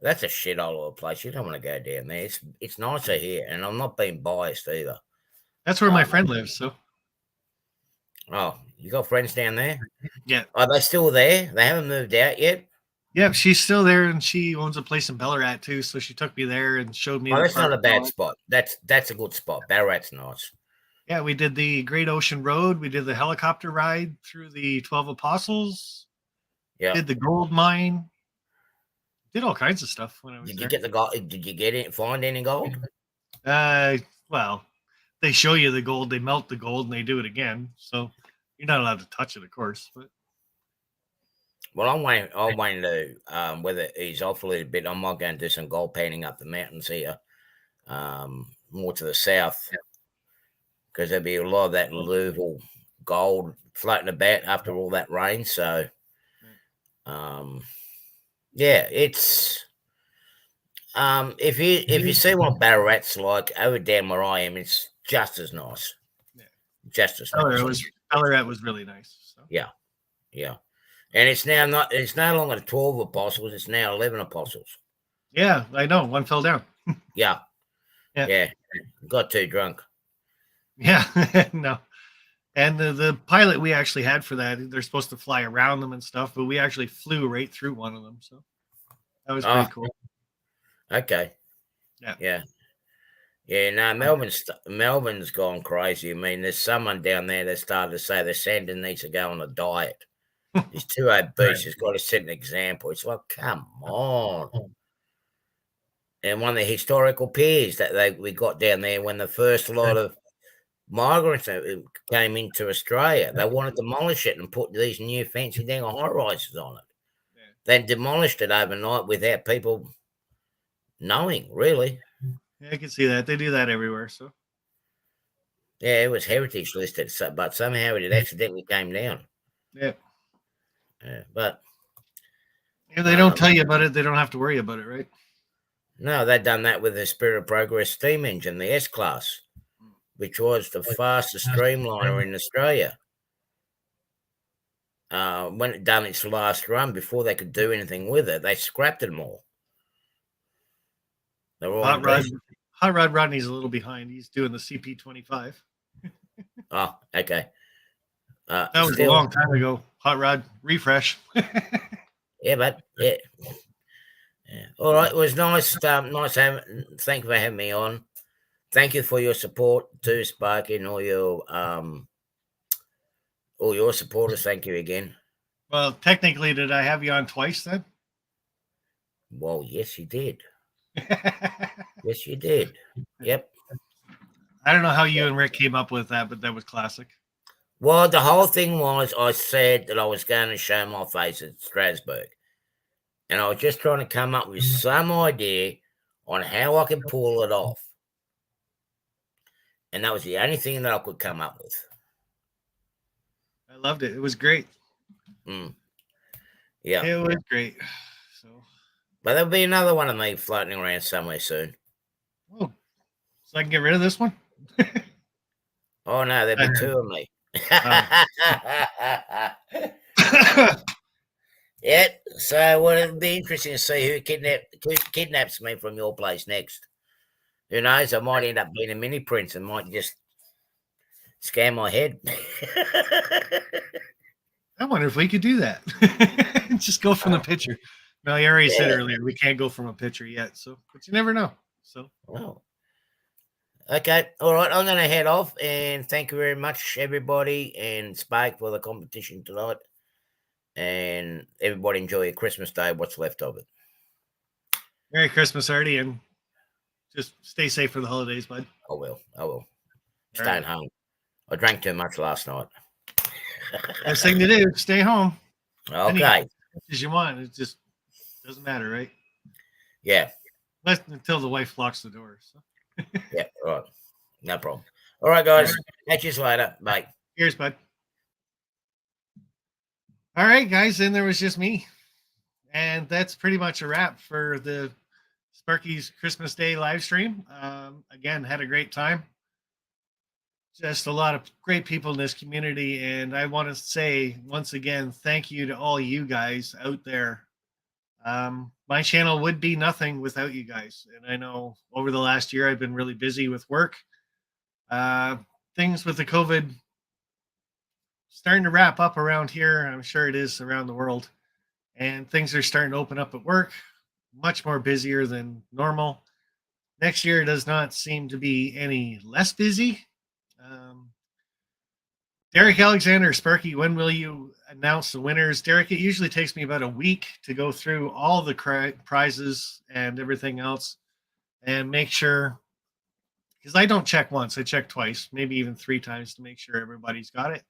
[SPEAKER 17] That's a shithole of a place. You don't want to go down there. It's nicer here, and I'm not being biased either.
[SPEAKER 1] That's where my friend lives. So.
[SPEAKER 17] Oh, you got friends down there?
[SPEAKER 1] Yeah.
[SPEAKER 17] Are they still there? They haven't moved out yet?
[SPEAKER 1] Yeah, she's still there, and she owns a place in Ballarat too. So she took me there and showed me.
[SPEAKER 17] Oh,
[SPEAKER 1] the
[SPEAKER 17] that's not a
[SPEAKER 1] park.
[SPEAKER 17] bad spot. That's a good spot. Ballarat's nice.
[SPEAKER 1] Yeah, we did the Great Ocean Road. We did the helicopter ride through the 12 Apostles.
[SPEAKER 17] Yeah.
[SPEAKER 1] Did the gold mine. Did all kinds of stuff when I was
[SPEAKER 17] Did
[SPEAKER 1] there.
[SPEAKER 17] you get the gold? Did you get it? Find any gold?
[SPEAKER 1] Well, they show you the gold, they melt the gold, and they do it again. So you're not allowed to touch it, of course. But
[SPEAKER 17] Well, I'm waiting to whether he's off a little bit. I might go and do some gold painting up the mountains here, more to the south, because there'll be a lot of that Louisville gold floating about after all that rain. So, yeah, it's if you see what Ballarat's like over down where I am, it's just as nice.
[SPEAKER 1] Yeah.
[SPEAKER 17] Just as nice.
[SPEAKER 1] Ballarat was really nice. So.
[SPEAKER 17] Yeah, yeah. And it's no longer 12 apostles, it's now 11 apostles.
[SPEAKER 1] Yeah, I know. One fell down.
[SPEAKER 17] Yeah.
[SPEAKER 1] Yeah.
[SPEAKER 17] Yeah. Got too drunk.
[SPEAKER 1] Yeah. No. And the pilot we actually had for that, they're supposed to fly around them and stuff, but we actually flew right through one of them. So that was pretty cool.
[SPEAKER 17] Okay.
[SPEAKER 1] Yeah.
[SPEAKER 17] Yeah. Yeah, no, Melbourne's gone crazy. I mean, there's someone down there that started to say the Sandon needs to go on a diet. He's too obese. He's got to set an example. It's like, come on. And one of the historical piers that we got down there when the first lot of migrants came into Australia, they wanted to demolish it and put these new fancy dang high-rises on it. Yeah. Then demolished it overnight without people knowing, really.
[SPEAKER 1] Yeah, I can see that. They do that everywhere. So.
[SPEAKER 17] Yeah, it was heritage listed, but somehow it accidentally came down.
[SPEAKER 1] Yeah.
[SPEAKER 17] But
[SPEAKER 1] if they don't tell you about it, they don't have to worry about it, right?
[SPEAKER 17] No, they've done that with the Spirit of Progress steam engine, the S-Class, which was the fastest streamliner in Australia. When it done its last run, before they could do anything with it, they scrapped them all.
[SPEAKER 1] Hot Rod Rodney's a little behind. He's doing the CP25.
[SPEAKER 17] Oh, okay.
[SPEAKER 1] That was a long time ago. Hot Rod refresh.
[SPEAKER 17] Yeah, but yeah. All right, it was nice. Nice having. Thank you for having me on. Thank you for your support too, Sparky, and all your supporters. Thank you again.
[SPEAKER 1] Well, technically, did I have you on twice then?
[SPEAKER 17] Well, yes, you did. Yes, you did. Yep.
[SPEAKER 1] I don't know how you and Rick came up with that, but that was classic.
[SPEAKER 17] Well, the whole thing was I said that I was going to show my face at Strasbourg. And I was just trying to come up with some idea on how I could pull it off. And that was the only thing that I could come up with.
[SPEAKER 1] I loved it. It was great.
[SPEAKER 17] Yeah.
[SPEAKER 1] It was great. So,
[SPEAKER 17] but there'll be another one of me floating around somewhere soon.
[SPEAKER 1] Oh, so I can get rid of this one?
[SPEAKER 17] Oh, no, there'll be two of me. Yeah, so well, it'll be interesting to see who kidnaps me from your place next. Who knows? I might end up being a mini prince and might just scam my head.
[SPEAKER 1] I wonder if we could do that. Just go from the picture. No, you already said earlier we can't go from a picture yet. So, but you never know. So,
[SPEAKER 17] well, okay, all right. I'm going to head off, and thank you very much, everybody, and Spike for the competition tonight. And everybody enjoy your Christmas Day, what's left of it.
[SPEAKER 1] Merry Christmas, Artie, and just stay safe for the holidays, bud.
[SPEAKER 17] I will. Staying home. I drank too much last night.
[SPEAKER 1] Best thing to do, stay home.
[SPEAKER 17] Okay.
[SPEAKER 1] As you want. It just doesn't matter, right?
[SPEAKER 17] Yeah.
[SPEAKER 1] Until the wife locks the door. So.
[SPEAKER 17] Yeah, all right. No problem. All right, guys. Catch you later. Bye.
[SPEAKER 1] Cheers, bud. All right, guys, and there was just me. And that's pretty much a wrap for the Sparky's Christmas Day live stream. Again, had a great time. Just a lot of great people in this community. And I want to say, once again, thank you to all you guys out there. My channel would be nothing without you guys. And I know over the last year I've been really busy with work. Things with the COVID starting to wrap up around here. I'm sure it is around the world. And things are starting to open up at work, much more busier than normal. Next year does not seem to be any less busy. Derek Alexander, Sparky, when will you announce the winners? Derek, it usually takes me about a week to go through all the prizes and everything else and make sure, because I don't check once, I check twice, maybe even 3 times to make sure everybody's got it.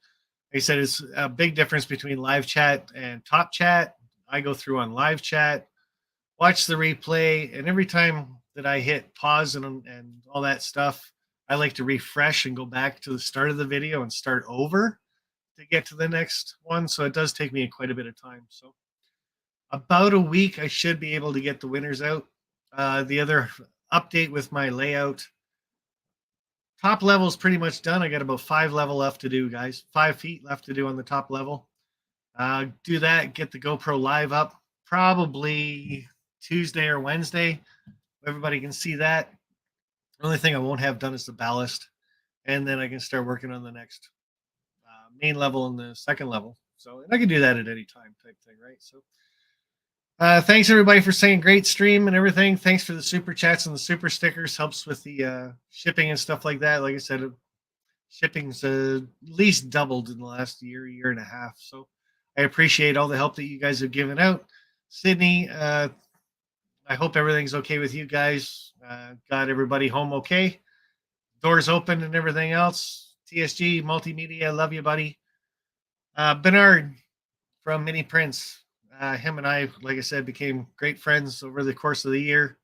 [SPEAKER 1] Like I said, it's a big difference between live chat and top chat. I go through on live chat, watch the replay, and every time that I hit pause and all that stuff, I like to refresh and go back to the start of the video and start over to get to the next one. So it does take me quite a bit of time. So about a week, I should be able to get the winners out. The other update with my layout, top level is pretty much done. I got about 5 level left to do, guys. 5 feet left to do on the top level. Do that, get the GoPro Live up probably Tuesday or Wednesday. Everybody can see that. The only thing I won't have done is the ballast, and then I can start working on the next main level and the second level. So, and I can do that at any time type thing, right? So thanks everybody for saying great stream and everything. Thanks for the super chats and the super stickers. Helps with the shipping and stuff like that. Like I said, shipping's at least doubled in the last year and a half. So I appreciate all the help that you guys have given out. Sydney, I hope everything's okay with you guys. Got everybody home okay. Doors open and everything else. TSG Multimedia, love you, buddy. Bernard from Mini Prince. Him and I, like I said, became great friends over the course of the year.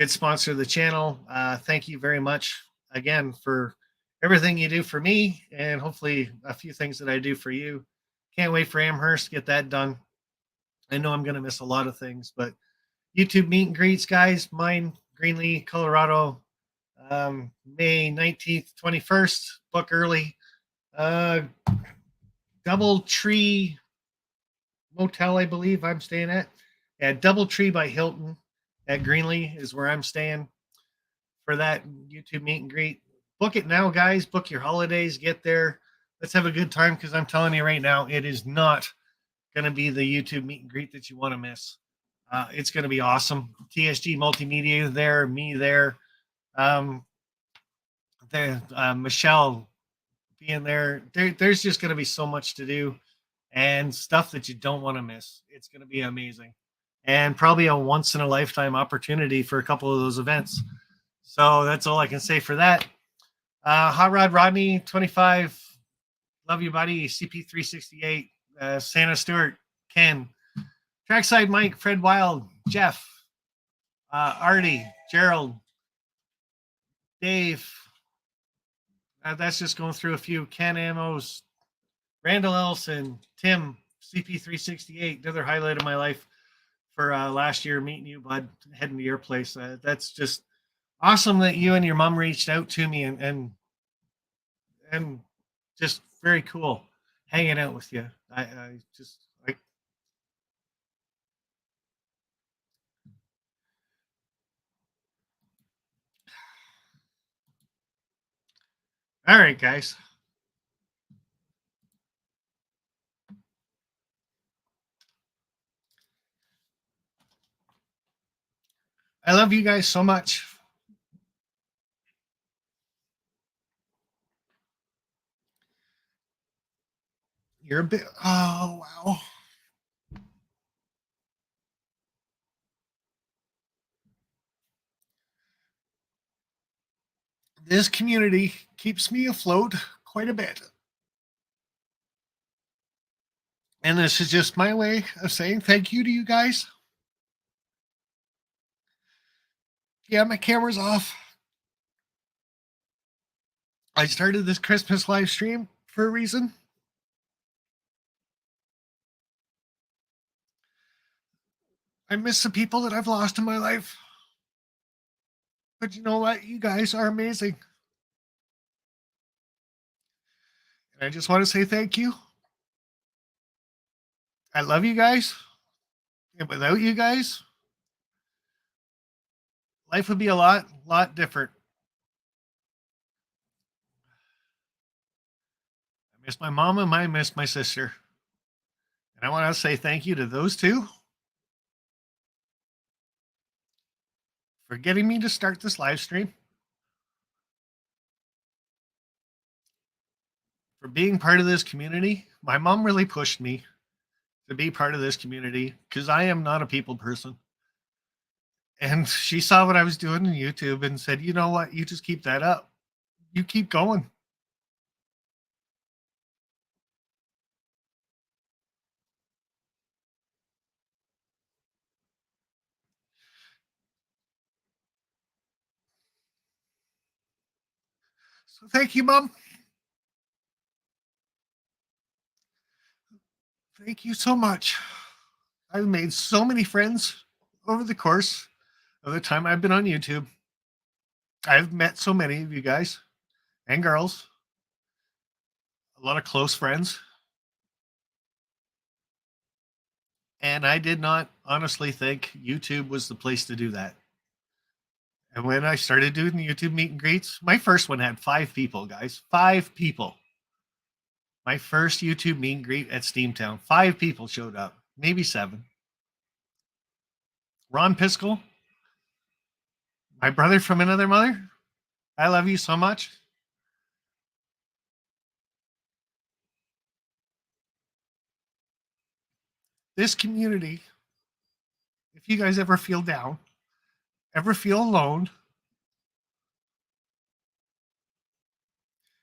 [SPEAKER 1] Good sponsor of the channel. Thank you very much again for everything you do for me and hopefully a few things that I do for you. Can't wait for Amherst to get that done. I know I'm going to miss a lot of things, but YouTube meet and greets, guys. Mine, Greenlee, Colorado, May 19th, 21st. Book early. Doubletree Motel, I believe I'm staying at. Doubletree by Hilton at Greenlee is where I'm staying for that YouTube meet and greet. Book it now, guys. Book your holidays. Get there. Let's have a good time because I'm telling you right now, it is not going to be the YouTube meet and greet that you want to miss. It's going to be awesome. TSG Multimedia there, me there. Michelle being there. There's just going to be so much to do and stuff that you don't want to miss. It's going to be amazing and probably a once in a lifetime opportunity for a couple of those events. So that's all I can say for that. Hot Rod Rodney, 25. Love you, buddy. CP368. Santa Stewart, Ken. Trackside Mike, Fred Wild, Jeff, Artie, Gerald, Dave. That's just going through a few. Ken Amos, Randall Elson, Tim, CP368. Another highlight of my life for last year, meeting you, bud, heading to your place. That's just awesome that you and your mom reached out to me and just very cool hanging out with you. I just like. All right, guys. I love you guys so much. You're a bit. Oh, wow. This community keeps me afloat quite a bit. And this is just my way of saying thank you to you guys. Yeah, my camera's off. I started this Christmas live stream for a reason. I miss the people that I've lost in my life. But you know what? You guys are amazing. And I just want to say thank you. I love you guys. And without you guys, life would be a lot different. I miss my mom and I miss my sister. And I want to say thank you to those two for getting me to start this live stream, for being part of this community. My mom really pushed me to be part of this community because I am not a people person. And she saw what I was doing on YouTube and said, you know what? You just keep that up. You keep going. So thank you, Mom. Thank you so much. I've made so many friends over the course of the time I've been on YouTube. I've met so many of you guys and girls, a lot of close friends. And I did not honestly think YouTube was the place to do that. And when I started doing the YouTube meet and greets, my first one had 5 people, guys. 5 people. My first YouTube meet and greet at Steamtown. 5 people showed up, maybe 7. Ron Piskel, my brother from another mother. I love you so much. This community, if you guys ever feel down, ever feel alone,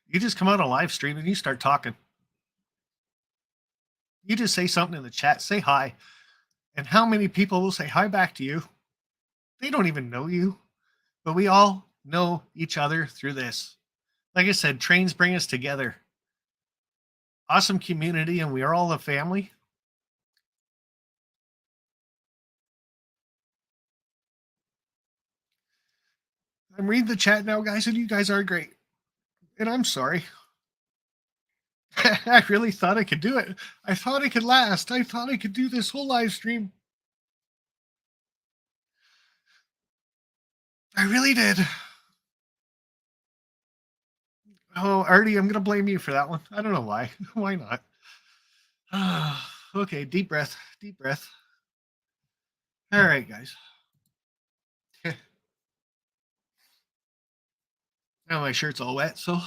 [SPEAKER 1] you just come out a live stream and you start talking. You just say something in the chat, say hi. And how many people will say hi back to you? They don't even know you, but we all know each other through this. Like I said, trains bring us together. Awesome community, and we are all a family. I'm reading the chat now, guys, and you guys are great. And I'm sorry. I really thought I could do it. I thought I could last. I thought I could do this whole live stream. I really did. Oh, Artie, I'm going to blame you for that one. I don't know why. Why not? Okay, deep breath. Deep breath. All right, guys. Now my shirt's all wet, so.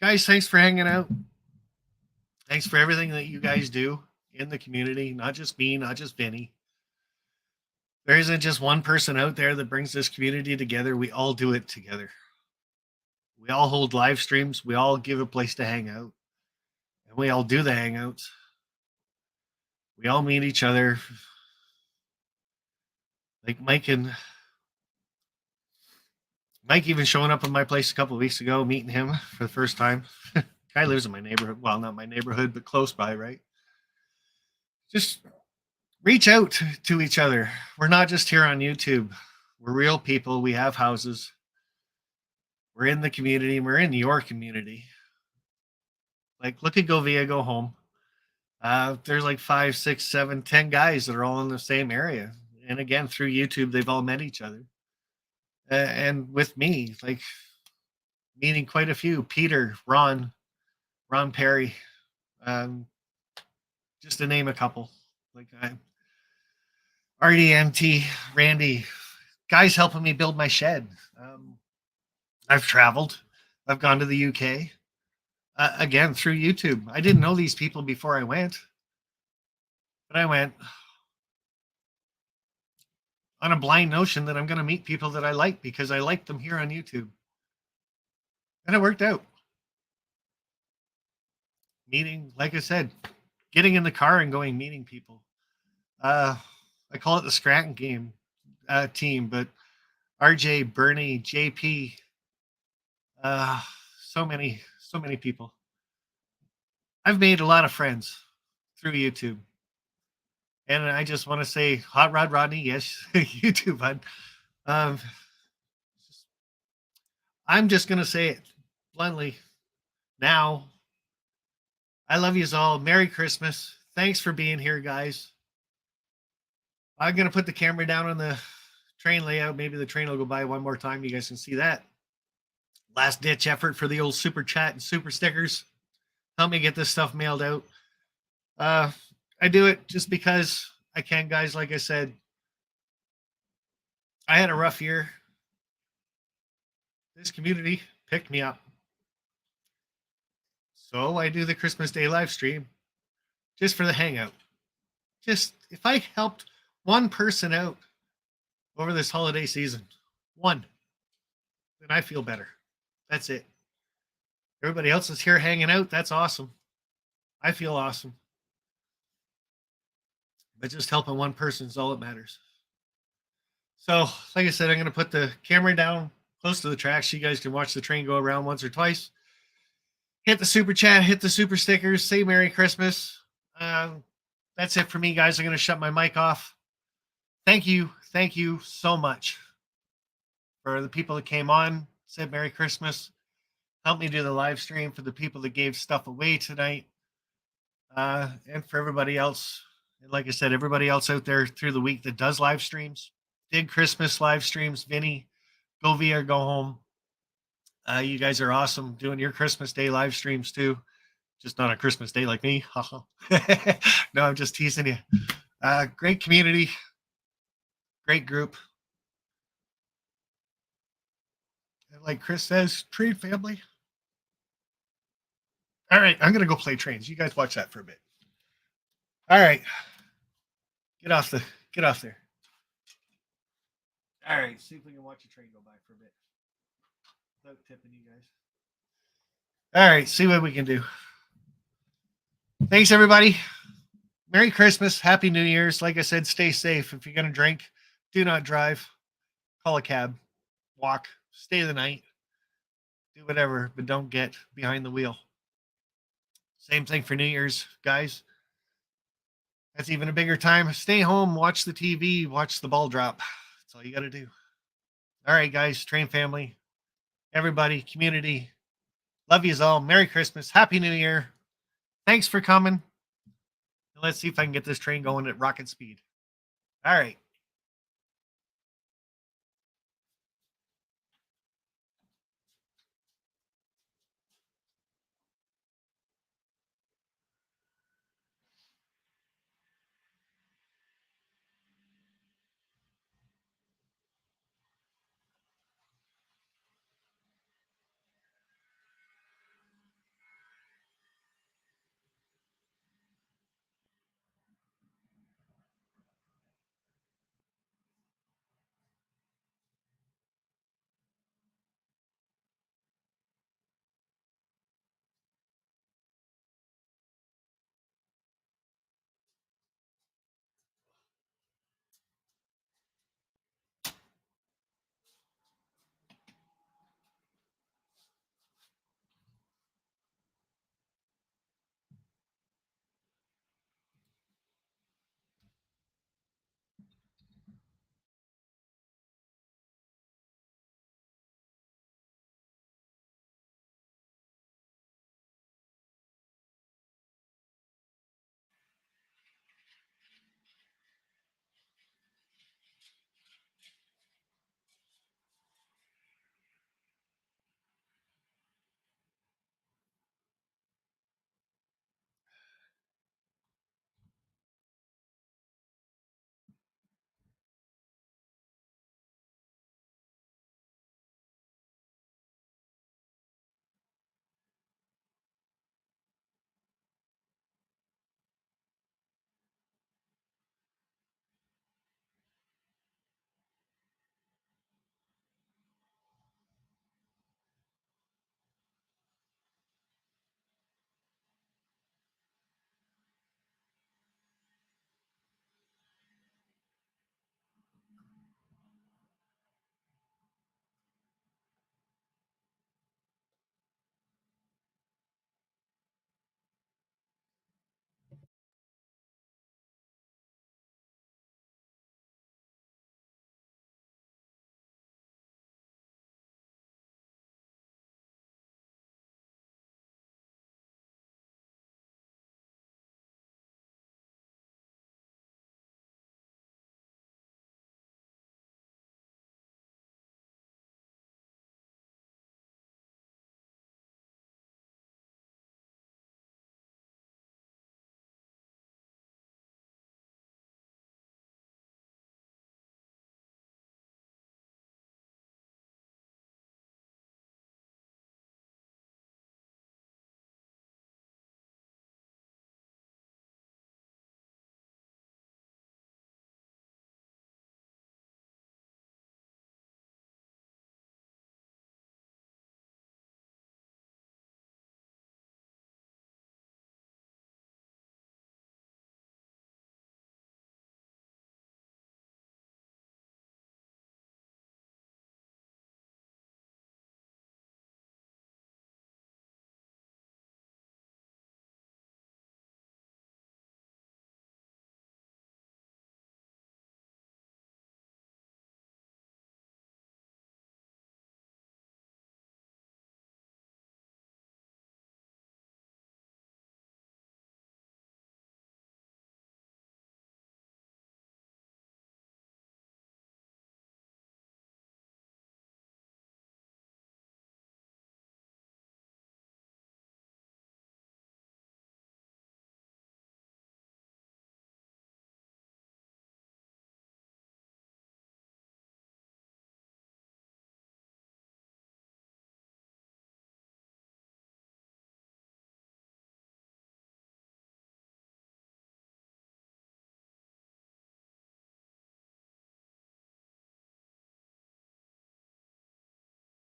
[SPEAKER 1] Guys, thanks for hanging out. Thanks for everything that you guys do in the community. Not just me, not just Vinny. There isn't just one person out there that brings this community together. We all do it together. We all hold live streams. We all give a place to hang out. And we all do the hangouts. We all meet each other. Like Mike even showing up at my place a couple of weeks ago, meeting him for the first time. Guy lives in my neighborhood. Well, not my neighborhood, but close by, right? Just reach out to each other. We're not just here on YouTube. We're real people. We have houses. We're in the community. We're in your community. Like, look at Go Via, Go Home. There's like 5, 6, 7, 10 guys that are all in the same area. And again, through YouTube, they've all met each other. And with me, like meeting quite a few, Peter, Ron Perry, just to name a couple. Like RDMT, Randy, guys helping me build my shed. I've traveled. I've gone to the UK. Again, through YouTube. I didn't know these people before I went. But I went on a blind notion that I'm going to meet people that I like because I like them here on YouTube. And it worked out. Meeting, like I said, getting in the car and going meeting people. I call it the Scranton game team, but RJ, Bernie, JP, so many people. I've made a lot of friends through YouTube. And I just want to say, Hot Rod Rodney, yes, YouTube, bud. I'm just going to say it bluntly. Now, I love yous all. Merry Christmas. Thanks for being here, guys. I'm going to put the camera down on the train layout. Maybe the train will go by one more time. You guys can see that. Last ditch effort for the old super chat and super stickers. Help me get this stuff mailed out. I do it just because I can, guys. Like I said, I had a rough year. This community picked me up. So I do the Christmas Day live stream just for the hangout. Just if I helped one person out over this holiday season, one, then I feel better. That's it. Everybody else is here hanging out. That's awesome. I feel awesome. But just helping one person is all that matters. So, like I said, I'm going to put the camera down close to the tracks so you guys can watch the train go around once or twice. Hit the super chat, hit the super stickers, say Merry Christmas. That's it for me, guys. I'm going to shut my mic off. Thank you so much for the people that came on, said Merry Christmas. Help me do the live stream, for the people that gave stuff away tonight, and for everybody else. And like I said, everybody else out there through the week that does live streams, did Christmas live streams. Vinny, go via or go home. You guys are awesome doing your Christmas Day live streams too. Just not on Christmas Day like me. No, I'm just teasing you. Great community. Great group. And like Chris says, train family. All right, I'm going to go play trains. You guys watch that for a bit. All right. Get off there. All right, see if we can watch a train go by for a bit without tipping you guys. All right, see what we can do. Thanks, everybody. Merry Christmas. Happy New Year's. Like I said, stay safe. If you're going to drink, do not drive. Call a cab. Walk. Stay the night. Do whatever, but don't get behind the wheel. Same thing for New Year's, guys. That's even a bigger time. Stay home, watch the TV, watch the ball drop. That's all you got to do. All right, guys, train family, everybody, community, love yous all. Merry Christmas. Happy New Year. Thanks for coming. And let's see if I can get this train going at rocket speed. All right.